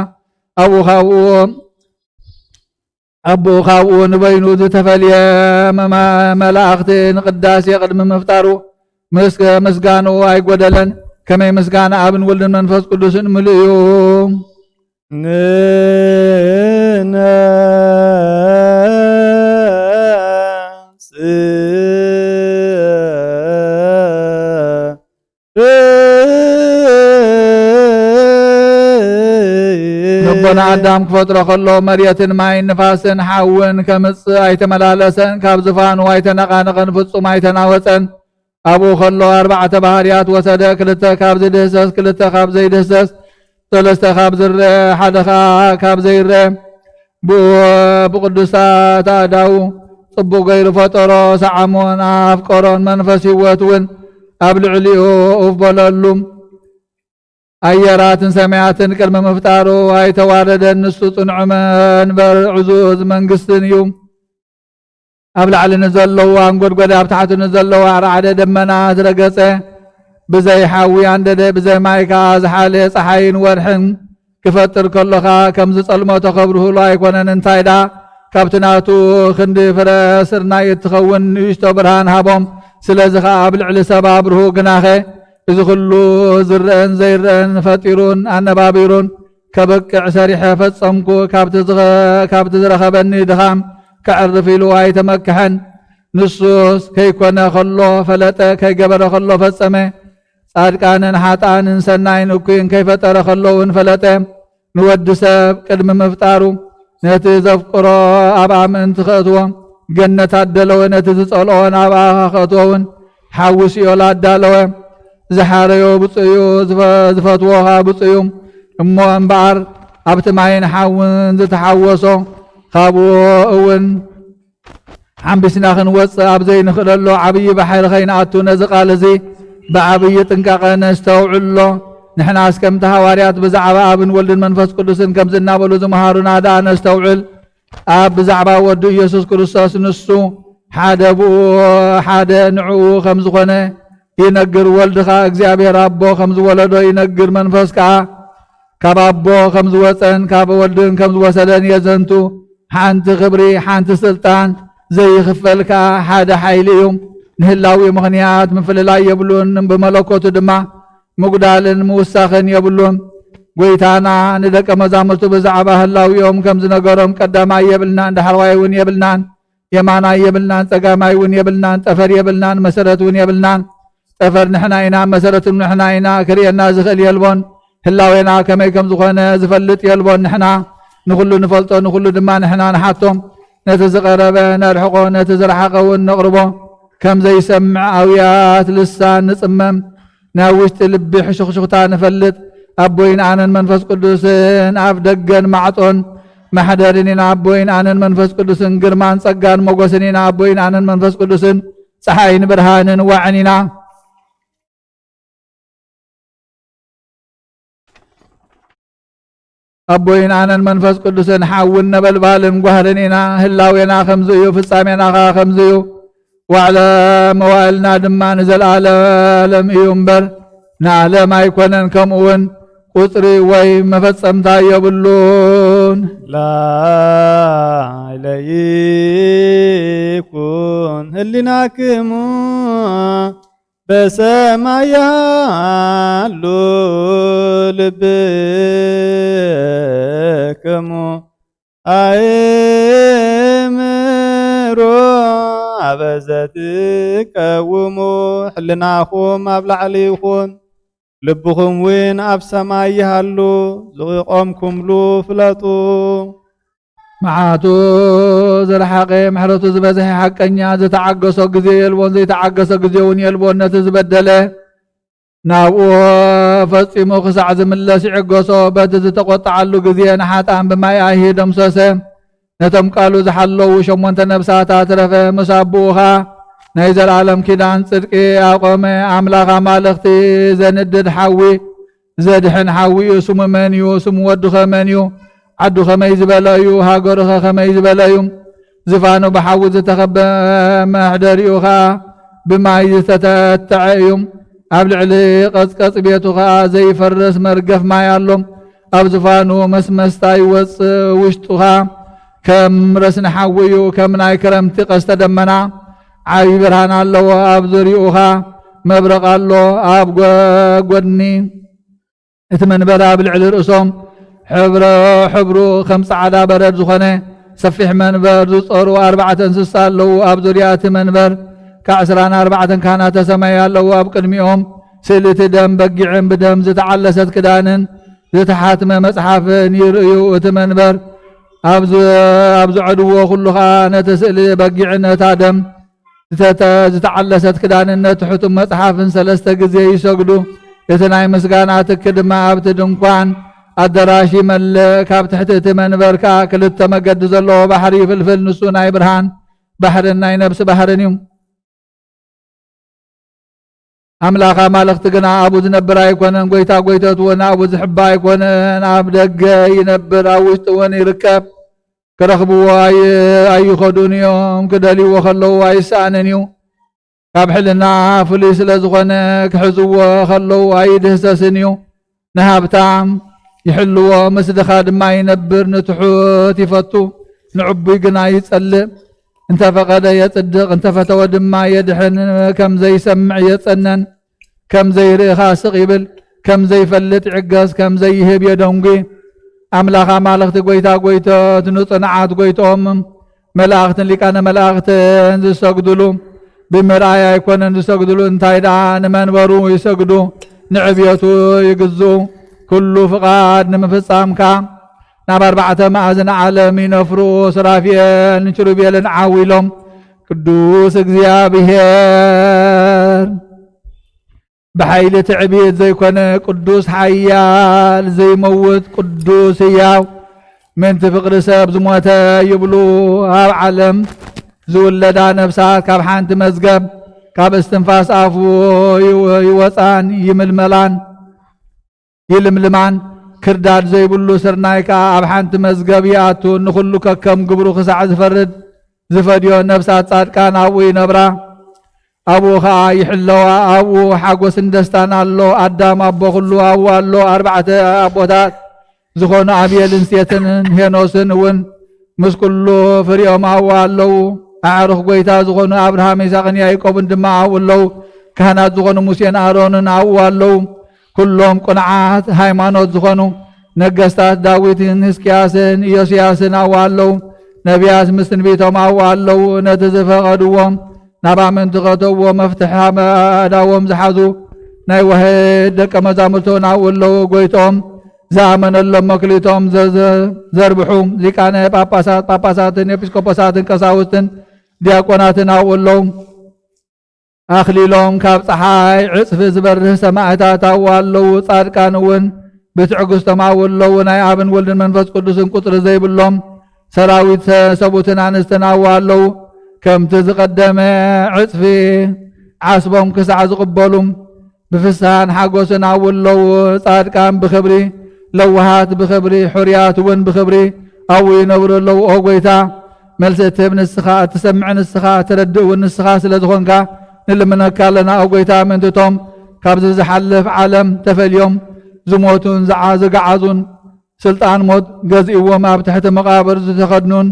أبو خاون بينو تفلي ملاختين قداس يقدم مفتارو مسغانو اي غدلن كما مسغانا ابن ولد منفس قدوس مليو ربنا عدام كفتر خلو مرية ماي نفاسن حاون كمص ايتملالسن كابزفان وايتنقانقن فصوم ايتناوصن ابو خلو 4 بحريات وسد كلته كابز دهسس كلته كابز يدهسس ثلاثه كابز حدخا كابز ير بقدسات اداو صبو غير فطرو سعمون افقرون منفس يوتون ابلعليو افبللم أيرات سمعات كلمة مفتارو هاي توارد النسو صنعمان برعزوز منقستن يوم أبلع لنزلو وانقود قد أبتحت نزلو وعرعد دمنا ترقصه بزي حاوي عندد بزي مايكا زحالي صحاين ورحن كفتر كلها كمز صلمو تخبره لا يكونن انتايدا كابتناتو خندي فرسرنا يتخون يشتو برهان هابهم سلازخا أبلع لسبابره قناخي إذا كله زرن زيرن فطيرون أنبابيرون كبك سريح فتصمكو كابت زرخبني دخام كعرفيلو هاي تمكحن نصوص كيكونا خلو فلتا كي قبر خلو فتصمي صادقان حاطان سناين وكين كيف ترى خلوون فلتا نود ساب قدم مفتارو نتزفقرو أبا من تخطوهم جنة عدلو نتزصلون أبا خطوهم حاوسي يولاد دالوهم زحاريو بصيو زفتوها بصيوم امو انبعر ابت معين حاون زتحوسو خابو اون عم بسناخن وص ابزي نخللو عبي بحير خيناتو نزقال زي بعبي طنقاق نستوعلو نحنا اسكم تهواريات بزعبا ابن ولد منفس قدسن كم زنابلو زمهارنا دا نستوعل اب بزعبا ود يسوع كريستوس نسو حادبو حاد نعو خمس خنه ينقر ولدك እግዚአብሔር አቦ ከምዝ ወለዶ ይነግር መንፈስ ካ ካባቦ ከምዝ ወፀን ካብ ወልድን ከምዝ ወሰደን የዘንቱ ሓንቲ ክብሪ ሓንቲ ስልጣን ዘይኽፈልካ ሓደ ሓይሊ እዩ ንህላዊ ምኽንያት ምፍልላይ የብሉን ብመለኮቱ ድማ ምጉዳልን ምውሳኽን የብሉን ጎይታና ንደቀ መዛሙርቱ ብዛዕባ ህላዊኦም ከምዝ ነገሮም ቀዳማይ የብልናን ዳሕርዋይ እውን የብልናን የማናይ የብልናን ፀጋማይ እውን የብልናን ጠፈር የብልናን መሰረት እውን የብልናን ጠፈር ንሕና ኢና መሰረት ንሕና ኢና ክርየና ዝኽእል የልቦን ህላዌና ከመይ ከም ዝኾነ ዝፈልጥ የልቦን ንሕና ንኹሉ ንፈልጦ ንኹሉ ድማ ንሕና ንሓቶም ነቲ ዝቐረበ ነርሕቆ ነቲ ዝረሓቐ እውን ነቕርቦ ከም ዘይሰምዕ ኣውያት ልሳን ንፅመም ናብ ውሽጢ ልቢ ሕሹኽሹኽታ ንፈልጥ ኣቦይን ኣነን መንፈስ ቅዱስን ኣፍ ደገን ማዕጦን ማሕደርን ኢና ኣቦይን ኣነን መንፈስ ቅዱስን ግርማን ፀጋን ሞጎስን ኢና ኣቦይን ኣነን መንፈስ ቅዱስን ፀሓይን ብርሃንን ዋዕን ኢና أبوين أنا المنفس قدسن حاول نبلبالم قهرنينا هلاوينا خمزيو فصامينا خمزيو وعلى موالنا دما نزل عالم ينبر نعلم يكونن كمون قطري وي مفصمتا يبلون لا عليكم هلناكم በሰማይ ያሉ ልብክሙ አእምሮ አበዘትቀውሙ ሕልናኹም ኣብ ላዕሊ ይኹን ልብኹም እውን ኣብ ሰማይ ይሃሉ ዝቆምኩምሉ ፍለጡ معاتو زرحاقي محرتو زبزح حقنيا زتعقصو غزي يلبون زيتعقصو غزيون يلبون نتزبدله نابو فصيمو خسع زملس يعقصو بد زتقطعلو غزي نحاتان بماي اهي دمسسه ነቶም ቃሉ ዝሓለዉ 8 ነብሳት ኣትረፈ ምስ ኣቦኻ ናይ ዘለዓለም ኪዳን ጽድቂ ኣቆመ ኣምላኽ ኣማልኽቲ ዘንድድ ሓዊ ዘድሕን ሓዊ ስሙ መን እዩ? ስሙ ወዱኸ መን እዩ? ዓዱ ኸመይ ዝበለ እዩ? ሃገሩኸ ኸመይ ዝበለ እዩ? ዝፋኑ ብሓዊ ዝተኸበ መሕደሪኡኻ ብማይ ዝተተትዐ እዩ። ኣብ ልዕሊ ቐጽቀጽ ቤቱ ኸዓ ዘይፈርስ መርገፍ ማይ ኣሎ። ኣብ ዝፋኑ መስመስታ ይወፅእ ውሽጡኻ ከም ረስኒ ሓዊ እዩ። ከም ናይ ክረምቲ ቀስተ ደመና ዓብዪ ብርሃን ኣለዎ። ኣብ ዙርዩኻ መብረቕ ኣሎ። ኣብ ጎድኒ እቲ መንበር ኣብ ልዕሊ ርእሶም ሕብሩ ከም ጻዕዳ በረድ ዝኾነ ሰፊሕ መንበር ዝጸሩ 4 እንስሳ ኣለዉ። ኣብ ዙርያ እቲ መንበር ከ24 ካህናተ ሰማይ ኣለዉ። ኣብ ቅድሚኦም ስእልቲ ደም በጊዕን ብደም ዝተዓለሰት ክዳንን ዝተሓትመ መጽሓፍን ይርእዩ። እቲ መንበር ኣብ ዝዕድዎ ኩሉኻ ነቲ ስእሊ በጊዕን ነታ ደም ዝተዓለሰት ክዳንን ነቲ ሕቱም መጽሓፍን 3 ግዜ ይሰግዱ። እቲ ናይ ምስጋና ትኪ ድማ ኣብቲ ድንኳን ኣዳራሽ ይመልእ። ካብ ትሕቲ እቲ መንበር ከዓ 2 መገዲ ዘለዎ ባሕሪ ይፍልፍል። ንሱ ናይ ብርሃን ባሕርን ናይ ነብሲ ባሕርን እዩ። ኣምላኽ ኣማልኽቲ ግና ኣብኡ ዝነብር ኣይኮነን። ጎይታ ጎይተት እውን ኣብኡ ዝሕባ ኣይኮነን። ኣብ ደገ ይነብር፣ ኣብ ውሽጢ እውን ይርከብ። ክረኽብዎ ኣይኸዱን እዮም፣ ክደልይዎ ከለዉ ኣይሰኣንን እዩ። ካብ ሕልና ፍሉይ ስለ ዝኾነ ክሕዝዎ ከለዉ ኣይድህሰስን እዩ። ንሃብታም ይሕልዎ፣ ምስ ድኻ ድማ ይነብር። ንትሑት ይፈቱ፣ ንዕቡይ ግና ይጸልእ። እንተፈቐደ የጽድቕ፣ እንተፈተወ ድማ የድሕን። ከም ዘይሰምዕ የጸነን፣ ከም ዘይርእኻ ስቕ ይብል፣ ከም ዘይፈልጥ ይዕገስ፣ ከም ዘይህብ የደንጉ። ኣምላኽ ኣማልኽቲ ጎይታ ጎይቶት ንጽንዓት ጎይቶኦም መላእኽትን ሊቃነ መላእኽትን ዝሰግድሉ ብምርኣይ ኣይኮነን ዝሰግድሉ። እንታይ ደኣ ንመንበሩ ይሰግዱ፣ ንዕብየቱ ይግዝኡ። ኩሉ ፍቓድ ንምፍጻምካ ናብ 4 ማዕዝነ ዓለም ይነፍሩ። ስራፊኤልን ኪሩቤልን ዓዊሎም ቅዱስ እግዚአብሔር ብሓይሊ ትዕቢት ዘይኮነ ቅዱስ ሓያል ዘይመውት ቅዱስ ሕያው ምንቲ ፍቕሪ ሰብ ዝሞተ ይብሉ። ኣብ ዓለም ዝውለዳ ነፍሳት ካብ ሓንቲ መዝገብ ካብ እስትንፋስ ኣፉ ይወፃን ይምልመላን ይልምልማን። ክርዳድ ዘይብሉ ስርናይ ከዓ ኣብ ሓንቲ መዝገብ ይኣቱ። ንኹሉ ከከም ግብሩ ክሳዕ ዝፈርድ ዝፈድዮ ነፍሳት ጻድቃን ኣብኡ ይነብራ፣ ኣብኡ ከዓ ይሕለዋ። ኣብኡ ሓጎስን ደስታን ኣሎ። ኣዳም ኣቦ ኩሉ ኣብኡ ኣሎ። 4 ኣቦታት ዝኾኑ ኣብየልን ሴትን ሄኖስን እውን ምስ ኩሉ ፍሪኦም ኣብኡ ኣለዉ። ኣዕሩኽ ጎይታ ዝኾኑ ኣብርሃም ይስሐቅን ያዕቆብን ድማ ኣብኡ ኣለዉ። ካህናት ዝኾኑ ሙሴን ኣሮንን ኣብኡ ኣለዉ። ኩሎም ቁንዓት ሃይማኖት ዝኾኑ ነገስታት ዳዊትን ሕዝቅያስን ኢዮስያስን ኣብኡ ኣለዉ። ነቢያት ምስ ትንቢቶም ኣብኡ ኣለዉ። ነቲ ዝፈቐድዎም ናብ ኣመንቲ ከተውዎ መፍትሒ ኣእዳዎም ዝሓዙ ናይ ዋሕድ ደቀ መዛሙርትን ኣብኡ ኣለዉ። ጎይቶም ዝኣመነሎም መክሊቶም ዘርብሑ ሊቃነ ጳጳሳትን ኤጲስቆጶሳትን ቀሳውስትን ዲያቆናትን ኣብኡ ኣለዉ። ኣኽሊሎም ካብ ፀሓይ ዕፅፊ ዝበርህ ሰማዕታት ኣብኡ ኣለዉ። ጻድቃን እውን ብትዕግስቶም ኣብኡ ኣለዉ። ናይ ኣብን ወልድን መንፈስ ቅዱስን ቁፅሪ ዘይብሎም ሰራዊት ሰቡትን ኣንስትን ኣብኡ ኣለዉ። ከምቲ ዝቐደመ ዕፅፊ ዓስቦም ክሳዕ ዝቕበሉ ብፍስሓን ሓጎስን ኣብኡ ኣለዉ። ጻድቃን ብክብሪ ለዋሃት ብክብሪ ሕርያት እውን ብክብሪ ኣብኡ ይነብሩ ኣለዉ። ኦ ጎይታ መልሲ እትህብ ንስኻ እትሰምዕ ንስኻ እትረድእ እውን ንስኻ ስለ ዝኾንካ ንልምነካ ኣለና። ኦ ጎይታ ምንትቶም ካብዚ ዝሓልፍ ዓለም ተፈልዮም ዝሞቱን ዝገዓዙን ስልጣን ሞት ገዚእዎም ኣብ ትሕቲ መቃብር ዝተኸድኑን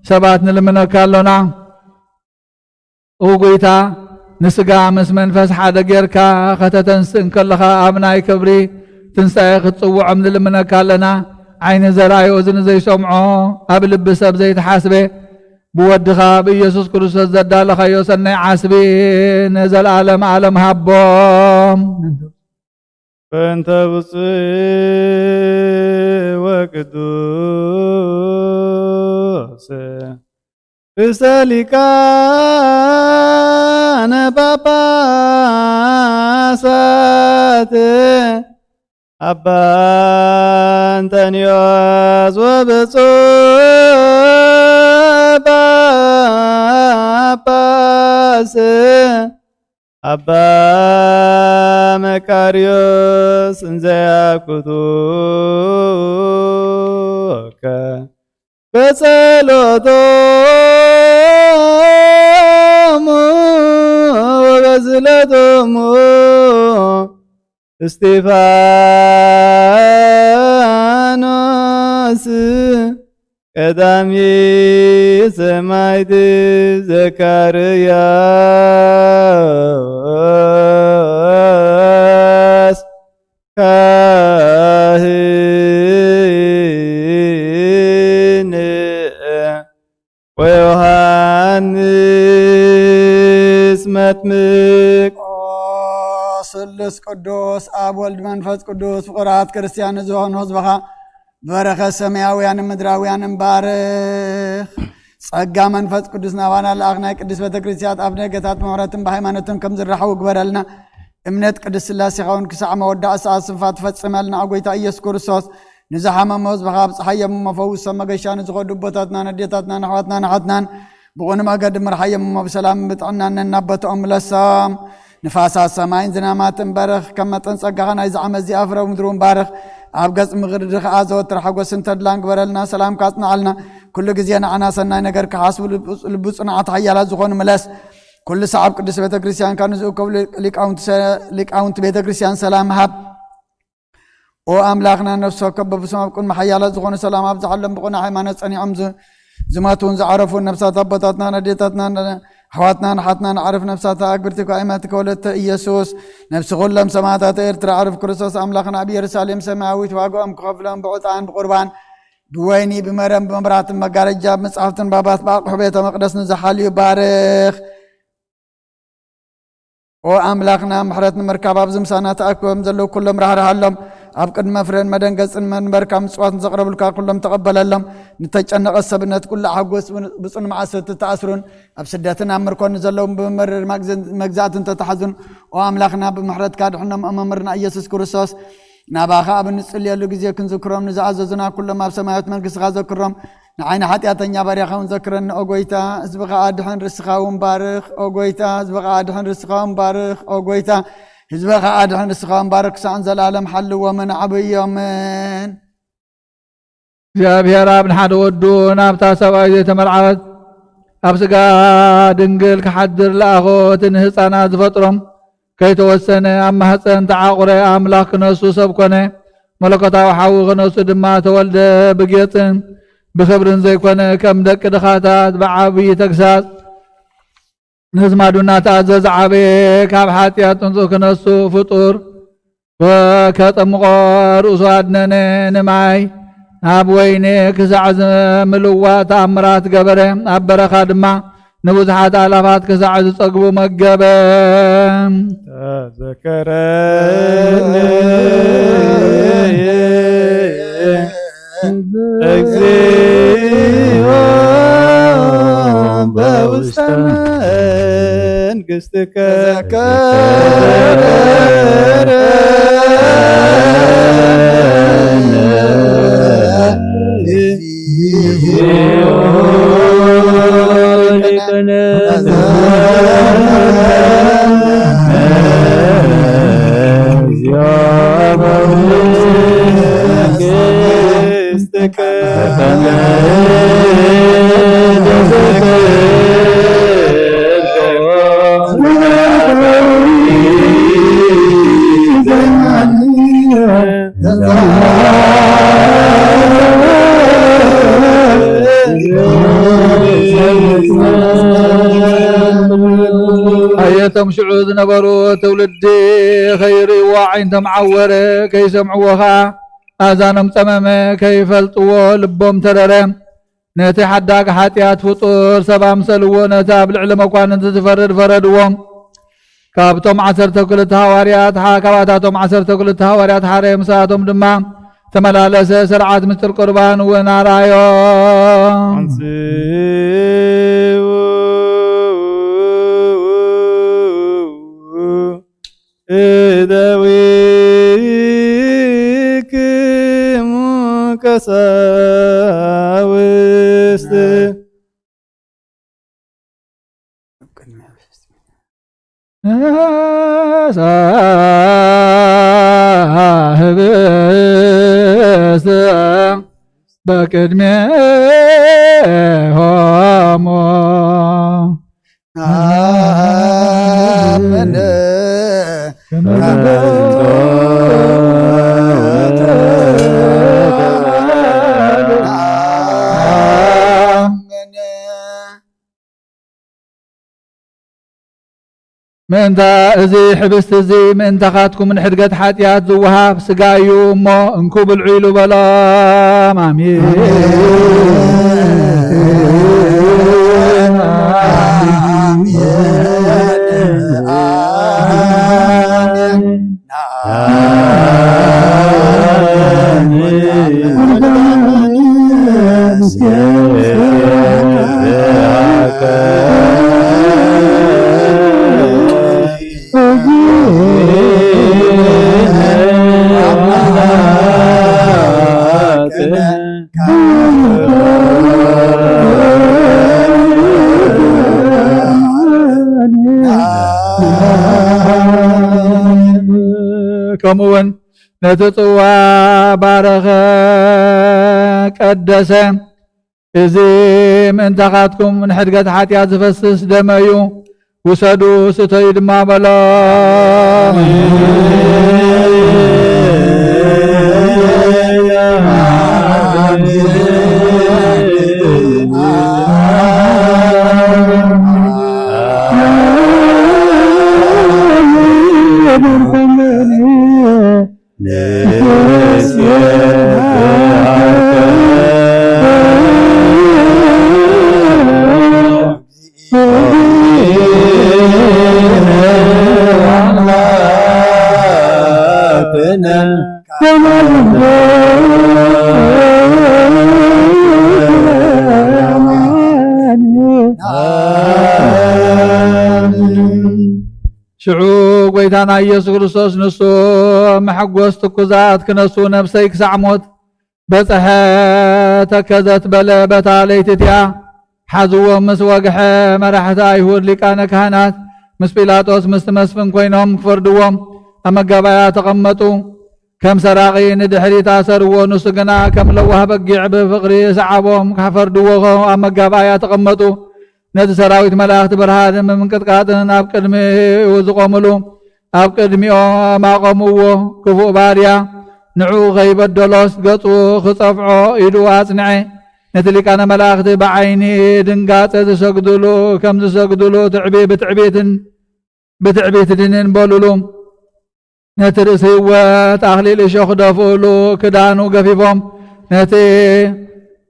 ሰባት ንልምነካ ኣለና። ኦ ጎይታ ንስጋ ምስ መንፈስ ሓደ ጌርካ ከተተንስእ ከለኻ ኣብ ናይ ክብሪ ትንሣኤ ክትጽውዖም ንልምነካ ኣለና። ዓይኒ ዘርኣዮ እዝኒ ዘይሰምዖ ኣብ ልቢ ሰብ ዘይተሓስበ ብወድኻ ብኢየሱስ ክርስቶስ ዘዳለኻዮ ሰናይ ዓስቢ ንዘለዓለም ዓለም ሃቦም በእንተ ብፁዕ ወቅዱስ ርእሰ ሊቃነ ጳጳሳት አባ አንጦንዮስ ወብፁዕ አባ መቃርዮስ እንዘያኩቱከ በጸሎቶሙ ወበዝለቶሙ እስጢፋኖስ ቀዳሚ ሰማዕት ዘካርያስ ካህን ወዮሐንስ መጥምቅ ስሉስ ቅዱስ አብ ወልድ መንፈስ ቅዱስ ፍቁራት ክርስቲያን ዝሆኑ ህዝበኻ በረኸ ሰማያውያን ምድራውያንን ባርኽ ጸጋ መንፈስ ቅዱስ ናባና ለአኽናይ ቅዱስ ቤተ ክርስቲያን ኣብ ነገታት ምሕረትን ብሃይማኖትን ከም ዝራሕቡ ግበረልና እምነት ቅዱስ ስላሴ ኻውን ክሳዕ መወዳእ ሰዓት ስንፋት ፈጽመልና ኣጎይታ ኢየሱስ ክርስቶስ ንዝሓመመ ህዝበኻ ብፀሓየም መፈውስ መገሻ ንዝኸዱ ቦታትና ነዴታትና ንኣሕዋትና ንሓትናን ብቑኑ መገዲ ምርሓየም ብሰላም ብጥዕናን ነናበትኦም ምለሶም ንፋሳት ሰማይን ዝናማትን በርኽ ከም መጠን ጸጋኻ ናይ ዝዓመት እዚኣ ፍረ ምድሩን ባርኽ ኣብ ገጽ ምቕርዲ ኸዓ ዘወትር ሓጐስን ተድላን ግበረልና ሰላም ካጽንዓልና ኩሉ ግዜ ንዓና ሰናይ ነገር ክሓስቡ ልቢ ጽኑዓት ሓያላት ዝኾኑ ምለስ ኩሉ ሰዓብ ቅዱስ ቤተ ክርስቲያን ካብ ንዝእከቡ ሊቃውንቲ ቤተ ክርስቲያን ሰላም ሃብ ኦ ኣምላኽና ነፍሲ ወከፍ በብስም ኣብ ቅድሚ ሓያላት ዝኾኑ ሰላም ኣብ ዝሓሎም ብቑና ሃይማኖት ጸኒዖም ዝመቱን ዝዓረፉን ነፍሳት ኣቦታትና ነዴታትና ኣሕዋትና ንሓትና ንዓርፍ ነፍሳት ኣግብርቲ ካይማት ከወለተ ኢየሱስ ነፍሲ ኩሎም ሰማዕታት ኤርትራ ዓርፍ ክርስቶስ ኣምላኽና ኣብ ኢየሩሳሌም ሰማያዊት ዋግኦም ክኸፍሎም ብዕጣን ብቁርባን ብወይኒ ብመረም ብመብራህትን መጋረጃ ብመጻሕፍትን ባባት ብኣቕሑ ቤተ መቕደስ ንዝሓልዩ ባርኽ ኦ ኣምላኽና ምሕረት ንምርካብ ኣብዚ ምሳና ተኣኪቦም ዘለዉ ኩሎም ራህርሃሎም ኣብ ቅድመ ፍረን መደንገፅን መንበርካ ምፅዋትን ዘቕረብልካ ኩሎም ተቐበለሎም ንተጨነቐ ሰብነት ኩሉ ሓጎስ ብፅኑ መዓሰት ተኣስሩን ኣብ ስደትን ኣብ ምርኮን ዘለዉ ብመመርር መግዛእትን ተተሓዙን ኦ ኣምላኽና ብምሕረትካ ድሕኖም መምህርና ኢየሱስ ክርስቶስ ናባኻ ኣብ ንጽልየሉ ግዜ ክንዝክሮም ንዝኣዘዙና ኩሎም ኣብ ሰማያዊት መንግስትኻ ዘክሮም ንዓይኒ ሓጢኣተኛ ባርያኻ እውን ዘክረኒ ኦ ጎይታ ህዝቢ ኸዓ ድሕን ርስኻ እውን ባርኽ ኦ ጎይታ ህዝቢ ኸዓ ድሕን ርስኻ እውን ባርኽ ኦ ጎይታ ህዝቢ ኸዓ ድሕን ርስኻ እውን ባርኽ ክሳዕን ዘለኣለም ሓልዎምን ዓብዮምን እግዚኣብሔር ኣብ ንሓደ ወዱ ናብታ ሰብኣይ ዘይተመልዓበት ኣብ ስጋ ድንግል ክሓድር ለኣኾት ንህፃናት ዝፈጥሮም ከይተወሰነ ኣብ ማህፀን ተዓቑረ ኣምላኽ ክነሱ ሰብ ኮነ መለኮታዊ ሓዊ ክነሱ ድማ ተወልደ ብጌፅን ብክብርን ዘይኮነ ከም ደቂ ድኻታት ብዓብዪ ተግሳጽ ንህዝማዱና ተኣዘዝ ዓበየ ካብ ሓጢኣት ጥንፁ ክነሱ ፍጡር ከጠምቆ ርእሱ ኣድነነ ንማይ ኣብ ወይኔ ክሳዕ ዝምልዋ ተኣምራት ገበረ ኣብ በረኻ ድማ ንብዙሓት ኣላፋት ክሳዕ ዝጸግቡ መገበ ተዘከረኒ እግዚኦ በውስተ መንግሥትከ ኣየቶም ሽዑ ዝነበሩ ትውልዲ ኸይርእዎ ዓይንቶም ዓወረ ከይሰምዕዎ ኸዓ ኣዛኖም ጸመመ ከይፈልጥዎ ልቦም ተረረ ነቲ ሓዳግ ሓጢኣት ፍጡር ሰብ ኣምሰልዎ ነቲ ኣብ ልዕሊ መኳንንቲ ዝፈርድ ፈረድዎም ካብኣታቶም 12 ሃዋርያት ሓደ ምሳቶም ድማ ተመላለሰ ስርዓት ምስጢር ቁርባን እውን ኣርኣዮ እደዊክሙ ቀሳውስት ህብስተ በቅድሜሆሙ አመነ ምእንተ እዚ ሕብስቲ እዚ ምእንተኻትኩም ንሕድገት ሓጢኣት ዝወሃብ ስጋ እዩ እሞ እንኩ ብልዑ ኢሉ በሎም አሜን። ከምኡውን ነቲ ጽዋ ባረኸ ቀደሰ። እዚ ምእንታኻትኩም ንሕድገት ሓጢኣት ዝፈስስ ደመ እዩ ውሰዱ ስተዩ ድማ በሎም። ሽዑ ጎይታና ኢየሱስ ክርስቶስ ንሱ መሐጎስ ትኩዛት ክነሱ ነብሰይ ክሳዕ ሞት በፅሐ ተከዘት በለ በታ ለይትትያ ሓዝዎም ምስ ወግሐ መራሕቲ አይሁድ ሊቃነ ካህናት ምስ ጲላጦስ ምስ መስፍን ኮይኖም ክፈርድዎም ኣብ መጋባያ ተቐመጡ። ከም ሰራቂ ንድሕሪት ኣሰርዎ ንሱ ግና ከም ለዋህ በጊዕ ብፍቕሪ ሰዓቦም ካፈርድዎ ኣብ መጋባያ ተቐመጡ። ነቲ ሰራዊት መላእክቲ ብርሃን ምንቅጥቃጥን ኣብ ቅድሚኡ ዝቆምሉ ኣብ ቅድሚኦም ኣቆምዎ። ክፉእ ባርያ ንዑ ከይበደሎስ ገጹ ክፀፍዖ ኢዱ ኣጽንዐ። ነቲ ሊቃነ መላእክቲ ብዓይኒ ድንጋፀ ዝሰግድሉ ከም ዝሰግድሉ ብትዕቢት ድንን በልሉ። ነቲ ርእሲ ህወት ኣኽሊል እሾኽ ደፍእሉ ክዳኑ ገፊፎም ነቲ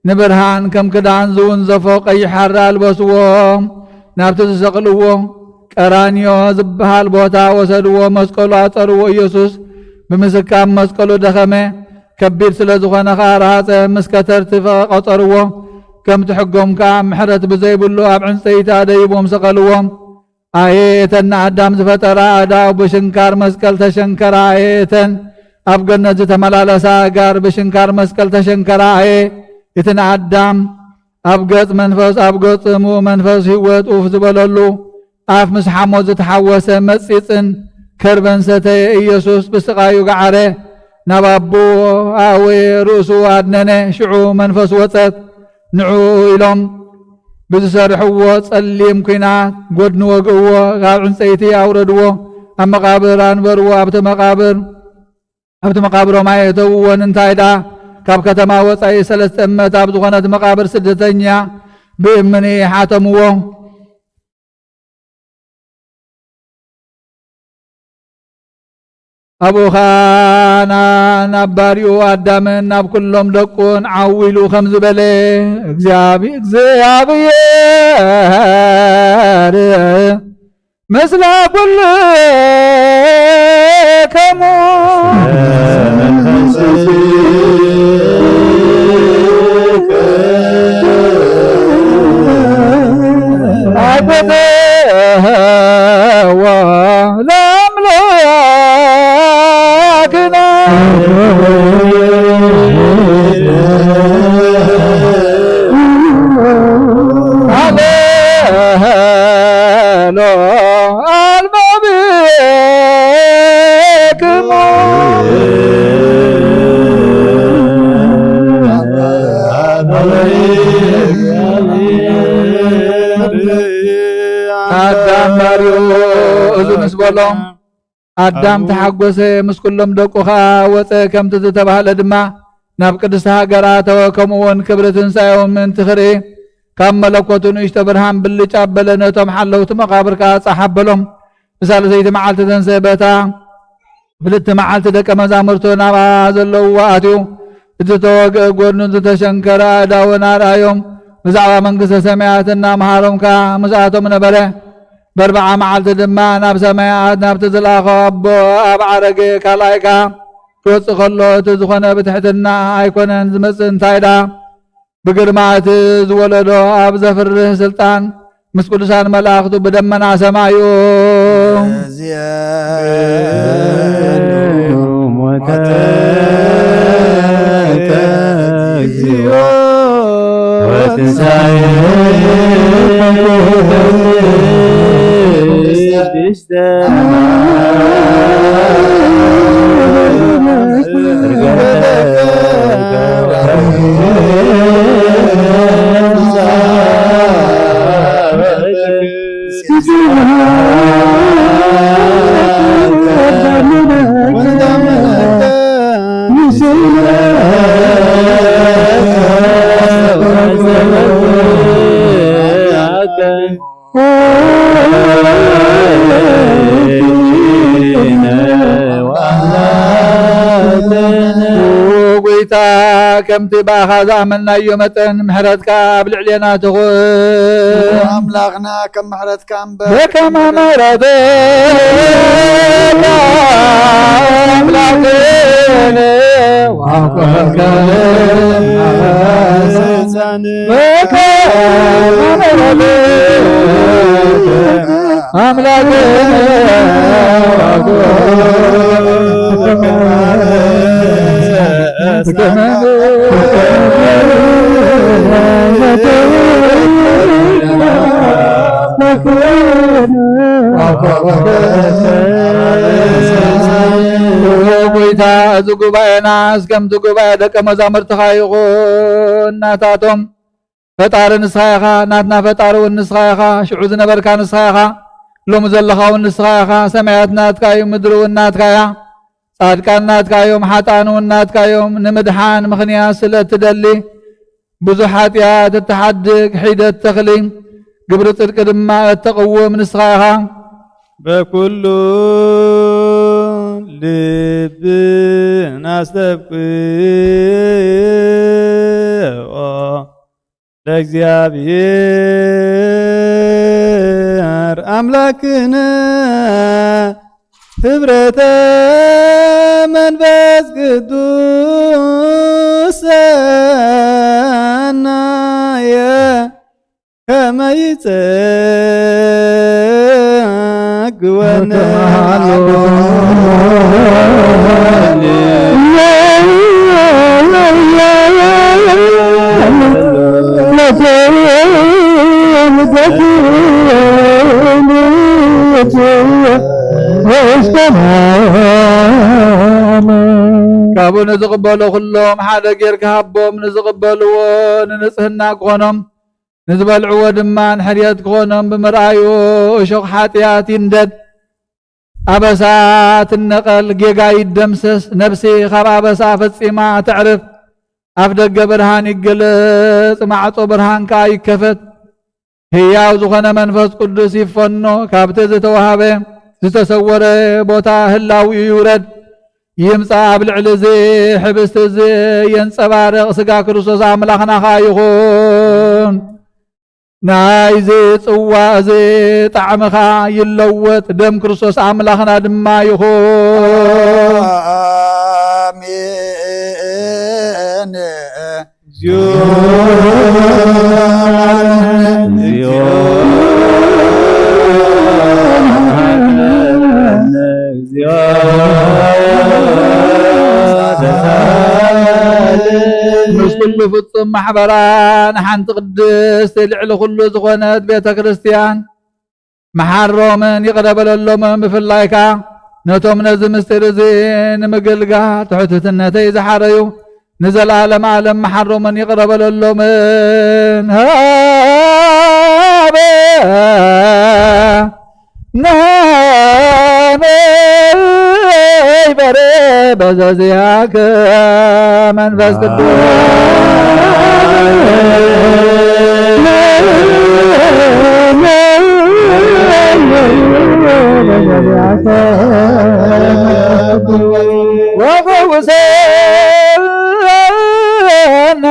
ንብርሃን ከም ክዳን ዝውንዘፎ ቀይሕ ሓራ ኣልበስዎም። ናብቲ ዝሰቕልዎ ቀራንዮ ዝበሃል ቦታ ወሰድዎ። መስቀሉ ኣፀርዎ። ኢየሱስ ብምስካም መስቀሉ ደኸመ። ከቢድ ስለ ዝኾነ ኸ ረሃፀ። ምስ ከተርቲ ቆፀርዎ። ከምቲ ሕጎም ከዓ ምሕረት ብዘይብሉ ኣብ ዕንፀይቲ ኣደይቦም ሰቐልዎም። ኣየተን ኣዳም ዝፈጠራ ኣዳው ብሽንካር መስቀል ተሸንከራ። ኣየተን ኣብ ገነት ዝተመላለሳ ጋር ብሽንካር መስቀል ተሸንከራ። ኣየ እቲ ንኣዳም ኣብ ገጽ መንፈስ ኣብ ገጽሙ መንፈስ ህይወት ኡፍ ዝበለሉ ኣፍ ምስ ሓሞት ዝተሓወሰ መጺፅን ከርበን ሰተየ። ኢየሱስ ብስቃዩ ገዓረ ናብ ኣቦ ኣዌ ርእሱ ኣድነነ። ሽዑ መንፈስ ወፀት። ንዑ ኢሎም ብዝሰርሕዎ ጸሊም ኩናት ጎድኒ ወግእዎ። ካብ ዕንፀይቲ ኣውረድዎ። ኣብ መቃብር ኣንበርዎ። ኣብቲ መቃብሮም ኣየእተውዎን። እንታይ ዳ ካብ ከተማ ወፃኢ 3 እመት ኣብ ዝኾነት መቃብር ስደተኛ ብእምኒ ሓተምዎ። ኣቡኻ ናብ ባሪኡ ኣዳምን ናብ ኩሎም ደቁን ዓዊሉ ከም ዝበለ እግዚአብሔር ምስለ ኩልክሙ አዳም ባሪኡ እዚ ምስ በሎም አዳም ተሓጎሰ ምስ ኩሎም ደቁኻ ወፀ ከምቲ ዝተባሃለ ድማ ናብ ቅድስቲ ሃገራት ከምኡውን ክብሪ ትንሣኤኦም ምእንቲ ክርኢ ካብ መለኮቱ ንእሽቶ ብርሃን ብልጭ ኣበለ ነቶም ሓለውቲ መቓብርካ ጸሓበሎም ብሳልሰይቲ መዓልቲ ተንሰበታ ብልቲ መዓልቲ ደቀ መዛሙርቱ ናብኣ ዘለውዎ ኣትዩ እቲ ተወግአ ጎድኑን ዝተሸንከረ ኣእዳውን ኣርኣዮም ብዛዕባ መንግስተ ሰማያት እናምሃሮምካ ምስኣቶም ነበረ በርበዓ መዓልቲ ድማ ናብ ሰማያት ናብቲ ዝለኣኾ ኣቦ ኣብ ዓረገ ካልኣይካ ክወፅእ ከሎ እቲ ዝኾነ ብትሕትና ኣይኮነን ዝመፅእ እንታይ ዳ ብግርማ እቲ ዝወለዶ ኣብ ዘፍርህ ስልጣን ምስ ቅዱሳን መላእኽቱ ብደመና ሰማዩ እግዚኦ ወትንሣኤ ጎይታ ከምቲ ባኻ ዝኣመናዮ መጠን ምሕረትካ ኣብ ልዕልና ትኹን አምላክና ከም ምሕረትካ እምበር በከመ ምሕረትከ አምላክነ ወአውቀከ በከመ ምሕረትከ አምላክነ ጎይታ እዚ ጉባኤና እስከምቲ ጉባኤ ደቀ መዛሙርትኻ ይኹን እናታቶም ፈጣሪ ንስኻ ኢኻ ናትና ፈጣሪ እውን ንስኻ ኢኻ ሽዑ ዝነበርካ ንስኻ ኢኻ ሎሚ ዘለኻ እውን ንስኻ ኢኻ ሰማያት ናትካ እዩ ምድሪ እውን ናትካ እያ ጻድቃን ናትካ እዮም ሓጥኣን እውን ናትካ እዮም ንምድሓን ምኽንያት ስለ እትደሊ ብዙሕ ኃጢአት እትሓድግ ሒደት ተኽሊ ግብሪ ጽድቂ ድማ እተቕውም ንስኻ ኢኻ በኩሉ ልብ ናስተብቅዖ ለእግዚአብሔር አምላክነ ህብረተ መንፈስ ቅዱስ ሰናየ ከመ ይጸግወነ ካብኡ ንዝቕበሉ ኩሎም ሓደ ጌርካ ሃቦም ንዝቕበልዎ ንንጽህና ክኾኖም ንዝበልዕዎ ድማ ንሕርየት ክኾኖም ብምርኣዩ እሾኽ ሓጢአት ይንደድ ኣበሳ ትነቐል ጌጋ ይደምሰስ ነፍሲ ካብ ኣበሳ ፈጺማ ትዕርፍ ኣፍ ደገ ብርሃን ይገለጽ ማዕጾ ብርሃንካ ይከፈት ህያው ዝኾነ መንፈስ ቅዱስ ይፈኖ ካብቲ ዝተዋሃበ ዝተሰወረ ቦታ ህላዊ ይውረድ ይምፃ ኣብ ልዕሊ እዚ ሕብስቲ እዚ የንፀባርቕ ስጋ ክርስቶስ ኣምላኽናኻ ይኹን ናይዚ ጽዋ እዚ ጣዕምኻ ይለወጥ ደም ክርስቶስ ኣምላኽና ድማ ይኹን አሜን ኩሉ ፍጹም ማሕበራ ንሓንቲ ቅድስቲ ልዕሊ ኩሉ ዝኾነት ቤተ ክርስቲያን መሓሮምን ይቕረበለሎምን ብፍላይካ ነቶም ነዚ ምስጢር እዚ ንምግልጋል ትሕትነተይ ዝሓረዩ ንዘላለም ዓለም መሐሮምን ይቅረበለሎምን ሃበ ናበይ በረ በዘዚያከ መንፈስ ቅዱስ ወፈውሰነ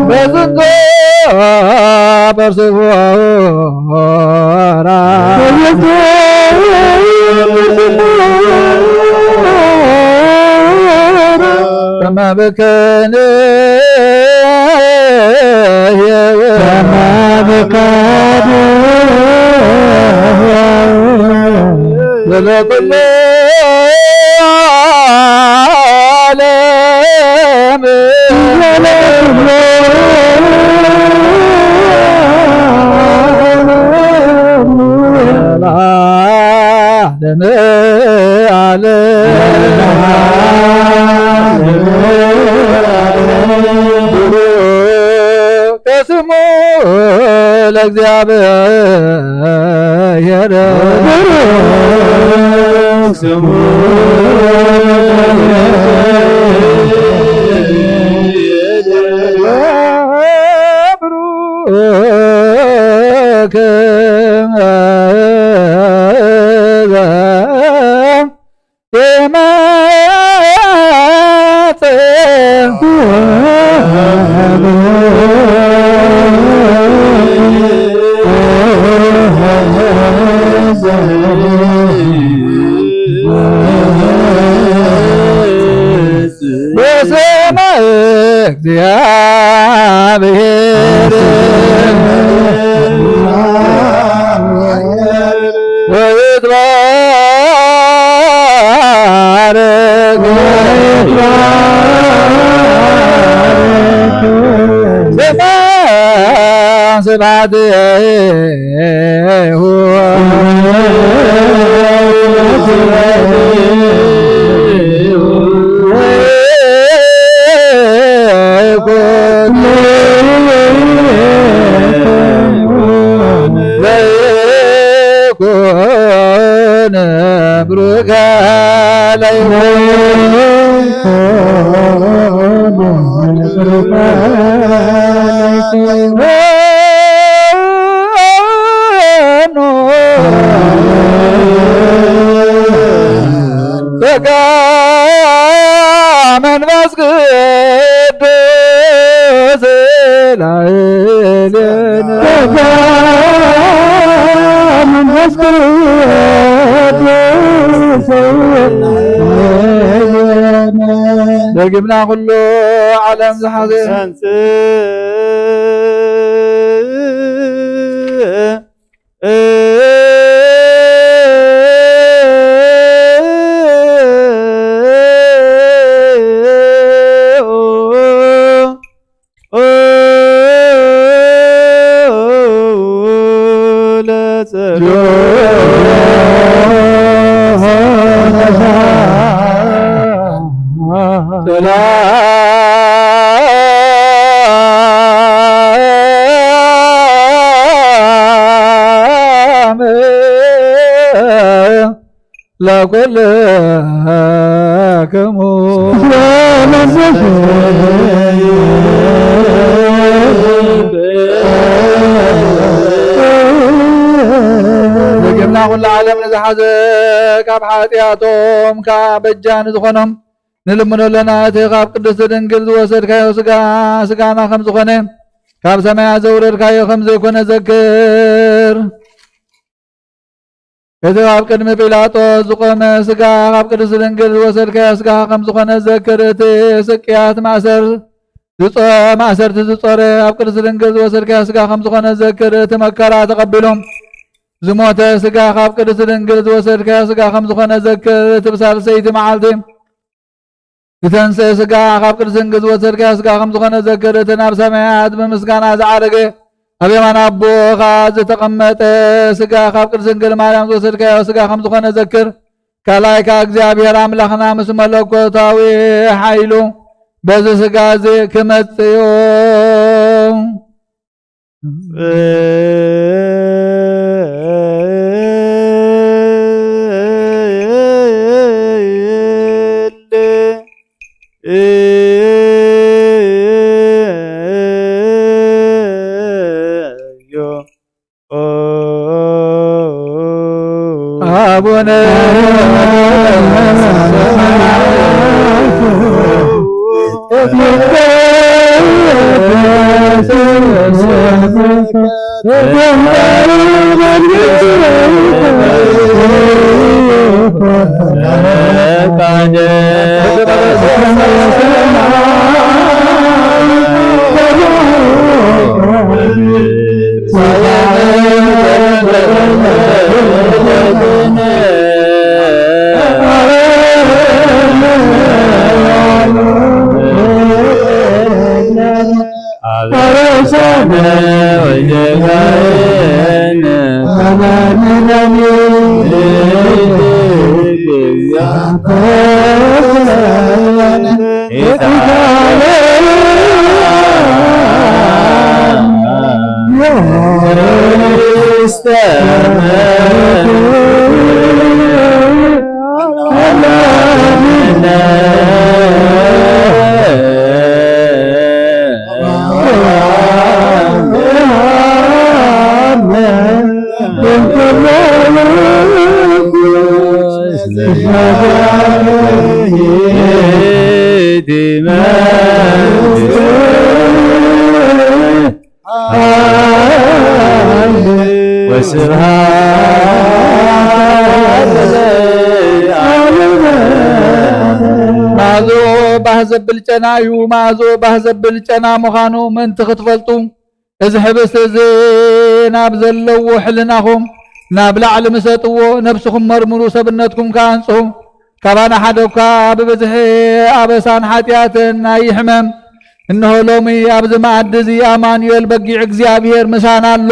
በዝንቶ በርሲፎራ ከመብከን ለለኩሉ ዓለም ለዓለመ ዓለም ከስሙ ለእግዚአብሔር ስሙ ብሩክ በሰማይ እግዚአብሔር ወይትባረክ ስብሐቲሁ ለይኩን ብሩከ በጋ መንፈስ ቅዱስ ላዕሌነ መንፈስ ቅዱስ ደግምና ኩሉ ዓለም ዝሓዘ ሰላም ለኩልክሙ ደግምና ኩሉ ዓለም ንዝሓዘ ካብ ሓጢኣቶም ካብ በጃን ዝኾኖም ንልምኖ ኣለና እቲ ካብ ቅድስቲ ድንግል ዝወሰድካዮ ስጋና ከም ዝኾነ ካብ ሰማያት ዘውረድካዮ ከም ዘይኮነ ዘክር። እቲ ኣብ ቅድሚ ጲላጦስ ዝቆመ ስጋ ካብ ቅድስቲ ድንግል ዝወሰድካዮ ስጋ ከም ዝኾነ ዘክር። እቲ ስቅያት ማእሰርቲ ዝጾረ ኣብ ቅድስቲ ድንግል ዝወሰድካዮ ስጋ ከም ዝኾነ ዘክር። እቲ መከራ ተቐቢሎም ዝሞተ ስጋ ካብ ቅድስቲ ድንግል ዝወሰድካዮ ስጋ ከም ዝኾነ ዘክር። እቲ ብሳልሰይቲ መዓልቲ ዝተንስአ ስጋ ካብ ቅድስቲ ድንግል ዝወሰድካዮ ስጋ ከም ዝኾነ ዘክር። እቲ ናብ ሰማያት ብምስጋና ዝዓረገ ኣብ የማን ኣቦኻ ዝተቐመጠ ስጋ ካብ ቅድስቲ ድንግል ማርያም ዝወሰድካዮ ስጋ ከም ዝኾነ ዘክር። ከላይ ከእግዚአብሔር አምላኽና ምስ መለኮታዊ ኃይሉ በዚ ስጋ እዚ ክመጽዮ አቡነ ማዞ ባህዘብል ጨናዩ ማዞ ባህዘብል ጨና ምዃኑ ምንቲ ክትፈልጡ እዚ ሕብስቲ እዚ ናብ ዘለዎ ሕልናኹም ናብ ላዕሊ ምሰጥዎ ነብስኹም መርምሩ ሰብነትኩም ካንጽሑ ካባና ሓደ እኳ ብብዝሒ ኣበሳን ሓጢአትን ኣይሕመም እነሆ ሎሚ ኣብዚ መኣዲ እዚ ኣማኑኤል በጊዕ እግዚአብሔር ምሳና ኣሎ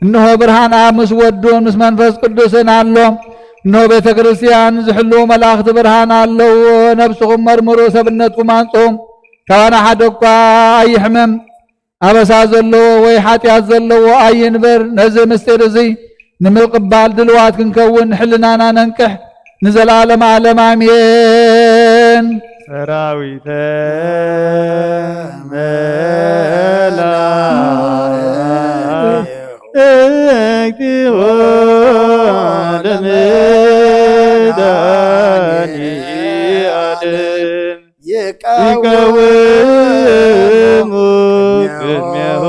እነሆ ብርሃን ኣብ ምስ ወዱን ምስ መንፈስ ቅዱስን ኣሎ እነሆ ቤተ ክርስቲያን ዝሕሉ መላእኽቲ ብርሃን ኣለዎ ነብስኹም መርምሩ ሰብነትኩም አንጽሑ ካባና ሓደ እኳ ኣይሕመም ኣበሳ ዘለዎ ወይ ሓጢአት ዘለዎ ኣይንበር ነዚ ምስጢር እዚ ንምቅባል ድልዋት ክንከውን ሕልናና ነንቅሕ ንዘላለም ዓለም አሜን። ሰራዊተ መላእክት ለመድኃኒዓለም ይቀውሙ ቅድሜሁ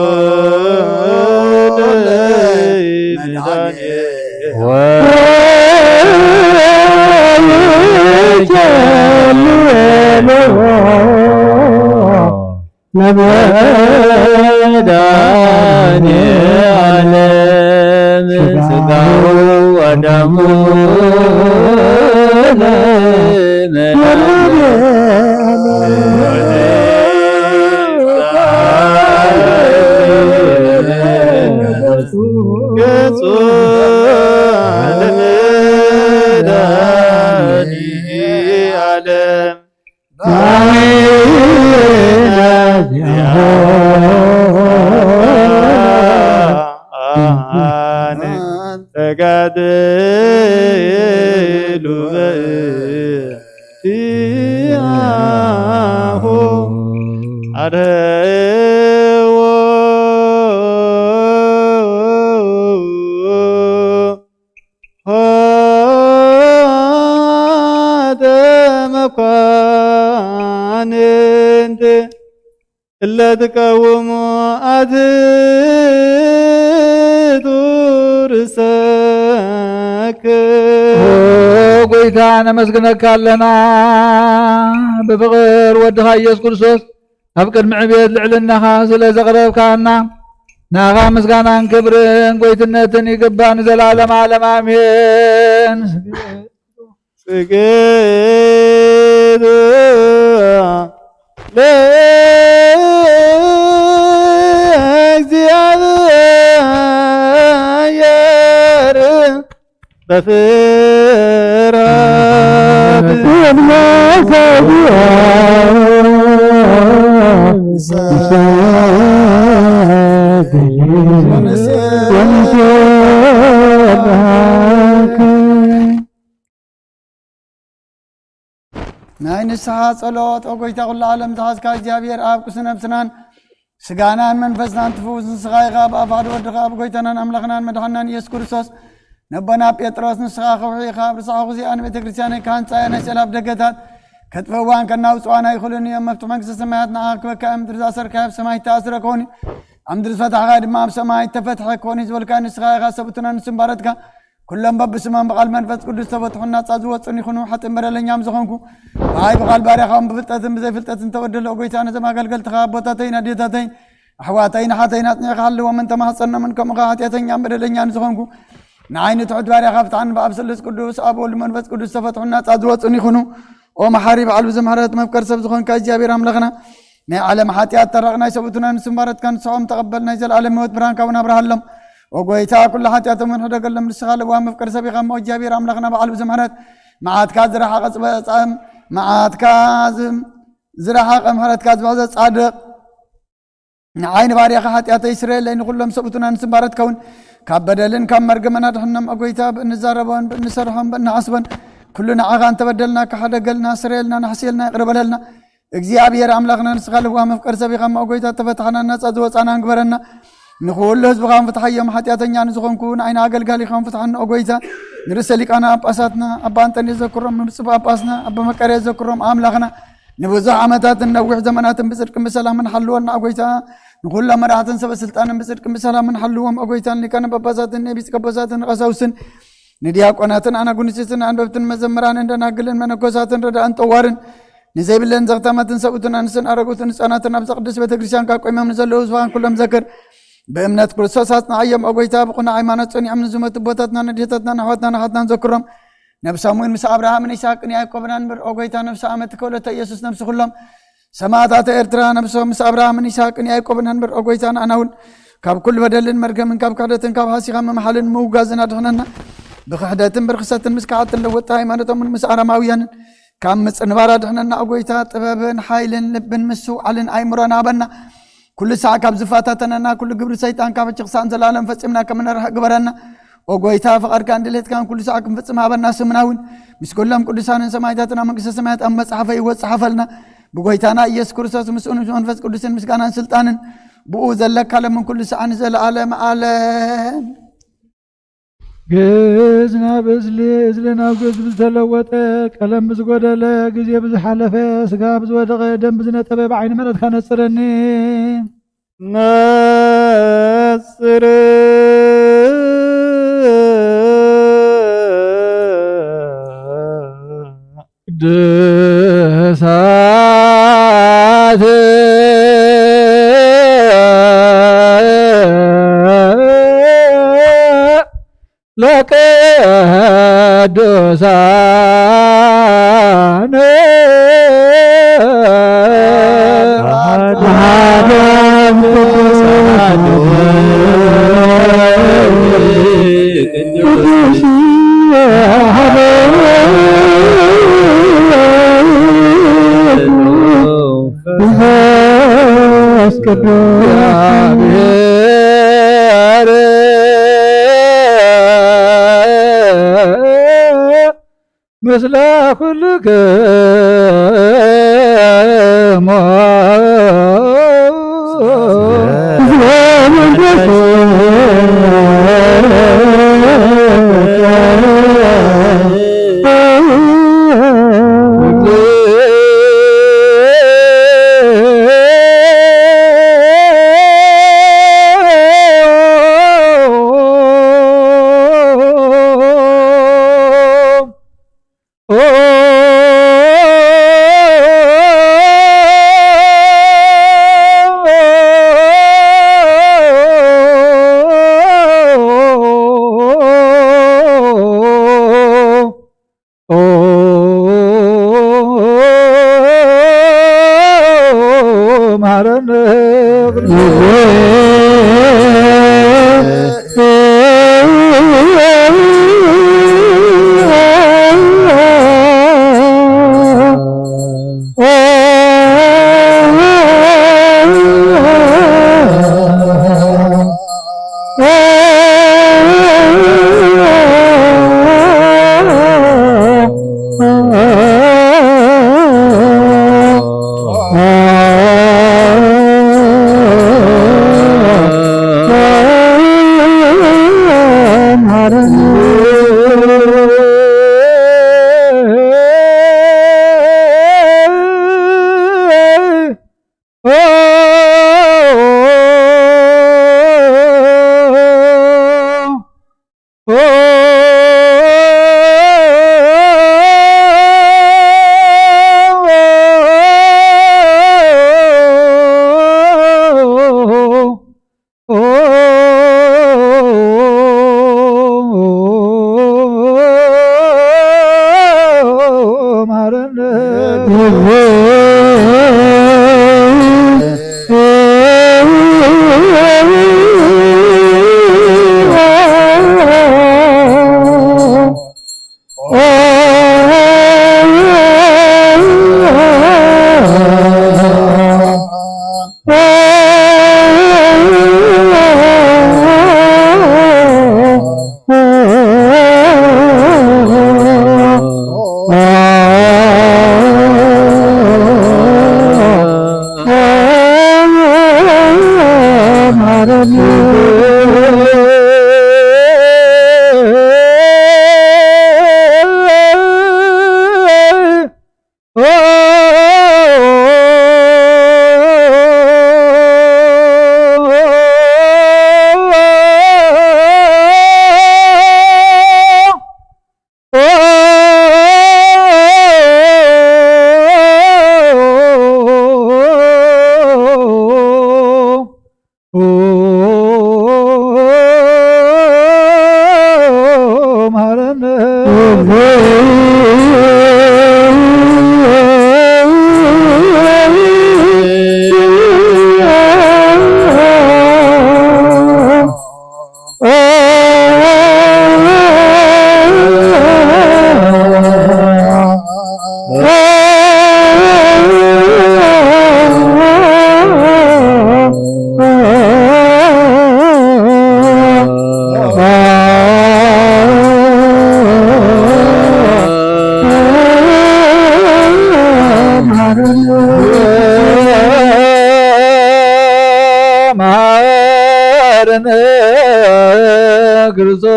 ለመድኃኒዓለም ሥጋው ወደሙ ተጋደሉ በእንቲአሁ አድኅዎ ኆኃተ መኳንንት እለ ትቀውሙ አትቱ ርእሰከ ጎይታ ነመስግነካለና ብፍቅር ወድኻ ኢየሱስ ክርስቶስ ኣብ ቅድሚ ዕብየት ልዕልናኻ ስለ ዘቕረብካና ናኻ ምስጋናን ክብርን ጎይትነትን ይግባእ ንዘላለም ዓለም አሜን። ስግድ ለእግዚአብሔር በፍርሃት ንስሓ ጸሎት ኦጎይታ ኩሉ ዓለም ዝሓዝካ እግዚኣብሔር ኣብ ቅዱስ ነብስናን ስጋናን መንፈስናን ትፍውስ ንስኻ ኢኻ ብኣፋድ ወድኻ ኣብ ጎይታናን ኣምላኽናን መድሓናን ኢየሱስ ክርስቶስ ነቦና ጴጥሮስ ንስኻ ክውሒ ኢኻ ብርሳዕ ግዚኣን ቤተ ክርስቲያነይ ካህንፃየ ናይ ጸላብ ደገታት ከጥፈዋን ከናውፅዋና ይኽእሉን እዮም መፍትሒ መንግስቲ ሰማያት ንዓኻ ክበካ ኣብ ምድሪ ዝኣሰርካዮ ኣብ ሰማይ ተኣስረ ኮኒ ኣብ ምድሪ ዝፈታሕካ ድማ ኣብ ሰማይ ተፈትሐ ኮኒ ዝበልካ ንስኻ ኢኻ ሰብኡትና ንስምባረትካ ኩሎም በብስሞም ብቓል መንፈስ ቅዱስ ተፈትሑን ናፃ ዝወፅን ይኹኑ ሓጥን በደለኛም ዝኾንኩ ብሃይ ብቓል ባርያኻውን ብፍልጠትን ብዘይፍልጠትን ተወድለ ጎይታ ነዞም ኣገልገልትኻ ኣቦታተይን ኣዴታተይን ኣሕዋተይን ሓተይን ኣፅኒዕኻ ሃልዎምን ተማሕፀኖምን ከምኡኻ ሓጢአተኛን በደለኛን ዝኾንኩ ንዓይኒ ትሑት ባርያኻ ፍትሓን ብኣብ ስሉስ ቅዱስ ኣብ ወልድ መንፈስ ቅዱስ ተፈትሑን ናፃ ዝወፅን ይኹኑ ኦ መሓሪ በዓል ብዘምሕረት መፍቀር ሰብ ዝኾንካ እግዚኣብሔር ኣምላኽና ናይ ዓለም ሓጢኣት ተረቕ ናይ ሰብኡትና ንስምባረትካ ንስሖም ተቐበል ናይ ዘለዓለም ህይወት ብርሃንካ እውን ኣብርሃሎም ወጎይታ ኩሉ ሓጢአቶም ንሕደገሎም ንስኻ ልዋ መፍቀር ሰብ ኢኻ እሞ እግዚኣብሔር ኣምላኽና በዓል ብዘምሕረት መዓትካ ዝረሓቐ ፅበፃም መዓትካ ዝረሓቐ ምሕረትካ ዝበዘ ጻድቕ ንዓይኒ ባርያኻ ሓጢአተይ ስረየለይ ንኩሎም ሰብኡትና ንስምባረትካ እውን ካብ በደልን ካብ መርገመና ድሕኖም ኣጎይታ ብእንዛረቦን ብእንሰርሖም ብእንሓስቦን ኩሉ ንዓኻ እንተበደልና ካሓደገልና ስረየልና ናሕስየልና ይቕርበለልና እግዚኣብሔር ኣምላኽና ንስኻ ልዋ መፍቀር ሰብ ኢኻ እሞ ጎይታ ተፈታሕና ናፃ ዝወፃና ንግበረና ንኩሉ ህዝብኻ ንፍትሐዮም ሓጢአተኛ ንዝኾንኩ ንዓይና ኣገልጋሊ ኢኻ ንፍትሐና ኦጎይታ ንርእሰ ሊቃና ጳጳሳትና ኣባ አንጠኒ ዘክሮም ንብፁዕ ጳጳስና ኣባ መቀርያ ዘክሮም ኣምላኽና ንብዙሕ ዓመታትን ነዊሕ ዘመናትን ብፅድቅን ብሰላምን ሓልወና ኦጎይታ ንኩሎም መራሕትን ሰበስልጣንን ብፅድቅን ብሰላምን ሓልዎም ኦጎይታን ሊቃነ ጳጳሳትን ኤጲስቆጶሳትን ቀሳውስትን ንዲያቆናትን ኣናጉንስትን ኣንበብትን መዘምራንን ደናግልን መነኮሳትን ረዳእን ጠዋርን ንዘይብለን ዘኽተመትን ሰብኡትን ኣንስትን ኣረጉትን ህፃናትን ኣብ ዘቅድስ ቤተክርስትያን ካብ ቆይሞም ንዘለዉ ህዝባን ኩሎም ዘክር ብእምነት ክርስቶስ ኣጽናዕዮም ኦጎይታ ብቁና ሃይማኖት ጸኒዖም ንዝመቱ ቦታትና ንድሄታትናን ኣሕዋትናን ኣሓትናን ዘክሮም ነብሶም ምስ ኣብርሃምን ይስሐቅን ያዕቆብን ንብር ኦጎይታ ነብሲ ኣመት ከወለተ ኢየሱስ ነብሲ ኩሎም ሰማዕታተ ኤርትራ ነብሶም ምስ ኣብርሃምን ይስሐቅን ያዕቆብን ንብር ኦጎይታ ንኣና እውን ካብ ኩሉ በደልን መርገምን ካብ ክሕደትን ካብ ሃሲኻ መምሓልን ምውጋዝን ኣድሕነና ብክሕደትን ብርክሰትን ምስ ክዓትን ለወጥቲ ሃይማኖቶምን ምስ ኣረማውያንን ካብ ምፅንባር ኣድሕነና ኦጎይታ ጥበብን ሓይልን ልብን ምስውዓልን ኣይምሮን ሃበና ኩሉ ሰዓት ካብ ዝፋታተነና ኩሉ ግብሪ ሰይጣን ካብ ክሳን ዘላለም ፈፂምና ከም ነርሕቅ ግበረና ኦጎይታ ፍቓድካን ድሌትካን ኩሉ ሰዓት ክንፍፅም ሃበና ስምና እውን ምስ ኩሎም ቅዱሳንን ሰማዕታትን ኣብ መንግስቲ ሰማያት ኣብ መፅሓፈ ይወፅሓፈልና ብጎይታና ኢየሱስ ክርስቶስ ምስኡ መንፈስ ቅዱስን ምስጋናን ስልጣንን ብኡ ዘለካ ለምን ኩሉ ሰዓት ንዘለዓለም ዓለም ግዝ ናብ እዝሊ እዝሊ ናብ ግዝ ብዝተለወጠ ቀለም ብዝጎደለ ግዜ ብዝሓለፈ ስጋ ብዝወደቐ ደም ብዝነጠበ ብዓይኒ መረትካ ነፅረኒ ነፅር ቅድሳት ለቅዱሳን ምስለ ኩልክሙ መሐረነ ክርስቶስ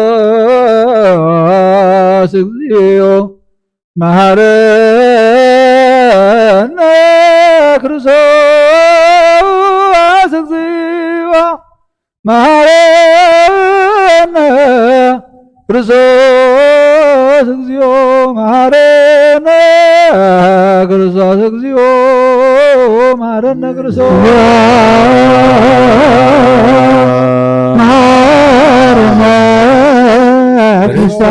እግዚኦ መሐረነ ክርስቶስ እግዚኦ መሐረነ ክርስቶስ እግዚኦ መሐረነ ክርስቶስ እግዚኦ መሐረነ ክርስቶስ መሐረነ ክርስቶስ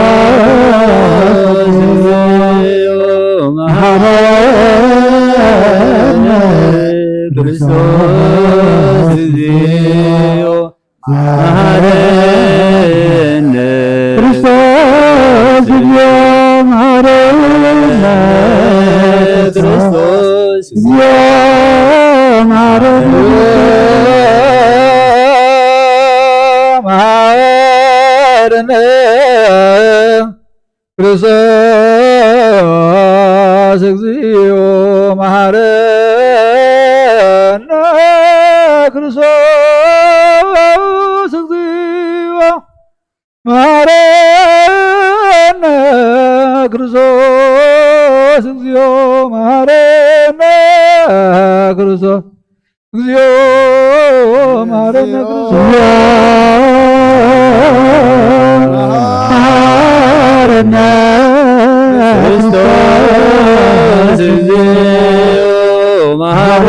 መሐረነ ክርስቶስ እግዚኦ መሐረነ ክርስቶስ እግዚኦ መሐረነ ክርስቶስ እግዚኦ መሐረነ መሐረነ ክርስቶስ እግዚኦ መሐረነ ክርስቶስ እግዚኦ መሐረነ ክርስቶስ እግዚኦ መሐረነ ክርስቶስ እግዚኦ መሐረነ ክርስቶስ መሐረነ ክርስቶስ እግዚኦ መሐረነ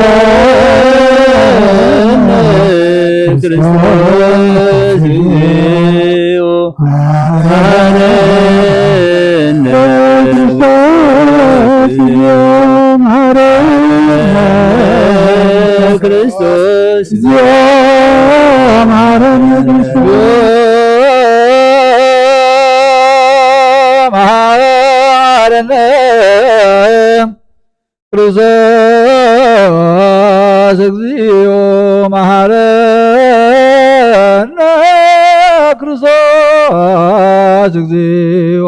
ክርስቶስ እግዚኦ መሐረነ ክርስቶስ እግዚኦ መሐረነ መሐረነ ክርስቶስ እግዚኦ መሐረነ ክርስቶስ እግዚኦ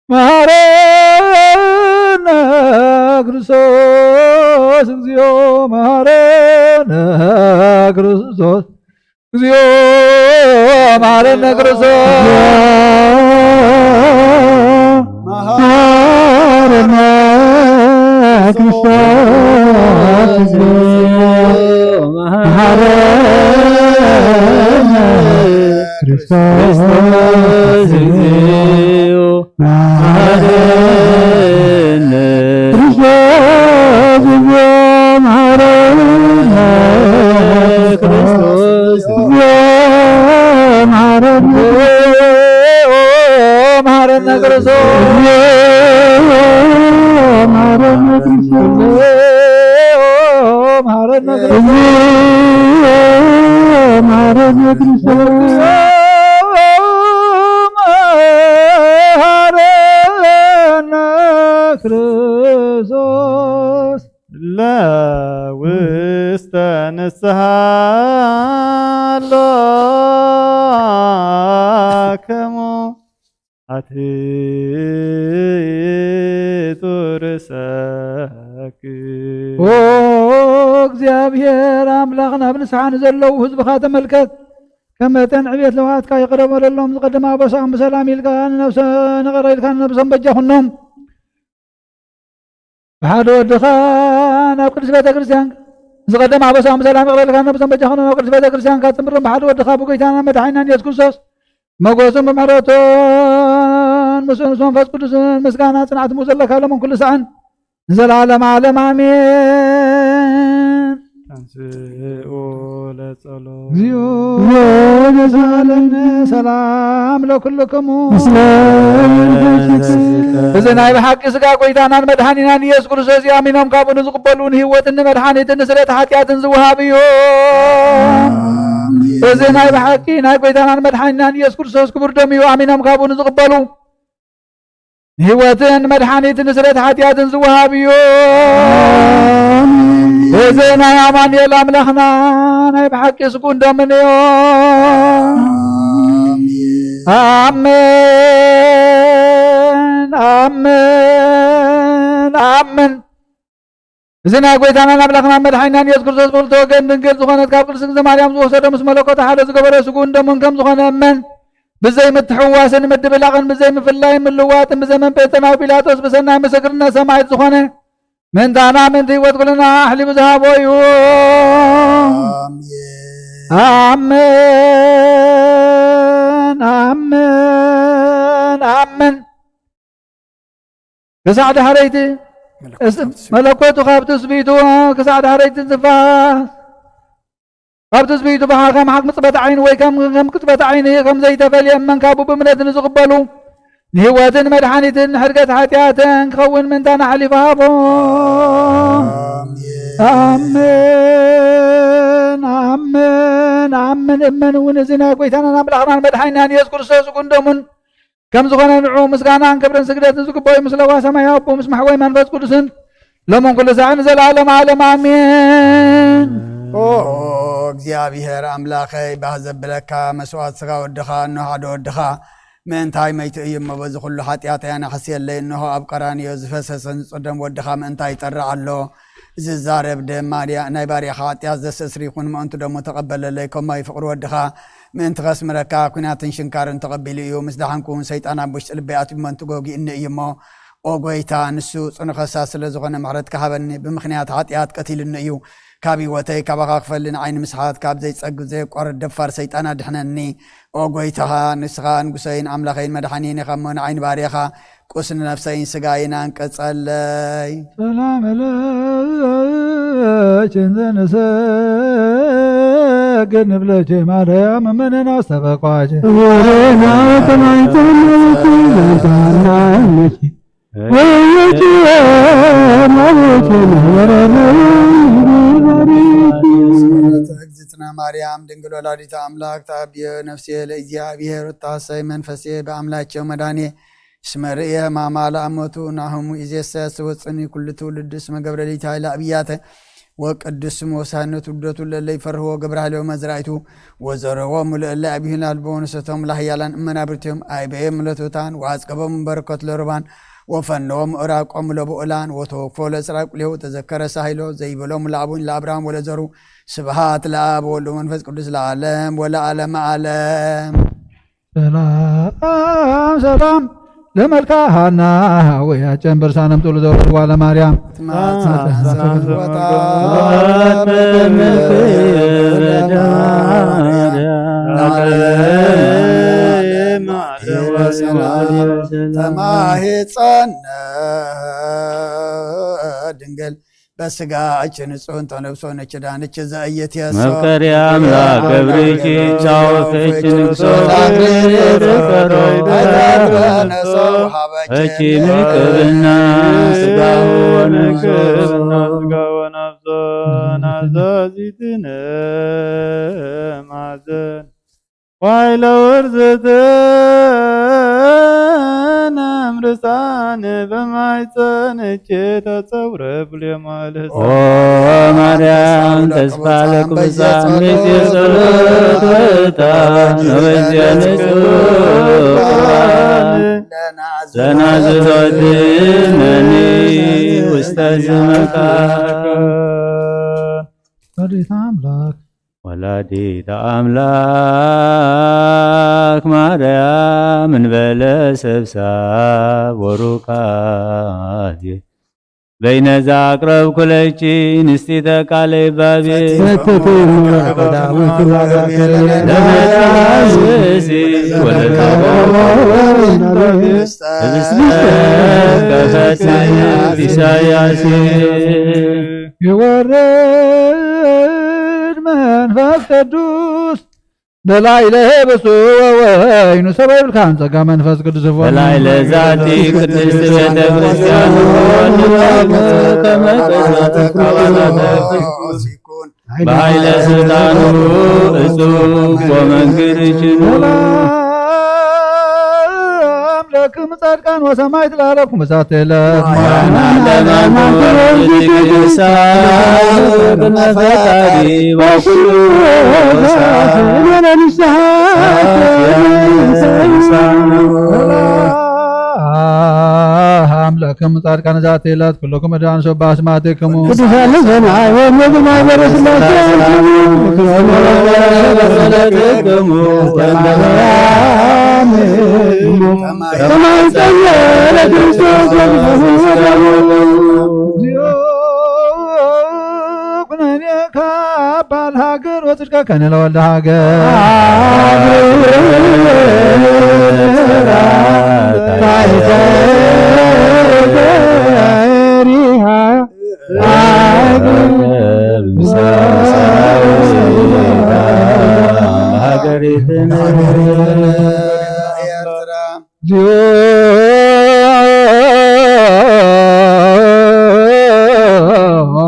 መሐረነ ክርስቶስ እግዚኦ መሐረነ ክርስቶስ እግዚኦ መሐረነ ክርስቶስ መሐረነ ክርስቶስ መሐረነ ክርስቶስ እግዚኦ መሐረነ ክርስቶስ እግዚኦ መሐረነ ክርስቶስ እግዚኦ መሐረነ መሐረነ ክርስቶስ መሐረነ ክርስቶስ መሐረነ ክርስቶስ መሐረነ ክርስቶስ ለውስተ ንስሐ ሎክሙ አትቱ ርእሰክሙ ኦ እግዚአብሔር አምላኽና ብንስሓን ዘለው ህዝብኻ ተመልከት ከመጠን ዕብየት ለውሃትካ ይቅረበለሎም ዝቀደማ በሳም በሰላም ኢልካ ንቀረ ኢልካ ነብሰም በጃኹኖም ብሓደ ወድኻ ናብ ቅዱስ ቤተ ክርስቲያን ዝቀደማ በሳም በሰላም ይቅረ ኢልካ ነብሰም በጃኹኖም ናብ ቅዱስ ቤተ ክርስቲያን ካትምርም ብሓደ ወድኻ ብጎይታና መድሓኒና ኢየሱስ ክርስቶስ መጎስን ብምሕረቶን ምስ መንፈስ ቅዱስን ምስጋና ጽንዓት ዘለካ ለምን ኩሉ ሰዓን ዘላለም ዓለም አሜን። ተንሥኡ ለጸሎት እግዚኦ ወዘላለም ሰላም ለኩልክሙ እዚ ናይ ብሓቂ ስጋ ጎይታናን መድሓኒናን ኢየሱስ ክርስቶስ ኣሚኖም ካብኡ ንዝቕበሉን ህይወትን መድሓኒትን ስርየት ሓጢኣትን ዝውሃብ እዩ። እዚ ናይ ብሓቂ ናይ ጎይታናን መድሓኒናን ኢየሱስ ክርስቶስ ክቡር ደም እዩ ኣሚኖም ካብኡ ንዝቕበሉ ህይወትን መድሓኒትን ስርየት ሓጢኣትን ዝውሃብ እዩ። እዚ ናይ ኣማኑኤል ኣምላኽና ናይ ብሓቂ ስጉን ደምን እዩ። ኣሜን ኣሜን ኣሜን እዝና ጎይታና አምላክና መድኃኒና ኢየሱስ ክርስቶስ ብልቶ ወገን ድንግል ዝኾነት ካብ ቅድስት ድንግል ማርያም ዝወሰደ ምስ መለኮት ሓደ ዝገበረ ስጉን ደሙን ከም ዝኾነ እመን ብዘይ ምትሕዋስን ምድብላቕን ብዘይ ምፍላይ ምልዋጥን ብዘመን ጴንጤናዊ ጲላጦስ ብሰናይ ምስክርነት ሰማዕት ዝኾነ ምንታና ምንቲ ህይወት ኩልና ኣሕሊቡ ዝሃቦ እዩ። አሜን አሜን አሜን። ክሳዕ ዳሕረይቲ መለኮቱ ካብ ትስቢቱ ክሳዕ ዳሕረይቲ ዝፋስ ካብ ትስቢቱ በሃ ከም ሓቅ ምፅበት ዓይኒ ወይ ከም ቅፅበት ዓይኒ ከም ዘይተፈልየ እመን ካብኡ ብእምነትን ዝቕበሉ ንህይወትን መድሓኒትን ሕርገት ሓጢኣትን ክኸውን ምንታና ሓሊፉ ሃቦ። አሜን አሜን አሜን። እመን እውን እዚ ናይ ጎይታናን ኣምላኽናን መድሓኒናን ኢየሱስ ክርስቶስ ስጉን ደሙን ከም ዝኾነ ንዑ ምስጋናን ክብርን ስግደትን ዝግበኦ ምስ ለዋ ሰማያዊ ኣቦ ምስ ማሕወይ መንፈስ ቅዱስን ሎሞን ኩሉ ሰዓን ዘለዓለም ዓለም አሜን። እግዚአብሔር አምላኸይ ባህ ዘብለካ መስዋዕት ስጋ ወድኻ እነሆ ሓደ ወድኻ ምእንታይ መይቲ እዩ እሞ በዚ ኩሉ ሓጢኣተያ ናሕስየለይ እነሆ ኣብ ቀራንዮ ዝፈሰሰን ዝፅደም ወድኻ ምእንታይ ይጠርዕ ኣሎ ዝዛረብ ድማ ናይ ባርያኻ ሓጢኣት ዘስተስሪ ይኹን ምእንቱ ደሞ ተቐበለለይ ከማይ ፍቕሪ ወድኻ ምእንቲ ከስምረካ ኩናትን ሽንካርን ተቐቢሉ እዩ ምስ ዳሓንኩውን ሰይጣን ኣብ ውሽጢ ልበይ ኣትዩ እሞ እንትጎጊእኒ እዩ እሞ ኦ ጎይታ ንሱ ፅኑኸሳ ስለ ዝኾነ ምሕረትካ ሃበኒ ብምኽንያት ሓጢኣት ቀቲሉኒ እዩ ካብ ህይወተይ ካባኻ ክፈልኒ ዓይኒ ምስሓት ካብ ዘይፀግብ ዘይቋርድ ደፋር ሰይጣን ኣድሕነኒ ኦ ጎይታኻ ንስኻ ንጉሰይን ኣምላኸይን መድሓኒን ኢኻ እሞ ንዓይኒ ባርያኻ ቁስኒ ነፍሰይን ስጋይን አንቀጸለይ ሰላም ለችን ዘንሰግድ ንብለች ማርያም እምነና አስተበቋች ወሬና ተማይተነች እግዝእትነ ማርያም ድንግል ወላዲተ አምላክ ተአብየ ነፍሴ ለእግዚአብሔር ወታሰይ መንፈሴ በአምላቸው መድኃኔ እስመ ርእየ ሕማማ ለአሞቱ ናሁሙ ኢዜሰ ስወፅኒ ኩሉ ትውልድ እስመ ገብረ ሌሊት ኃይለ አብያተ ወቅዱስ ስሙ ወሳነቱ ውደቱ ለለ ይፈርህዎ ገብረ ኃይለ መዝራእቱ ወዘረቦሙ ለእለ አብይሁን አልቦሙ ሰቶም ለኃያላን እመናብርቲዮም አይበየም ለቶታን ወአጽቀቦሙ በረከት ለሩባን ወፈነዎም እራቆም ለብኡላን ወተወክፎ ለእስራቅ ቁሌው ተዘከረ ሳሂሎ ዘይበሎም ለአቡን ለአብርሃም ወለዘሩ ስብሃት ለአብ ወወልድ ወመንፈስ ቅዱስ ለዓለም ወለዓለመ ዓለም። ሰላም ሰላም ለመልካሃና ወያጨን በርሳንም ጡሉ ዘወርዋ ለማርያም ተማሂፀነ ድንግል በስጋችን ጽዮን ተነብሶ ነች ዳነች ዘእየት የሰው መፍቀሪያ አምላክ ገብርኪ ጫወተች ንግሶ እቺ ምቅብና ስጋው ወነግብና ስጋው ወነፍሶን አዛዚትነ ማዘን ዋይለ ወርዘተን አምርሳን በማይፀንች ተጸውረ ብሌማልህ ኦ ማርያም ተስፋ ለኩብዛም የጸሎት ወጣ ነወዚያ ንጹሃን ዘናዝሎትነኒ ውስተ ዝመካከል ወላዲተ አምላክ ወላዲተ አምላክ ማርያም እንበለ ሰብሳብ ወሩካት በይነዛ አቅረብ ኩለቺ ንስቲተ ቃለ ባቤ ለመታስሲ ወለተከፈት ኢሳያስ ይወርድ መንፈስ ቅዱስ በላይ ለብሱ ወይኑ ሰበይ ብልካን ጸጋ መንፈስ ቅዱስ በላይ ለዛቲ ቅድስት ቤተ ክርስቲያን በኃይለ ስልጣኑ እጹብ ወመንግድ ችኑ ለክም ጻድቃን ወሰማዕት ላለኩም እሳት የለም ፈጣሪ ባኩሉ ለክሙ ጻድቃነ ዘአትዕለት ኩሎኩም እዳን ሶባ አስማትክሙ ቅዱሳን ሰማይ ወምድር ማኅበረ ሥላሴ ባል ሀገር ወጽድቀ ከነ ለወልደ ሀገር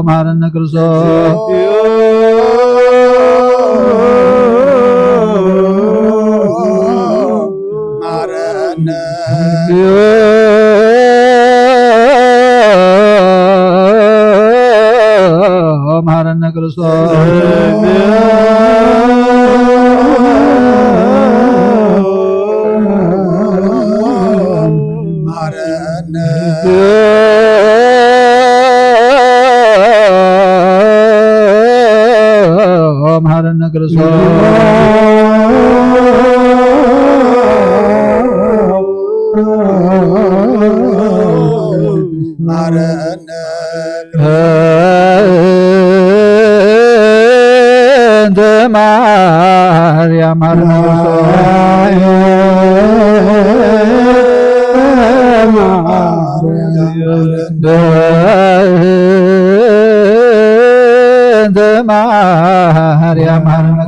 ማረነ ክርስቶስ ማረነ ክርስቶስ ማረነ ክርስቶስ ማረነ እንተ ማርያም ማረነ እንተ ማርያም ማረነ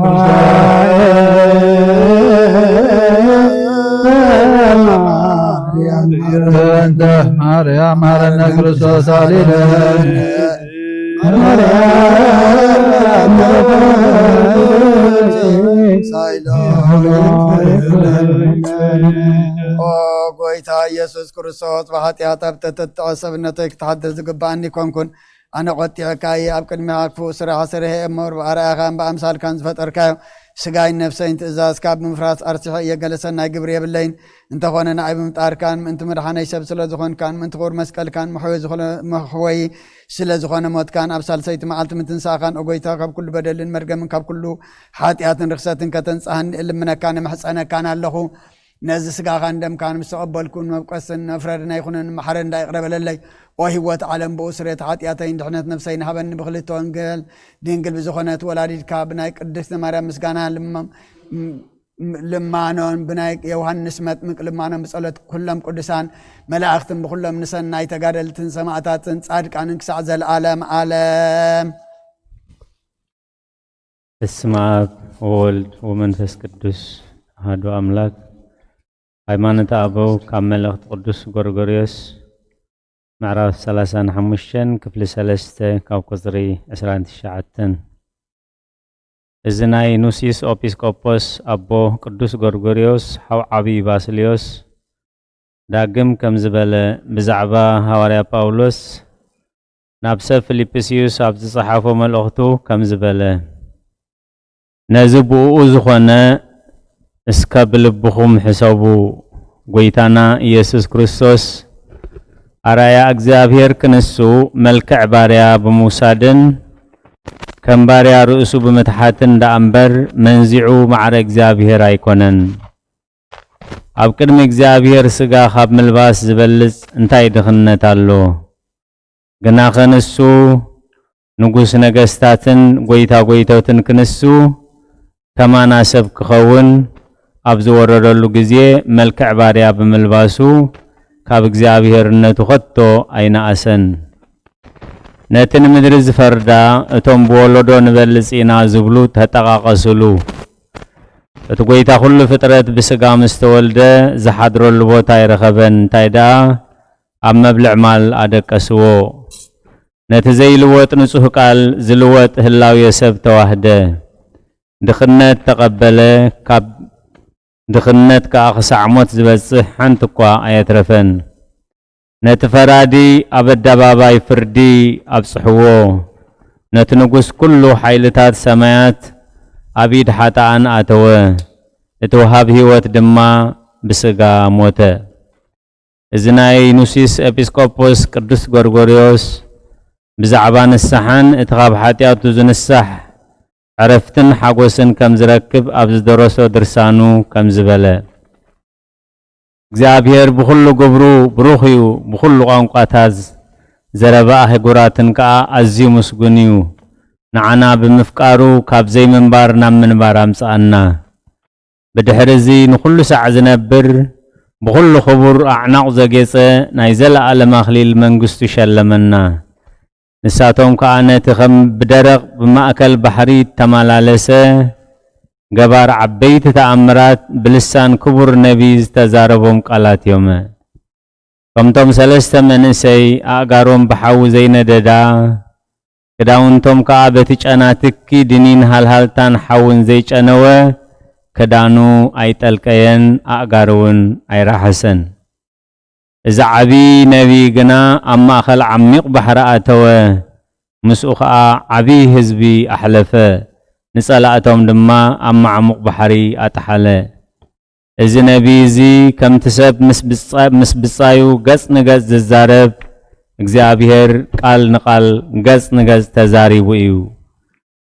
እንተ ማርያም ማረነ ክርስቶስ አሌለ ኦ ጎይታ ኢየሱስ ክርስቶስ ብኃጢአት ኣብ ተተጥዖ ሰብነተይ ክትሓድር ዝግባአኒ ኮንኩን ኣነ ቆጢዕካየ ኣብ ቅድሚኻ ክፉእ ስራሕ ስርሐ እሞ ብኣርኣያኻን ብኣምሳልካን ዝፈጠርካዮ ስጋይን ነፍሰይን ትእዛዝካ ብምፍራስ ኣርሲሐ እየ ገለ ሰናይ ግብሪ የብለይን እንተኾነ ንዓይ ብምጣርካን ምእንቲ ምድሓነይ ሰብ ስለ ዝኾንካን ምእንቲ ክቡር መስቀልካን መሕወይ ስለ ዝኾነ ሞትካን ኣብ ሳልሰይቲ መዓልቲ ምትንሳኻን ኦጎይታ ካብ ኩሉ በደልን መርገምን ካብ ኩሉ ሓጢኣትን ርክሰትን ከተንጻህኒ እልምነካን የመሕፀነካን ኣለኹ ነዚ ስጋኻን ደምካን ምስ ተቐበልኩን መብቀስን መፍረድና ይኹንን ማሕረ እንዳይቕረበለለይ ኦ ህይወት ዓለም ብኡስሬት ሓጢኣተይን ድሕነት ነፍሰይ ንሃበኒ ብክልተ ወንጌል ድንግል ብዝኾነት ወላዲድካ ብናይ ቅድስቲ ማርያም ምስጋና ልማኖን ብናይ ዮሃንስ መጥምቅ ልማኖን ብጸሎት ኩሎም ቅዱሳን መላእኽትን ብኩሎም ንሰናይ ተጋደልትን ሰማዕታትን ጻድቃንን ክሳዕ ዘለዓለም ዓለም። በስመ አብ ወወልድ ወመንፈስ ቅዱስ አሐዱ አምላክ። ሃይማኖተ አበው ካብ መልእኽቲ ቅዱስ ጎርጎርዮስ ምዕራፍ 35 ክፍሊ 3 ካብ ቁፅሪ 29 እዚ ናይ ኑሲስ ኤጲስቆጶስ ኣቦ ቅዱስ ጎርጎርዮስ ሓው ዓብይ ባስልዮስ ዳግም ከም ዝበለ ብዛዕባ ሐዋርያ ጳውሎስ ናብ ሰብ ፊልጵስዩስ ኣብ ዝጸሓፎ መልእኽቱ ከም ዝበለ ነዚ ብኡኡ ዝኾነ እስከ ብልብኹም ሕሰቡ ጎይታና ኢየሱስ ክርስቶስ አራያ እግዚአብሔር ክንሱ መልክዕ ባርያ በሙሳድን ከም ባርያ ርእሱ በመትሓትን ዳአምበር መንዚዑ ማዕረ እግዚአብሔር አይኮነን ኣብ ቅድሚ እግዚአብሔር ስጋ ካብ ምልባስ ዝበልጽ እንታይ ድኽነት አሎ ግና ከንሱ ንጉስ ነገስታትን ጎይታ ጎይቶትን ክንሱ ከማና ሰብ ክኸውን ኣብ ዝወረደሉ ጊዜ መልክዕ ባርያ በመልባሱ ካብ እግዚአብሔርነቱ ኸቶ ኣይናኣሰን ነትን ምድሪ ዝፈርዳ እቶም ብወለዶ ንበልጽና ዝብሉ ተጠቃቀስሉ እቲ ጎይታ ኩሉ ፍጥረት ብስጋ ምስተወልደ ዝሓድረሉ ቦታ ይረኸበን እንታይ ደኣ ኣብ መብልዕ ማል ኣደቀስዎ ነቲ ዘይልወጥ ንጹህ ቃል ዝልወጥ ህላዊ ሰብ ተዋህደ ድኽነት ተቐበለ ካብ ድኽነት ከኣኽሳዕ ሞት ዝበጽሕ ሓንቲ እኳ ኣየትረፈን ነቲ ፈራዲ ኣብ ኣደባባይ ፍርዲ ኣብጽሕዎ ነቲ ንጉስ ኩሉ ሓይልታት ሰማያት ኣብ ኢድ ሓጥኣን ኣተወ እቲ ወሃብ ህይወት ድማ ብስጋ ሞተ እዝናይ ኑሲስ ኤጲስቆጶስ ቅዱስ ጎርጎርዮስ ብዛዕባ ንስሓን እቲ ካብ ሓጢኣቱ ዝንሳሕ ዕረፍትን ሓጎስን ከም ዝረክብ ኣብ ዝደረሶ ድርሳኑ ከም ዝበለ እግዚአብሔር ብኩሉ ግብሩ ብሩኽ እዩ ብኩሉ ቋንቋታት ዘረባ ኣህጉራትን ከዓ ኣዝዩ ምስጉን እዩ ንዓና ብምፍቃሩ ካብ ዘይምንባር ናብ ምንባር ኣምፃኣና ብድሕሪ እዚ ንኩሉ ሰዕ ዝነብር ብኩሉ ክቡር ኣዕናቕ ዘጌፀ ናይ ዘለኣለም ኣኽሊል መንግስቱ ሸለመና ንሳቶም ከዓ ነቲ ከም ብደረቕ ብማእከል ባሕሪ ተመላለሰ ገባር ዓበይቲ ተኣምራት ብልሳን ክቡር ነቢይ ዝተዛረቦም ቃላት እዮም ከምቶም ሰለስተ መንእሰይ ኣእጋሮም ብሓዊ ዘይነደዳ ክዳውንቶም ከዓ በቲ ጨና ትኪ ድኒን ሃልሃልታን ሓውን ዘይጨነወ ክዳኑ ኣይጠልቀየን ኣእጋሩ እውን ኣይራሕሰን እዚ ዓብይ ነቢይ ግና ኣብ ማእኸል ዓሚቕ ባሕሪ ኣተወ ምስኡ ከዓ ዓብይ ህዝቢ ኣሕለፈ ንጸላእቶም ድማ ኣብ ማዕሙቕ ባሕሪ ኣጥሓለ እዚ ነቢይ እዚ ከምቲ ሰብ ምስ ብጻዩ ገጽ ንገጽ ዝዛረብ እግዚአብሔር ቃል ንቃል ገጽ ንገጽ ተዛሪቡ እዩ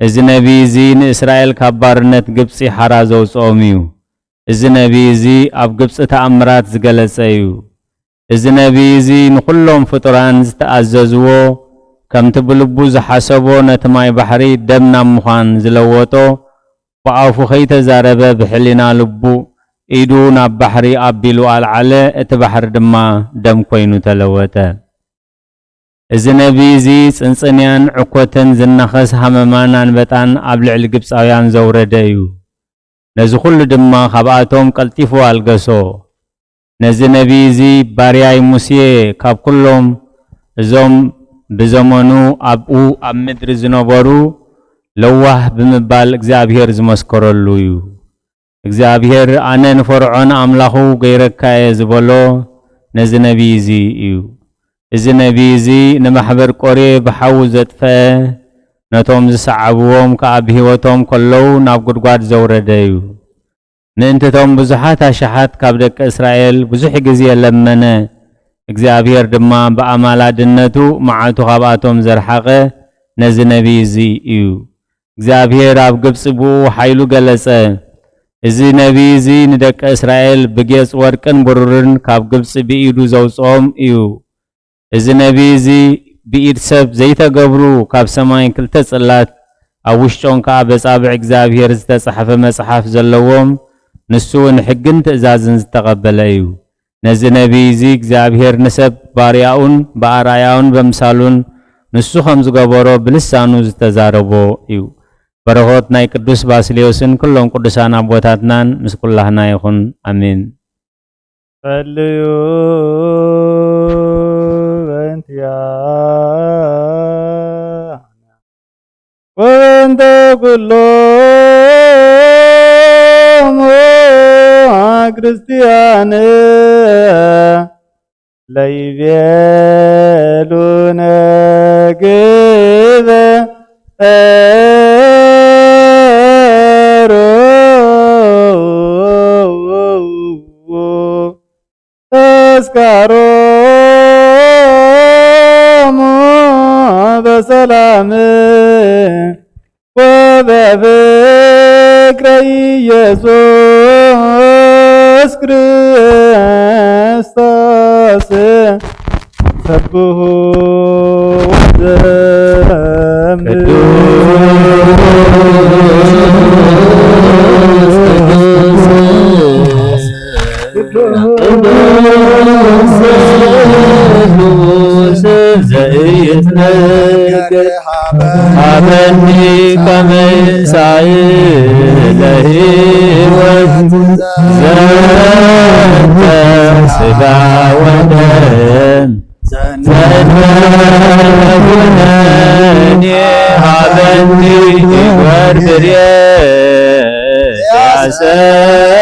እዚ ነቢይ እዚ ንእስራኤል ካብ ባርነት ግብፂ ሓራ ዘውፅኦም እዩ እዚ ነቢይ እዚ ኣብ ግብፂ ተኣምራት ዝገለጸ እዩ እዚ ነቢይ እዚ ንኩሎም ፍጡራን ዝተኣዘዝዎ ከምቲ ብልቡ ዝሓሰቦ ነቲ ማይ ባሕሪ ደም ናብ ምዃን ዝለወጦ ብኣፉ ከይተዛረበ ብሕሊና ልቡ ኢዱ ናብ ባሕሪ ኣቢሉ ኣልዓለ እቲ ባሕሪ ድማ ደም ኮይኑ ተለወጠ እዚ ነቢይ እዚ ፅንፅንያን ዕኮትን ዝናኸስ ሃመማን አንበጣን ኣብ ልዕሊ ግብፃውያን ዘውረደ እዩ ነዚ ኩሉ ድማ ካብኣቶም ቀልጢፉ ኣልገሶ ነዚ ነቢይ እዚ ባርያይ ሙሴ ካብ ኩሎም እዞም ብዘመኑ ኣብኡ ኣብ ምድሪ ዝነበሩ ለዋህ ብምባል እግዚአብሔር ዝመስከረሉ እዩ እግዚአብሔር ኣነ ንፈርዖን ኣምላኹ ገይረካየ ዝበሎ ነዚ ነቢይ እዚ እዩ እዚ ነቢይ እዚ ንማሕበር ቆሬ ብሓዊ ዘጥፈአ ነቶም ዝሰዓብዎም ከዓ ብሂወቶም ከለው ናብ ጉድጓድ ዘውረደ እዩ ንእንተቶም ብዙሓት ኣሽሓት ካብ ደቂ እስራኤል ብዙሕ ግዜ ለመነ እግዚአብሔር ድማ ብኣማላድነቱ መዓቱ ካብኣቶም ዘርሓቐ ነዚ ነቢይ እዚ እዩ እግዚአብሔር ኣብ ግብፂ ብኡ ሓይሉ ገለጸ እዚ ነቢይ እዚ ንደቂ እስራኤል ብጌጽ ወርቅን ብሩርን ካብ ግብፂ ብኢዱ ዘውፅኦም እዩ እዚ ነቢይ እዚ ብኢድ ሰብ ዘይተገብሩ ካብ ሰማይ ክልተ ጽላት ኣብ ውሽጦም ከዓ በጻብዕ እግዚአብሔር ዝተጻሕፈ መጽሓፍ ዘለዎም ንሱ ንሕግን ትእዛዝን ዝተቐበለ እዩ ነዚ ነቢይ እዚ እግዚአብሔር ንሰብ ባርያኡን በኣርአያውን በምሳሉን ንሱ ከም ዝገበሮ ብልሳኑ ዝተዛረቦ እዩ በረኾት ናይ ቅዱስ ባስልዮስን ኩሎም ቅዱሳን ኣቦታትናን ምስ ኩላህና ይኹን አሜን ጸልዩ ወንተ ኩሎም ክርስቲያን ለይቤሉነ ግበሮ ተስካሮሙ በሰላም ወበፍቅረ ኢየሱስ ክርስቶስ ሰብሑ አበኒ ከመሳይ ለህይወት ዘንተ ስጋ ወደም ዘንበኩነኒ አበኒ ወርድርየ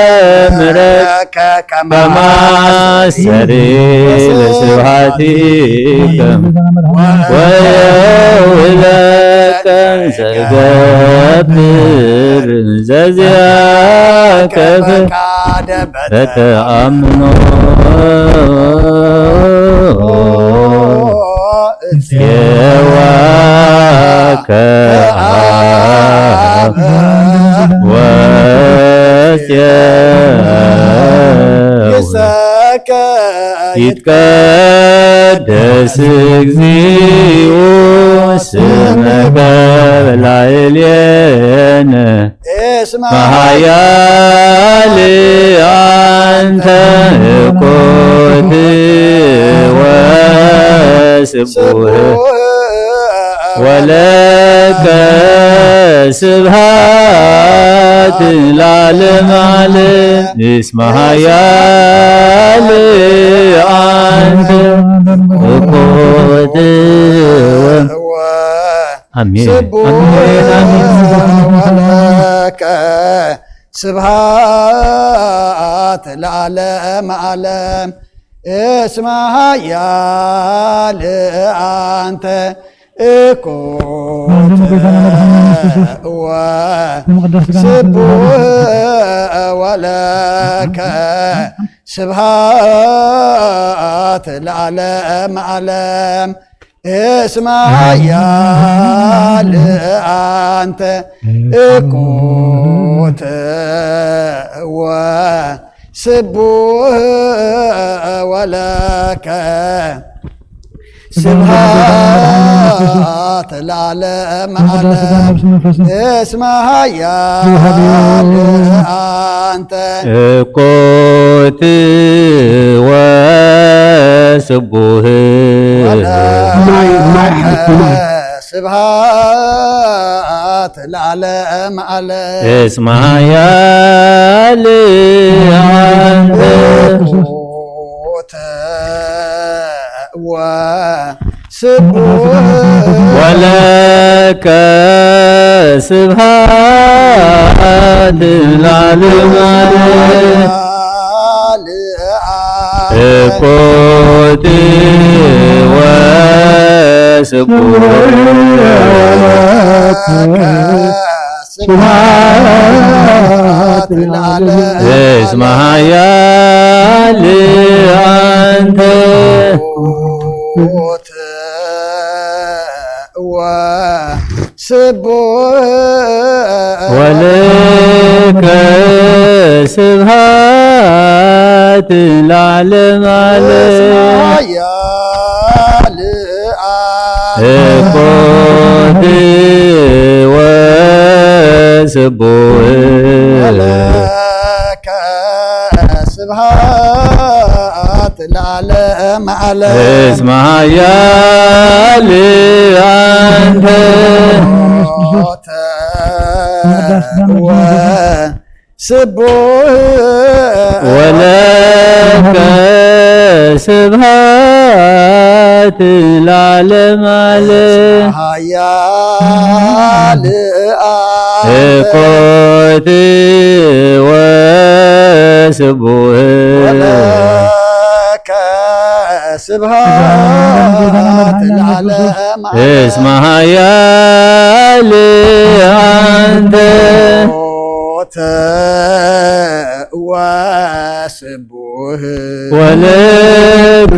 ያሰምረከ ከማሰሪ ለስብሐቲከም ወየውለከ ዘገብር ዘዚአየ ከፈቃደ በተአምኖ እፄዋ ከአብ ወፄው ይትቀደስ እግዚኦ ስመከ በላዕሌነ እስመ ኃያል አንተ እኮት ወስቡሕ ወለከ ስብሐት ለዓለመ ዓለም እስመ ኃያል አንተ እኮት አሜን ወለከ ስብሐት ለዓለመ ዓለም እስመ ኃያል አንተ እኮት ወስቡሕ ወለከ ስብሐት ለዓለመ ዓለም እስመ ኃያል አንተ እኮት ወስቡሕ ወለከ ስብሐት ለዓለመ ዓለም እስመ ኃያል አንተ እኮት ወስቡሕ ስብሐት ለዓለመ ዓለም እስመ ኃያል አንተ ወስቡሕ ወለከ ስብሐት ለዓለመ ዓለም እኮት ወስቡሕ ስብሐት ለዓለመ እስመ ኃያል አንተ እኮት ወስቡሕ ወለከ ስብሐት ለዓለመ ዓለም እኮት ወስቡሕ ወለከ ስብሐት ለዓለመ ዓለም እስመ ኃያል አንተ ወስቡሕ ወለከ ስብሐት ለዓለመ ዓለም ኃያል እኮት ወስቡሕ ወለከ ስብሐት ለዓለመ እስመ ኃያል አንተ እኮት ወስቡሕ ወለከ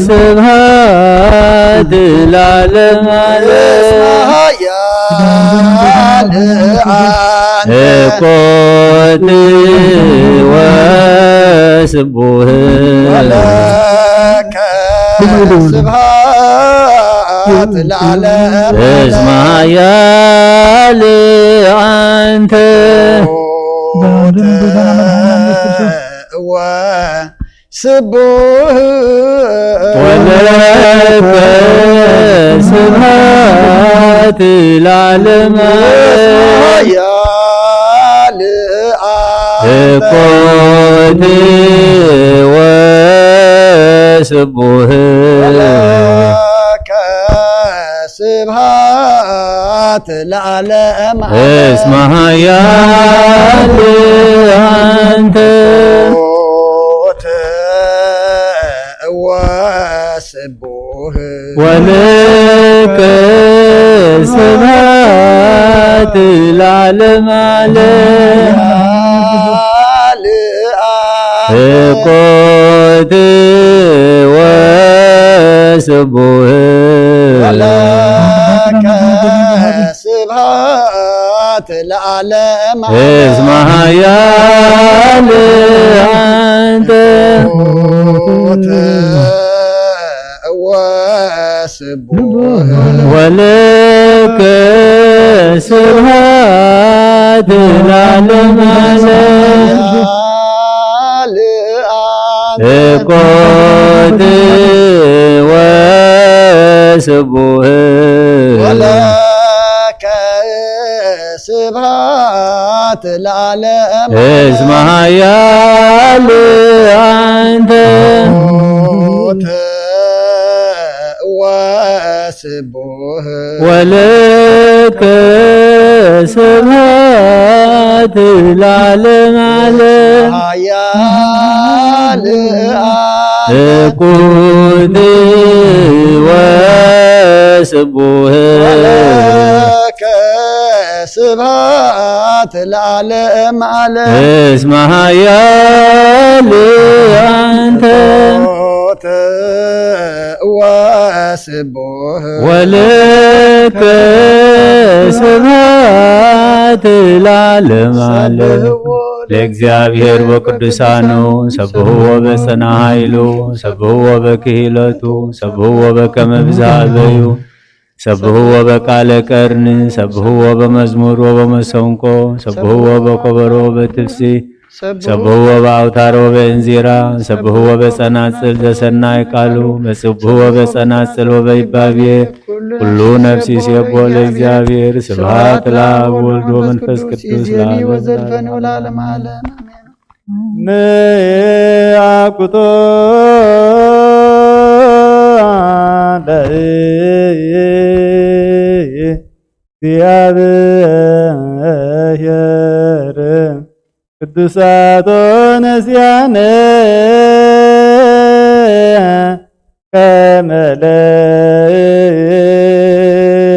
ስብሐት ለዓለመ ዓለም ኃያል አንተ እኮት ወስቡሕ ወለከ ስብሐት ለዓለመ እስመ ኃያል አንተ ወስቡሕ ወለከ ስብሐት ለዓለመ ኃያል እኮት ወስቡሕ ወለከ ስብሐት ለዓለመ እስመ ኃያል አንተ ወስቡሕ ወለከ ስብሐት ለዓለመ ዓለም ስቆት ወስቡህ ወለከ ስብሐት ለዓለም እስመ ኃያል አንተ ወስቡህ ወለከ ስብሐት ለዓለም ስቆት ወስቡህ ወለከ ስብሐት ለዓለም እስመ ኃያል አንተ ወስቡህ ወለከ ስብሐት ለዓለም ዓለም ኃያል ስቁት ወስቡህ ወለከ ስብሐት ለዓለም ዓለም እስመ ኃያል አንተ ወስቡህ ወለከ ስብሐት ለዓለም ዓለም ለእግዚአብሔር በቅዱሳኑ ሰብሕዎ በጽና ኃይሉ ሰብሕዎ በክህለቱ ሰብሕዎ በከመ ብዝኃ በዩ ሰብሕዎ በቃለ ቀርን ሰብሕዎ በመዝሙር ወበመሰንቆ ሰብሕዎ በከበሮ በትፍሲት ሰብሕዎ በአውታሮ በእንዚራ ሰብሕዎ በጸናጽል ዘሰናይ ቃሉ በጽብሕዎ በጸናጽል ወበይባቤ ሁሉ ነፍስ ይሴብሖ ለእግዚአብሔር ስብሐት ለአብ ወወልድ ወመንፈስ ቅዱስ ለዓለመ ዓለም ንአኩቶ ለእግዚአብሔር ቅዱሳቶ ነስያነ ከመ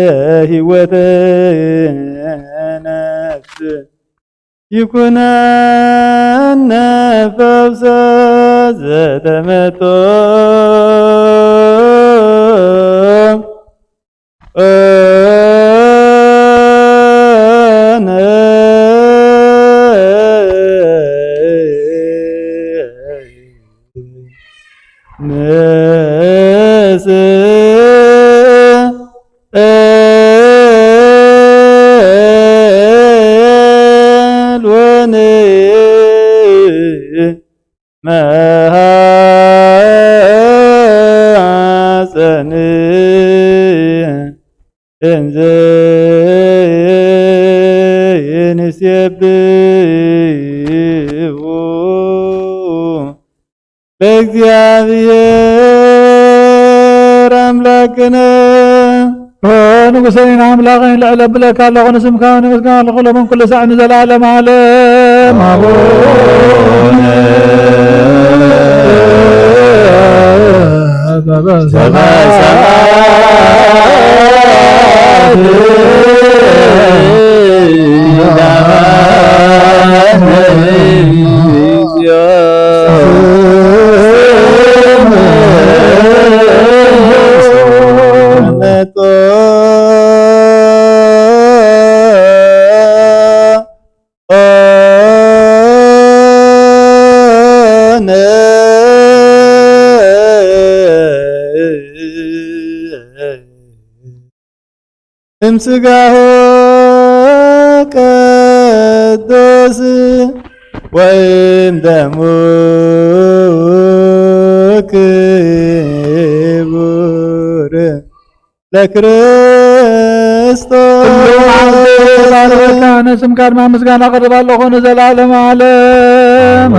ለሕይወተ ነፍስ ይኩነነ ፈውሰ ዘተመቶ መሐፀን እንዘ ንሴብሖ ለእግዚአብሔር አምላክነ ንጉሰይና አምላኸኝ ልዕለ ብለካ ኣለኹ ንስምካ ንምስጋና ለኹሎ ምን ኩሉ ሳዕ ንዘላለም ዓለም አቡነ እምስጋሁ ቅዱስ ወይም ደሙ ክቡር ለክርስቶስ ስምካ ድማ ምስጋና ቀርባለሁ ንዘላለም ዓለም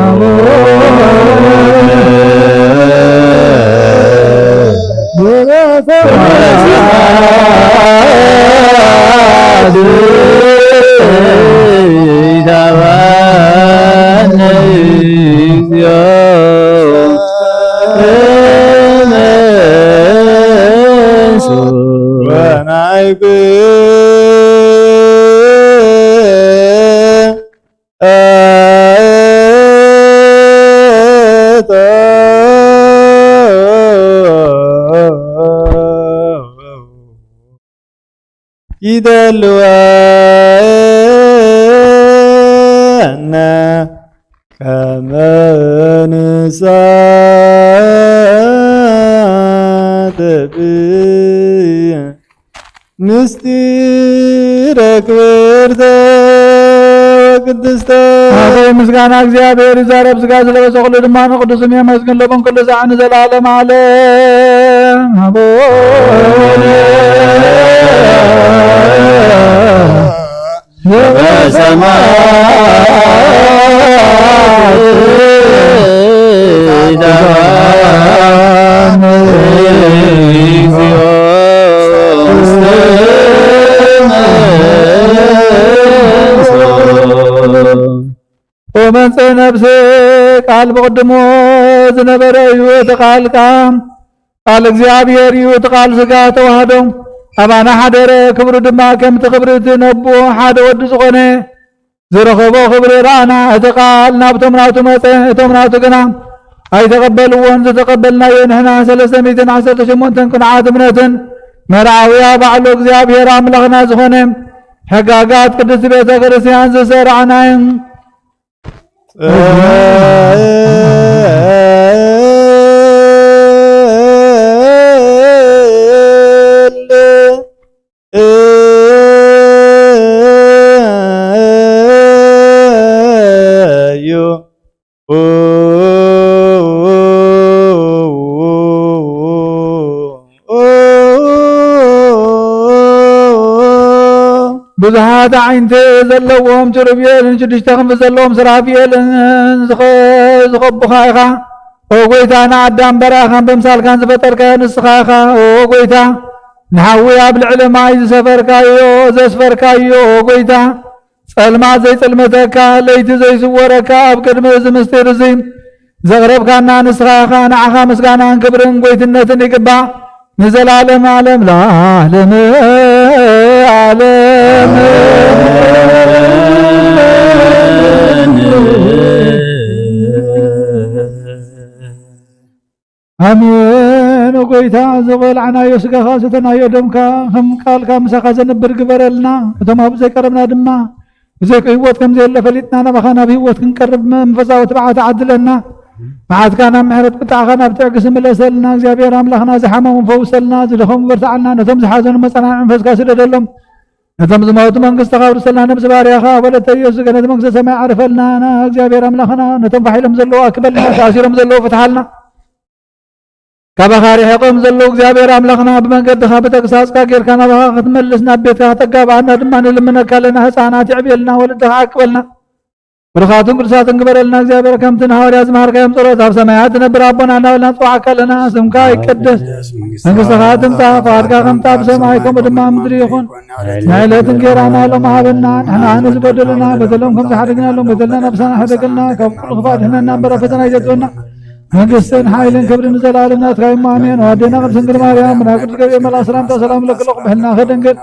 يدلونا كما نسات مستيرك ورده وقدسته هذا مسكانا እግዚአብሔር ይዛረብ ስጋ ስለበሰ ሁሉ ድማን ቅዱስ የሚያመስግን ለበን ኩሉ ዘአን ዘላለም ዓለም አቦ ومن نفسه قال بقدمه زنبره يتقال قال እግዚአብሔር ይወጥቃል ስጋ ተዋህደው አባና ሐደረ ክብሩ ድማ ከም ተክብርት ነቦ ሓደ ወድ ዝኾነ ዝረኸቦ ክብሪ ራና እተቃል ናብቶም ናቱ መፀ እቶም ናቱ ግና ኣይተቀበልዎን ዝተቀበልናዮ ንሕና 318 ቅንዓት እምነትን መርዓውያ ባዕሉ እግዚአብሔር አምላኽና ዝኾነ ሕጋጋት ቅድስት ቤተ ክርስቲያን ዝሰርዓናዮም ብዙሓት ዓይንቲ ዘለዎም ጭርብየልን 6 ክንፊ ዘለዎም ስራፊየልን ዝኸቡኻ ኢኻ ኦ ጎይታ ንኣዳም በረኻን ብምሳልካን ዝፈጠርካዮ ንስኻ ኢኻ ኦ ጎይታ ንሓዊ ኣብ ልዕሊ ማይ ዝሰፈርካዮ ዘስፈርካዮ ኦ ጎይታ ጸልማት ዘይጽልመተካ ለይቲ ዘይስወረካ ኣብ ቅድሚ እዚ ምስጢር እዚ ዘቕረብካና ንስኻ ኢኻ ንዓኻ ምስጋናን ክብርን ጎይትነትን ይግባእ ንዘላለም ዓለም ለዓለም ዓለም አሜን። ጎይታ ዘበልዓናዮ ስጋኻ ዝተናዮ ደምካ ከም ቃልካ ምሳኻ ዘነብር ግበረልና እቶም ኣብ ዘይቀረብና ድማ ብዘይක ህይወት ከም ዘየለ ፈሊጥና ናባኻ ናብ ህይወት ክንቀርብ መንፈሳዊ ትብዓት ዓድለና መዓትካ ናብ ምሕረት ቁጣዕኻ ናብ ትዕግስ መለሰልና እግዚአብሔር አምላኽና ዝሓመሙ ፈውሰልና ዝደኸሙ በርታዓልና ነቶም ዝሓዘኑ መፀናዕን መንፈስካ ስደደሎም ነቶም ዝሞቱ መንግስትኻ ውርሰልና ነብሲ ባርያኻ ወለተ ኢየሱስ ገነት መንግስተ ሰማይ ዓርፈልና እግዚአብሔር አምላኽና ነቶም ባሒሎም ዘለዉ ኣክበልና ተኣሲሮም ዘለዉ ፍትሓልና ካባኻ ርሒቆም ዘለዉ እግዚአብሔር አምላኽና ብመንገድኻ ብተግሳጽካ ጌርካ ናባኻ ክትመልስ ናብ ቤትካ ተጋባኣና ድማ ንልምነካ ኣለና ህፃናት ይዕብየልና ወለድኻ ኣቅበልና ብርኻቱን ቅዱሳትን ግበረልና እግዚአብሔር ከምቲ ንሐዋርያ ዝመሃርካዮም ጸሎት ኣብ ሰማያት ትነብር ኣቦና እናበልና ንፅዋዕካ ኣለና ስምካ ይቀደስ መንግስትኻ ትምጻእ ፈቃድካ ከምቲ ኣብ ሰማይ ከምኡ ድማ ምድሪ ይኹን ናይ ዕለት እንጀራና ሎሚ ሃበና ንሕና ንዝበደሉና በደሎም ከም ዝሓደግናሎም በደልና ነብሳና ሕደገልና ካብ ኩሉ ክፋእ ድሕነና እምበረ ፈተና ይገጽወና መንግስትን ሓይልን ክብርን ንዘላለም ናትካ እዩ ኣሜን። ወኣዴና ቅድስት ድንግል ማርያም ናይ ቅዱስ ገብርኤል መልአክ ሰላምታ ሰላም ለክለኹ ብሕልና ከድንግል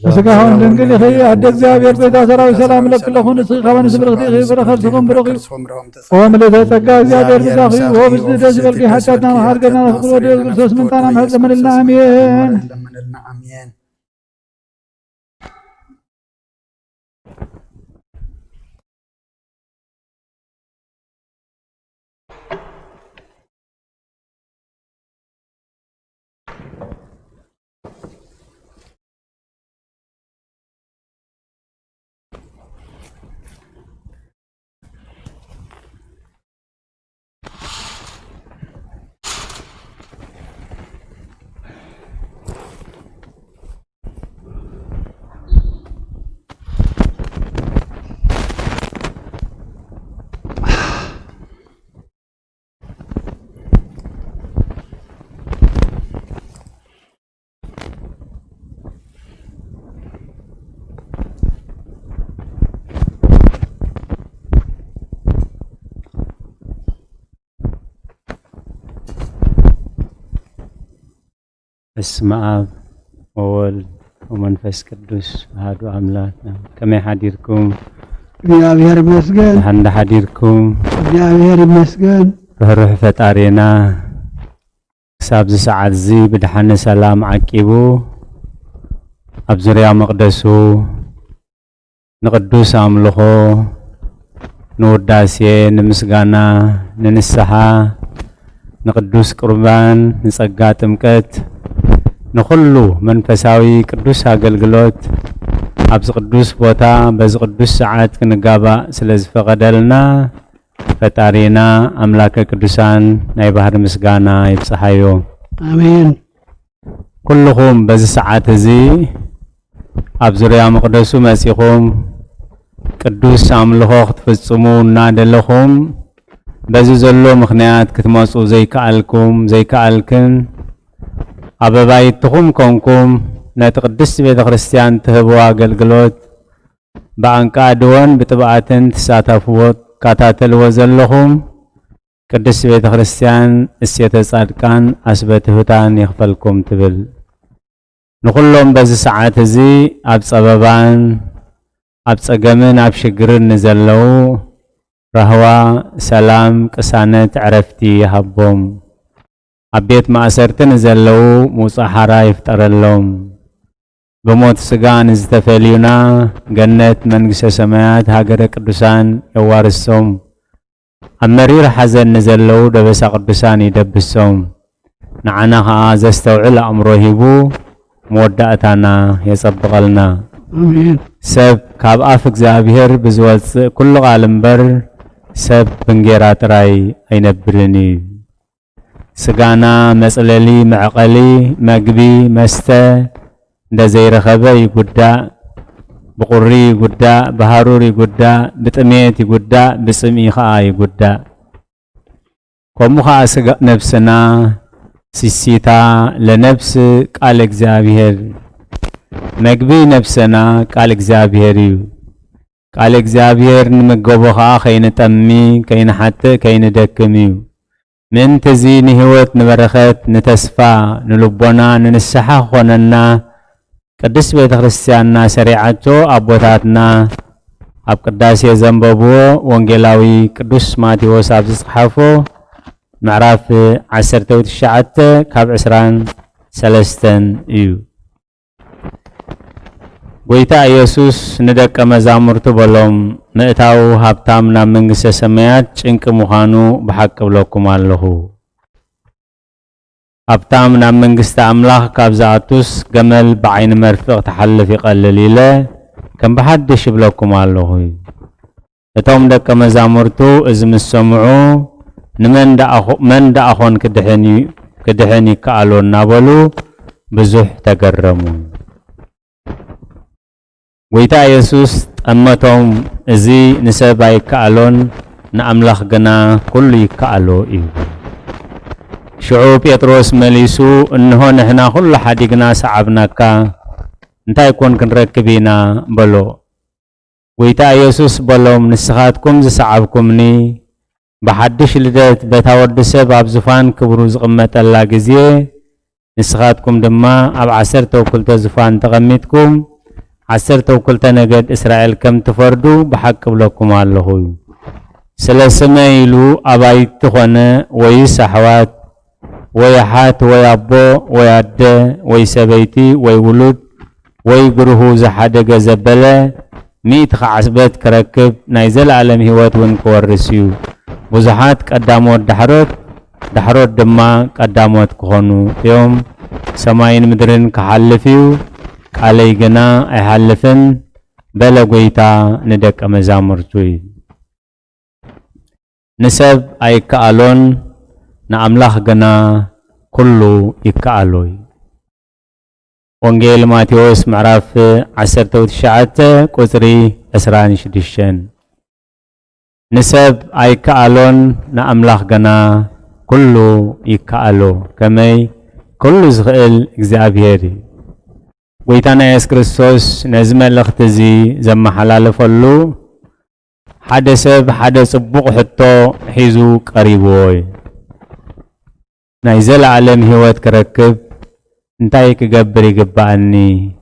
በስጋሁን ድንግል ይኸይ ኣደ እግዚአብሔር ቤታ ሰራዊት ሰላም ለክለኹ ንስኺ ኸበን ስብርኽቲ ይኸይ ብረኸልስኹም ብሩኽ ወምልእተ ጸጋ እግዚአብሔር ብዛኺ ወብዝቲ ደስ ይበልኪ ሓጢአትና መሓርገና ንኽፍል ወደ ክርስቶስ ምንታና ምሕረት ለምንልና ኣሜን። በስመ አብ ወወልድ ወመንፈስ ቅዱስ አሐዱ አምላክ። ከመይ ሓዲርኩም? እግዚአብሔር ይመስገን። እንዳ ሓዲርኩም? እግዚአብሔር ይመስገን። ርኅሩሕ ፈጣሪና ክሳብ ዝሰዓት እዚ ብድሓነ ሰላም ዓቂቡ أبزريا مقدسو نقدوس أملخو نوداسي نمسغانا ننسحا نقدوس قربان نسقا تمكت نخلو منفساوي قدوس أقلقلوت أبز قدوس بوتا بز قدوس ساعات كنقابا سلز فقدلنا فتارينا أملاك قدوسان ناي بحر مسغانا يبصحيو آمين. كلهم بز ساعات زي أبزريا مقدسو مسيخهم قدوس أملخو تفصمو نادلخم بزي زلو مخنيات كتمصو زي كألكن أبابايتهم كونكم نتقدس بيت خريستيان تهبوا أقلقلوت بعنكا دوان بتبعاتن تساتفوت كاتاتل وزلهم قدس بيت خريستيان السيطة صادقان أسبتهتان يخفلكم تبل نقولهم بزي ساعات زي أبس أبابان أبس أقامن أبشقرن نزلو رهوا سلام كسانت عرفتي يحبهم أبيت ما أسرتن نزلو موسى حرا يفتر اللهم بموت سقان ازتفاليونا جنة منقس سمايات هاجر قدسان يوارسهم أمرير حزن نزلو دبس قدسان يدبسهم نعنا هذا استوعل أمره بو مودعتنا يصبغلنا آمين. سب كاب أفك زابير بزوات كل عالم بر سب بنجيرات راي أينبرني سقانا مسألة معقلي مقبي مستا دا زي رخبة يقدا بقري يقدا بهارور يقدا بتميت يقدا بسمي خاء يقدا كم خاء نفسنا سيسيتا لنفس قال اكزابير مقبي نفسنا قال اكزابير قال اكزابير نمقبوخا خين تمي كين حتى كين دكميو من تزين هوت نبرخت نتسفى نلبونا ننسحا خوننا قدس بيت خريستياننا سريعتو أبوتاتنا أب قداسي زنبابو وانجلاوي قدس ماتيوس أبزس حافو معراف 19 كاب 23 إيو ويتا يسوس ندك مزامرتو بلوم مئتاو هابتامنا منغس سميات چنك مخانو بحق بلوكم الله هابتامنا منغس أملاح كابزاتوس جمل بعين مرفق تحلف يقلليله كم بحدش بلوكم الله اتوم دك مزامرتو ازم السمعو نمن دا أخون كدحني كالون نابلو بزح تقرمو ويتا يسوس أمتهم ازي نسبا يكالون نأملخ جنا كل يكالو إيه شعوب يطروس مليسو انه نحنا كل حديقنا سعبناكا انتا يكون كنركبينا بلو ويتا يسوس بلوم نسخاتكم زسعبكمني بحدش لدت بتاود سبب زفان كبروز قمت الله جزيه نسخاتكم دما أب 10 وكلتا زفان تغميتكم 10 وكلتا نجد إسرائيل كم تفردو بحق بلوكم الله سلسميلو أبايت تخوانا ويسحوات ويحات ويابو وياد ويسبيتي ويولد ويقرهو زحادق زبلا 100 عصبات كركب نايزل عالم هوات ونكورسيو بزحات قداموت دحروت دما قداموت كخونو يوم سماين مدرن كحلفيو قالي جنا ايحلفن بلا قويتا ندك مزامرتوي نسب ايكالون نأملاح جنا كله يكالوي وانجيل ماتيوس معرف 19 قصري 26 نسب ايكالون نأملاح جنا كله يكالو كمي كل زغل اكزابيري ويتانا يس كريستوس نزمل اختزي زم حلال فلو حدا سب حدا صبوق حتو حيزو قريبوي نايزل عالم هوات كركب انتاي كقبر يقبعني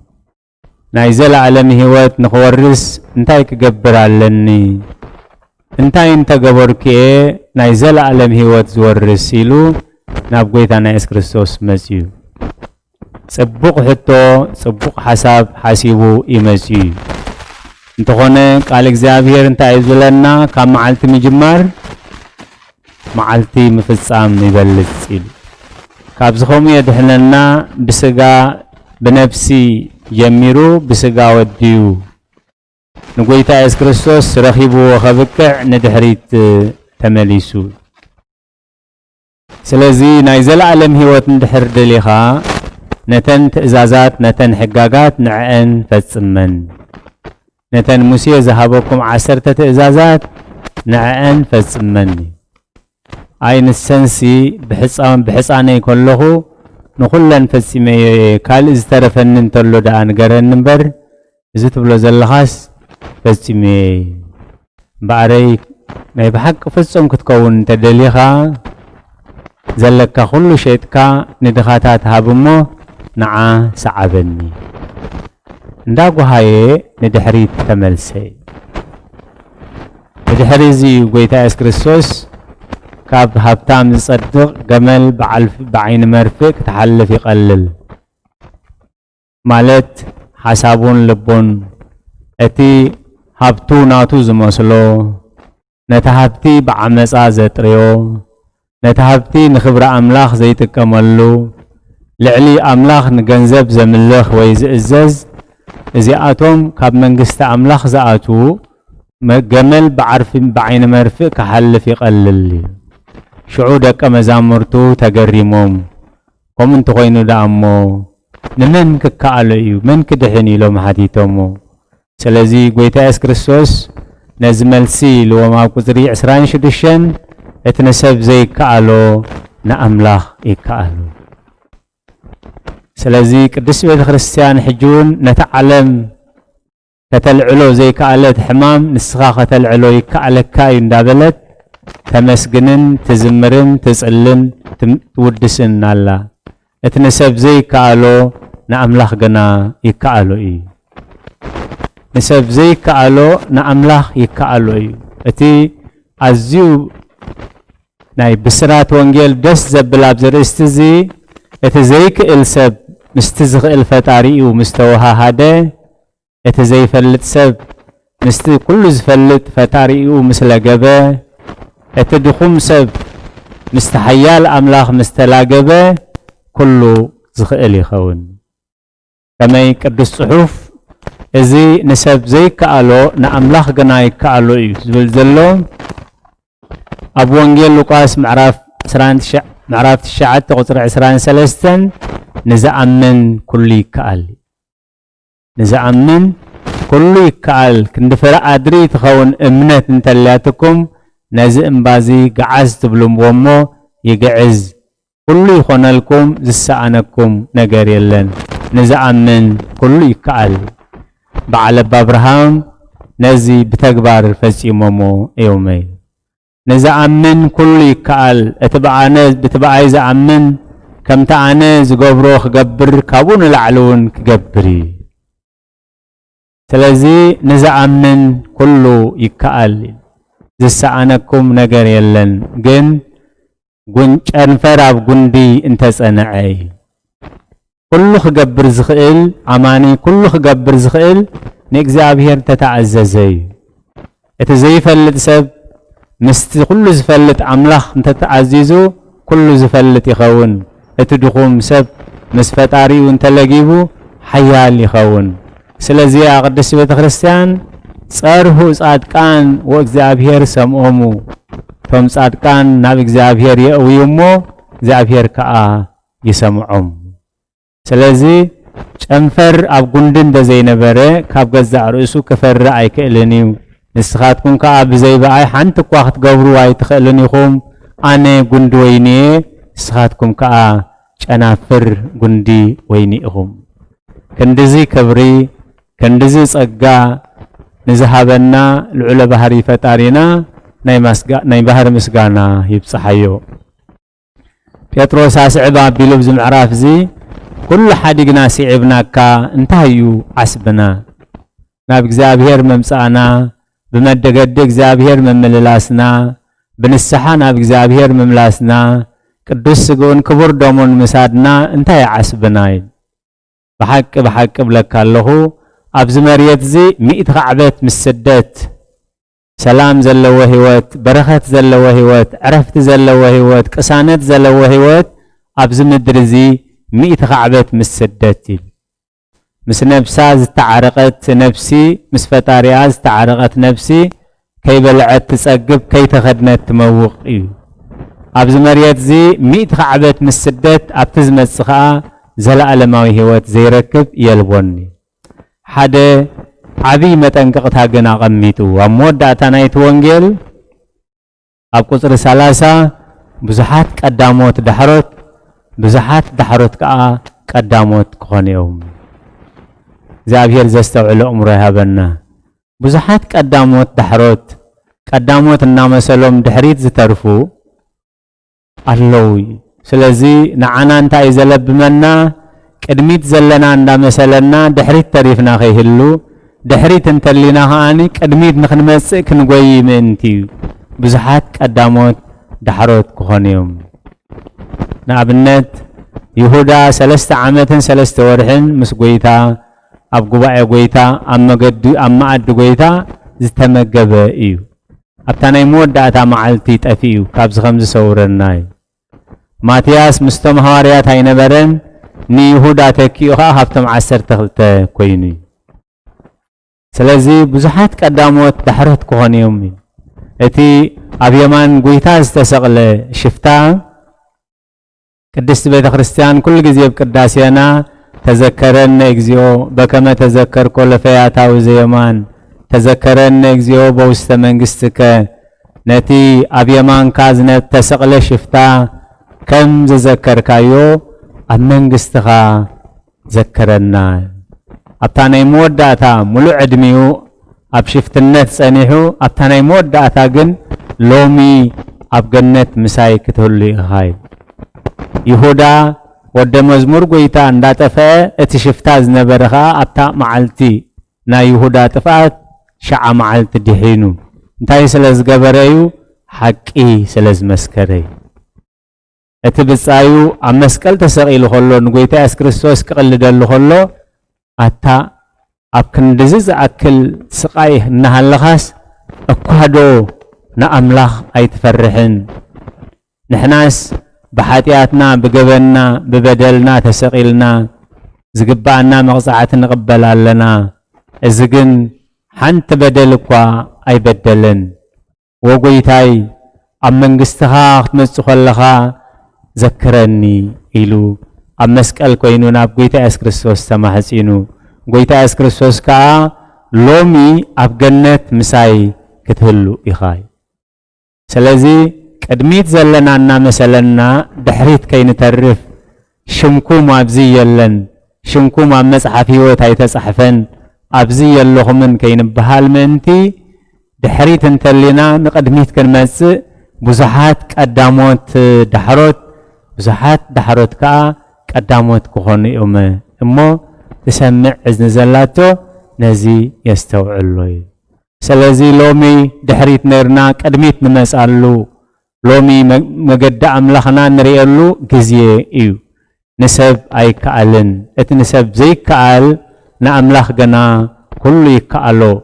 نايزل عالم هوات نخورس انتاي كقبر علني انتاي انت قبركي نايزل عالم هوات زورس سيلو نابقويتانا يس كريستوس مسيو صبق حتى صبق حساب حاسبو يمسي انتخونه قال እግዚአብሔር እንታይ ይዝለና ካብ መዓልቲ ምጅማር መዓልቲ ምፍጻም ይበልጽ ኢሉ ካብ ዝኸሙ የድሕነና ብስጋ ብነፍሲ ጀሚሩ ብስጋ ወዲዩ ንጎይታ ኢየሱስ ክርስቶስ ረኺብዎ ኸብቅዕ ንድሕሪት ተመሊሱ ስለዚ ናይ ዘለዓለም ህይወት እንድሕር ደሊኻ ነተን ትእዛዛት ነተን ሕጋጋት ንዕአን ፈጽመን ነተን ሙሴ ዝሃበኩም 10 ትእዛዛት ንዕአን ፈጽመን ኣይ ንሰንሲ ብሕፃነይ ከለኹ ንኹለን ፈጺመየ ካልእ ዝተረፈኒ እንተሎ ደኣ ንገረኒ እምበር እዚ ትብሎ ዘለኻስ ፈጺመየ እምበኣረይ ናይ ብሓቂ ፍጹም ክትከውን እንተደሊኻ ዘለካ ኩሉ ሸይጥካ ንድኻታት ሃብ እሞ ንዓ ሰዓበኒ እንዳጓሃየ ንድሕሪት ተመልሰይ ንድሕሪ እዚ ጎይታ ኢየሱስ ክርስቶስ ካብ ሃብታም ዝጸድቕ ገመል ብዓይኒ መርፍእ ክትሓልፍ ይቐልል ማለት ሓሳቡን ልቡን እቲ ሃብቱ ናቱ ዝመስሎ ነቲ ሃብቲ ብዓመፃ ዘጥርዮ ነቲ ሃብቲ ንኽብሪ ኣምላኽ ዘይጥቀመሉ ልዕሊ ኣምላኽ ንገንዘብ ዘምልኽ ወይ ዝእዘዝ እዚኣቶም ካብ መንግስቲ ኣምላኽ ዝኣትዉ ገመል ብዓይኒ መርፍእ ክሓልፍ ይቐልል ሽዑ ደቀ መዛሙርቱ ተገሪሞም ከምኡ እንተኾይኑ ደኣ እሞ ንመን ክከኣሎ እዩ መን ክድሕን ኢሎም ሓቲቶሞ ስለዚ ጎይታ ኢየሱስ ክርስቶስ ነዚ መልሲ ኢልዎም ኣብ ቁፅሪ 26 እቲ ንሰብ ዘይከኣሎ ንኣምላኽ ይከኣሎ ስለዚ ቅዱስ ቤተ ክርስቲያን ሕጂ እውን ነቲ ዓለም ከተልዕሎ ዘይከኣለት ሕማም ንስኻ ከተልዕሎ ይከኣለካ እዩ እንዳበለት ተመስግንን ትዝምርን ትጽልን ትውድስን ኣላ እቲ ንሰብ ዘይከኣሎ ንኣምላኽ ግና ይከኣሎ እዩ ንሰብ ዘይከኣሎ ንኣምላኽ ይከኣሎ እዩ እቲ ኣዝዩ ናይ ብስራት ወንጌል ደስ ዘብል ኣብ ዘርእስቲ እዚ እቲ ዘይክእል ሰብ ምስቲ ዝኽእል ፈጣሪኡ ምስ ተወሃሃደ እቲ ዘይፈልጥ ሰብ ምስቲ ኩሉ ዝፈልጥ ፈጣሪኡ ምስ ለገበ እቲ ድኹም ሰብ ምስቲ ሓያል ኣምላኽ ምስ ተላገበ ኩሉ ዝኽእል ይኸውን ከመይ ቅዱስ ጽሑፍ እዚ ንሰብ ዘይከኣሎ ንኣምላኽ ግና ይከኣሎ እዩ ዝብል ዘሎ ኣብ ወንጌል ሉቃስ ምዕራፍ 9 ቁፅሪ 23 ንዝኣምን ኩሉ ይከኣል ንዝኣምን ኩሉ ይከኣል ክንድፍረ ኣድሪ ትኸውን እምነት እንተልያትኩም ነዚ እምባዚ ገዓዝ ትብልምዎ እሞ ይግዕዝ ኩሉ ይኾነልኩም ዝሰኣነኩም ነገር የለን ንዝኣምን ኩሉ ይከኣል በዓል ኣባ አብርሃም ነዚ ብተግባር ፈጺሞሞ እዮመይ ንዝኣምን ኩሉ ይከኣል እቲ በኣይ ዝኣምን ከምቲ ኣነ ዝገብሮ ክገብር ካብኡ ንላዕሊ እውን ክገብር ስለዚ ንዝኣምን ኩሉ ይከኣል ዝሰኣነኩም ነገር የለን ግን ጨንፈር ኣብ ጉንዲ እንተጸንዐ ኩሉ ክገብር ዝኽእል ኣማኒ ኩሉ ክገብር ዝኽእል ንእግዚአብሔር ተተኣዘዘ እቲ ዘይፈልጥ ሰብ ምስቲ ኩሉ ዝፈልጥ ኣምላኽ እንተተኣዚዙ ኩሉ ዝፈልጥ ይኸውን እቲ ድኹም ሰብ ምስ ፈጣሪኡ እንተለጊቡ ሓያል ይኸውን ስለዚ ቅድስት ቤተ ክርስቲያን ጸርሁ ጻድቃን ወእግዚአብሔር ሰምዖሙ ቶም ጻድቃን ናብ እግዚአብሔር የእውዩ እሞ እግዚአብሔር ከዓ ይሰምዖም ስለዚ ጨንፈር ኣብ ጉንዲ እንደዘይነበረ ካብ ገዛእ ርእሱ ክፈርእ ኣይክእልን እዩ ንስኻትኩም ከዓ ብዘይበኣይ ሓንቲ እኳ ክትገብሩ ኣይትኽእልን ኢኹም ኣነ ጉንዲ ወይኒ ንስኻትኩም ከዓ ጨናፍር ጉንዲ ወይኒ ኢኹም ክንድዚ ክብሪ ክንድዚ ጸጋ ንዝሃበና ልዑለ ባህሪ ፈጣሪና ናይ ባህሪ ምስጋና ይብጽሓዮ ጴጥሮስ ኣስዕባ ኣቢሉ ብዚ ምዕራፍ እዚ ኩሉ ሓዲግና ሲዒብናካ እንታይ እዩ ዓስብና ናብ እግዚአብሔር መምጻእና ብመደገዲ እግዚአብሔር መምልላስና ብንስሓ ናብ እግዚአብሔር መምላስና ቅዱስ ስግኡን ክቡር ደሙን ምሳድና እንታይ ዓስብና بحق بلك الله أبز مريت زي 100 كعبت مسدت سلام زلوا هوات بركات زلوا هوات عرفت زلوا هوات قسانت زلوا هوات أبز مدرزي 100 كعبت مسدت مس نفسها استعرقت نفسي مس فتاريها استعرقت نفسي كي بلعت تسقب كي تخدنت تموق أبز مريت زي 100 كعبت مسدت أبتزمت سخاء زلالماوي هوات زي ركب يلبوني حدا عبي متنققتها قنا قميتو ومودعتا نايت وانجيل أب قصر 3 بزحات قداموت دحروت بزحات دحروت كا قداموت كون يوم زابير زستوعل أمره هبنا بزحات قداموت دحروت قداموت النامسلوم دحريت زترفو اللوي سلازي نعنا انتا يزلب منا قدميت زلنا اندا مسلنا دحريت تريفنا خيهلو دحريت انتلينا هاني قدميت نخنمسئ كنغوي منتي بزحات قداموت دحروت كخونيوم نابنت يهودا 3 عامتن 3 ورحن مس غويتا اب غباء غويتا ام معد غويتا زتمغب ايو ابتاناي موداتا معلتي طفيو كابز خمس سورناي ماتياس مستم حواريات هينبرن ني يهودا تكيوها هفتم 12 كويني سلازي بزحات قداموت دحرت كونيوم اتي ابيمان غويتا استسقل شفتا قدست بيت كريستيان كل غزي بقداسينا تذكرن اግዚኦ بكما تذكر كل فياتا وزيمان تذكرن اግዚኦ بوسط منغستك نتي ابيمان كازنت تسقل شفتا كم تذكركايو امنغستها ذكرنا ابتاناي موداتا ملو عدميو اب شفتنت صنيحو ابتاناي موداتا گن لومي اب جنت مساي كتولي هاي يهودا ود مزمور غويتا انداطفه اتي شفتا زنبرخا ابتا معلتي نا يهودا طفات شع معلت دحينو انتاي سلاز غبريو حقي سلاز مسكري اتي بصايو امسقل تسقيل خلو نغويتا اس كريستوس قلدل خلو اتا اب كندزز اكل سقاي نهلخاس اكحدو نا املاح ايتفرحن نحناس بحاتياتنا بقبلنا ببدلنا تسقيلنا زقبعنا مقصعات نقبل لنا ازقن حنت بدلكوا اي بدلن وقويتاي ام منغستها تمصخ لها ذكرني إلو أمسكال كوينونا بقويتا اس كريستوس سماحسينو قويتا اس كريستوس كا لومي أبغنت مساي كتهلو إخاي سلازي قدميت زلنا أنا مثلنا دحريت كين ترف شمكو ما أبزي يلن شمكو ما مسحفي وتاي تصحفن أبزي يلوخمن كين بحال منتي دحريت انتلنا نقدميت كنمس بزحات قداموت دحروت بزحات دحروت كا قداموت كخوني امو تسمع اذن زلاتو نزي يستوعلوي سلازي لومي دحريت نيرنا قدميت نمسالو لومي مقد املاخنا نريالو غزيه ايو نسب اي كالن ات نسب زي كال نا املاخ غنا كله يكالو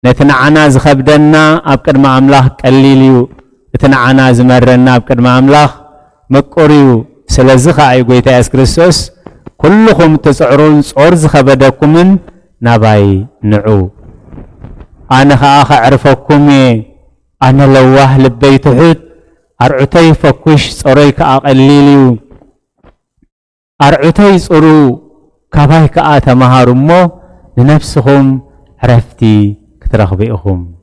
نتنعنا زخبدنا اب قدم املاخ قليليو اتنعنا زمرنا اب قدم املاخ مقوريو سلازخ اي غويتا اس كريستوس كلكم تسعرون صور زخبدكمن نباي نعو انا خاخ اعرفكم انا لواه لبيت حد ارعتي فكش صوريك اقليليو ارعتي صرو كبايك اتمهارمو لنفسهم عرفتي كترخبئهم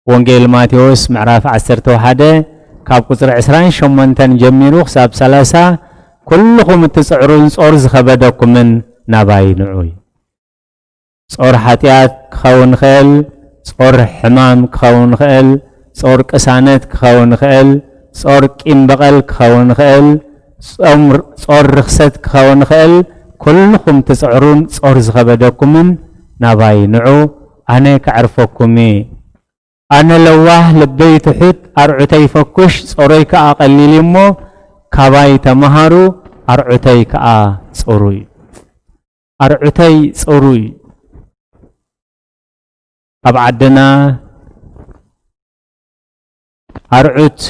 وانجيل ماتيوس معراف 11 كاب قصر 28 جميرو حساب 30 كلكم تسعرون صور زخبدكم من نباي نعوي صور حاتيات كخون خيل صور حمام كخون خيل صور قسانت كخون خيل صور قيم بقل كخون خيل صور رخصت كخون خيل كلكم تسعرون صور زخبدكم من نباي نعو انا كعرفكم انا لواه لبيت حد ارعتي فكش صوريك اقليلي مو كباي تمهارو ارعتي كا صوروي أرعتي صروي أبعدنا أرعت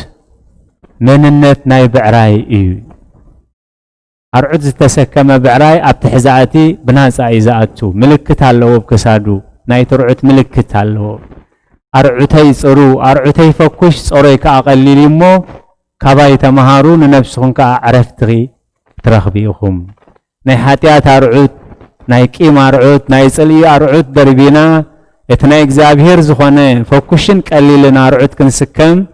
مننت ناي بعراي إيو أرعت تسكم بعراي أبتحزاتي بناس عيزاتو ملكت هالو بكسادو ناي ترعت ملكت هالو أرعتي صرو أرعتي فكوش صروي كأقلل مو كباي تمهارون نفسهم كعرفتغي ترخبيهم ناي حاتيات أرعت ناي كيم أرعت ناي صلي أرعت دربينا اتنا إجزابير زخانة فكوشن قليلنا أرعت كنسكم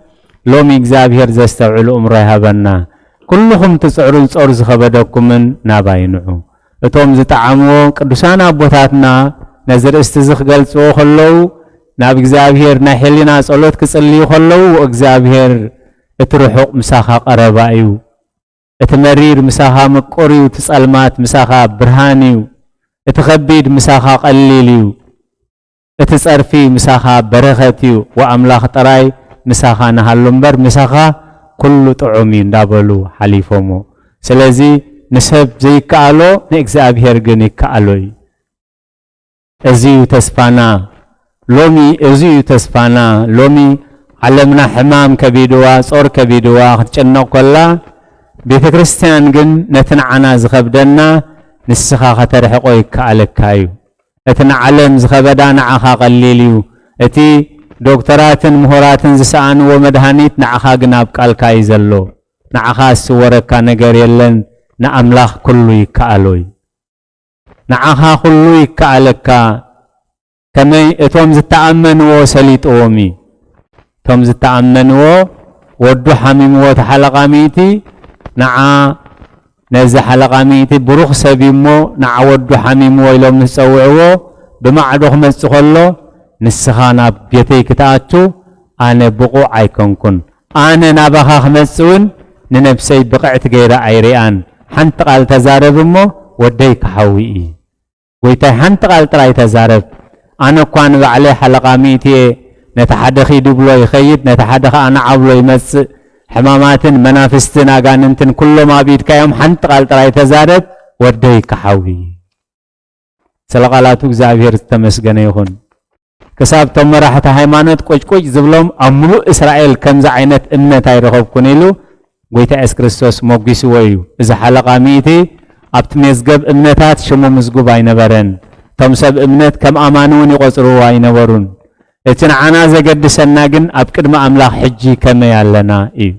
لوم إجزابير زستوعل أمره هبنا كلهم تسعرون صور زخبدكم من ناباينعو اتوم زتعامو قدسان أبوتاتنا نزر استزخ قلتو خلو ناب إجزابير نحلنا صلوت كسلي خلو إجزابير اترحق مساخا قربائيو اتمرير مساخا مقوريو تسألمات مساخا برهانيو اتخبيد مساخا قليليو اتصرفي مساخا برختيو وأملاخ تراي مساخا نهاللمبر مساخا كل طعمين دابلو حليفومو سلازي نسب زي كالو نإكزابير جني كالوي ازيو تسفانا لومي ازيو تسفانا لومي علمنا حمام كبيدوا صور كبيدوا تشنق كلا بيت كريستيان جن نتنعنا زخبدنا نسخا خطرحقو يكالكايو اتنا علم زخبدا نعخا قليليو اتي دكتوراتن مهوراتن زسان ومدهانيت نعخا جناب قالكاي زلو نعخا سوركا نغير يلن نأملاخ كله يكالوي نعخا كله يكالكا كمي اتوم زتأمنو سليطومي توم زتأمنو ودو حميمو تحلقاميتي نعا نزح حلقاميتي بروخ سبيمو نعودو حميمو إلوم نسوعوه بمعدوخ مسخلو نسخانا بيتي كتاتو أنا بقو عيكونكن أنا نابخاخ مسون ننفسي بقعت غير عيريان حنت قال تزاربمو وديك حويئي ويتاي حنت قال تراي تزارب أنا كوان بعلي حلقاميتي نتحدخي دبلو يخيط نتحدخ أنا عبلو يمس حماماتن منافستن أغاننتن كل ما بيد كيوم حنت قال تراي تزارب وديك حوي سلقالاتو زابير تمسغن يخون كساب تمرحة هيمانت قوش زبلوم أملو إسرائيل كمز عينت إمنت هيرخب كنيلو قويتا إس كريستوس موقيس ويو إذا حلقة ميتي أبت مزقب إمنتات شمو مزقب عينبرن تمسب إمنت كم أمانون يقصروا عينبرون اتن عنازة قد سناقن أبكد ما أملاح حجي كما يالنا إيو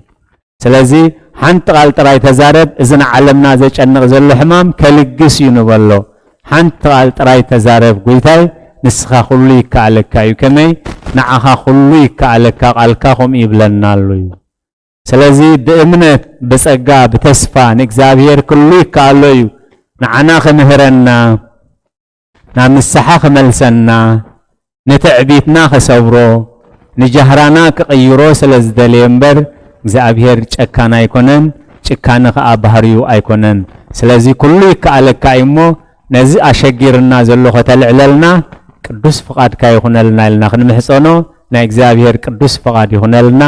سلازي حانت غالت راي تزارب إذن علمنا زيش أنغ زلو حمام كالقس ينبالو حانت غالت راي تزارب قويتاي نسخا خلو يكالكا يكمي نعخا خلو يكالكا قالكاهم إبلنا اللو سلازي بإمنت بسقا بتسفا نكزابير كلو يكالو نعناخ مهرنا نامسحاخ ملسنا نتعبيتنا خسورو نجهرانا كغيرو سلازدالينبر እግዚአብሔር ጨካና አይኮነን ጭካነ ከአባህሪው አይኮነን ስለዚህ ኩሉ ይካለካ እሞ ነዚ አሸጊርና ዘሎ ከተልዕለልና ቅዱስ ፍቃድካ ይኹነልና ኢልና ክንምሕጾኖ ናይ እግዚአብሔር ቅዱስ ፍቃድ ይኹነልና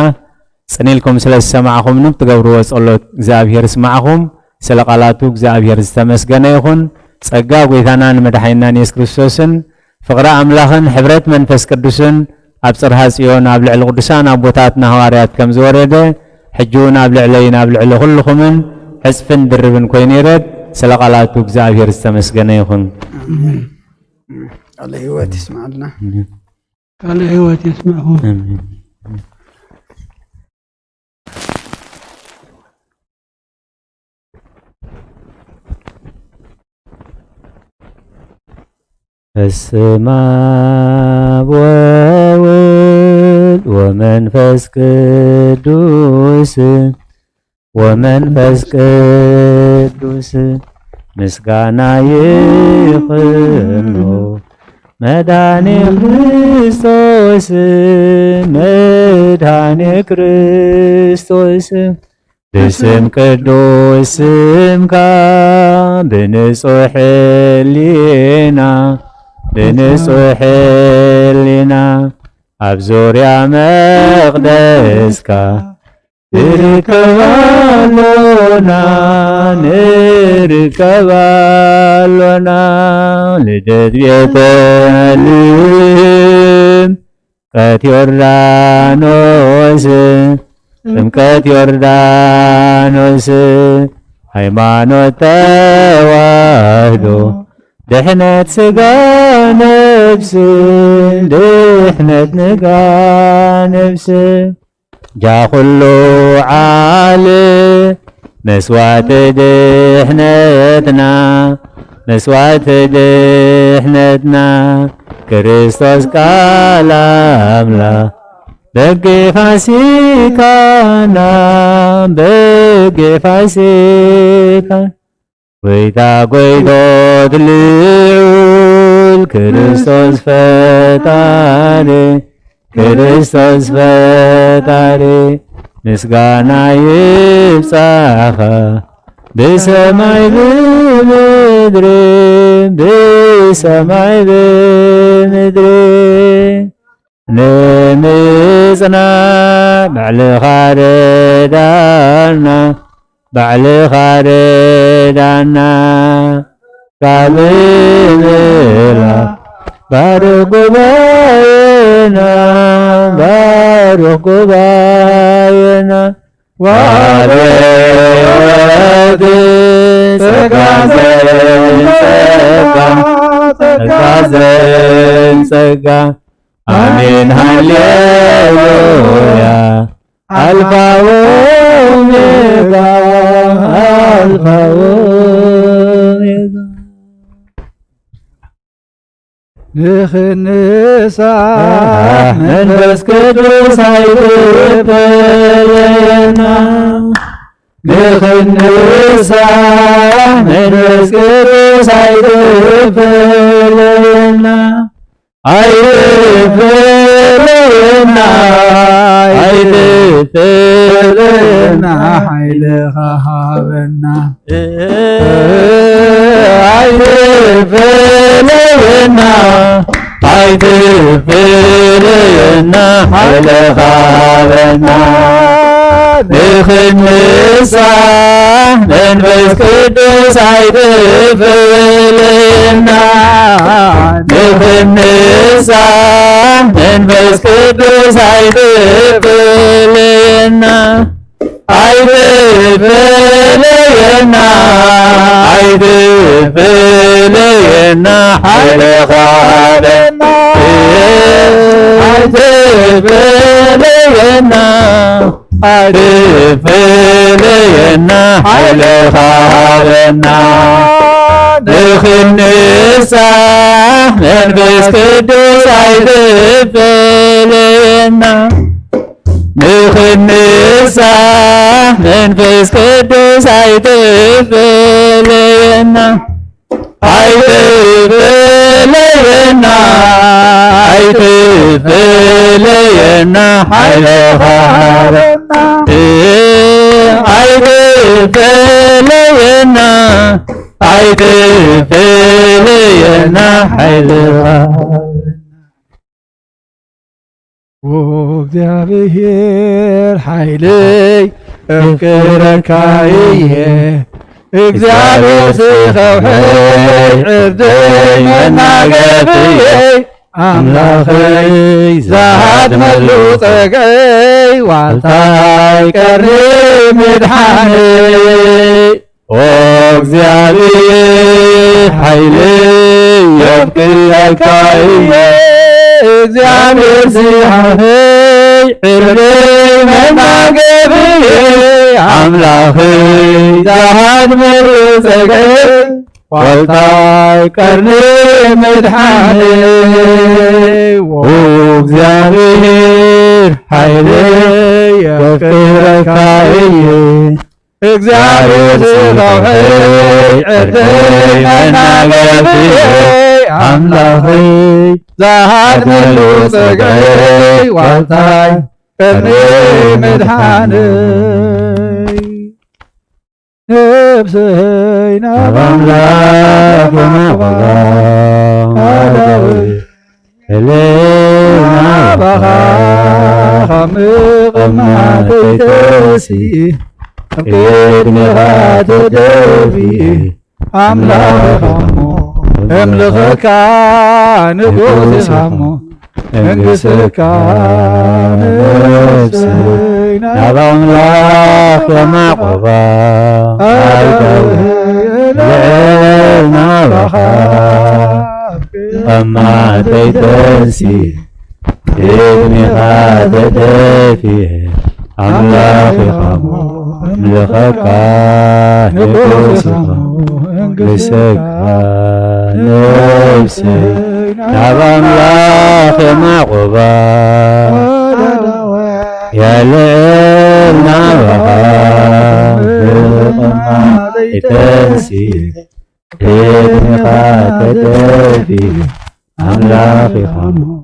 ጽኔልኩም ስለሰማዕኹም ነው ትገብርዎ ጸሎት እግዚአብሔር ስማዕኹም ስለ ቃላቱ እግዚአብሔር ዝተመስገነ ይኹን ጸጋ ጎይታናን መድኃኒናን ኢየሱስ ክርስቶስን ፍቅረ አምላኽን ሕብረት መንፈስ ቅዱስን ኣብ ጽርሐ ጽዮን ኣብ ልዕሊ ቅዱሳን ኣቦታትና ሐዋርያት ከም ዝወረደ حجون أبلعلين أبلعل كلكمن حسفن دربن كوينيرد سلقالاتو እግዚአብሔር استمسجنا يخون الله هوات يسمع لنا الله هوات يسمعه السماء وولد ومنفس ቅዱስ ወመንፈስ ቅዱስ ምስጋና ይሁን መድኃኔ ክርስቶስ መድኃኔ ክርስቶስ በስም ቅዱስ ስምካ በንጹሕ ሕሊና بنصح لنا أبزور يا مقدسك ንርከባሎና ልደት ቤተልሔም ጥምቀት ዮርዳኖስ ጥምቀት ዮርዳኖስ ሃይማኖት ተዋህዶ ድሕነት ስጋ ነፍስ ድሕነት ንጋ ነፍስ ጃኹሉ ዓለም መስዋዕቲ ድሕነትና መስዋዕቲ ድሕነትና ክርስቶስ ቃል አምላክ በጌ ፋሲካና በጌ ፋሲካ ጎይታ ጎይቶት ልዑል ክርስቶስ ፈጣሪ ክርስቶስ ፈጣሪ ምስጋና ይብጻኻ ብሰማይ ብምድሪ ብሰማይ ብምድሪ ንምጽናዕ ባዕልኻ ረዳና ባዕልኻ ረዳና ካብ ምሕላ ባርኽ ጉባኤና ባርኽ ጉባኤና ዋልየት ጸጋ ዘንጸጋ አሜን ሃሌሉያ አልፋ ወኦሜጋ አልፋ ወኦሜጋ ንኽንሳሕ መንፈስ ቅዱስ አይትበለየና ንኽንሳሕ መንፈስ ቅዱስ አይትበለየና አይትበለየና አይትበለየና ኃይልኻ ሃበና አይትበለየና አይትበለየና ኃይልኻ ሃበና ንኽንሳሕ መንፈስ ቅዱስ አይትበለየና ንኽንሳሕ መንፈስ ቅዱስ አይትበለየና አይትበለየና አይትበለየና ኃይልኻ ሃበና አይትበለየና አይትበለየና ኃይልኻ ሃበና ንኽንሳሕ መንፈስ ቅዱስ አይትበለየና ንኽንሳሕ መንፈስ ቅዱስ አይትበለየና አይትበለየና አይትበለየና ኃይልኻ ሃበና አይትበለየና አይትበለየና ኃይልኻ እግዚአብሔር ኃይለይ እፍቅረካየ እግዚአብሔር ስኸውሐይ ዕርደይ መናገፍየይ አምላኸይ ዘሃድመሉ ጸገይ ዋልታይ ቀሪ ምድሓነይ ኦ እግዚአብሔር ኃይለይ እፍቅረካየ እግዚአብሔር ስኸውሐይ ዕርደይ መናገፍየይ አምላኸይ ዘሃድመሉ ጸገይ ዋልታይ ቀርኒ መድኃነይ እግዚአብሔር ኃይለይ የፍቅረካየ እግዚአብሔር ስኸውሐይ ዕርደይ መናገፍየይ አምላኸይ ዘሃድመሉ ጸገይ ዋልታይ ቀርኒ መድኃነይ ነፍሰይ ናብ አምላክ ህሊና ባኻ ምቕማተይ تنسي قدمها تدفي أملاك خامو أملخك نقوس خامو انقسك نفسي نبى أملاك ومعقبة ليلنا بخاف أما تيتنسي قدمها تدفي أملاك خامو أملخك نقوس انقسك نفسي نبى أملاك ومعقبة يا ليل نبخاف أما تنسي إذن خاتتي أملاك خامو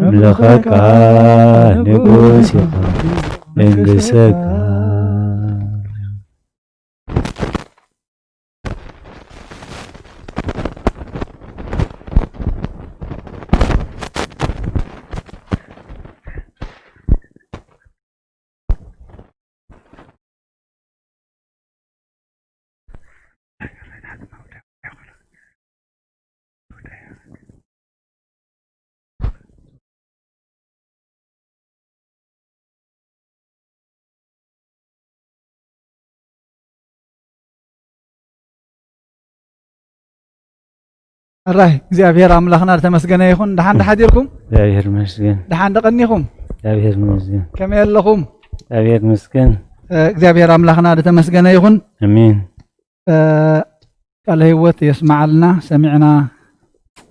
أملخك نقوسي انقسك الراي እግዚአብሔር አምላኽና ተመስገነ ይኹን ደሓን ደሓዲርኩም እግዚአብሔር ይመስገን ደሓን ደቀኒኹም እግዚአብሔር ይመስገን ከመይ ኣለኹም እግዚአብሔር ይመስገን እግዚአብሔር አምላኽና ተመስገነ ይኹን አሜን ቃል ህይወት የስማዓልና ሰሚዕና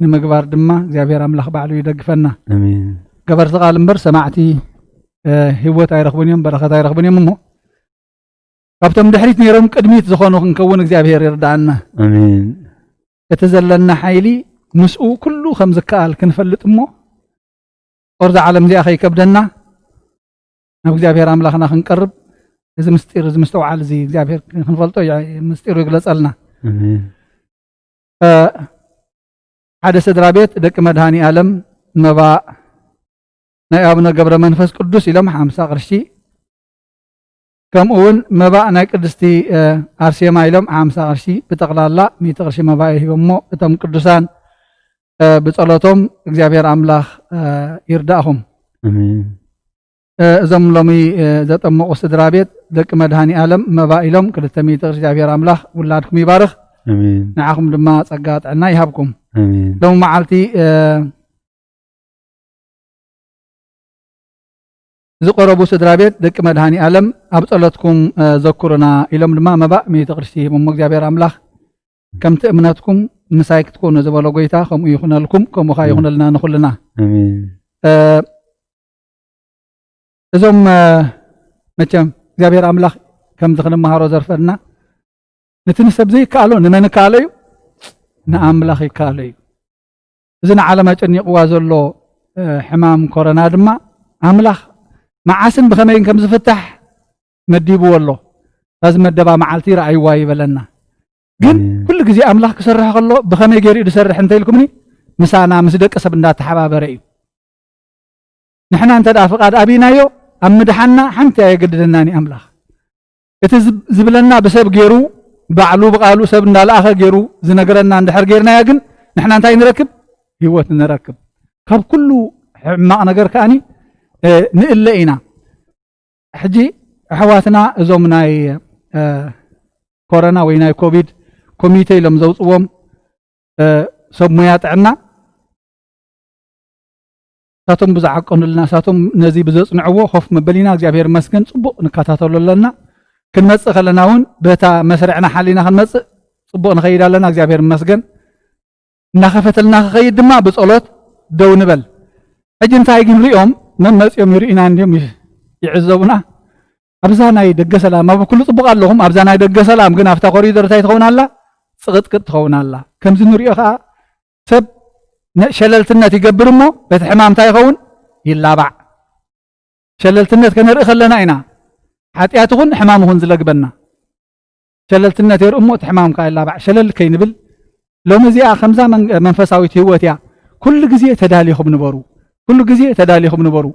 ንምግባር ድማ እግዚአብሔር አምላኽ ባዕሉ ይደግፈና አሜን ገበርቲ ቃል እምበር ሰማዕቲ ህይወት ኣይረኽቡን እዮም በረኸት ኣይረኽቡን እዮም እሞ ካብቶም ድሕሪት ነይሮም ቅድሚት ዝኾኑ ክንከውን እግዚአብሔር ይርዳአና አሜን የተዘለና ኃይሊ ምስኡ ኩሉ ከም ዝከኣል ክንፈልጥ እሞ ኦርዛ ዓለም እዚኣ ከይከብደና ናብ እግዚአብሔር አምላኽና ክንቀርብ እዚ ምስጢር እዚ ምስተውዓል እዚ እግዚአብሔር ክንፈልጦ ምስጢሩ ይግለጸልና አሜን ሓደ ስድራ ቤት ደቂ መድሃኒ ዓለም መባ ናይ አቡነ ገብረ መንፈስ ቅዱስ ኢሎም 50 ቅርሺ ከምኡውን መባእ ናይ ቅድስቲ አርሴማ ኢሎም 50 ቅርሺ ብጠቕላላ 100 ቅርሺ መባእ ሂቦሞ እቶም ቅዱሳን ብጸሎቶም እግዚአብሔር አምላኽ ይርዳእኹም አሜን እዞም ሎሚ ዘጠመቁ ስድራ ቤት ደቂ መድሃኒ ዓለም መባእ ኢሎም 200 ቅርሺ እግዚአብሔር አምላኽ ውላድኩም ይባርኽ አሜን ንዓኹም ድማ ጸጋ ጥዕና ይሃብኩም አሜን ሎሚ መዓልቲ ዝቆረቡ ስድራ ቤት ደቂ መድሃኒ ዓለም ኣብ ጸሎትኩም ዘኩሩና ኢሎም ድማ መባእ 100 ቅርሺ ሂቦሞ እግዚአብሔር አምላኽ ከምቲ እምነትኩም ምሳይ ክትኮኑ ዝበሎ ጎይታ ከምኡ ይኹነልኩም ከምኡ ኸ ይኹነልና ንኹልና አሜን እዞም መቸም እግዚአብሔር አምላኽ ከምዚ ክንመሃሮ ዘርፈና ነቲ ንሰብ ዘይከኣሎ ንመን ከኣሎ እዩ ንኣምላኽ ይከኣሎ እዩ እዚ ንዓለም ኣጨኒቕዋ ዘሎ ሕማም ኮረና ድማ ኣምላኽ መዓስን ብኸመይን ከም ዝፍታሕ መዲብዎ ኣሎ ታዝ መደባ መዓልቲ ረኣይዋ ይበለና ግን ኩሉ ግዜ ኣምላኽ ክሰርሕ ከሎ ብኸመይ ገይሩ ዝሰርሕ እንተኢልኩምኒ ምሳና ምስ ደቂ ሰብ እንዳተሓባበረ እዩ ንሕና እንተዳ ፍቓድ ኣቢናዮ ኣብ ምድሓና ሓንቲ ኣየገድደናኒ ኣምላኽ እቲ ዝብለና ብሰብ ገይሩ ባዕሉ ብቃሉ ሰብ እንዳለኣኸ ገይሩ ዝነገረና እንድሕር ገይርናያ ግን ንሕና እንታይ ንረክብ ህይወት ንረክብ ካብ ኩሉ ሕማቕ ነገር ከኣኒ ንእለ ኢና ሕጂ ኣሕዋትና እዞም ናይ ኮሮና ወይ ናይ ኮቪድ ኮሚቴ ኢሎም ዘውፅዎም ሰብ ሞያ ጥዕና ሳቶም ብዝዓቀኑልና ሳቶም ነዚ ብዘፅንዕዎ ኮፍ መበሊና እግዚአብሔር መስገን ጽቡቕ ንከታተሎ ኣለና ክንመጽእ ከለና እውን በታ መስርዕና ሓሊና ክንመጽእ ጽቡቕ ንኸይድ ኣለና እግዚአብሔር መስገን እናኸፈተልና ክኸይድ ድማ ብጸሎት ደው ንበል ሕጂ እንታይ ግን ሪኦም መመጽኦም ይርኢና እንዲዮም ይዕዘቡና ኣብዛ ናይ ደገ ሰላም ኣብ ኩሉ ጽቡቕ ኣለኹም ኣብዛ ናይ ደገ ሰላም ግን ኣብታ ኮሪደር እንታይ ትኸውን ኣላ ጽቕጥቅጥ ትኸውን ኣላ ከምዚ ንሪኦ ከዓ ሰብ ሸለልትነት ይገብር እሞ በቲ ሕማም እንታይ ይኸውን ይላባዕ ሸለልትነት ከነርኢ ከለና ኢና ሓጢኣት ይኹን ሕማም ይኹን ዝለግበና ሸለልትነት የርኢ እሞ እቲ ሕማምካ ይላባዕ ሸለል ከይንብል ሎሚ እዚኣ ከምዛ መንፈሳዊት ህይወት እያ ኩሉ ግዜ ተዳሊኹም ንበሩ ኩሉ ግዜ ተዳሊኹም ንበሩ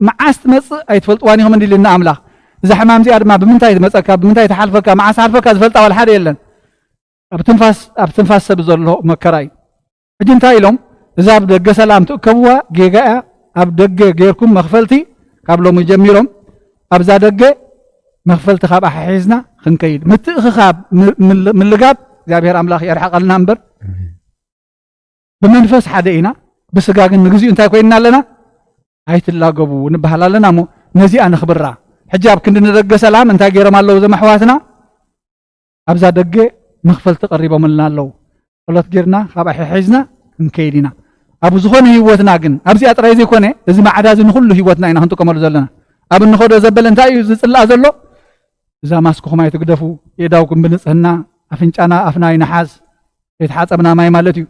መዓስ ትመጽእ ኣይትፈልጥዋን ኢኹም እንዲልና ኣምላኽ إذا حمام زي أدم بمنتهي مسكها بمنتهي تحالفك مع سالفك أزفلت أول حد يلن أبتنفاس سبزر له مكراي أجن تايلهم إذا بدك سلام تكوا جيجا أبدك غيركم مغفلتي قبلهم يجميرهم أبزا دق مغفلت خاب أحيزنا خنكيد متخاب من لقاب እግዚአብሔር አምላክ ያርሐቀልና እምበር በመንፈስ ሓደኢና በስጋ ግን ንግዚኡ እንታይ ኮይና ኣለና ኣይትላገቡ ንበሃላለና ሞ ነዚኣ ንኽብራ ሕጃብ ክንዲ ንደገ ሰላም እንታይ ገይሮም ኣለዉ እዞም ኣሕዋትና ኣብዛ ደገ መኽፈልቲ ቀሪቦምልና ኣለዉ ጸሎት ጌርና ካብ ኣሕሒዝና ክንከይድ ኢና ኣብ ዝኾነ ህይወትና ግን ኣብዚኣ ጥራይ ዘይኮነ እዚ ማዕዳ እዚ ንኩሉ ህይወትና ኢና ክንጥቀመሉ ዘለና ኣብ እንኸዶ ዘበለ እንታይ እዩ ዝፅላእ ዘሎ እዛ ማስኩኹም ኣይትግደፉ የዳውኩም ብንፅህና ኣፍንጫና ኣፍና ይነሓዝ የተሓፀብና ማይ ማለት እዩ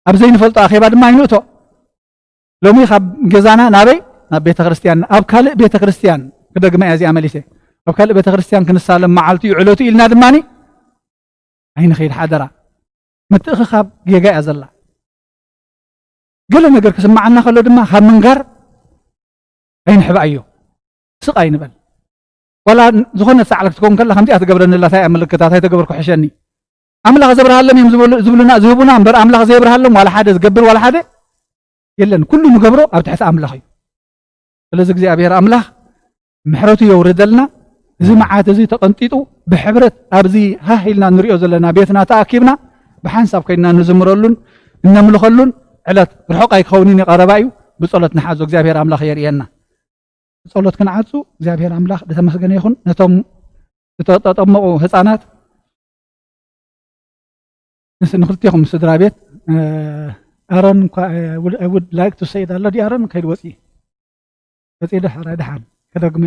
ኣብ ዘይንፈልጦ ኣኼባ ድማ ይንእቶ ሎሚ ካብ ገዛና ናበይ ናብ ቤተ ክርስቲያን ኣብ ካልእ ቤተ ክርስቲያን ክደግመ እዚኣ መሊሰ ኣብ ካልእ ቤተ ክርስቲያን ክንሳለም መዓልቲ እዩ ዕለቱ ኢልና ድማኒ ኣይንኸይድ ሓደራ ምትእኽኻብ ጌጋ እያ ዘላ ገለ ነገር ክስማዓና ከሎ ድማ ካብ ምንጋር ኣይንሕባ እዩ ስቕ ኣይንበል ولا زخونة ساعلك تكون كلها خمسة أتقبلن الله تاي أملك تاي تقبل كحشني أملاك زبرها لهم يزبلنا زبونا أمبر أملاك زبرها لهم ولا حدا تقبل ولا حدا يلا كل مقبره أو تحس أملاخي لازق زي أبير أملاك محروتي يورد لنا زي معات زي تقنطيطو بحبرة أبزي ها هيلنا نريو زلنا بيتنا تأكيبنا بحنسب كينا نزمرلون نملخلون على الحق يكونيني قربايو بصلة نحازو زي أبير أملاك يرينا ጸሎት ክንዓጹ እግዚአብሔር አምላክ ለተመስገነ ይሁን ነቶም ተጠመቁ ህፃናት ንክልቲኹም ስድራ ቤት አሮን I would like to say that ለዲ አሮን ከይድ ወፂ ድሓን ከደግመ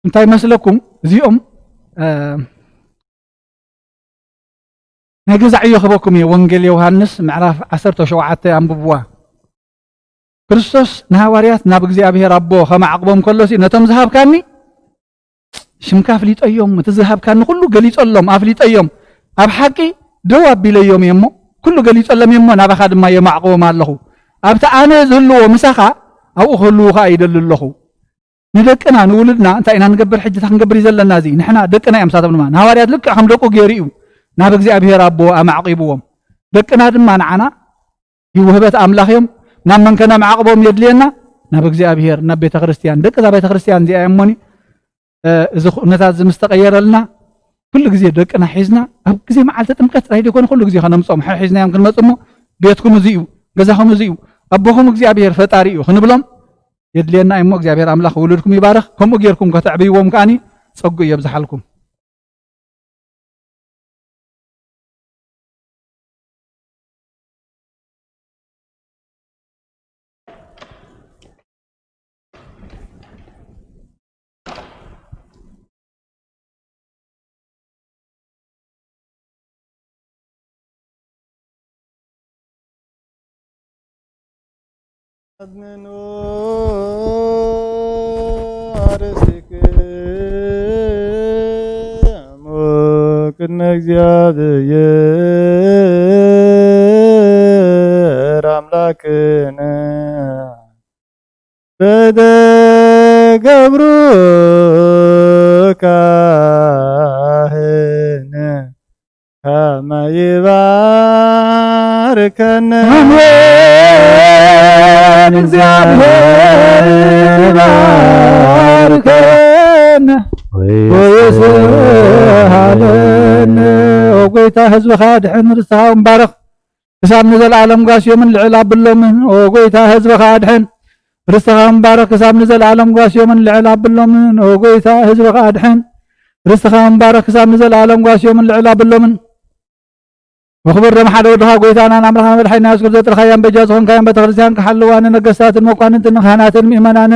እንታይ መስለኩም እዚኦም ናይ ገዛዕዮ ክበኩም እየ ወንጌል ዮሃንስ ምዕራፍ 17 አንብብዋ ክርስቶስ ንሃዋርያት ናብ እግዚአብሔር አቦ ከማዕቅቦም ከሎሲ ነቶም ዝሃብካኒ ሽምካ አፍሊጠዮም እትዝሃብካኒ ኩሉ ገሊጾሎም አፍሊጠዮም ኣብ ሓቂ ደው ኣቢለዮም እሞ ኩሉ ገሊጾሎም እሞ ናባኻ ድማ የማዕቅቦም ኣለኹ ኣብቲ ኣነ ዝህልዎ ምሳኻ ኣብኡ ክህልውካ ይደሊ ኣለኹ ንደቅና ንውልድና እንታይ ኢና ንገብር ሕጅታ ክንገብር ዘለና እዚ ንሕና ደቅና እዮም ሳቶም ድማ ንሃዋርያት ልክዕ ከም ደቁ ገይሩ እዩ ናብ እግዚአብሔር አቦ ኣማዕቂብዎም ደቅና ድማ ንዓና ይውህበት ኣምላኽ እዮም ናብ መንከና ማዕቅቦም የድልየና ናብ እግዚአብሔር ናብ ቤተ ክርስቲያን ደቀ ዛ ቤተ ክርስቲያን ዚኣ እሞኒ እዚ ኩነታት ዝምስተቀየረልና ኩሉ ግዜ ደቅና ሒዝና ኣብ ግዜ መዓልቲ ጥምቀት ራይድ ይኮን ኩሉ ግዜ ከነምጾም ሒዝናዮም ክንመጽሞ ቤትኩም እዚ እዩ ገዛኹም እዚ እዩ ኣቦኹም እግዚአብሔር ፈጣሪ እዩ ክንብሎም የድልየና እሞ እግዚአብሔር አምላኽ ውሉድኩም ይባርኽ ከምኡ ጌርኩም ከተዕብይዎም ከኣኒ ጸጉ የብዝሓልኩም أدمنو أرسك أموكنا እግዚአብሔር አምላክነ በደገብሩ ካህነ ከመ ይባርከነ እግዚአብሔር ባርከነ ወይስሃለነ ወጎይታ ህዝብኻ ድሕን ርስትኻ ምባረኽ ክሳብ ንዘለዓለም ጓስዮምን ልዕል ኣብሎምን ወጎይታ ህዝብኻ ድሕን ርስትኻ ምባረኽ ክሳብ ንዘለዓለም ጓስዮምን ልዕል ኣብሎምን ወጎይታ ህዝብኻ ድሕን ርስትኻ ምባረኽ ክሳብ ንዘለዓለም ጓስዮምን ልዕል ኣብሎምን وخبر رم حدا ودها قويتانا نعمل خامل حين يسكر ذات الخيام بجازهم كيان بتخرسيان كحلوان نقصات المقوانين نخانات المئمنان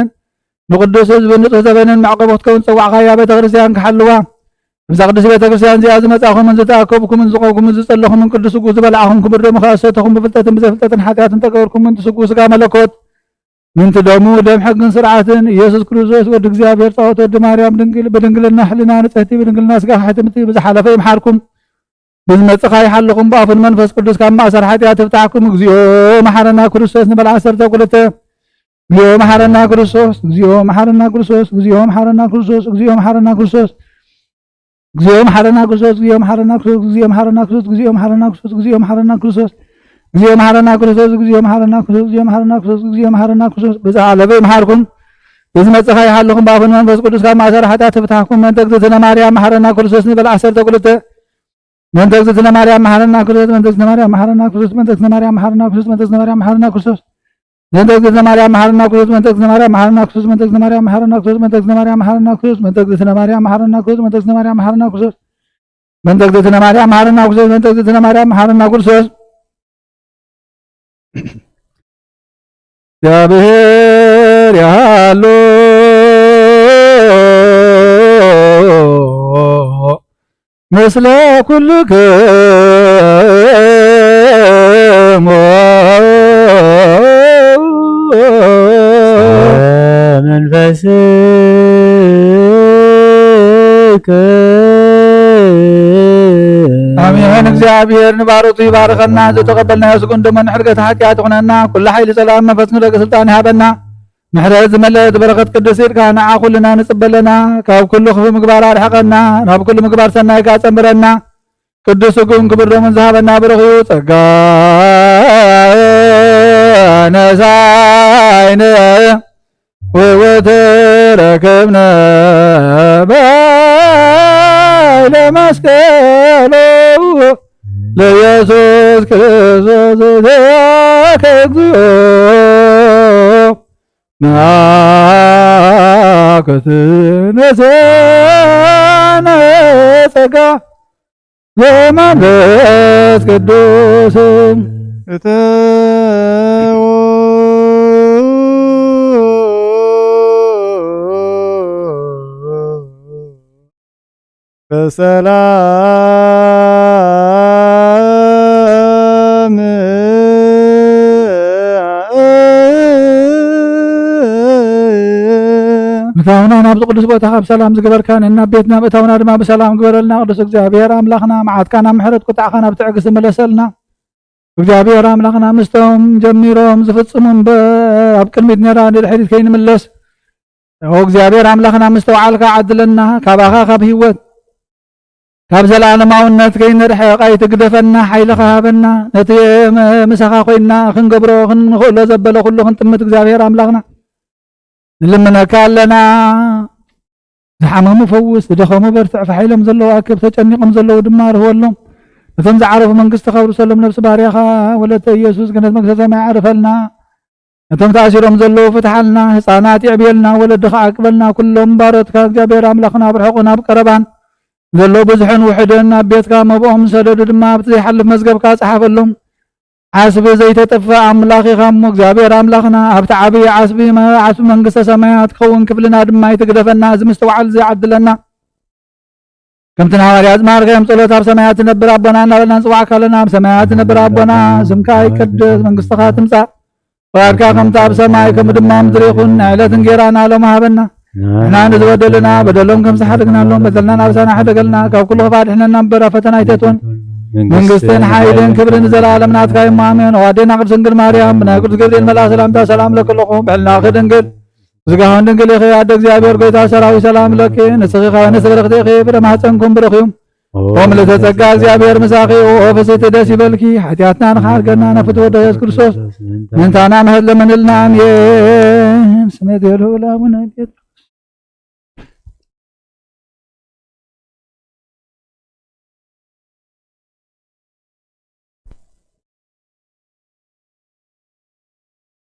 نقدس بنطه زبين معقبات كون سواع خيا بتخرسيان كحلوان بس قدس بتخرسيان زي أزمة أخو من زتاكوبكم من زقوكم من زتلهم من قدس قوس بلعهم كبر مخاصتهم بفلتة بزفلتة حكايات تكوركم من تسقوس كام ملكوت من تدمو دم حق سرعة يسوع كريستوس ودك زيابير صوت ود مريم بدنقل النحلنا نتهتي بدنقل الناس كحتمتي بزحلة في محاركم بزمتخاي حلكم باف المنفس قدس كما أسر حتى تفتحكم اغزيو محرنا كريستوس نبل عسر تقولته እግዚኦ መሐረና ክርስቶስ እግዚኦ መሐረና ክርስቶስ እግዚኦ መሐረና ክርስቶስ እግዚኦ መሐረና ክርስቶስ እግዚኦ መሐረና ክርስቶስ እግዚኦ መሐረና ክርስቶስ እግዚኦ መሐረና ክርስቶስ እግዚኦ መሐረና ክርስቶስ እግዚኦ መሐረና ክርስቶስ እግዚኦ መሐረና ክርስቶስ እግዚኦ መሐረና ክርስቶስ እግዚኦ መሐረና ክርስቶስ እግዚኦ መሐረና ክርስቶስ በዛለበ መሐርኩም በዝመጽኻ ይሃለኹም ባኹን መንፈስ ቅዱስ ካብ ማእሰር ኃጢአት ትፍታሕኩም መንተ እግዝእትነ ማርያም መሐረና ክርስቶስ ንበል 12 መንተ እግዝእትነ ማርያም መሐረና ክርስቶስ መንተ እግዝእትነ ማርያም መሐረና ክርስቶስ መንተ እግዝእትነ ማርያም መሐረና ክርስቶስ መንተ እግዝእትነ ማርያም መሐረና ክርስቶስ መንተ እግዝእትነ ማርያም መሐረና ክርስቶስ መንተ እግዝእትነ ማርያም መሐረና ክርስቶስ መንተ እግዝእትነ ማርያም መሐረና ክርስቶስ መንተ እግዝእትነ ማርያም መሐረና ክርስቶስ መንተ እግዝእትነ ማርያም መሐረና ክርስቶስ መንተ እግዝእትነ ማርያም መሐረና ክርስቶስ መንተ እግዝእትነ ማርያም መሐረና ክርስቶስ መንተ እግዝእትነ ማርያም መሐረና ክርስቶስ እግዚአብሔር ያሎ ምስለ ኩልክሙ መንፈስከ አሜን። እግዚአብሔር ንባሮቱ ይባርከና ዘተቀበልና ያስቁን ደሞ ንሕርገት ኃጢአት ይኹነና ኩሉ ኃይሊ ሰላም መንፈስ ንደቂ ስልጣን ይሃበና ምሕረት ዝመልአት በረኸት ቅዱስ ኢድካ ንዓ ኩልና ንጽበለና ካብ ኩሉ ክፉእ ምግባር አርሕቐና ናብ ኩሉ ምግባር ሰናይ ካ ጸምረና ቅዱስ ስጉም ክብር ደሙን ዝሃበና ብረኽዩ ጸጋ ነሳይነ ወተረከብነ ባይለ መስቀሉ ለኢየሱስ ክርስቶስ እግዚኦ ናከትነሰነ ጸጋ ዘመንፈስ ቅዱስ እተዎ በሰላም ምታውና ናብ ቅዱስ ቦታ ካብ ሰላም ዝገበርካ እና ቤትና ምእታውና ድማ ብሰላም ግበረልና ቅዱስ እግዚአብሔር አምላኽና መዓትካና ምሕረት ቁጣዕኻ ናብ ትዕግስቲ መለሰልና እግዚአብሔር አምላኽና ምስቶም ጀሚሮም ዝፍጽሙን ኣብ ቅድሚት ነራ ንድሕሪት ከይንምለስ እግዚአብሔር አምላኽና ምስተውዓልካ ዓድለና ካባኻ ካብ ህይወት ካብ ዘለዓለማውነት ከይንርሕቕ ኣይትግደፈና ሓይልኻ ሃበና ነቲ ምሳኻ ኮይና ክንገብሮ ክንኽእሎ ዘበለ ኩሉ ክንጥምት እግዚአብሔር አምላኽና ንልምነካ ኣለና ዝሓመሙ ፈውስ ዝደኸሙ በርትዕ ፈሒሎም ዘለዉ ኣክብ ተጨኒቆም ዘለዉ ድማ ርህወሎም እቶም ዝዓረፉ መንግስቲ ከብርሰሎም ነብሲ ባርያኻ ወለተ ኢየሱስ ገነት መንግስተ ሰማይ ዓርፈልና እቶም ተኣሲሮም ዘለዉ ፍትሓልና ህፃናት ይዕብየልና ወለድኻ ኣቅበልና ኩሎም ባሮትካ እግዚአብሔር ኣምላኽና ኣብ ርሑቕን ኣብ ቀረባን ዘሎ ብዙሕን ውሕድን ኣብ ቤትካ መብኦም ሰደዱ ድማ ኣብቲ ዘይሓልፍ መዝገብካ ፀሓፈሎም ዓስቢ ዘይተጠፍእ ኣምላኽ ኢኻ እሞ እግዚአብሔር ኣምላኽና ኣብቲ ዓብዪ ዓስቢ መንግስተ ሰማያት ክኸውን ክፍልና ድማ ይትግደፈና እዚ ምስተውዓል ዘይዓድለና ከምቲ ንሃዋርያት ዝማሃርካዮም ጸሎት ኣብ ሰማያት ትነብር ኣቦና እናበልና ንፅዋዕካ ኣለና ኣብ ሰማያት ትነብር ኣቦና ስምካ ይቅደስ መንግስትኻ ትምጻእ ፈቃድካ ከምቲ ኣብ ሰማይ ከምኡ ድማ ምድሪ ይኹን ዕለት እንጀራና ሎሚ ሃበና ንሕና ንዝበደሉና በደሎም ከም ዝሓደግናሎም በደልና ናብሳና ሓደገልና ካብ ኩሉ ክባድሕነና እምበር ኣብ ፈተና ኣይተትወን መንግስትን ሓይልን ክብርን ዘለዓለም ናትካ እሞ ኣሜን። ዋዴና ቅድስት ድንግል ማርያም ብናይ ቅዱስ ገብርኤል መልአክ ሰላምታ ሰላም ለክለኹም ብሕልናኺ ድንግል ዝጋሆን ድንግል ኢኺ ኣደ እግዚአብሔር ጎይታ ሰራዊት ሰላም ለኪ ንስኺ ኻበነ ስብርኽቲ ኢኺ ብደማሕፀንኩም ብርኽዮም ወምልዕተ ጸጋ እግዚአብሔር ምሳኺ ወፍስሕቲ ደስ ይበልኪ ሓጢአትና ንኽሓርገና ነፍትወ ወደ ኢየሱስ ክርስቶስ ምንታና ምህረት ለመንልና ኣሜን። ስመት የልዑል አቡነ ጴጥሮስ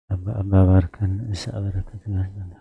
أبا باركن إسا بركة